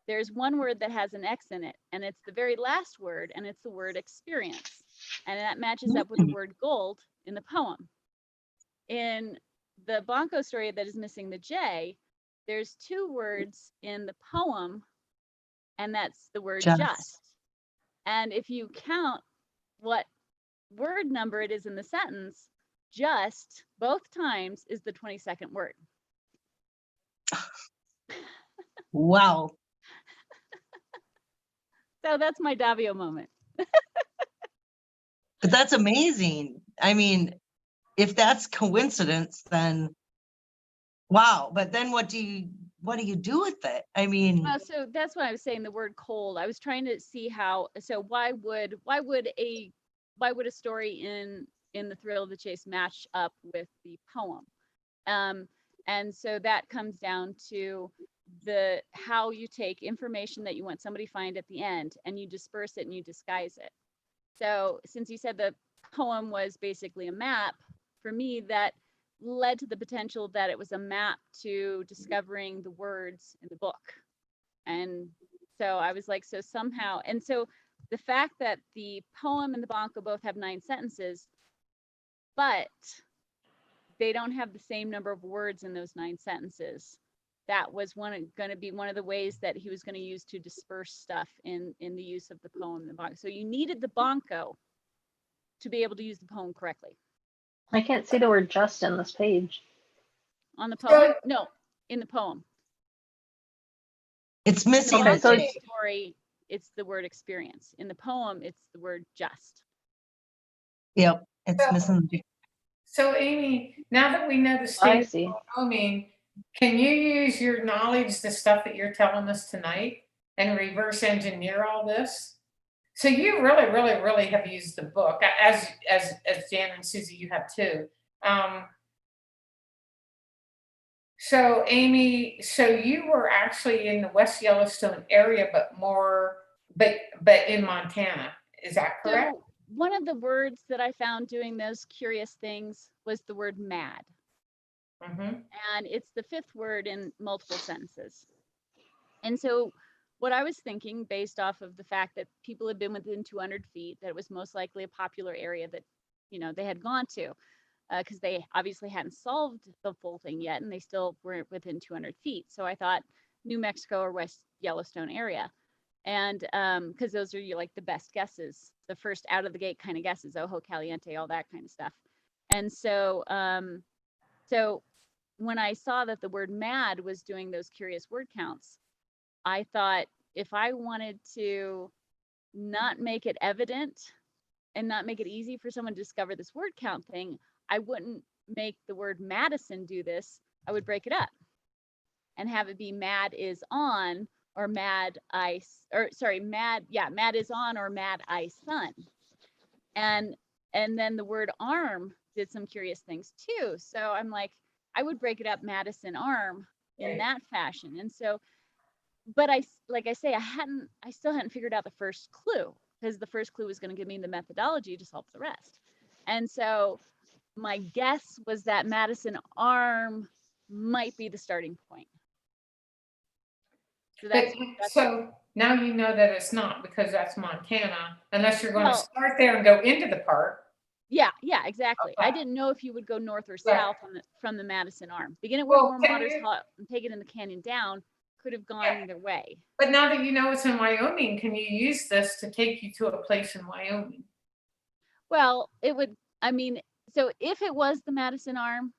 there's one word that has an X in it, and it's the very last word, and it's the word experience. And that matches up with the word gold in the poem. In the Bonko story that is missing the J, there's 2 words in the poem, and that's the word Just. just. And if you count what word number it is in the sentence, just both times is the 22nd word. Wow. So that's my Davio moment. But that's amazing. I mean, if that's coincidence, then wow. But then what do you do with it? I mean, So that's what I was saying, the word cold. I was trying to see how, so why would a story in The Thrill of the Chase match up with the poem? And so that comes down to how you take information that you want somebody to find at the end and you disperse it and you disguise it. So since you said the poem was basically a map, for me, that led to the potential that it was a map to discovering the words in the book. And so I was like, so somehow, and so the fact that the poem and the Banco both have 9 sentences, but they don't have the same number of words in those 9 sentences. That was going to be one of the ways that he was going to use to disperse stuff in the use of the poem and the Banco. So you needed the Banco to be able to use the poem correctly. I can't see the word just in this page. On the poem? No, in the poem. it's In the missing. Okay, so Banco story, it's the word experience. In the poem, it's the word just. Yep, it's missing. So Amy, now that we know the I state see. of Wyoming, can you use your knowledge, the stuff that you're telling us tonight, and reverse engineer all this? So you really, really, really have used the book, as Jan and Susie, you have too. So Amy, so you were actually in the West Yellowstone area, but in Montana. Is that correct? So one of the words that I found doing those curious things was the word mad. And it's the 5th word in multiple sentences. And so what I was thinking, based off of the fact that people had been within 200 feet, that it was most likely a popular area that, they had gone to, because they obviously hadn't solved the full thing yet, and they still weren't within 200 feet. So I thought New Mexico or West Yellowstone area. And because those are like the best guesses, the first out of the gate kind of guesses, Ojo Caliente, all that kind of stuff. And so, so when I saw that the word mad was doing those curious word counts, I thought if I wanted to not make it evident and not make it easy for someone to discover this word count thing, I wouldn't make the word Madison do this. I would break it up and have it be mad is on or mad ice, or sorry, mad is on or mad ice sun. And then the word arm did some curious things too. So I'm like, I would break it up Madison arm in that fashion. And so, but I still hadn't figured out the first clue, because the first clue was going to give me the methodology to solve the rest. And so my guess was that Madison arm might be the starting point. So so now you know that it's not, because that's Montana, unless you're going to start there and go into the park. Yeah, exactly. Okay. I didn't know if you would go north or Right. south from the Madison arm. Begin at where warm can water's you- hot and take it in the canyon down could have gone either way. But now that you know it's in Wyoming, can you use this to take you to a place in Wyoming? Well, it would, so if it was the Madison arm,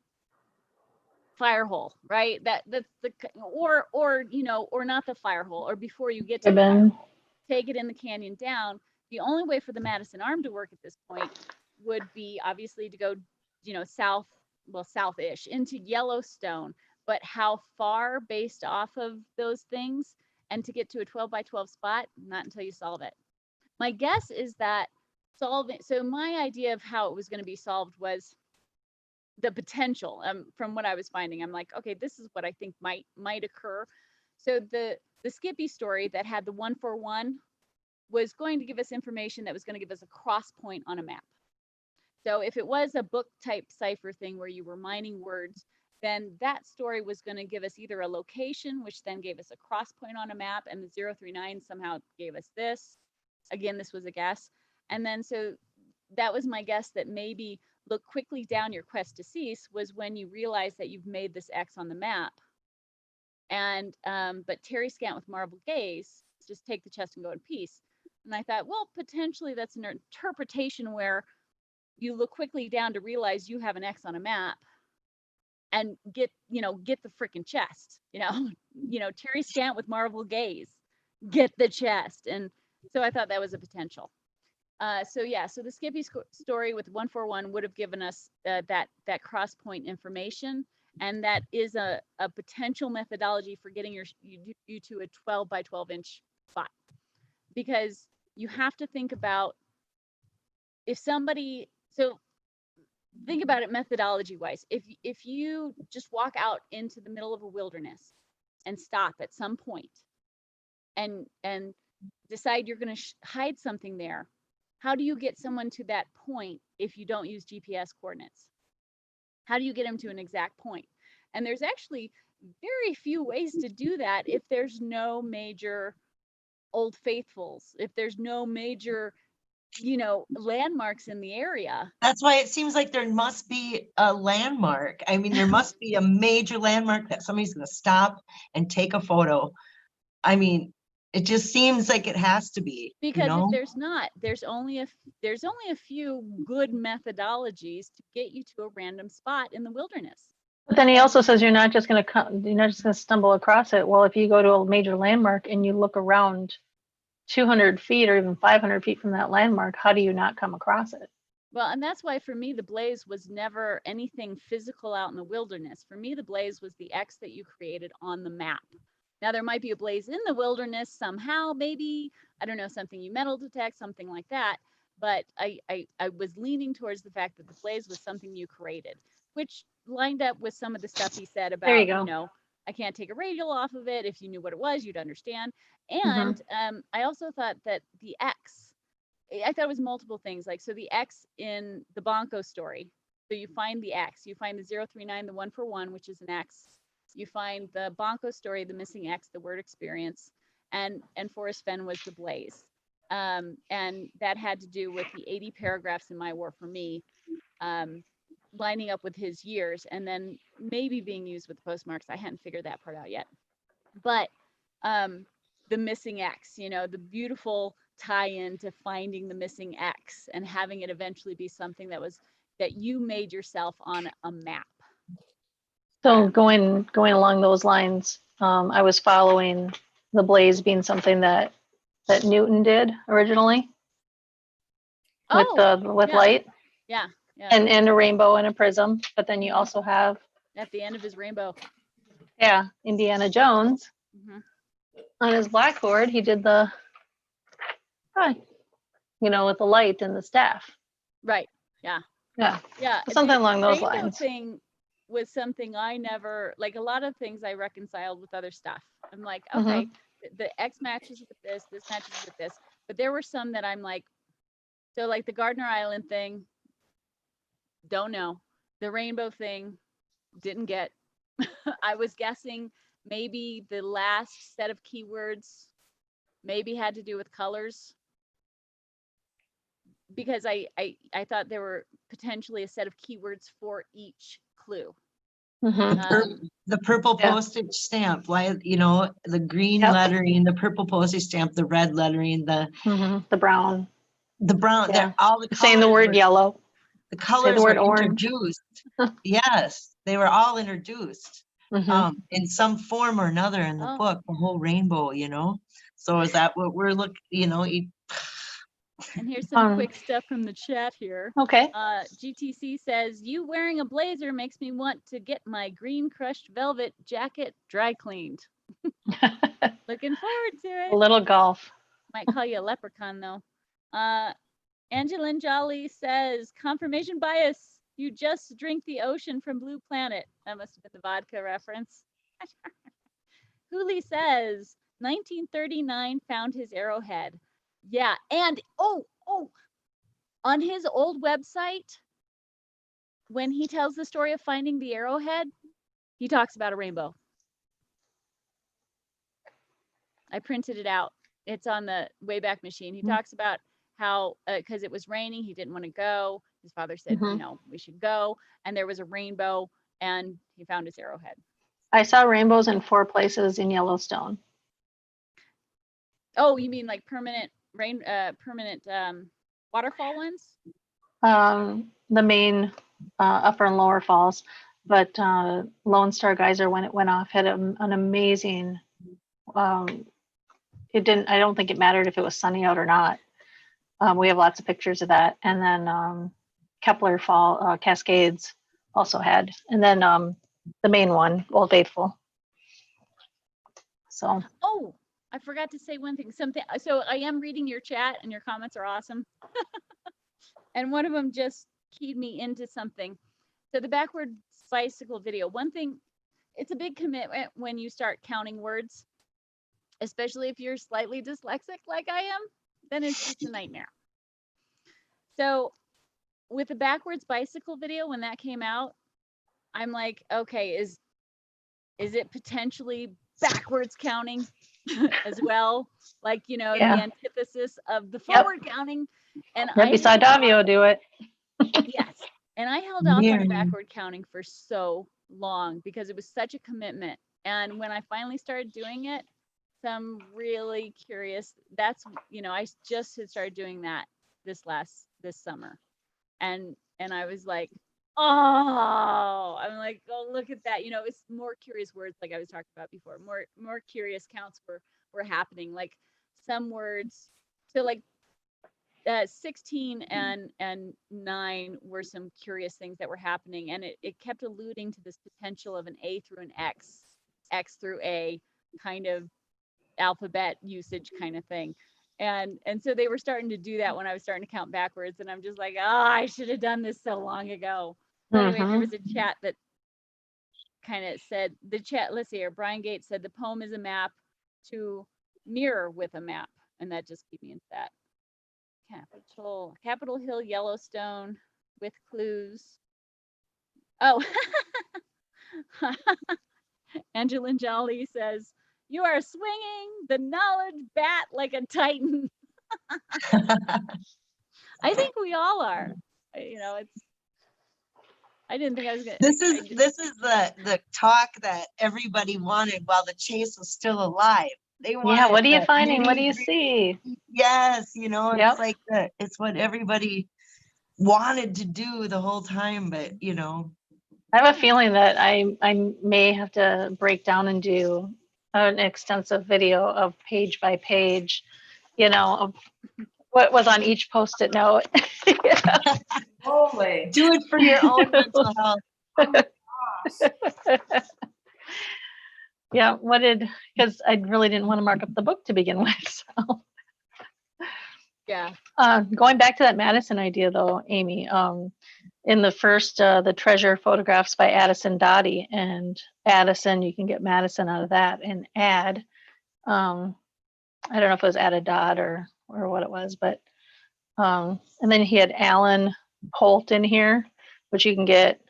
fire hole, right? That's the, or not the fire hole, or before you get to the fire hole, take it in the canyon down. The only way for the Madison arm to work at this point would be obviously to go, south, southish into Yellowstone, but how far based off of those things, and to get to a 12 by 12 spot, not until you solve it. My guess is that so my idea of how it was going to be solved was the potential. From what I was finding, I'm like, okay, this is what I think might occur. So the Skippy story that had the 141 was going to give us information that was going to give us a cross point on a map. So if it was a book type cipher thing where you were mining words, then that story was going to give us either a location, which then gave us a cross point on a map, and the 039 somehow gave us this. Again, this was a guess. And then so that was my guess, that maybe look quickly down your quest to cease was when you realize that you've made this X on the map. And but Terry Scant with Marvel Gaze, just take the chest and go in peace. And I thought, well, potentially that's an interpretation where you look quickly down to realize you have an X on a map and get the freaking chest, Terry Scant with Marvel Gaze, get the chest. And so I thought that was a potential. So the Skippy story with 141 would have given us that cross point information. And that is a potential methodology for getting you to a 12 by 12 inch spot. Because you have to think about think about it methodology wise. If you just walk out into the middle of a wilderness and stop at some point and decide you're going to hide something there, how do you get someone to that point if you don't use GPS coordinates? How do you get them to an exact point? And there's actually very few ways to do that if there's no major Old Faithfuls, if there's no major landmarks in the area. That's why it seems like there must be a landmark. I mean, there must be a major landmark that somebody's going to stop and take a photo. I mean, it just seems like it has to be. Because if there's not, there's only a few good methodologies to get you to a random spot in the wilderness. But then he also says you're not just going to stumble across it. Well, if you go to a major landmark and you look around 200 feet or even 500 feet from that landmark, how do you not come across it? Well, and that's why for me, the blaze was never anything physical out in the wilderness. For me, the blaze was the X that you created on the map. Now, there might be a blaze in the wilderness somehow, maybe, I don't know, something you metal detect, something like that. But I was leaning towards the fact that the blaze was something you created, which lined up with some of the stuff he said about, I can't take a radial off of it. If you knew what it was, you'd understand. And I also thought that the X, I thought it was multiple things. Like, so the X in the Bonko story. So you find the X, you find the 039, the 141, which is an X. You find the Bonko story, the missing X, the word experience, and FORREST FENN was the blaze. And that had to do with the 80 paragraphs in My War for Me, lining up with his years, and then maybe being used with postmarks. I hadn't figured that part out yet. But the missing X, the beautiful tie-in to finding the missing X and having it eventually be something that you made yourself on a map. So going along those lines, I was following the blaze being something that Newton did originally with light. Yeah. And a rainbow and a prism, but then you also have at the end of his rainbow. Yeah, Indiana Jones. On his blackboard, he did the with the light and the staff. Right. Yeah. Something along those rainbow lines. Thing was something I never, like, a lot of things I reconciled with other stuff. I'm like, okay, the X matches with this matches with this, but there were some that I'm like, so like the Gardner Island thing, don't know. The rainbow thing, didn't get. I was guessing maybe the last set of keywords maybe had to do with colors, because I thought there were potentially a set of keywords for each clue. The purple postage stamp, why, the green lettering, the purple postage stamp, the red lettering, the brown, all the colors saying the word yellow. The colors were introduced. Yes, they were all introduced in some form or another in the book, the whole rainbow, So is that what we're looking, And here's some quick stuff from the chat here. Okay. GTC says, you wearing a blazer makes me want to get my green crushed velvet jacket dry cleaned. Looking forward to it. A little golf. Might call you a leprechaun though. Angelin Jolly says, confirmation bias. You just drink the ocean from Blue Planet. That must have been the vodka reference. Hooli says, 1939 found his arrowhead. Yeah, and on his old website, when he tells the story of finding the arrowhead, he talks about a rainbow. I printed it out. It's on the Wayback Machine. He talks about how, because it was raining, he didn't want to go. His father said, we should go. And there was a rainbow, and he found his arrowhead. I saw rainbows in 4 places in Yellowstone. Oh, you mean like permanent waterfall ones? The main upper and lower falls, but Lone Star Geyser, when it went off, had an amazing. It didn't. I don't think it mattered if it was sunny out or not. We have lots of pictures of that, and then Kepler Fall Cascades also had, and then the main one, Old Faithful. So. Oh, I forgot to say one thing. So I am reading your chat, and your comments are awesome. And one of them just keyed me into something. So the backwards bicycle video. One thing, it's a big commitment when you start counting words, especially if you're slightly dyslexic like I am. Then it's just a nightmare. So with the backwards bicycle video, when that came out, I'm like, okay, is it potentially backwards counting as well? Like, the antithesis of the forward counting. And I saw Davio do it. Yes. And I held off on backward counting for so long because it was such a commitment. And when I finally started doing it, some really curious, I just had started doing that this summer. And I was like, oh, look at that. It's more curious words, like I was talking about before. More curious counts were happening. Like some words, so like 16 and 9 were some curious things that were happening, and it kept alluding to this potential of an A through an X through A kind of alphabet usage kind of thing. And so they were starting to do that when I was starting to count backwards, and I'm just like, oh, I should have done this so long ago. So anyway, there was a chat that kind of said, let's see here, Brian Gates said the poem is a map to mirror with a map, and that just keep me into that. Capitol Hill, Yellowstone with clues. Oh, Angelina Jolie says, you are swinging the knowledge bat like a titan. I think we all are. I didn't think I was gonna. This is the talk that everybody wanted while the chase was still alive. They wanted. Yeah. What are you finding? What do you see? Yes, it's like it's what everybody wanted to do the whole time, but I have a feeling that I may have to break down and do an extensive video of page by page, of what was on each Post-it note. Holy. Do it for your own mental health. Oh my gosh. Yeah, because I really didn't want to mark up the book to begin with. So. Yeah. Going back to that Madison idea though, Amy, in the first, the treasure photographs by Addison Dottie, and Addison, you can get Madison out of that, and add, I don't know if it was add a dot or what it was, but, and then he had Alan Holt in here, which you can get,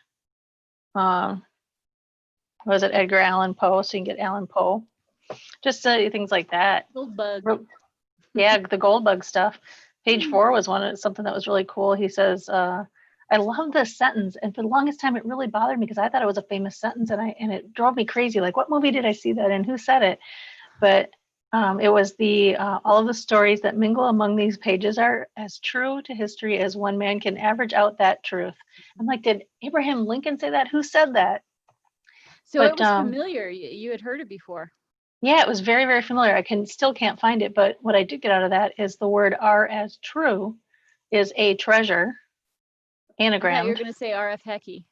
was it Edgar Allan Poe? So you can get Allan Poe, just things like that. Goldbug. Yeah, the Goldbug stuff. Page 4 was something that was really cool. He says, I love this sentence, and for the longest time it really bothered me because I thought it was a famous sentence, and it drove me crazy. Like, what movie did I see that in? Who said it? But it was all of the stories that mingle among these pages are as true to history as one man can average out that truth. I'm like, did Abraham Lincoln say that? Who said that? So it was familiar. You had heard it before. Yeah, it was very, very familiar. I still can't find it, but what I did get out of that is the word "r" as true is a treasure, anagram. I thought you were going to say R.F. Hecky.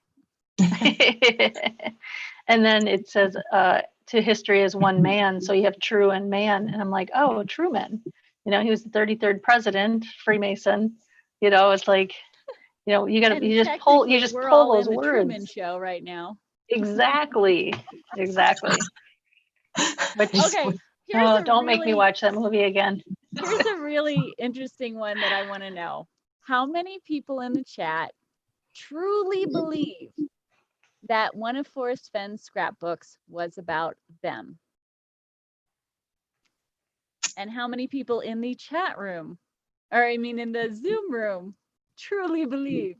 And then it says to history as one man, so you have true and man, and I'm like, oh, Truman. He was the 33rd president, Freemason. It's like, you just pull those in words. The Truman Show right now. Exactly. But okay, don't make me watch that movie again. Here's a really interesting one that I want to know. How many people in the chat truly believe that one of Forrest Fenn's scrapbooks was about them? And how many people in the chat room, in the Zoom room, truly believe?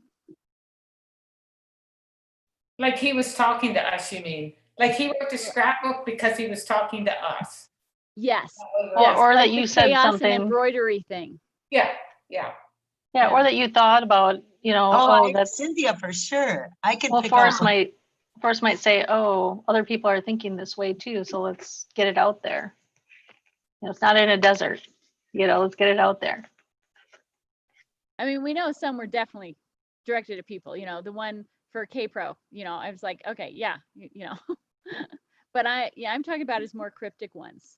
Like he was talking to us, you mean? Like he wrote the scrapbook because he was talking to us. Yes. Or, or like that you the said chaos and something. embroidery thing. Yeah, yeah. Yeah, or that you thought about, you know, Oh, that's Cynthia for sure. I can well, pick Forrest up. might say, oh, other people are thinking this way too, so let's get it out there. You know, it's not in a desert. You know, let's get it out there. I mean, we know some were definitely directed at people, you know, the one for K-Pro, you know, I was like, okay, yeah, you know, but I'm talking about his more cryptic ones.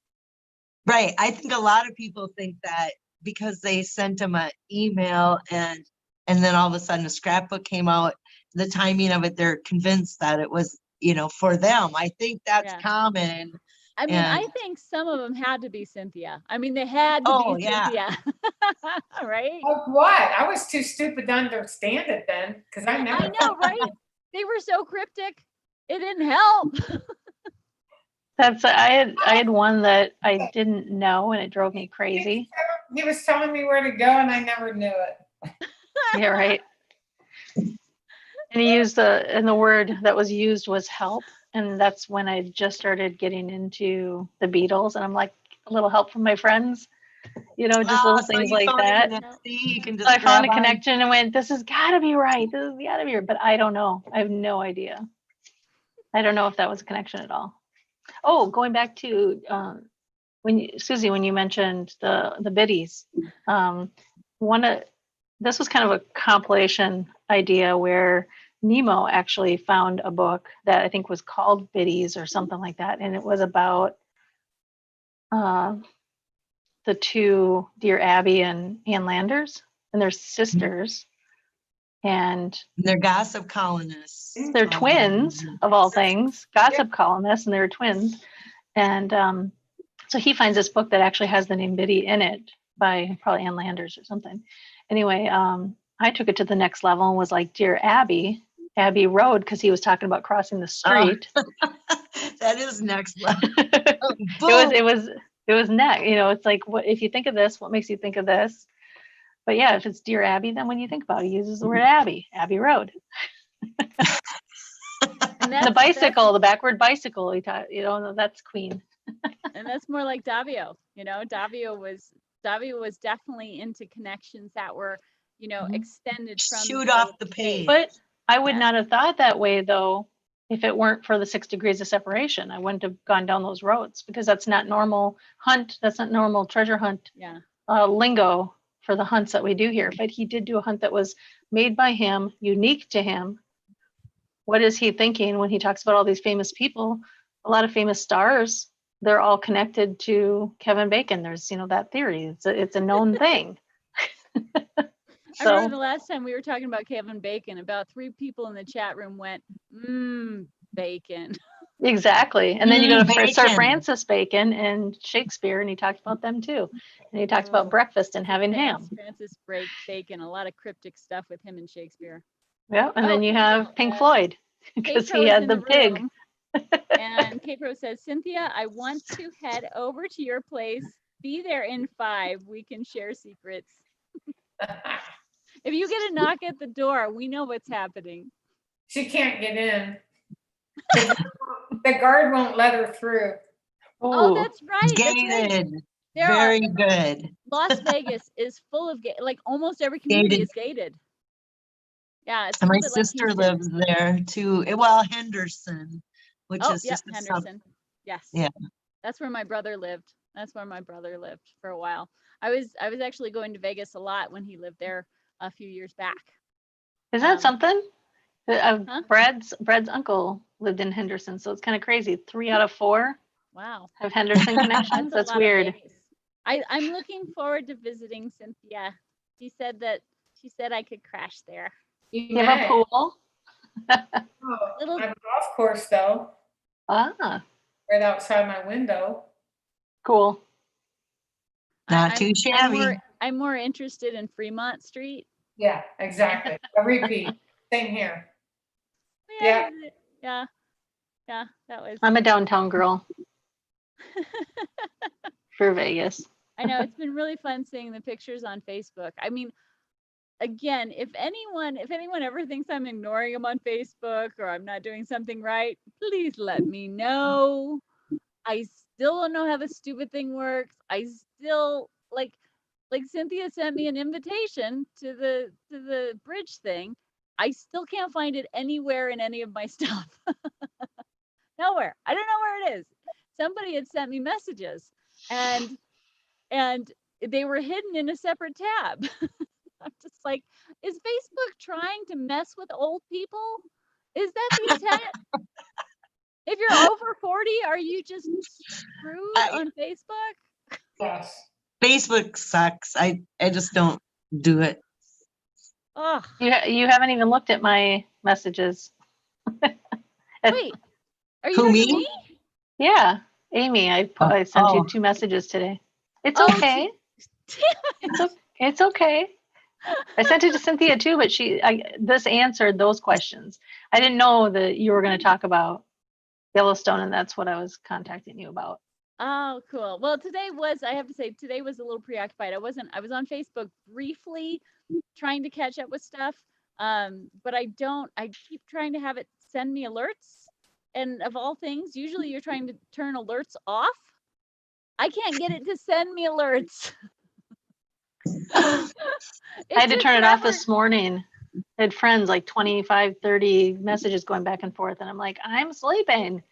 Right. I think a lot of people think that because they sent him an email and then all of a sudden a scrapbook came out, the timing of it, they're convinced that it was, you know, for them. I think that's Yeah. common. I mean, I And- think some of them had to be Cynthia. I mean, they had to Oh, be yeah. Cynthia, right? Like what? I was too stupid to understand it then, because I never. I know, right? They were so cryptic. It didn't help. That's I had one that I didn't know and it drove me crazy. He was telling me where to go and I never knew it. Yeah, right. And he used the word that was used was help. And that's when I just started getting into the Beatles. And I'm like, a little help from my friends, you know, just little so things you like found a that. connection, you can So just I found a grab on. connection and went, this has got to be right. This has got to be right. But I don't know. I have no idea. I don't know if that was a connection at all. Oh, going back to Susie, when you mentioned the biddies, this was kind of a compilation idea where Nemo actually found a book that I think was called Biddies or something like that, and it was about the two, Dear Abby and Ann Landers, and they're sisters, and They're gossip columnists. they're twins of all things, gossip columnists, and they're twins. And so he finds this book that actually has the name Biddy in it by probably Ann Landers or something. Anyway, I took it to the next level and was like, Dear Abby, Abbey Road, because he was talking about crossing the street. That is next level. It was next. You know, it's like, what if you think of this? What makes you think of this? But yeah, if it's Dear Abby, then when you think about it, he uses the word Abbey Road. And the bicycle, the backward bicycle, you know, that's Queen. And that's more like Davio, you know, Davio was definitely into connections that were, you know, extended from Shoot off the page. But I would not have thought that way though, if it weren't for the 6 degrees of separation. I wouldn't have gone down those roads because that's not normal hunt. That's not normal treasure hunt lingo for the hunts that we do here. But he did do a hunt that was made by him, unique to him. What is he thinking when he talks about all these famous people? A lot of famous stars, they're all connected to Kevin Bacon. There's, you know, that theory. It's a known thing. I remember the last time we were talking about Kevin Bacon, about 3 people in the chat room went, bacon. Exactly. And then you go to Bacon. Sir Francis Bacon and Shakespeare, and he talked about them too. And he talked about breakfast and having ham. Francis Bacon, a lot of cryptic stuff with him and Shakespeare. Yeah, and then you have Pink Floyd, because he had the pig. And K-Pro says, Cynthia, I want to head over to your place. Be there in 5. We can share secrets. If you get a knock at the door, we know what's happening. She can't get in. The guard won't let her through. Oh, that's right. Gated. That's right. Very good. Las Vegas is full of like almost every community is gated. Yeah, it's my sister lives there too. Well, Henderson, which is just Henderson. Yes. Yeah. That's where my brother lived. For a while. I was actually going to Vegas a lot when he lived there a few years back. Is that something? Brad's uncle lived in Henderson, so it's kind of crazy. 3 out of 4 have Henderson connections. That's weird. I'm looking forward to visiting Cynthia. She said I could crash there. You have a pool? Little a golf course though. Ah. Right outside my window. Cool. Not too shabby. I'm more interested in Fremont Street. Yeah, exactly. A repeat. Same here. Yeah. That was. I'm a downtown girl. For Vegas. I know, it's been really fun seeing the pictures on Facebook. I mean, again, if anyone ever thinks I'm ignoring them on Facebook or I'm not doing something right, please let me know. I still don't know how the stupid thing works. I still like Cynthia sent me an invitation to the bridge thing. I still can't find it anywhere in any of my stuff. Nowhere. I don't know where it is. Somebody had sent me messages and they were hidden in a separate tab. I'm just like, is Facebook trying to mess with old people? Is that the intent? If you're over 40, are you just screwed on Facebook? Yes. Facebook sucks. I just don't do it. Oh, You haven't even looked at my messages. wait. Are you Who, talking me? to me? Yeah, Amy, I sent you 2 messages today. It's Oh, okay. Damn it. It's okay. I sent it to Cynthia too, but this answered those questions. I didn't know that you were going to talk about Yellowstone, and that's what I was contacting you about. Oh, cool. Well, I have to say, today was a little preoccupied. I was on Facebook briefly trying to catch up with stuff. But I keep trying to have it send me alerts. And of all things, usually you're trying to turn alerts off. I can't get it to send me alerts. I had to turn it off this morning. I had friends like 25, 30 messages going back and forth. And I'm like, I'm sleeping.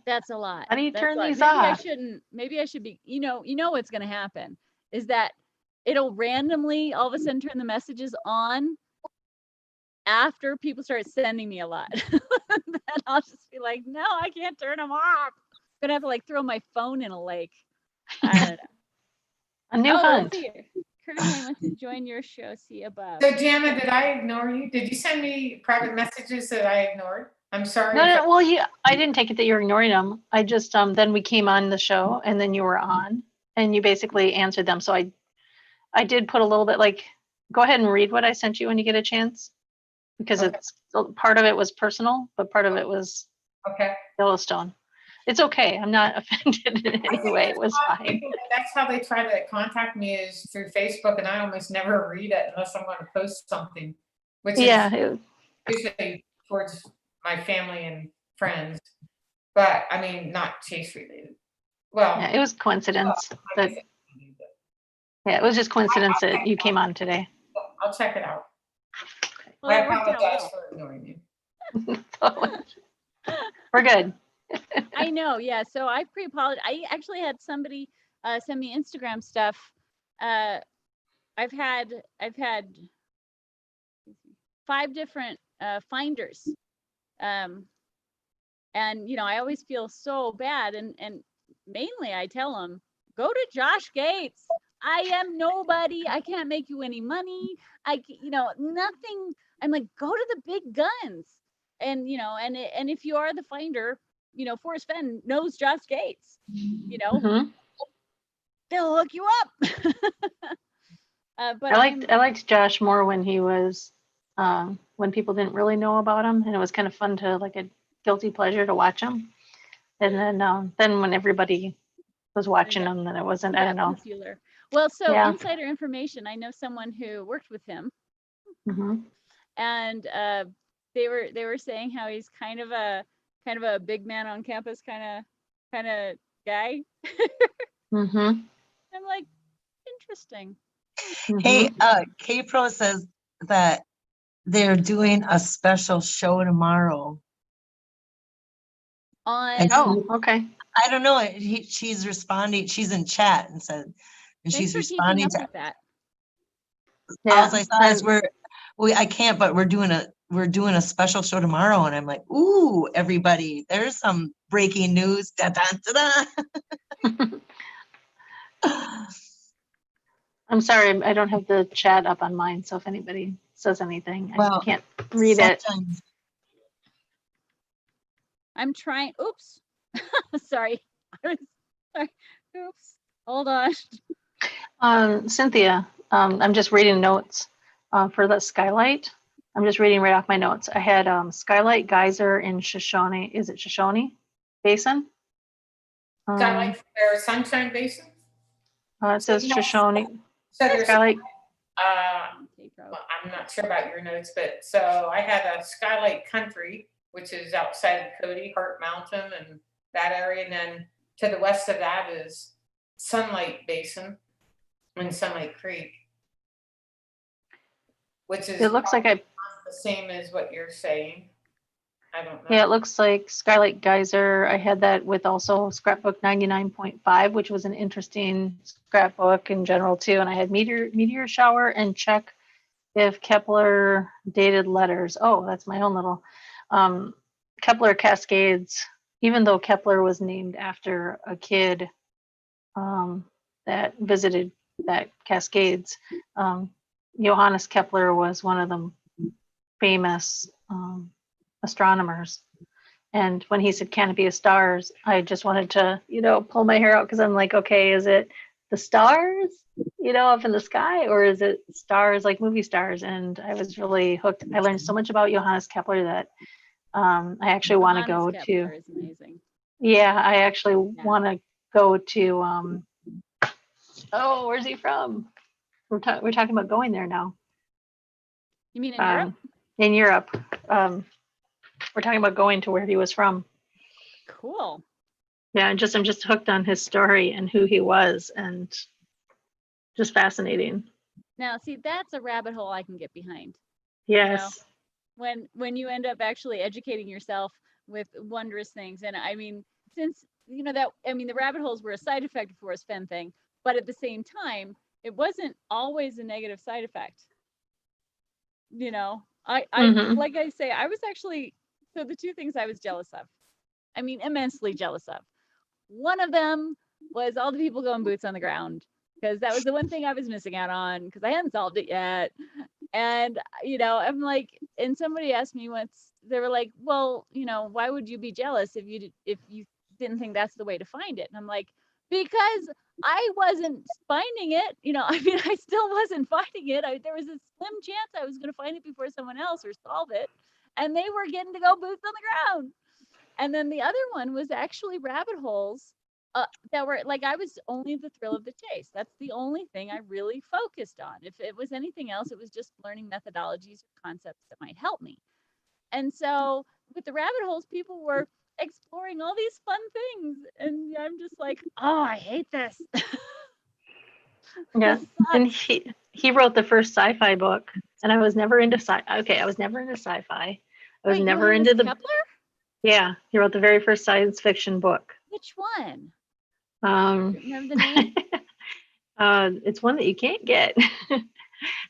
That's a lot. How do you That's turn a lot. these Maybe off? Maybe I should be, what's going to happen is that it'll randomly all of a sudden turn the messages on after people start sending me a lot. Then I'll just be like, no, I can't turn them off. I'm going to have to like throw my phone in a lake. I don't know. A new hunt. Let's see here. Currently wants to join your show. See above. So Jana, did I ignore you? Did you send me private messages that I ignored? I'm sorry. No, well, I didn't take it that you were ignoring them. I just, then we came on the show and then you were on and you basically answered them. So I did put a little bit like, go ahead and read what I sent you when you get a chance, because it's part of it was personal, but part of it was Yellowstone. It's okay. I'm not offended in any way. It was fine. That's how they try to contact me, is through Facebook, and I almost never read it unless I'm going to post something, which is usually towards my family and friends. But I mean, not Chase related. Well, yeah, it was coincidence. It was just coincidence that you came on today. I'll check it out. Well, I apologize for ignoring you. We're good. I know, yeah. So I pre-apologize. I actually had somebody send me Instagram stuff. I've had 5 different finders, and I always feel so bad, and mainly I tell them, go to Josh Gates. I am nobody. I can't make you any money. Nothing. I'm like, go to the big guns, and and if you are the finder, Forrest Fenn knows Josh Gates, they'll hook you up. But I liked Josh more when he was, when people didn't really know about him, and it was kind of fun to like a guilty pleasure to watch him. And then when everybody was watching him, then it wasn't, I don't know. Popular. Well, so insider information, I know someone who worked with him, and they were saying how he's kind of a big man on campus kind of guy. I'm like, interesting. Hey, K-Pro says that they're doing a special show tomorrow. Okay. I don't know. She's responding. She's in chat and said, and she's responding to that. All I saw is I can't, but we're doing a special show tomorrow, and I'm like, ooh, everybody, there's some breaking news. Da, da, da, da. I'm sorry, I don't have the chat up on mine, so if anybody says anything, I can't read it. I'm trying. Oops. Sorry. Oops. Hold on. Cynthia, I'm just reading notes for the skylight. I'm just reading right off my notes. I had skylight geyser in Shoshone. Is it Shoshone Basin? Skylight or Sunshine Basin? It says Shoshone. So there's skylight. intro. well, I'm not sure about your notes, but so I had a Skylight Country, which is outside of Cody, Hart Mountain and that area. And then to the west of that is Sunlight Basin and Sunlight Creek, which is It looks like the same as what you're saying. I don't know. yeah, it looks like Skylight Geyser. I had that with also scrapbook 99.5, which was an interesting scrapbook in general too. And I had meteor shower and check if Kepler dated letters. Oh, that's my own little Kepler Cascades. Even though Kepler was named after a kid that visited that Cascades, Johannes Kepler was one of the famous astronomers. And when he said canopy of stars, I just wanted to, pull my hair out because I'm like, okay, is it the stars, up in the sky, or is it stars like movie stars? And I was really hooked. I learned so much about Johannes Kepler that I actually want to go Johannes to. Kepler is amazing. Yeah, I actually want to go to. Oh, where's he from? We're talking about going there now. You mean in Europe? In Europe. We're talking about going to where he was from. Cool. Yeah, I'm just hooked on his story and who he was, and just fascinating. Now, see, that's a rabbit hole I can get behind. Yes. When you end up actually educating yourself with wondrous things. And I mean, since the rabbit holes were a side effect of FORREST FENN thing, but at the same time, it wasn't always a negative side effect. I like I say, I was actually, so the two things I was jealous of, I mean, immensely jealous of. One of them was all the people going boots on the ground, because that was the one thing I was missing out on because I hadn't solved it yet. And, I'm like, and somebody asked me once, they were like, well, why would you be jealous if you didn't think that's the way to find it? And I'm like, because I wasn't finding it, I still wasn't finding it. There was a slim chance I was going to find it before someone else or solve it. And they were getting to go boots on the ground. And then the other one was actually rabbit holes that were like, I was only the thrill of the chase. That's the only thing I really focused on. If it was anything else, it was just learning methodologies or concepts that might help me. And so with the rabbit holes, people were exploring all these fun things. And I'm just like, oh, I hate this. Yeah. This And sucks. he wrote the first sci-fi book, and I was never into I was never into sci-fi. I was Wait, never Johannes into the Kepler? Yeah, he wrote the very first science fiction book. Which one? Um, Remember the name? it's one that you can't get.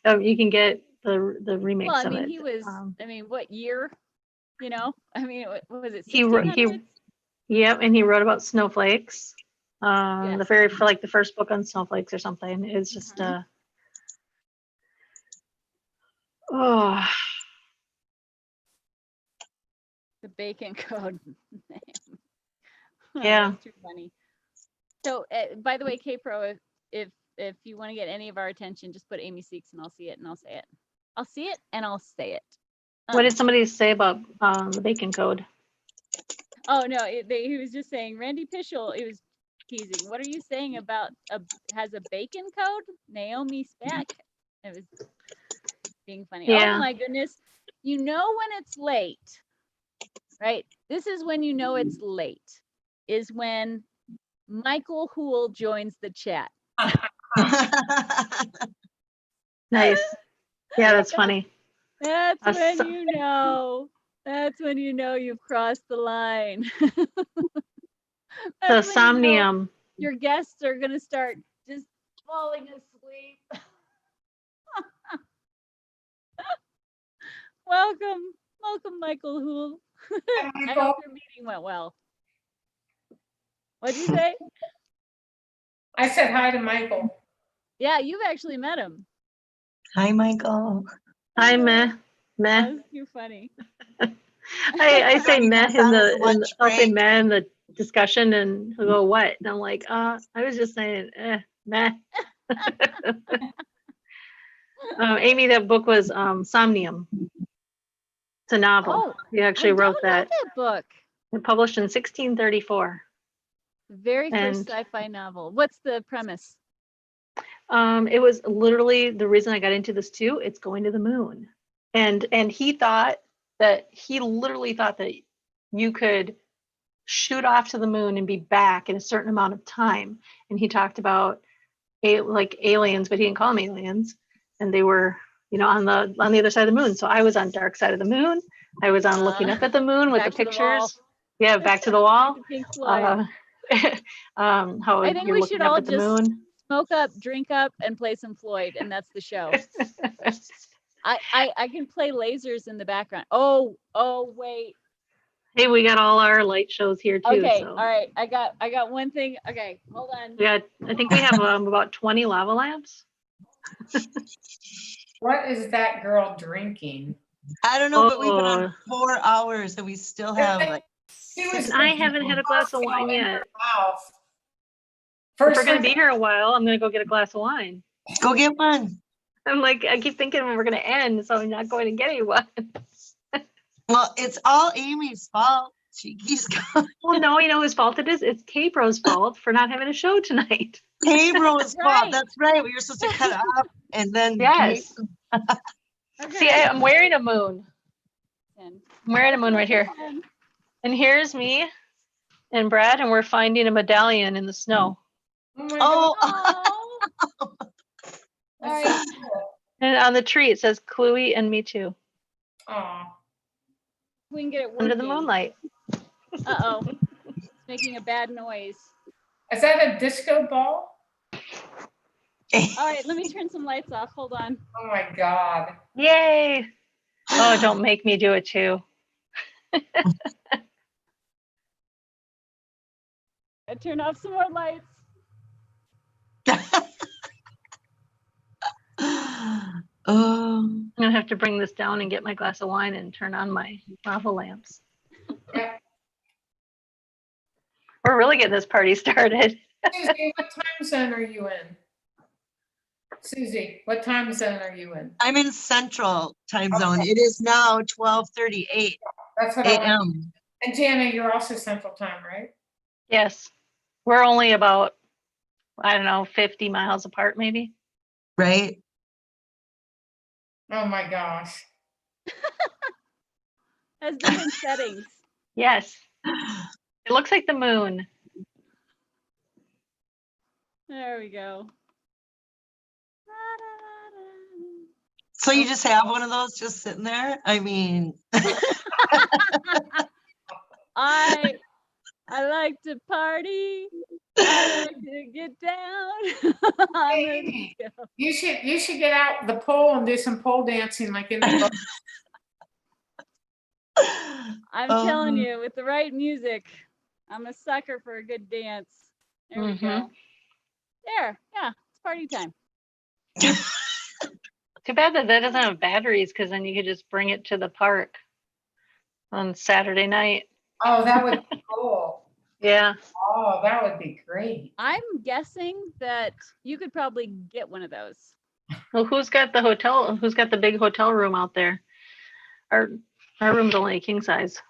You can get the remakes Well, I of mean, it. he was, what year? What was it? He wrote, 1600s? and he wrote about snowflakes. Yes. The first book on snowflakes or something. It's just oh. The Bacon Code. Yeah. That's too funny. So, by the way, K-Pro, if you want to get any of our attention, just put Amy Seeks and I'll see it and I'll say it. I'll see it and I'll say it. What did somebody say about the Bacon Code? Oh, no, he was just saying, Randy Pischel, he was teasing. What are you saying about has a bacon code? Naomi Speck. It was being funny. Yeah. Oh, my goodness. You know when it's late, right? This is when you know it's late, is when Michael Hool joins the chat. Nice. Yeah, that's funny. That's when So- you know. That's when you know you've crossed the line. The That's when you know Somnium. your guests are going to start just falling asleep. Welcome, Michael Hool. I hope your meeting went well. What'd you say? I said hi to Michael. Yeah, you've actually met him. Hi, Michael. Hi, meh. That was too funny. I say meh Joining us on his lunch I'll say break. meh in the discussion, and he'll go, what? And I'm like, I was just saying, meh. Amy, that book was Somnium. It's a novel. Oh, You actually I wrote don't know that. that book. It published in 1634. The very first And- sci-fi novel. What's the premise? It was literally the reason I got into this too. It's going to the moon. And he literally thought that you could shoot off to the moon and be back in a certain amount of time. And he talked about like aliens, but he didn't call them aliens. And they were, on the other side of the moon. So I was on dark side of the moon. I was on looking up at the moon with the Back to the pictures. Yeah, back to the wall. Pink Floyd. How I think you're we looking should up all at the just moon. smoke up, drink up, and play some Floyd, and that's the show. I can play lasers in the background. Oh wait. Hey, we got all our light shows here too. Okay, So. all right. I got one thing. Okay, hold on. Yeah, I think we have about 20 lava lamps. What is that girl drinking? I don't know, but we've been Oh. on 4 hours and we still have like. I haven't had a glass of wine yet. If First we're gonna be here a while, I'm gonna go get a glass of wine. Go get one. I'm like, I keep thinking we're gonna end, so I'm not going to get anyone. Well, it's all Amy's fault. She keeps going. Well, no, you know whose fault it is? It's K-Bro's fault for not having a show tonight. K-Bro's fault. Right. That's right. We were supposed to cut off and then. Yes. Okay. See, I'm wearing a moon. And- I'm wearing a moon right here. And here's me and Brad, and we're finding a medallion in the snow. Oh, All right. And on the tree it says Chloe and me too. Oh, We can get it Under the working. moonlight. Uh-oh. It's making a bad noise. is that a disco ball? All right, let me turn some lights off. Hold on. Oh my God. Yay! Oh, don't make me do it too. I turn off some more lights. I'm gonna have to bring this down and get my glass of wine and turn on my lava lamps. Yeah. We're really getting this party started. Susie, what time zone are you in? Susie, what time zone are you in? I'm in Central time zone. It is now 12:38 That's what I want. a.m. And Jana, you're also Central Time, right? Yes. We're only about, I don't know, 50 miles apart maybe. Right? Oh my gosh. Has different settings. Yes. It looks like the moon. There we go. So you just have one of those just sitting there? I mean, I like to party. I like to get down. on the disco. You should get out the pole and do some pole dancing like in the I'm telling you, with the right music, I'm a sucker for a good dance. There we go. There, yeah, it's party time. Too bad that doesn't have batteries, because then you could just bring it to the park on Saturday night. Oh, that would be cool. Yeah. Oh, that would be great. I'm guessing that you could probably get one of those. Well, who's got the hotel? Who's got the big hotel room out there? Our room's only a king size.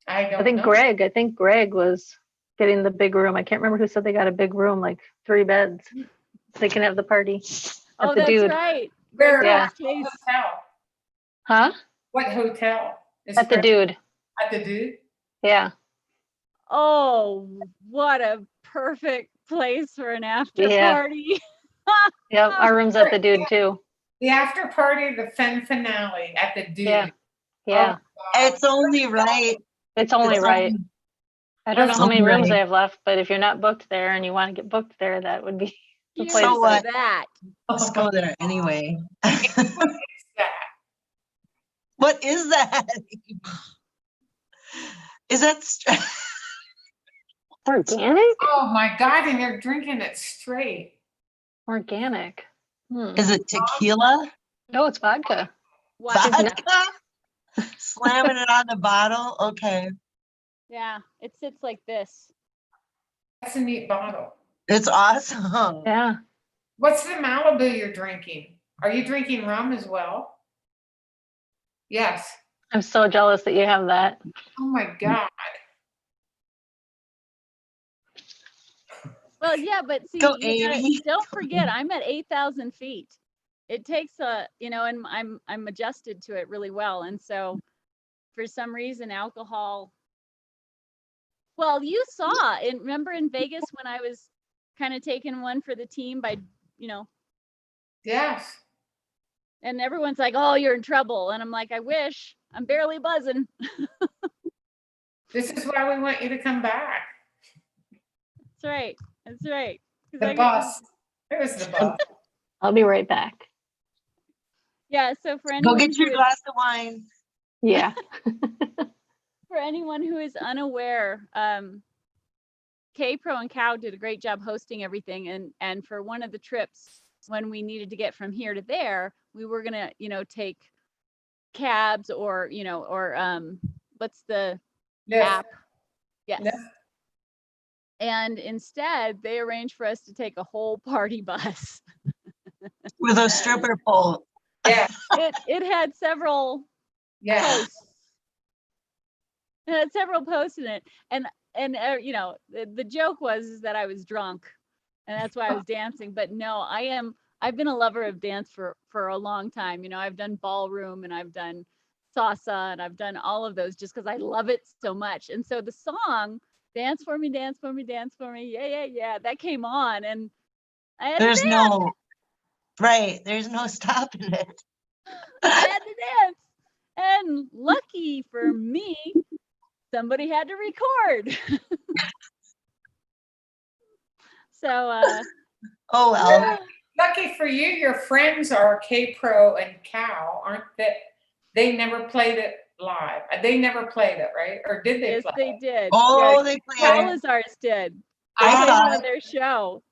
I think know. I think Greg was getting the big room. I can't remember who said they got a big room, like 3 beds. They can have the party. Oh, the that's dude. right. Where? Yeah. What hotel? Huh? What hotel? Is At the where- dude. At the dude? Yeah. Oh, what a perfect place for an after Yeah. party. Yep. Our room's at the dude too. The after party, the Fen finale at the dude. Yeah. Yeah. it's only right. It's only right. I don't know That's how many only rooms right. they have left, but if you're not booked there and you want to get booked there, that would be the Here's place. So what? that. Let's go there anyway. What is that? What is that? Is that Organic? Oh my God, and they're drinking it straight. Organic. is it tequila? No, it's vodka. What? Vodka? Slamming it on the bottle? Okay. Yeah, it sits like this. That's a neat bottle. It's awesome. Yeah. What's the Malibu you're drinking? Are you drinking rum as well? Yes. I'm so jealous that you have that. Oh my God. Well, yeah, but see, Go, you gotta, Amy. don't forget, I'm at 8,000 feet. It takes a, you know, and I'm adjusted to it really well. And so for some reason, alcohol, well, you saw, and remember in Vegas when I was kind of taking one for the team by, you know, Yes. and everyone's like, oh, you're in trouble. And I'm like, I wish, I'm barely buzzing. This is why we want you to come back. That's right. That's right. 'Cause The I get bus. There's the bus. I'll be right back. Yeah. So for Go anyone get your who is, glass of wine. Yeah. for anyone who is unaware, K-Pro and Cow did a great job hosting everything. And for one of the trips, when we needed to get from here to there, we were gonna, you know, take cabs or, you know, or what's the Yes. app? Yes. Yes. And instead, they arranged for us to take a whole party bus. With a stripper pole. Yeah. It had several Yeah. posts. It had several posts in it, and you know, the joke was is that I was drunk, and that's why I was dancing. But no, I've been a lover of dance for a long time. You know, I've done ballroom and I've done salsa and I've done all of those just because I love it so much. And so the song "Dance for Me, Dance for Me, Dance for Me," yeah, yeah, yeah, that came on, and I had There's to dance. no, right. There's no stopping it. I had to dance. And lucky for me, somebody had to record. So Oh, well. Lucky for you, your friends are K-Pro and Cow, aren't they? They never played it live. They never played it, right? Or did they yes, play they it? did. Oh, Yeah, they played it. Salazar's did. They I played saw it on it. their show.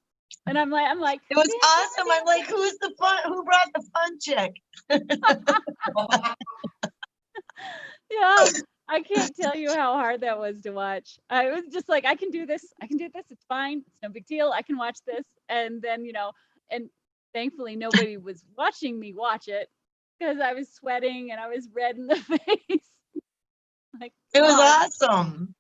And I'm like, It was "Dance for me, awesome. I'm like, who's the fun? Who brought the fun chick? yeah. I can't tell you how hard that was to watch. I was just like, I can do this. I can do this. It's fine. It's no big deal. I can watch this. And then, you know, and thankfully nobody was watching me watch it because I was sweating and I was red in the face. Like, It was God. awesome.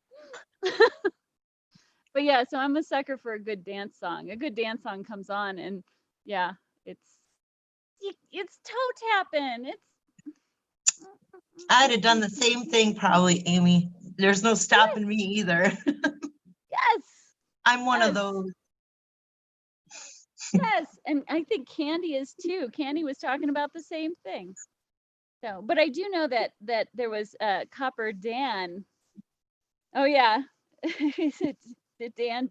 But yeah, so I'm a sucker for a good dance song. A good dance song comes on, and yeah, it's toe tapping. I'd have done the same thing probably, Amy. There's no stopping me either. Yes, I'm one of yes. those. yes, and I think Candy is too. Candy was talking about the same thing. So, but I do know that there was Copper Dan. Oh yeah, the Dan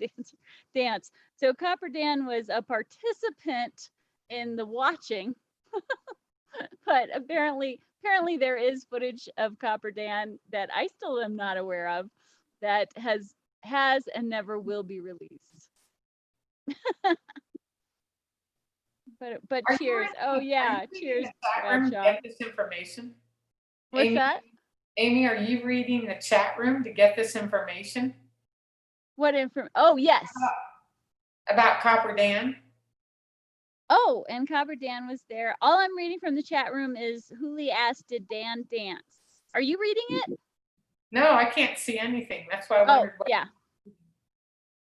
dance. So Copper Dan was a participant in the watching, but apparently there is footage of Copper Dan that I still am not aware of that has and never will be released. but Are you cheers. reading- Oh are yeah, you reading cheers. the chat room to Bradshaw. get this information? What's Amy, that? Amy, are you reading the chat room to get this information What info? Oh yes. about Copper Dan? Oh, and Copper Dan was there. All I'm reading from the chat room is Huli asked, "Did Dan dance?" Are you reading it? No, I can't see anything. That's why I Oh wondered what. yeah.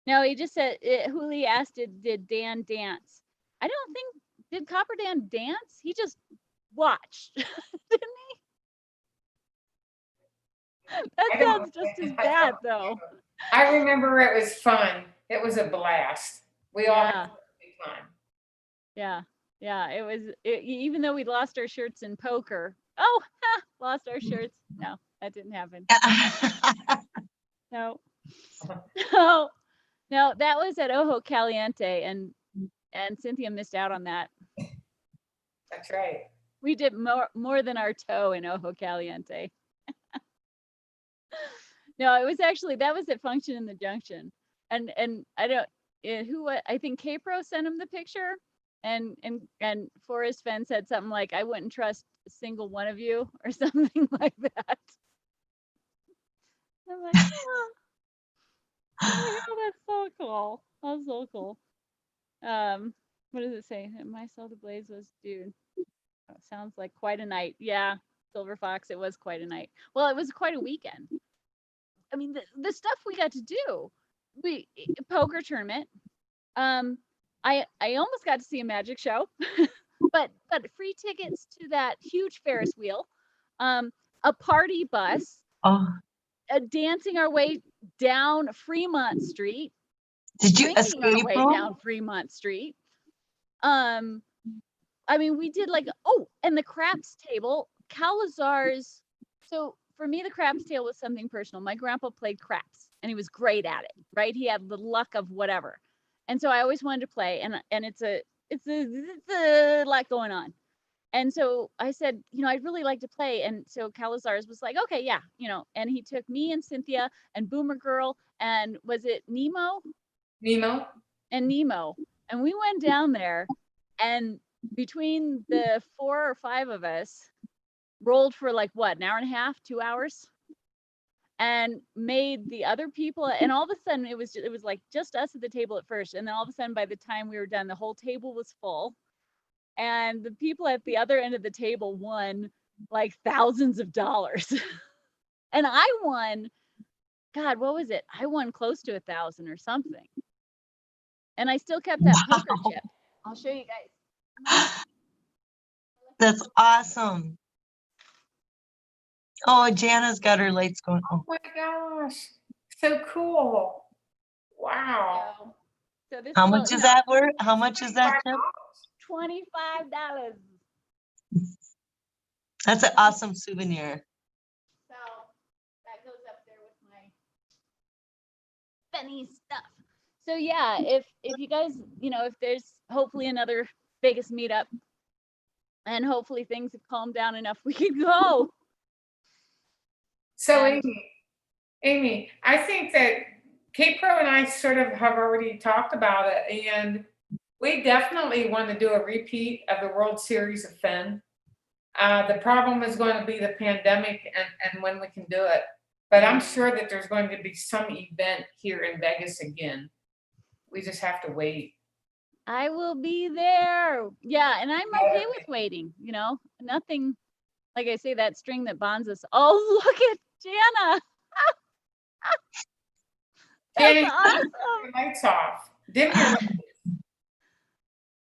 No, he just said Huli asked, "Did Dan dance?" I don't think did Copper Dan dance. He just watched, didn't he? That I don't- sounds just as I bad don't- though. I remember it was fun. It was a blast. We all had Yeah. a good time. Yeah. It was even though we lost our shirts in poker. Oh, lost our shirts. No, that didn't happen. No. No, that was at Ojo Caliente, and Cynthia missed out on that. That's right. We did more than our toe in Ojo Caliente. No, it was actually that was at Function in the Junction, and I don't I think K-Pro sent him the picture, and FORREST FENN said something like, "I wouldn't trust a single one of you," or something like that. I'm like, oh. Oh, that's so cool. That's so cool. What does it say? My Soul to Blaze was, dude. Oh, sounds like quite a night. Yeah, Silver Fox, it was quite a night. Well, it was quite a weekend. I mean, the stuff we got to do. Poker tournament. I almost got to see a magic show, but free tickets to that huge Ferris wheel, a party bus, Oh, dancing our way down Fremont Street, did you drinking our escape way room? down Fremont Street. I mean, we did like, and the craps table, Calazar's. So for me, the craps table was something personal. My grandpa played craps and he was great at it, right? He had the luck of whatever. And so I always wanted to play, and it's a lot going on. And so I said, I'd really like to play. And so Calazar's was like, okay, yeah, and he took me and Cynthia and Boomer Girl, and was it Nemo? Nemo. And Nemo. And we went down there, and between the 4 or 5 of us, rolled for like what, an hour and a half, 2 hours, and made the other people. And all of a sudden, it was like just us at the table at first, and then all of a sudden, by the time we were done, the whole table was full, and the people at the other end of the table won like thousands of dollars. And I won, God, what was it? I won close to 1,000 or something. And I still kept that poker Wow. chip. I'll show you guys. That's awesome. Oh, Jana's got her lights going. Oh my gosh. So cool. Wow. So this How is much is that worth? How much is that, Tim? $25. That's an awesome souvenir. So that goes up there with my Benny stuff. So yeah, if you guys, if there's hopefully another Vegas meetup, and hopefully things have calmed down enough, we can go. So And- Amy, I think that Kate Pro and I sort of have already talked about it, and we definitely want to do a repeat of the World Series of Fenn. The problem is going to be the pandemic and when we can do it. But I'm sure that there's going to be some event here in Vegas again. We just have to wait. I will be there. Yeah, and I'm okay with waiting, nothing, like I say, that string that bonds us. Oh, look at Jana. That's Danny, awesome. turn your lights off. Dim your lights.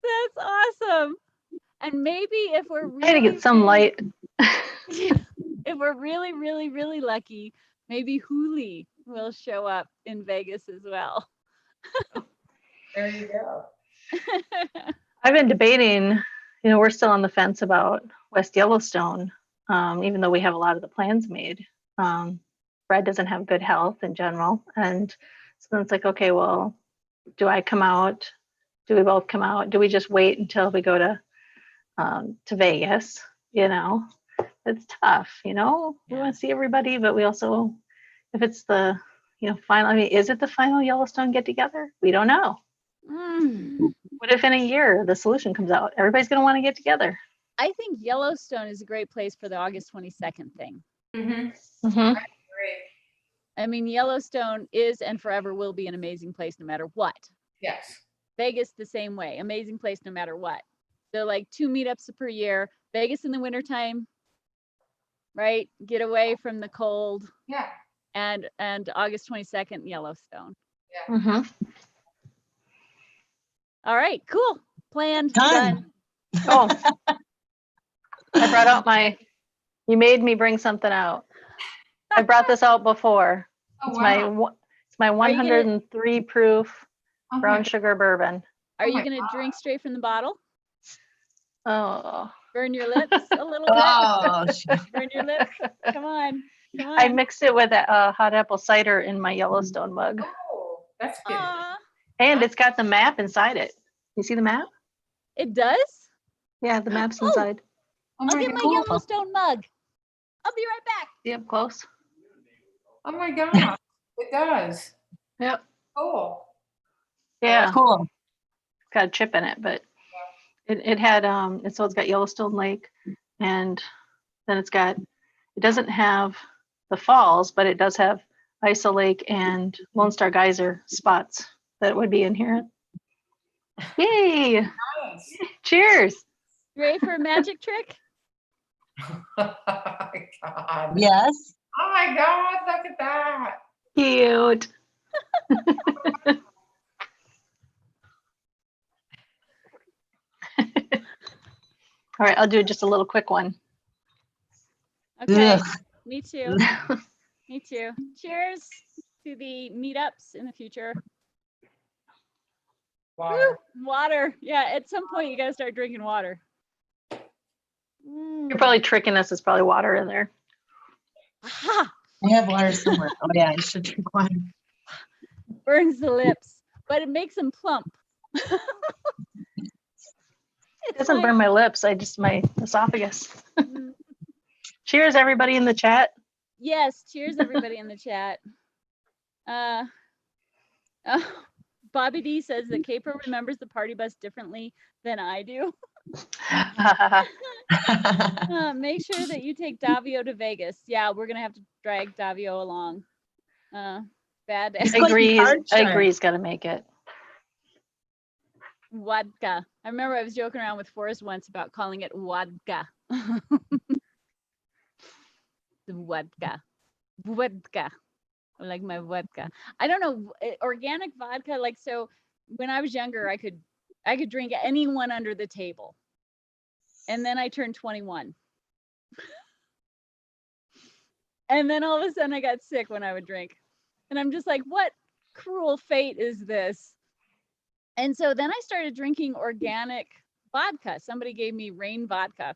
That's awesome. And maybe if we're I had to really, get some light. if we're really, really, really lucky, maybe Huli will show up in Vegas as well. There you go. I've been debating, we're still on the fence about West Yellowstone, even though we have a lot of the plans made. Brad doesn't have good health in general. And so then it's like, okay, well, do I come out? Do we both come out? Do we just wait until we go to Vegas? It's tough, we want to see everybody, but we also, if it's the, final, is it the final Yellowstone get together? We don't know. What if in a year the solution comes out? Everybody's going to want to get together. I think Yellowstone is a great place for the August 22nd thing. Mm-hmm. Mhm. Great. I mean, Yellowstone is and forever will be an amazing place no matter what. Yes. Vegas the same way, amazing place no matter what. So like 2 meetups per year, Vegas in the wintertime, right? Get away from the cold. Yeah. And August 22nd, Yellowstone. Mhm. All right, cool. Planned. Done. Oh, I brought out you made me bring something out. I brought this out before. Oh, It's wow. my Are you gonna- 103 proof Oh, brown my- sugar bourbon. Are Oh you my going to drink straight from the bottle? Oh, Burn your lips a little bit? Oh, Burn your lips? Come on. Come on. I mixed it with a hot apple cider in my Yellowstone mug. Oh, that's good. Aw, And it's got the map inside it. You see the map? it does? Yeah, the map's Oh. inside. Oh I'll my get my God. Yellowstone mug. I'll be right back. See up close? Oh my God. It does. Yep. Cool. Yeah, cool. it's got a chip in it, but it had so it's got Yellowstone Lake, and then it doesn't have the falls, but it does have Isa Lake and Lone Star Geyser spots that would be in here. Yay! Nice. Cheers. You ready for a magic trick? Oh my God. Yes. Oh my God, look at that. Cute. All right, I'll do just a little quick one. Okay, Ugh. me too. Me too. Cheers to the meetups in the future. Water. Woo, water. Yeah, at some point you gotta start drinking water. You're probably tricking us. There's probably water in there. Aha! I have water somewhere. Oh yeah, I should drink water. Burns the lips, but it makes them plump. It doesn't burn my lips. I just my esophagus. Cheers, everybody in the chat. Yes, cheers everybody in the chat. Bobby D says that Capo remembers the party bus differently than I do. Make sure that you take Davio to Vegas. Yeah, we're gonna have to drag Davio along. Bad He's I like agree. hard I sharp. agree. He's got to make it. Vodka. I remember I was joking around with Forrest once about calling it vodka. The vodka. Vodka. I like my vodka. I don't know, organic vodka, like, so when I was younger, I could drink anyone under the table. And then I turned 21. And then all of a sudden I got sick when I would drink. And I'm just like, what cruel fate is this? And so then I started drinking organic vodka. Somebody gave me Rain vodka.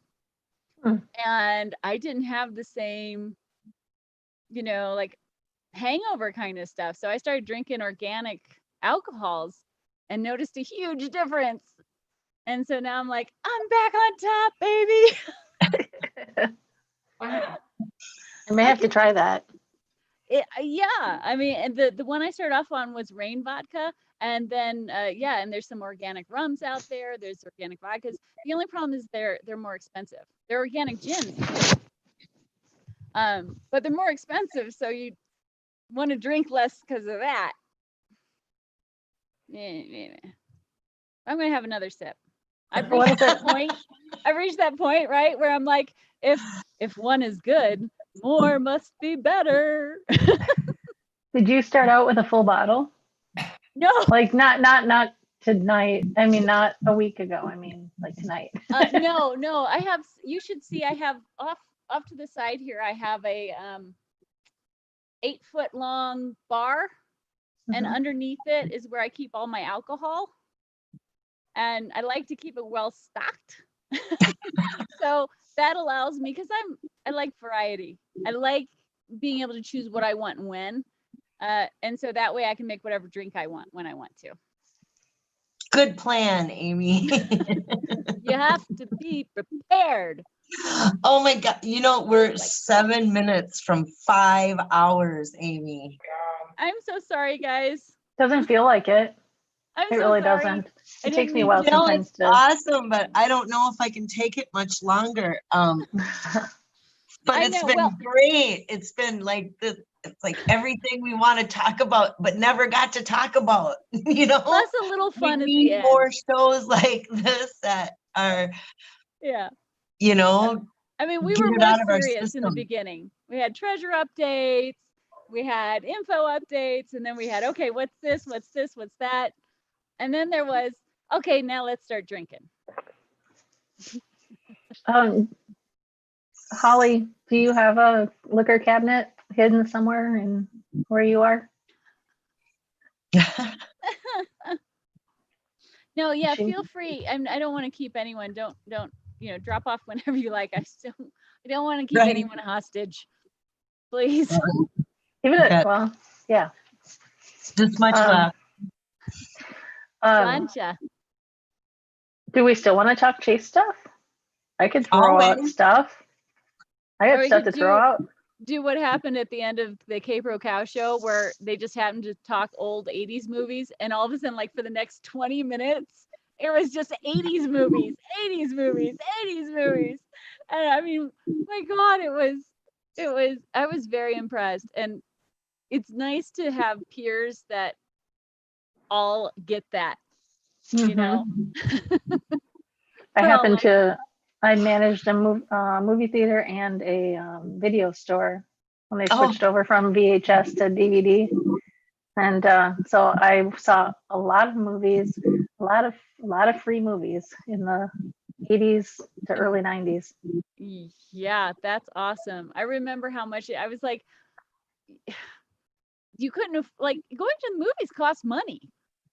And I didn't have the same, like hangover kind of stuff. So I started drinking organic alcohols and noticed a huge difference. And so now I'm like, I'm back on top, baby. Wow. I may have to try that. Yeah, I mean, and the one I started off on was Rain vodka, and then and there's some organic rums out there. There's organic vodkas. The only problem is they're more expensive. They're organic gins, but they're more expensive, so you want to drink less because of that. I'm gonna have another sip. I've reached that point. I've reached that point, right, where I'm like, if one is good, more must be better. Did you start out with a full bottle? No. Like not tonight. I mean, not a week ago. I mean, like tonight. No. I have. You should see. I have off to the side here. I have a 8-foot long bar, and underneath it is where I keep all my alcohol. And I like to keep it well stocked. So that allows me, because I like variety. I like being able to choose what I want and when. And so that way I can make whatever drink I want when I want to. Good plan, Amy. You have to be prepared. Oh my God. We're 7 minutes from 5 hours, Amy. I'm so sorry, guys. Doesn't feel like it. I'm It so really sorry. doesn't. I It takes didn't me a mean while to- sometimes It's to. awesome, but I don't know if I can take it much longer. But I it's know, been well- great. It's been like this. It's like everything we want to talk about, but never got to talk about. Plus a little fun we at need the end. more shows like this that are, Yeah. I mean, we Get were it more out of our serious in the system. beginning. We had treasure updates, we had info updates, and then we had, okay, what's this, what's that? And then there was, okay, now let's start drinking. Holly, do you have a liquor cabinet hidden somewhere in where you are? No, yeah, She- feel free. I don't want to keep anyone. Don't drop off whenever you like. I don't want to keep Right. anyone hostage. Please. Even Okay. well, yeah. This much Um, left. Plancha. Do we still want to talk Chase stuff? I could throw out Always. stuff. I Or got we stuff to could throw out. Do what happened at the end of the K-Pro Cow show, where they just happened to talk old 80s movies, and all of a sudden, like for the next 20 minutes, it was just 80s movies. And I mean, my God, I was very impressed. And it's nice to have peers that all get that, you know? I managed a movie theater and a video store when they Oh. switched over from VHS to DVD. And so I saw a lot of movies, a lot of free movies in the 80s to early 90s. Yeah, that's awesome. I remember how much I was like, you couldn't have, like, going to the movies cost money.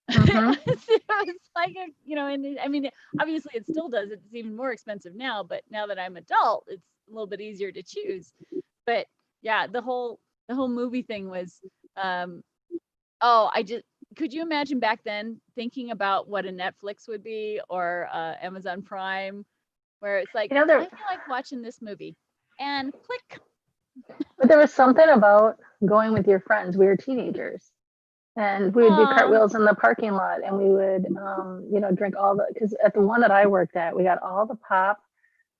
Mhm. It was like and I mean, obviously it still does. It's even more expensive now, but now that I'm adult, it's a little bit easier to choose. But yeah, the whole movie thing was, could you imagine back then thinking about what a Netflix would be, or Amazon Prime, where it's like, I feel like watching this movie, and click. But there was something about going with your friends. We were teenagers, and we would do cartwheels in the parking lot, and we would, drink all because at the one that I worked at, we got all the pop,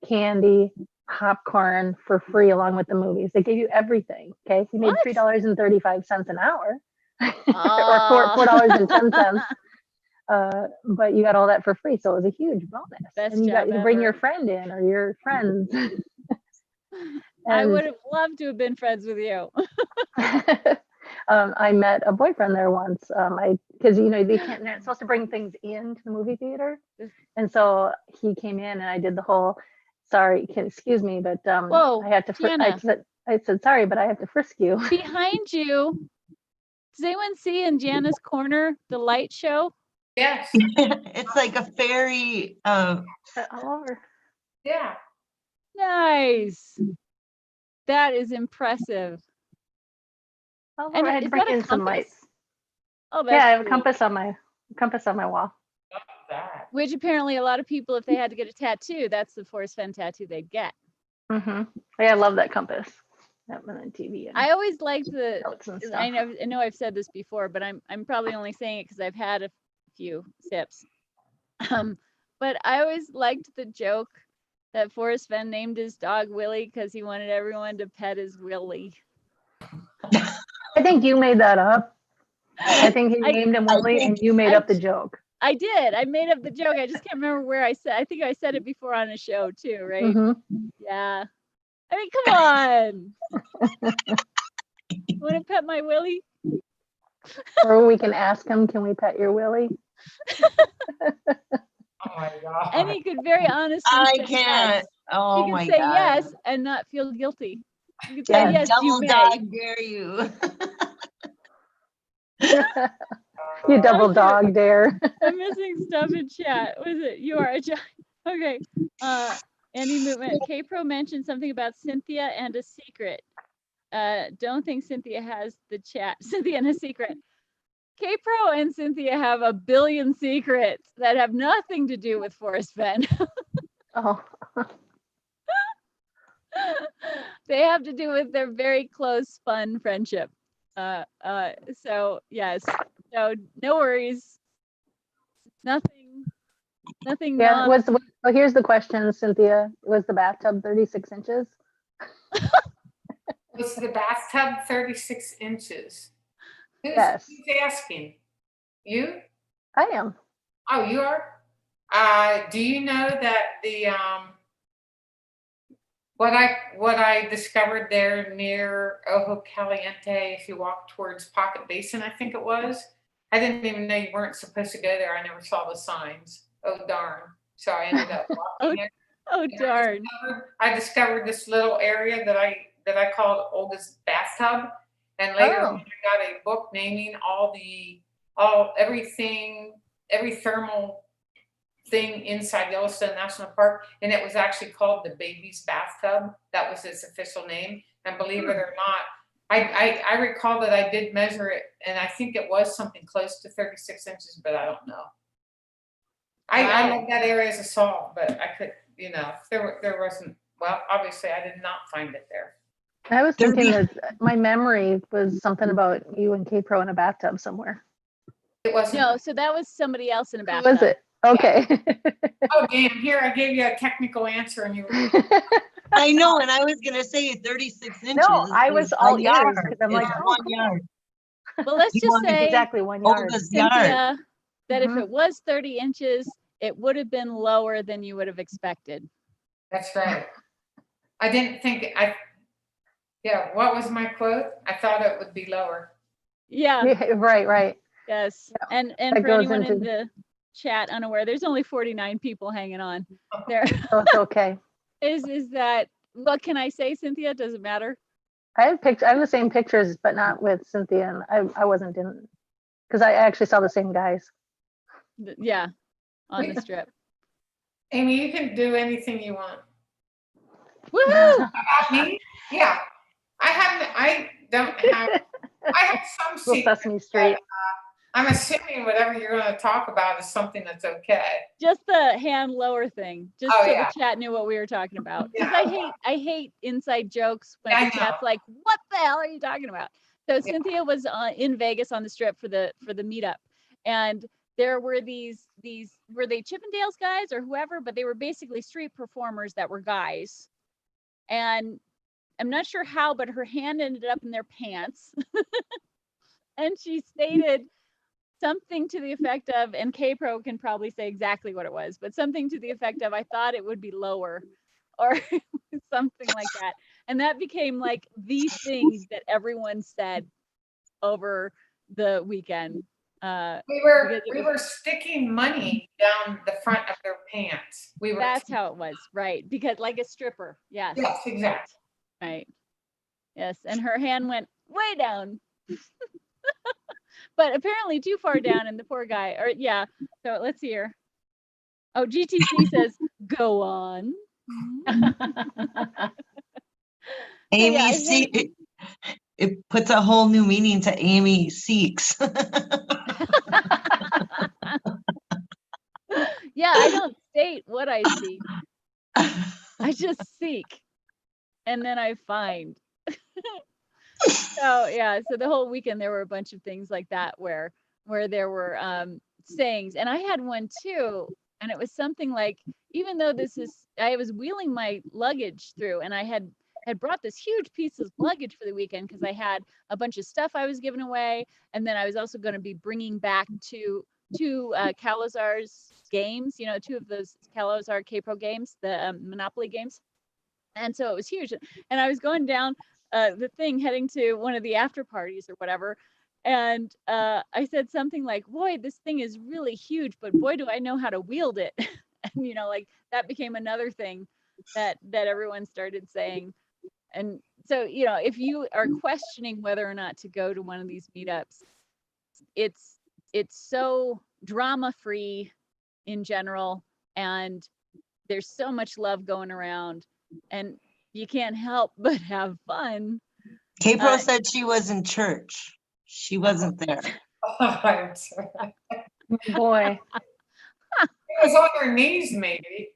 candy, popcorn for free along with the movies. They gave you everything. Okay, you made $3.35 an hour, or $4.10. But you got all that for free, so it was a huge bonus. And you got to bring your friend in, or your friends. I would have loved to have been friends with you. I met a boyfriend there once. Because they're not supposed to bring things into the movie theater, and so he came in, and I did the whole, sorry, excuse me, but Whoa, I had to. I said sorry, but I have to frisk you. Behind you, does anyone see in Jana's corner the light show? Yes. It's like a fairy. All over. Yeah. Nice. That is impressive. Oh, And I had to is bring that a in some compass? lights. Oh, that's Yeah, I have a cool. compass on my wall. Love that. Which apparently a lot of people, if they had to get a tattoo, that's the FORREST FENN tattoo they'd get. Mm-hmm. Yeah, I love that compass. That one on TV. And I always liked the. notes and stuff. I know I've said this before, but I'm probably only saying it because I've had a few sips. But I always liked the joke that FORREST FENN named his dog Willie because he wanted everyone to pet his Willie. I think you made that up. I think he named him Willie, and you made up the joke. I did. I made up the joke. I just can't remember where I said. I think I said it before on a show too, right? Mm-hmm. Yeah. I mean, come on. Want to pet my Willie? Or we can ask him, can we pet your Willie? Oh my God. And he could very honestly I say can't. yes. Oh He my could say God. yes and not feel guilty. He could say Yeah, yes, you double may. dog dare you. You double dog dare. I'm missing stuff in chat. Was it you are a giant? Okay. Andy Movement. K-Pro mentioned something about Cynthia and a secret. Don't think Cynthia has the chat. Cynthia and a secret. K-Pro and Cynthia have a billion secrets that have nothing to do with FORREST FENN. Oh. They have to do with their very close, fun friendship. So yes. So no worries. Nothing. Yeah. Well, here's the question, Cynthia. Was the bathtub 36 inches? Was the bathtub 36 inches? Yes. Who's asking? You? I am. Oh, you are? Do you know that the what I discovered there near Ojo Caliente, if you walk towards Pocket Basin, I think it was. I didn't even know you weren't supposed to go there. I never saw the signs. Oh darn. So I ended up walking there. Oh darn. I discovered this little area that I called Olga's bathtub. And later on, I got a book naming every thermal thing inside Yellowstone National Park, and it was actually called the Baby's Bathtub. That was its official name. And believe it or not, I recall that I did measure it, and I think it was something close to 36 inches, but I don't know. I love that area as a solve, but I could, there wasn't. Well, obviously, I did not find it there. I was thinking that my memory was something about you and K-Pro in a bathtub somewhere. It wasn't. No, so that was somebody else in a bathtub. Was it? Okay. Oh, damn. Here, I gave you a technical answer and you were. I know, and I was going to say 36 inches. No, I was all ears because I'm like, it's 1 yard. Well, let's just say exactly 1 yard. Cynthia, that if it was 30 inches, it would have been lower than you would have expected. That's right. I didn't think yeah, what was my quote? I thought it would be lower. Yeah. Right. Yes. Yeah. And for anyone chat unaware. There's only 49 people hanging on there. So it's okay. Is that, what can I say, Cynthia? Does it matter? I have the same pictures, but not with Cynthia, and I wasn't in, because I actually saw the same guys. Yeah, on the strip. Amy, you can do anything you want. Woohoo! About me? Yeah. I don't have, I have some Little secrets. Sesame Street. I'm assuming whatever you're going to talk about is something that's okay. Just the hand lower thing, just Oh, so yeah. the chat knew what we were talking about. Because Yeah. I hate inside jokes when I the chat's know. like, "What the hell are you talking about?" So Cynthia was in Vegas on the strip for the meetup, and there were these were they Chippendales guys or whoever, but they were basically street performers that were guys, and I'm not sure how, but her hand ended up in their pants, and she stated something to the effect of, and K-Pro can probably say exactly what it was, but something to the effect of, I thought it would be lower, or something like that. And that became like the thing that everyone said over the weekend. We were sticking money down the front of their pants. That's how it was, right? Because like a stripper, yes. Yes, exactly. Right. Yes, and her hand went way down. But apparently too far down, and the poor guy, or yeah. So let's see here. Oh, GTC says, go on. Amy, yeah, it puts a whole new meaning to Amy Seeks. Yeah, I don't state what I seek. I just seek, and then I find. So yeah, so the whole weekend there were a bunch of things like that where there were sayings, and I had one too, and it was something like, even though I was wheeling my luggage through, and I had brought this huge piece of luggage for the weekend because I had a bunch of stuff I was giving away, and then I was also going to be bringing back two Calazar's games, two of those Calazar K-Pro games, the Monopoly games, and so it was huge, and I was going down the thing heading to one of the after parties or whatever. And I said something like, boy, this thing is really huge, but boy, do I know how to wield it. And, like that became another thing that everyone started saying. And so, if you are questioning whether or not to go to one of these meetups, it's so drama free in general. And there's so much love going around, and you can't help but have fun. K-Pro said she was in church. She wasn't there. Boy. It was on her knees, maybe.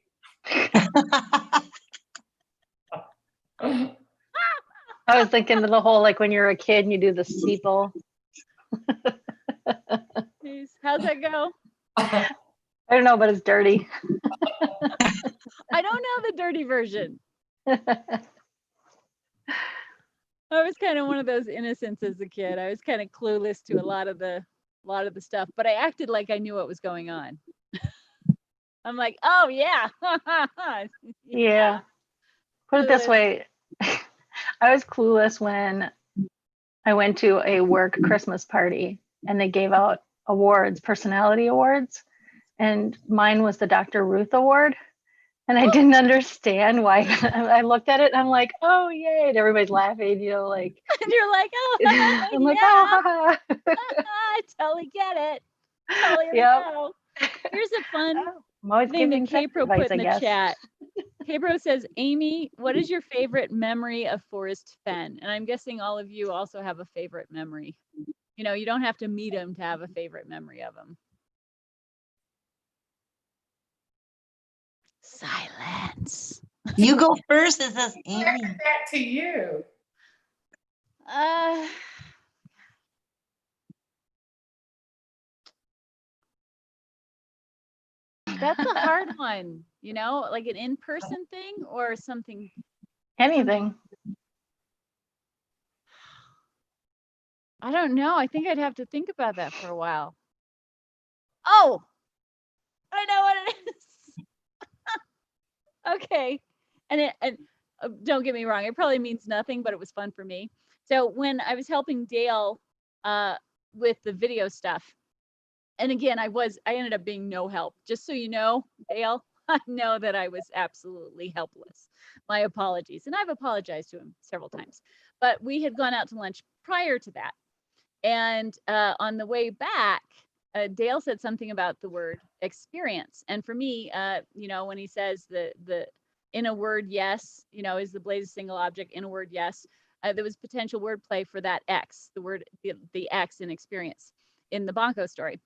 I was thinking of the whole, like when you're a kid and you do the steeple. How's that go? I don't know, but it's dirty. I don't know the dirty version. I was kind of one of those innocents as a kid. I was kind of clueless to a lot of the stuff, but I acted like I knew what was going on. I'm like, oh yeah. Yeah. Put it this way. I was clueless when I went to a work Christmas party and they gave out awards, personality awards, and mine was the Dr. Ruth Award. And I didn't understand why. I looked at it and I'm like, oh, yay. And everybody's laughing, like. And you're like, oh, I'm like, yeah. oh, I totally get it. Totally yep. know. Here's a fun I'm always thing giving that K-Pro advice, put in I the guess. chat. K-Pro says, Amy, what is your favorite memory of FORREST FENN? And I'm guessing all of you also have a favorite memory. You don't have to meet him to have a favorite memory of him. Silence. You go first. It says Amy. Back to you. That's a hard one, like an in-person thing or something. Anything. I don't know. I think I'd have to think about that for a while. Oh, I know what it is. Okay. And don't get me wrong, it probably means nothing, but it was fun for me. So when I was helping Dale with the video stuff, And again, I ended up being no help. Just so you know, Dale, I know that I was absolutely helpless. My apologies. And I've apologized to him several times. But we had gone out to lunch prior to that. And on the way back, Dale said something about the word experience. And for me, you know, when he says the in a word, yes, you know, is the blaze a single object, in a word, yes, there was potential wordplay for that X, the word, the X in experience in the Bonko story.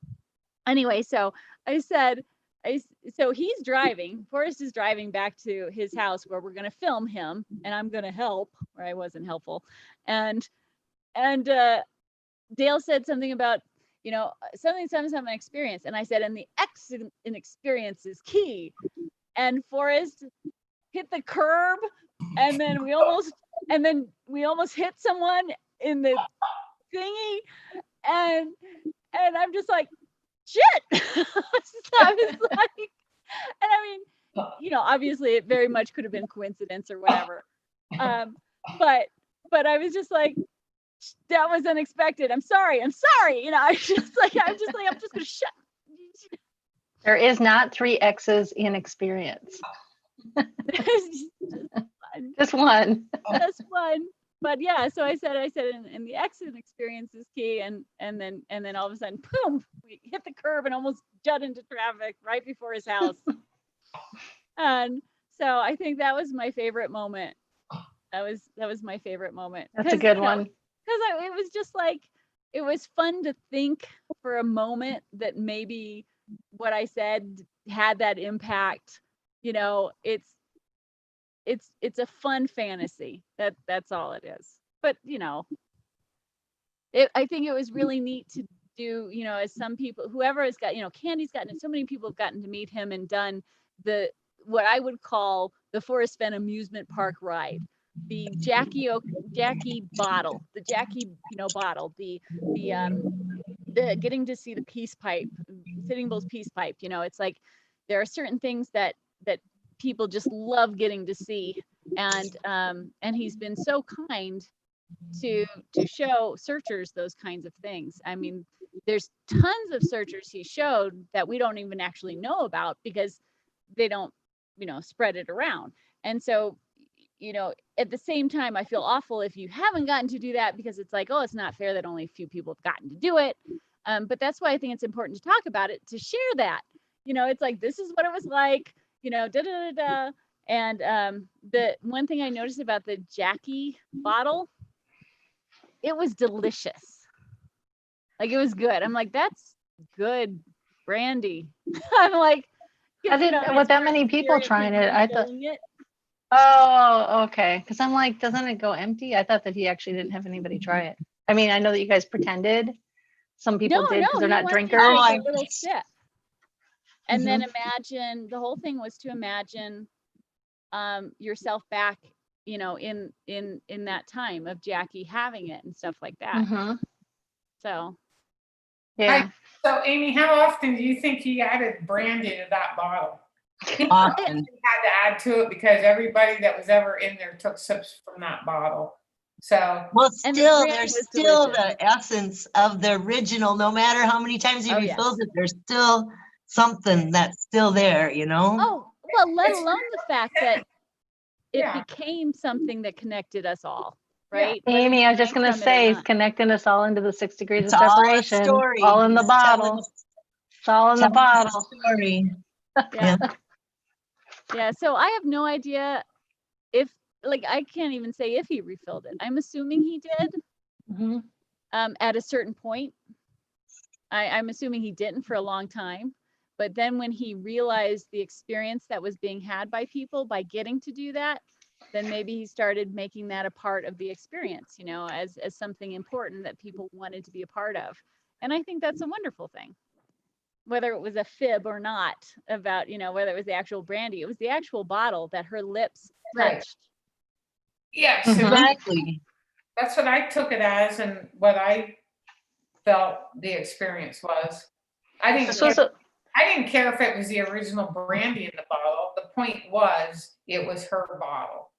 Anyway, so I said, so he's driving, Forrest is driving back to his house where we're going to film him and I'm going to help, or I wasn't helpful. And Dale said something about, you know, something experience. And I said, and the X in experience is key. And Forrest hit the curb and then we almost hit someone in the thingy. And I'm just like, shit. So I was like, and I mean, you know, obviously it very much could have been coincidence or whatever. But I was just like, that was unexpected. I'm sorry. You know, I'm just gonna shut. There is not 3 X's in experience. Just one. Just one. But yeah, so I said, and the exit experience is key, and then all of a sudden, boom, we hit the curb and almost jut into traffic right before his house. And so I think that was my favorite moment. That was my favorite moment. That's a good one. Because it was just like, it was fun to think for a moment that maybe what I said had that impact. You know, it's a fun fantasy. That's all it is. But you know, I think it was really neat to do, you know, as some people, whoever has got, you know, Candy's gotten, so many people have gotten to meet him and done what I would call the Forrest Fenn amusement park ride. The Jackie bottle, the Jackie, you know, bottle, the getting to see the peace pipe, Sitting Bull's peace pipe. You know, it's like there are certain things that people just love getting to see, and he's been so kind to show searchers those kinds of things. I mean, there's tons of searchers he showed that we don't even actually know about because they don't, you know, spread it around. And so, you know, at the same time, I feel awful if you haven't gotten to do that, because it's like, oh, it's not fair that only a few people have gotten to do it. But that's why I think it's important to talk about it, to share that. You know, it's like, this is what it was like, you know, da da da da. And the one thing I noticed about the Jackie bottle, it was delicious. Like, it was good. I'm like, that's good brandy. I'm like, I didn't know with that many people trying it. I thought. Oh, okay. Because I'm like, doesn't it go empty? I thought that he actually didn't have anybody try it. I mean, I know that you guys pretended. Some people did because they're not drinkers. A little sip. And then imagine, the whole thing was to imagine yourself back, you know, in that time of Jackie having it and stuff like that. So, yeah. So, Amy, how often do you think he added brandy to that bottle? Often. He had to add to it because everybody that was ever in there took sips from that bottle. So, well, And the still, brandy there's was still delicious. the essence of the original. No matter how many times he Oh, yes. refills it, there's still something that's still there, you know? Oh, well, let It's- alone the fact that it Yeah. became something that connected us all, right? Amy, I was just Whether going you to drank from it or say, he's not. connecting us all into the 6 degrees It's of all a separation. story. All in the He's telling bottle. us- It's all in the telling us a bottle. story. Yeah. Yeah. So I have no idea if, like, I can't even say if he refilled it. I'm assuming he did Mhm. at a certain point. I'm assuming he didn't for a long time. But then when he realized the experience that was being had by people by getting to do that, then maybe he started making that a part of the experience, you know, as something important that people wanted to be a part of. And I think that's a wonderful thing. Whether it was a fib or not about, you know, whether it was the actual brandy, it was the actual bottle that her lips Right. touched. yes, Exactly. that's what I took it as, and what I felt the experience was. I didn't This was care, a, I didn't care if it was the original brandy in the bottle. The point was, it was her bottle.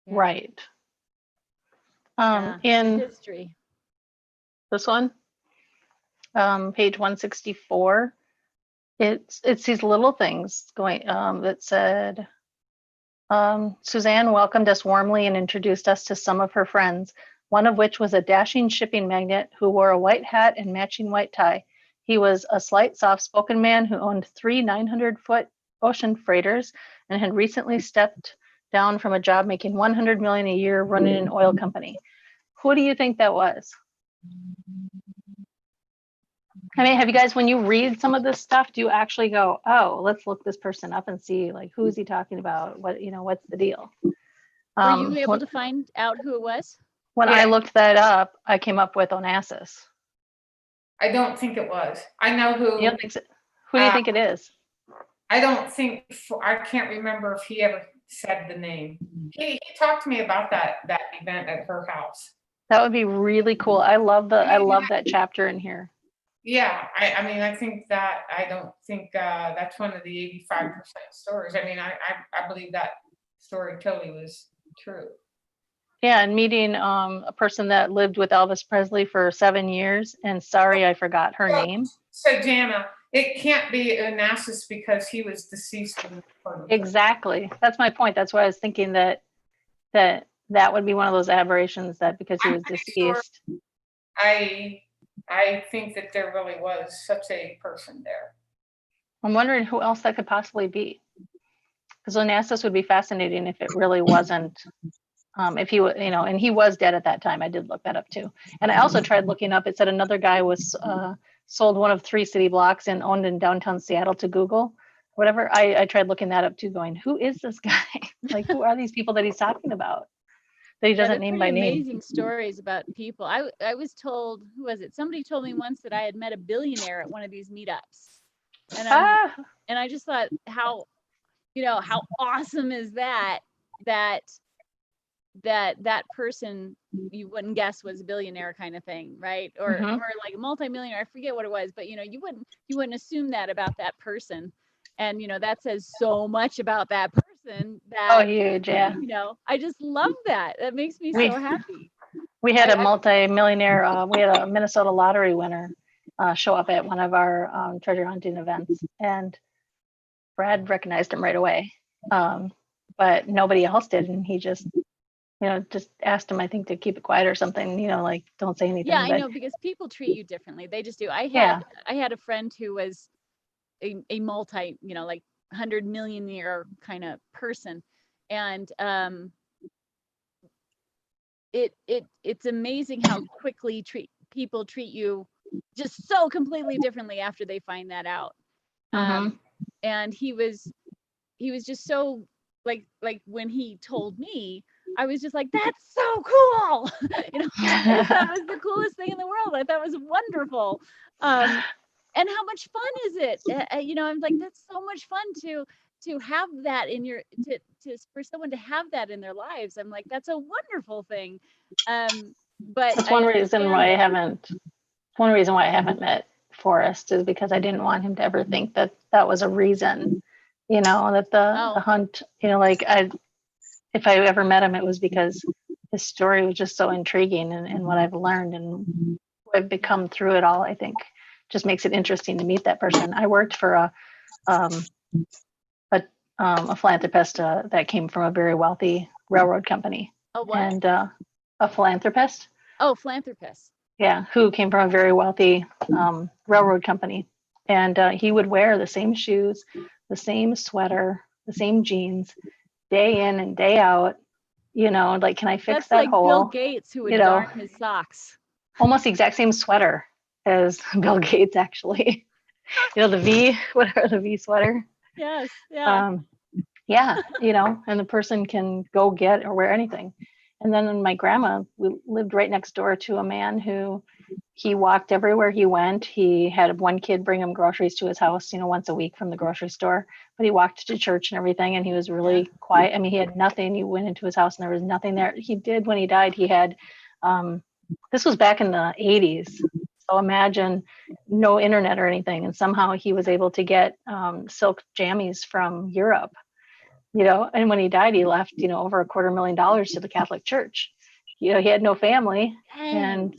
right. Yeah, In history. this one, page 164. It's these little things going that said, Suzanne welcomed us warmly and introduced us to some of her friends, one of which was a dashing shipping magnate who wore a white hat and matching white tie. He was a slight, soft-spoken man who owned 3 900-foot ocean freighters and had recently stepped down from a job making $100 million a year running an oil company. Who do you think that was? I mean, have you guys, when you read some of this stuff, do you actually go, oh, let's look this person up and see, like, who is he talking about? What, what's the deal? Were you able to find out who it was? When I looked that up, I came up with Onassis. I don't think it was. I know who. You don't think so? Who do you think it is? I don't think, I can't remember if he ever said the name. He talked to me about that event at her house. That would be really cool. I love that chapter in here. Yeah, I mean, I think that, I don't think that's one of the 85% stories. I mean, I believe that story totally was true. Yeah, and meeting a person that lived with Elvis Presley for 7 years, and sorry, I forgot her name. So Jana, it can't be Onassis because he was deceased. Exactly. That's my point. That's why I was thinking that would be one of those aberrations, that because he was deceased. Sure. I think that there really was such a person there. I'm wondering who else that could possibly be. Because Onassis would be fascinating if it really wasn't, if he was, and he was dead at that time. I did look that up too. And I also tried looking up, it said another guy was sold one of 3 city blocks and owned in downtown Seattle to Google, whatever. I tried looking that up too, going, who is this guy? Like, who are these people that he's talking about? That he doesn't name by name. Amazing stories about people. I was told, who was it? Somebody told me once that I had met a billionaire at one of these meetups, and I just thought, how awesome is that person you wouldn't guess was a billionaire kind of thing, right? Or like a multimillionaire. I forget what it was, but you wouldn't assume that about that person, and that says so much about that person. That, huge, yeah. I just love that. That makes me so happy. We had a multi-millionaire, we had a Minnesota lottery winner show up at one of our treasure hunting events, and Brad recognized him right away, but nobody else did, and he just asked him, I think, to keep it quiet or something, like, don't say anything. Yeah, I know, because people treat you differently. They just do. I had a friend who was a multi, like 100 millionaire kind of person, and it's amazing how quickly people treat you just so completely differently after they find that out. And he was just so like when he told me, I was just like, that's so cool. I thought it was the coolest thing in the world. I thought it was wonderful. And how much fun is it? I'm like, that's so much fun to have that in your, for someone to have that in their lives. I'm like, that's a wonderful thing. But that's one reason why I haven't met Forrest, is because I didn't want him to ever think that was a reason, that the hunt, if I ever met him, it was because his story was just so intriguing, and what I've learned and what I've become through it all, I think just makes it interesting to meet that person. I worked for a philanthropist that came from a very wealthy railroad company. Oh, what? And a philanthropist. Oh, philanthropist. Yeah, who came from a very wealthy railroad company. And he would wear the same shoes, the same sweater, the same jeans, day in and day out. Like, can I fix That's that like hole? Bill Gates, who would darn his socks. Almost the exact same sweater as Bill Gates, actually. The V sweater. Yes. Yeah. Yeah, and the person can go get or wear anything. And then my grandma, we lived right next door to a man who, he walked everywhere he went. He had one kid bring him groceries to his house, once a week from the grocery store, but he walked to church and everything, and he was really quiet. I mean, he had nothing. You went into his house and there was nothing there. He did, when he died, he had, this was back in the 80s. So imagine no internet or anything. And somehow he was able to get silk jammies from Europe, and when he died, he left, over $250,000 to the Catholic Church. He had no family. And,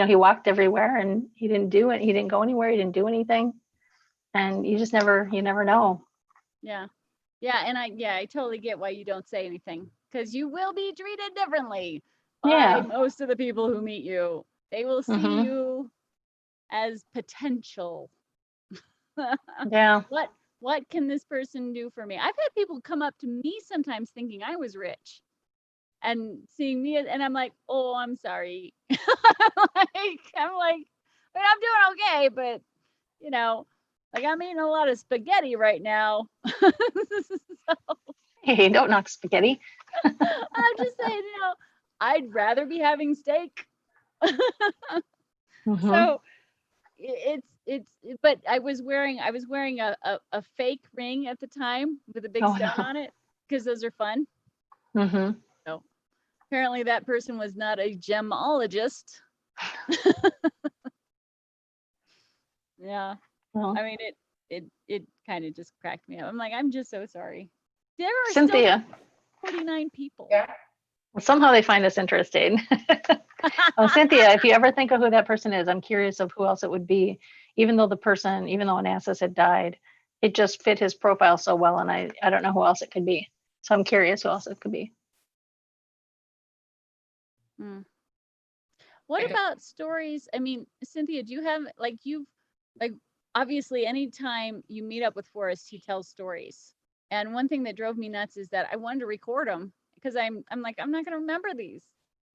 he walked everywhere and he didn't do it. He didn't go anywhere. He didn't do anything. And you never know. Yeah. Yeah. And I totally get why you don't say anything, because you will be treated differently by Yeah. most of the people who meet you. They will see Mhm. you as potential. Yeah. What can this person do for me? I've had people come up to me sometimes thinking I was rich and seeing me, and I'm like, oh, I'm sorry. I'm like, I mean, I'm doing okay, but like I'm eating a lot of spaghetti right now. So Hey, don't knock spaghetti. I'm just saying, I'd rather be having steak. Mhm. So but I was wearing a fake ring at the time with a big Oh, stone no. on it, because those are fun. Mhm. So apparently that person was not a gemologist. Yeah. Well, I mean, it kind of just cracked me up. I'm like, I'm just so sorry. There are Cynthia. still 49 people. Yeah. Well, somehow they find us interesting. Oh, Cynthia, if you ever think of who that person is, I'm curious of who else it would be. Even though Onassis had died, it just fit his profile so well, and I don't know who else it could be. So I'm curious who else it could be. What about stories? I mean, Cynthia, do you have like obviously anytime you meet up with Forrest, he tells stories. And one thing that drove me nuts is that I wanted to record them, because I'm like, I'm not going to remember these.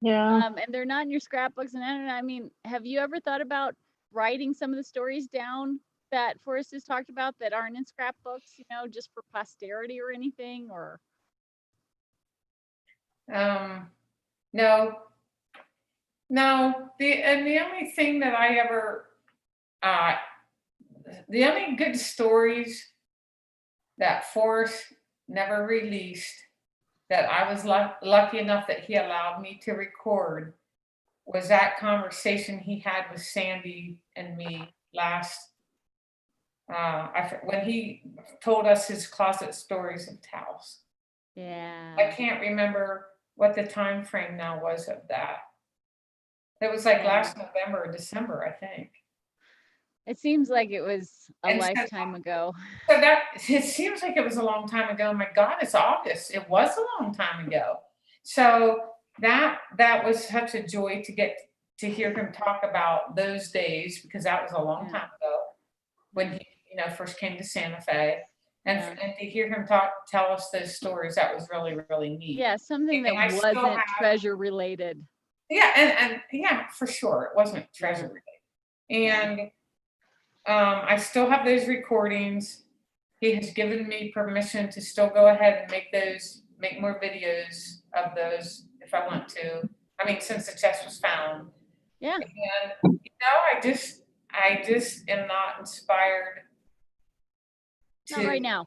Yeah. And they're not in your scrapbooks. And I mean, have you ever thought about writing some of the stories down that Forrest has talked about that aren't in scrapbooks, just for posterity or anything? Or No. The only thing that I ever, the only good stories that Forrest never released, that I was lucky enough that he allowed me to record, was that conversation he had with Sandy and me last, when he told us his closet stories of towels. yeah, I can't remember what the time frame now was of that. It was like last November or December, I think. it seems like it was a And so- lifetime ago. So it seems like it was a long time ago. My God, it's August. It was a long time ago. So that was such a joy to get to hear him talk about those days, because that was a long time ago when he, first came to Santa Fe, and to hear him tell us those stories, that was really, really neat. Yeah, something that And I still wasn't have- treasure related. Yeah, and yeah, for sure, it wasn't treasure related. And I still have those recordings. He has given me permission to still go ahead and make more videos of those if I want to. I mean, since the chest was found. Yeah. And I just am not inspired to. Not right now.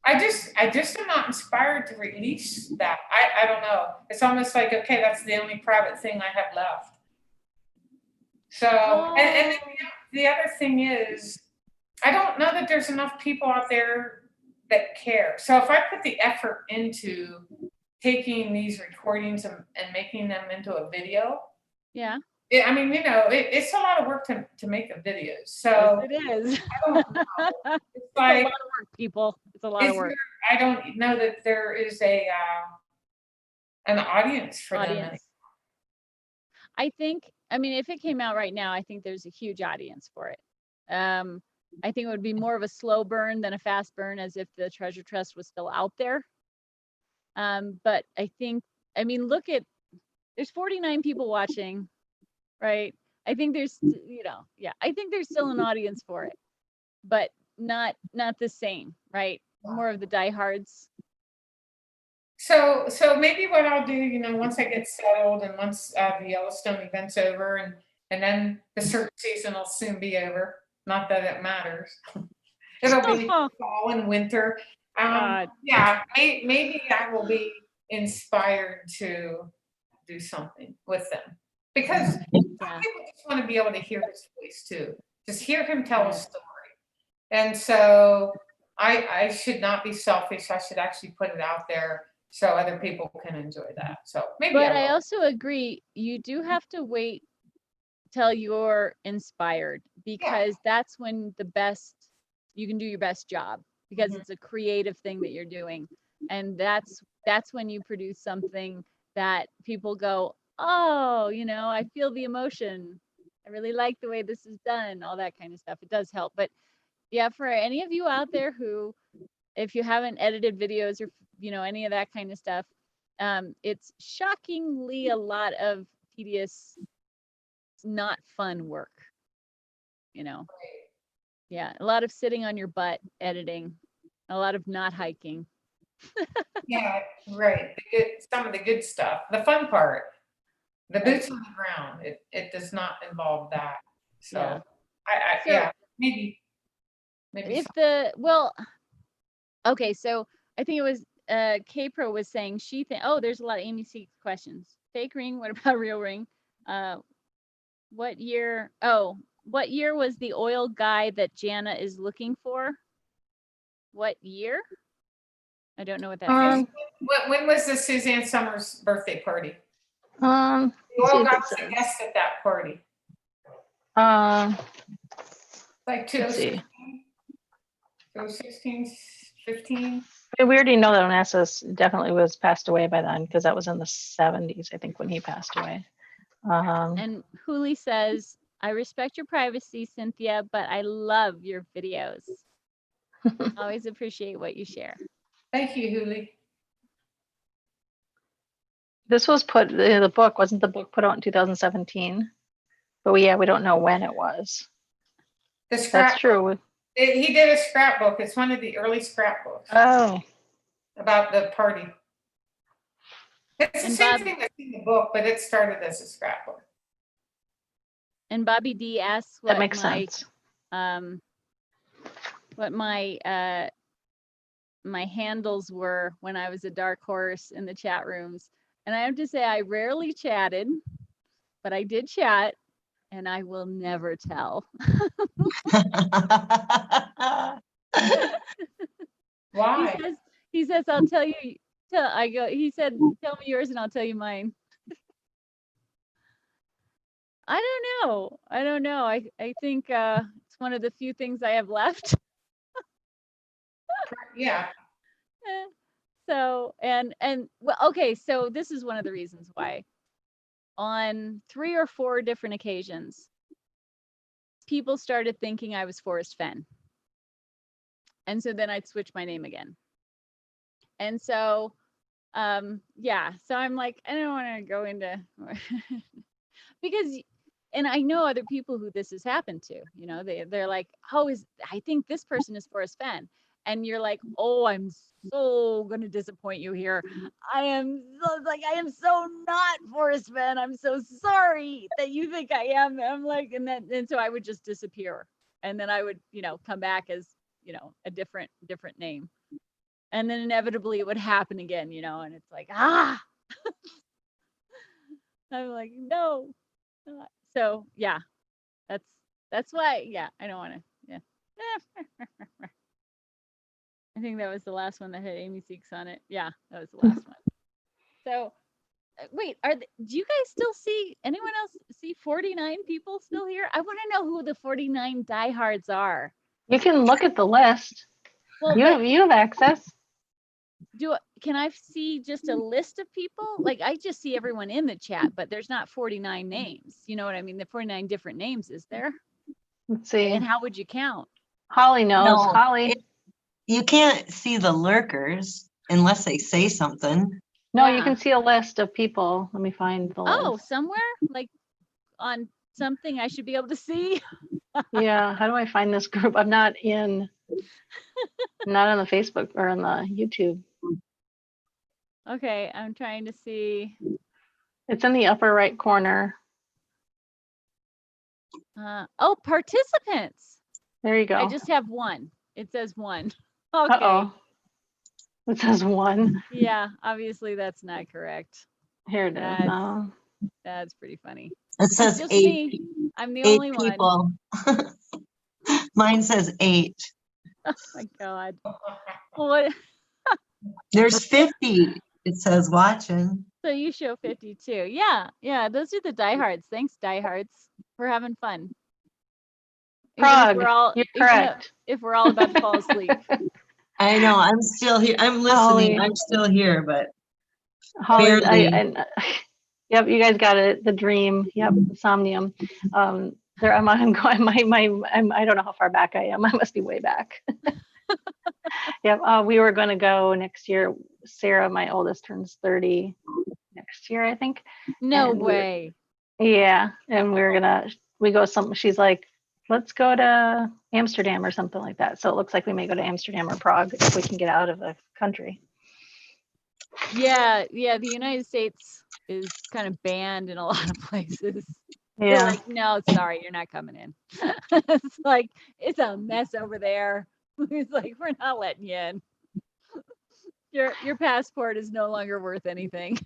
I just am not inspired to release that. I don't know. It's almost like, okay, that's the only private thing I have left. So, and the other thing is, I don't know that there's enough people out there that care. So if I put the effort into taking these recordings and making them into a video, yeah, I mean, it's a lot of work to make the videos. So yes, it is. I don't know. It's a like, lot of work, people. It's a lot of work. I don't know that there is an audience for them. I think, I mean, if it came out right now, I think there's a huge audience for it. I think it would be more of a slow burn than a fast burn, as if the treasure chest was still out there. But I think, I mean, there's 49 people watching, right? I think there's, I think there's still an audience for it, but not the same, right? More of the diehards. So maybe what I'll do, once I get settled and once the Yellowstone event's over, and then the search season will soon be over. Not that it matters. It'll be fall and winter. Yeah, maybe I will be inspired to do something with them, because people just want to be able to hear his voice too. Just hear him tell a story. And so I should not be selfish. I should actually put it out there so other people can enjoy that. So maybe. But I also agree, you do have to wait till you're inspired, because that's when you can do your best job, because it's a creative thing that you're doing. And that's when you produce something that people go, oh, I feel the emotion. I really like the way this is done, all that kind of stuff. It does help. But yeah, for any of you out there who, if you haven't edited videos or, any of that kind of stuff, it's shockingly a lot of tedious, not fun work, Yeah, a lot of sitting on your butt editing, a lot of not hiking. Yeah, right. Some of the good stuff, the fun part, the boots on the ground. It does not involve that. So, Yeah. yeah, maybe. If okay, so I think it was K-Pro was saying there's a lot of Amy Seeks questions. Fake ring, what about real ring? What year was the oil guy that Jana is looking for? What year? I don't know what that means. When was the Suzanne Summers birthday party? let's see Well, if I it was a says. guest at that party. Like Let's see. 2016, 15. We already know that Onassis definitely was passed away by then, because that was in the 70s, I think, when he passed away. And Huli says, I respect your privacy, Cynthia, but I love your videos. Always appreciate what you share. Thank you, Huli. This was wasn't the book put out in 2017? But we don't know when it was. The scrapbook. That's true. He did a scrapbook. It's one of the early scrapbooks. Oh. About the party. It's the same thing that's in the book, but it started as a scrapbook. And Bobby D asks That makes sense. What my handles were when I was a dark horse in the chat rooms. And I have to say, I rarely chatted, but I did chat, and I will never tell. Why? He says, I'll tell you. He said, tell me yours and I'll tell you mine. I don't know. I think it's one of the few things I have left. Yeah. So, well, okay, so this is one of the reasons why. On 3 or 4 different occasions, people started thinking I was Forrest Fenn. And so then I'd switch my name again. And so, yeah, so I'm like, I don't want to go into, because, and I know other people who this has happened to, they're like, I think this person is Forrest Fenn. And you're like, oh, I'm so going to disappoint you here. I am so not Forrest Fenn. I'm so sorry that you think I am. I'm like, and so I would just disappear. And then I would, come back as, a different name. And then inevitably it would happen again, and it's like, I'm like, no. So yeah, that's why, yeah, I don't want to, yeah. I think that was the last one that had Amy Seeks on it. Yeah, that was the last one. So wait, do you guys still anyone else see 49 people still here? I want to know who the 49 diehards are. You can look at the list. Well, you have access. Can I see just a list of people? Like, I just see everyone in the chat, but there's not 49 names. You know what I mean? The 49 different names, is there? Let's see. And how would you count? Holly knows. No, Holly. You can't see the lurkers unless they say something. No, you can see a list of people. Let me find the list. Oh, somewhere? Like on something I should be able to see? Yeah, how do I find this group? I'm not on the Facebook or on the YouTube. Okay, I'm trying to see. It's in the upper right corner. Oh, participants. There you go. I just have one. It says one. Okay. Uh-oh. It says one. Yeah, obviously that's not correct. Here it is. No. That's pretty funny. It says just 8. Me. I'm the only people. one. Mine says 8. Oh my God. What? There's 50. It says watching. So you show 52. Yeah, those are the diehards. Thanks, diehards. We're having fun. Prague, you're even correct. if we're all about to fall asleep. I know, I'm still here. I'm listening. Holly. I'm still here, but Holly, barely. yep, you guys got it. The dream. Yep, somnium. There, I'm going. I don't know how far back I am. I must be way back. Yep. We were going to go next year. Sarah, my oldest, turns 30 next year, I think. No And way. Yeah, and we go some. She's like, let's go to Amsterdam or something like that. So it looks like we may go to Amsterdam or Prague if we can get out of the country. Yeah, the United States is kind of banned in a lot of places. They're Yeah. like, no, sorry, you're not coming in. It's like, it's a mess over there. It's like, we're not letting you in. Your passport is no longer worth anything.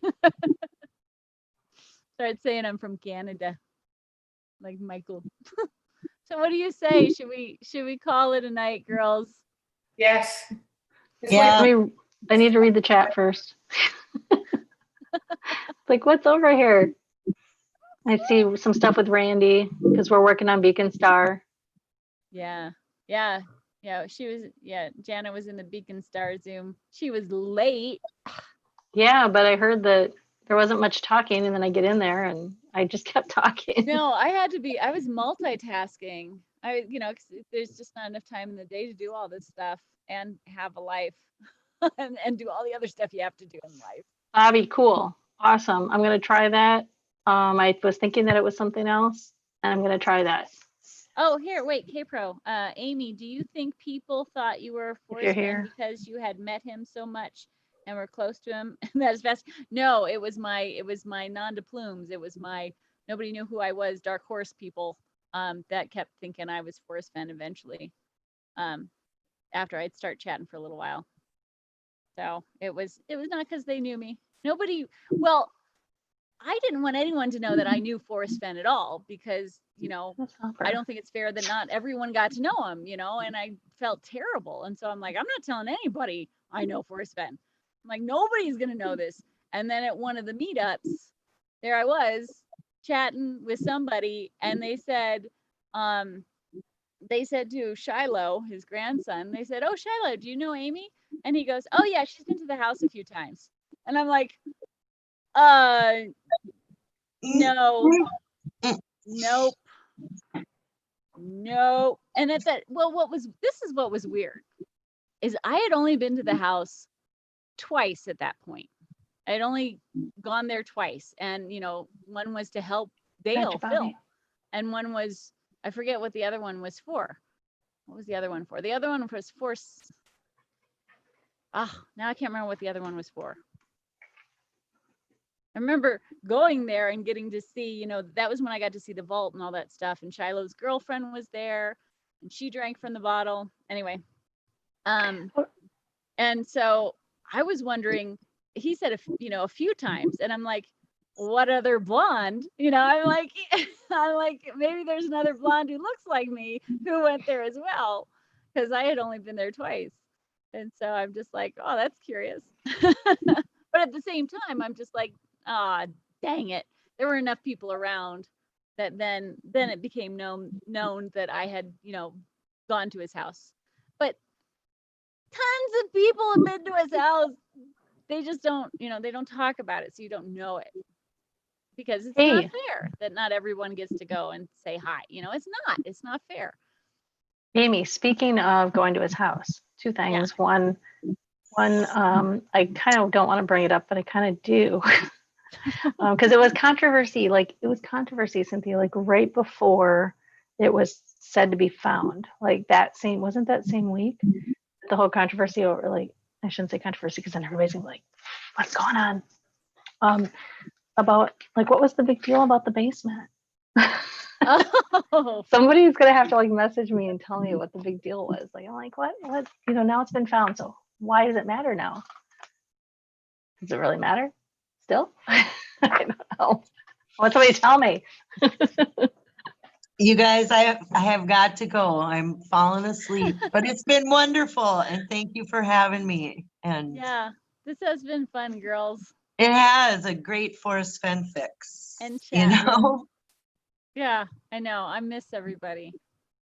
Start saying I'm from Canada, like Michael. So what do you say? Should we call it a night, girls? Yes. It's Yeah. I need to read the chat first. Like, what's over here? I see some stuff with Randy because we're working on Beacon Star. Yeah. She was. Yeah, Jana was in the Beacon Star Zoom. She was late. Yeah, but I heard that there wasn't much talking, and then I get in there and I just kept talking. No, I was multitasking. 'Cause there's just not enough time in the day to do all this stuff and have a life and do all the other stuff you have to do in life. Bobby, cool. Awesome. I'm going to try that. I was thinking that it was something else, and I'm going to try that. Oh, here, wait, K-Pro. Amy, do you think people thought you were a Forrest fan because you had met him so much and were close to him? That is best. No, it was my non de plumes. It was my nobody knew who I was, dark horse people that kept thinking I was Forrest Fenn eventually. After I'd start chatting for a little while. So it was not because they knew me. Well, I didn't want anyone to know that I knew Forrest Fenn at all because, I don't think it's fair that not everyone got to know him, and I felt terrible. And so I'm like, I'm not telling anybody I know Forrest Fenn. I'm like, nobody's going to know this. And then at one of the meetups, there I was chatting with somebody and they said to Shiloh, his grandson, they said, "Oh, Shiloh, do you know Amy?" And he goes, "Oh yeah, she's been to the house a few times." And I'm like, no, nope. And at that, this is what was weird, is I had only been to the house twice at that point. I had only gone there twice. And, one was to help Dale film. And one was, I forget what the other one was for. What was the other one for? The other one was for, now I can't remember what the other one was for. I remember going there and getting to see, that was when I got to see the vault and all that stuff. And Shiloh's girlfriend was there and she drank from the bottle. Anyway. And so I was wondering, he said, a few times, and I'm like, what other blonde? I'm like, maybe there's another blonde who looks like me who went there as well. Cause I had only been there twice. And so I'm just like, oh, that's curious. But at the same time, I'm just like, dang it. There were enough people around that then it became known that I had, gone to his house. But tons of people have been to his house. They just don't, they don't talk about it. So you don't know it because it's not fair that not everyone gets to go and say hi. It's not fair. Amy, speaking of going to his house, two things. Yeah. One, I kind of don't want to bring it up, but I kind of do. Because it was controversy, Cynthia, like right before it was said to be found, like wasn't that same week, the whole controversy over, like, I shouldn't say controversy because then everybody's gonna be like, what's going on? About, like, what was the big deal about the basement? Oh. Somebody's gonna have to like message me and tell me what the big deal was. Like, I'm like, what, now it's been found, so why does it matter now? Does it really matter still? I don't know. Why somebody tell me? You guys, I have got to go. I'm falling asleep, but it's been wonderful, and thank you for having me. And yeah, this has been fun, girls. It has a great Forrest Fenn fix. And chat. Yeah, I know. I miss everybody.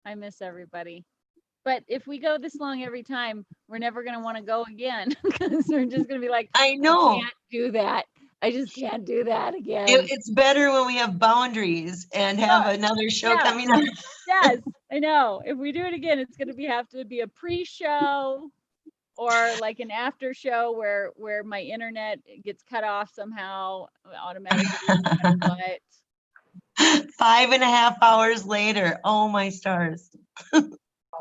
I miss everybody. But if we go this long every time, we're never going to want to go again because we're just going to be like, I know. can't do that. I just can't do that again. It's better when we have boundaries and have another show yeah. coming up. Yes, I know. If we do it again, it's going to have to be a pre-show or like an after show where my internet gets cut off somehow automatically, no matter what. 5.5 hours later. Oh my stars. I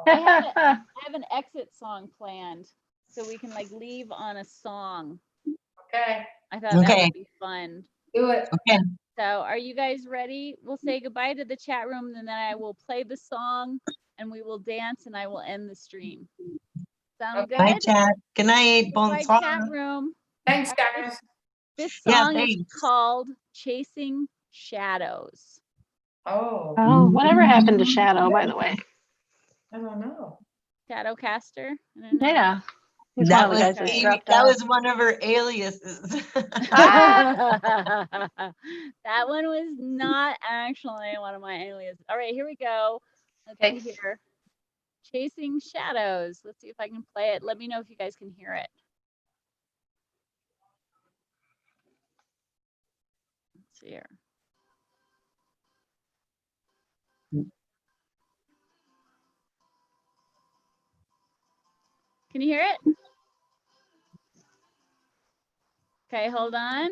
have an exit song planned so we can like leave on a song. Okay. I thought that would be fun. Do it. Okay. So are you guys ready? We'll say goodbye to the chat room and then I will play the song and we will dance and I will end the stream. Sound good? Bye, chat. Good night. Bye, Bonsoir. chat room. Thanks, guys. This song is called Chasing Shadows. Oh. Oh, whatever happened to Shadow, by the way? I don't know. Shadowcaster? Yeah. He's That one of the was guys that Amy, dropped that out. was one of her aliases. That one was not actually one of my aliases. All right, here we go. Let's see here. Chasing Shadows. Let's see if I can play it. Let me know if you guys can hear it. Let's see here. Can you hear it? Okay, hold on.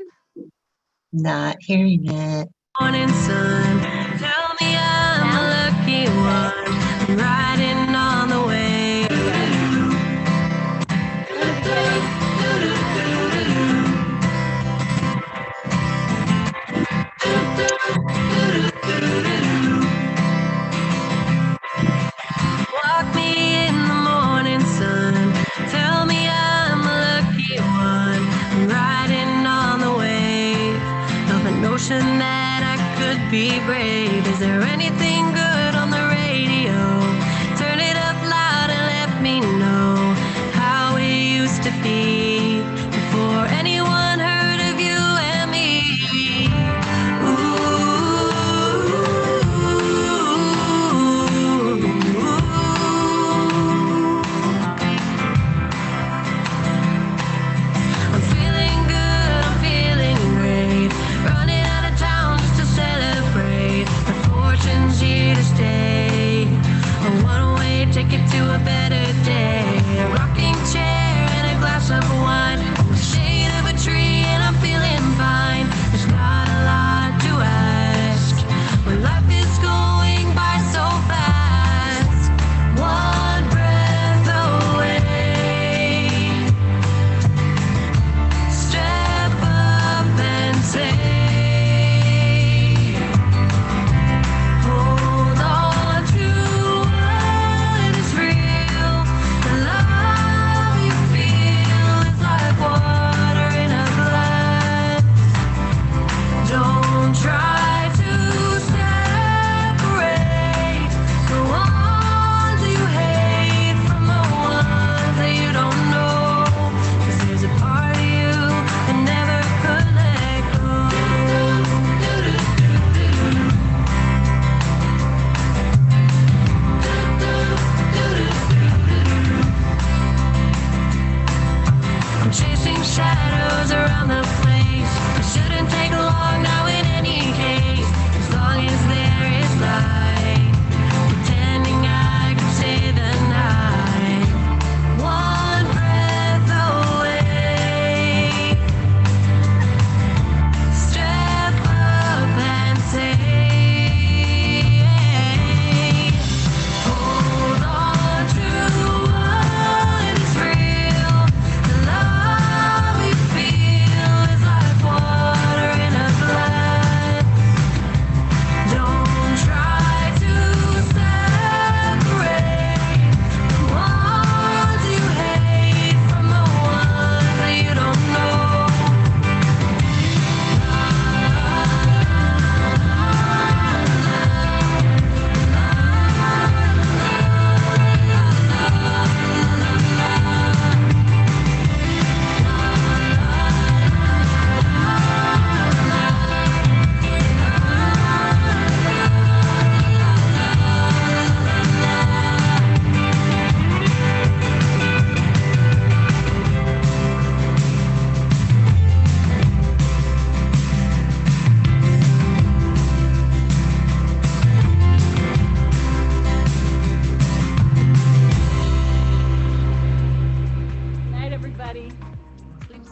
Not hearing it. Morning sun, tell me I'm a lucky one. I'm riding on the wave. Walk me in the morning sun, tell me I'm a lucky one. I'm riding on the wave of an ocean that I could be brave. Is there anything good on the radio? Turn it up loud and let me know how it used to be before anyone heard of you and me. I'm feeling good, I'm feeling great. Running out of town just to celebrate. My fortune's here to stay. A one-way ticket to a better day. A rocking chair and a glass of wine. In the shade of a tree and I'm feeling fine. There's not a lot to ask when life is going by so fast. One breath away. Step up and say, hold on to what is real. The love you feel is like everybody.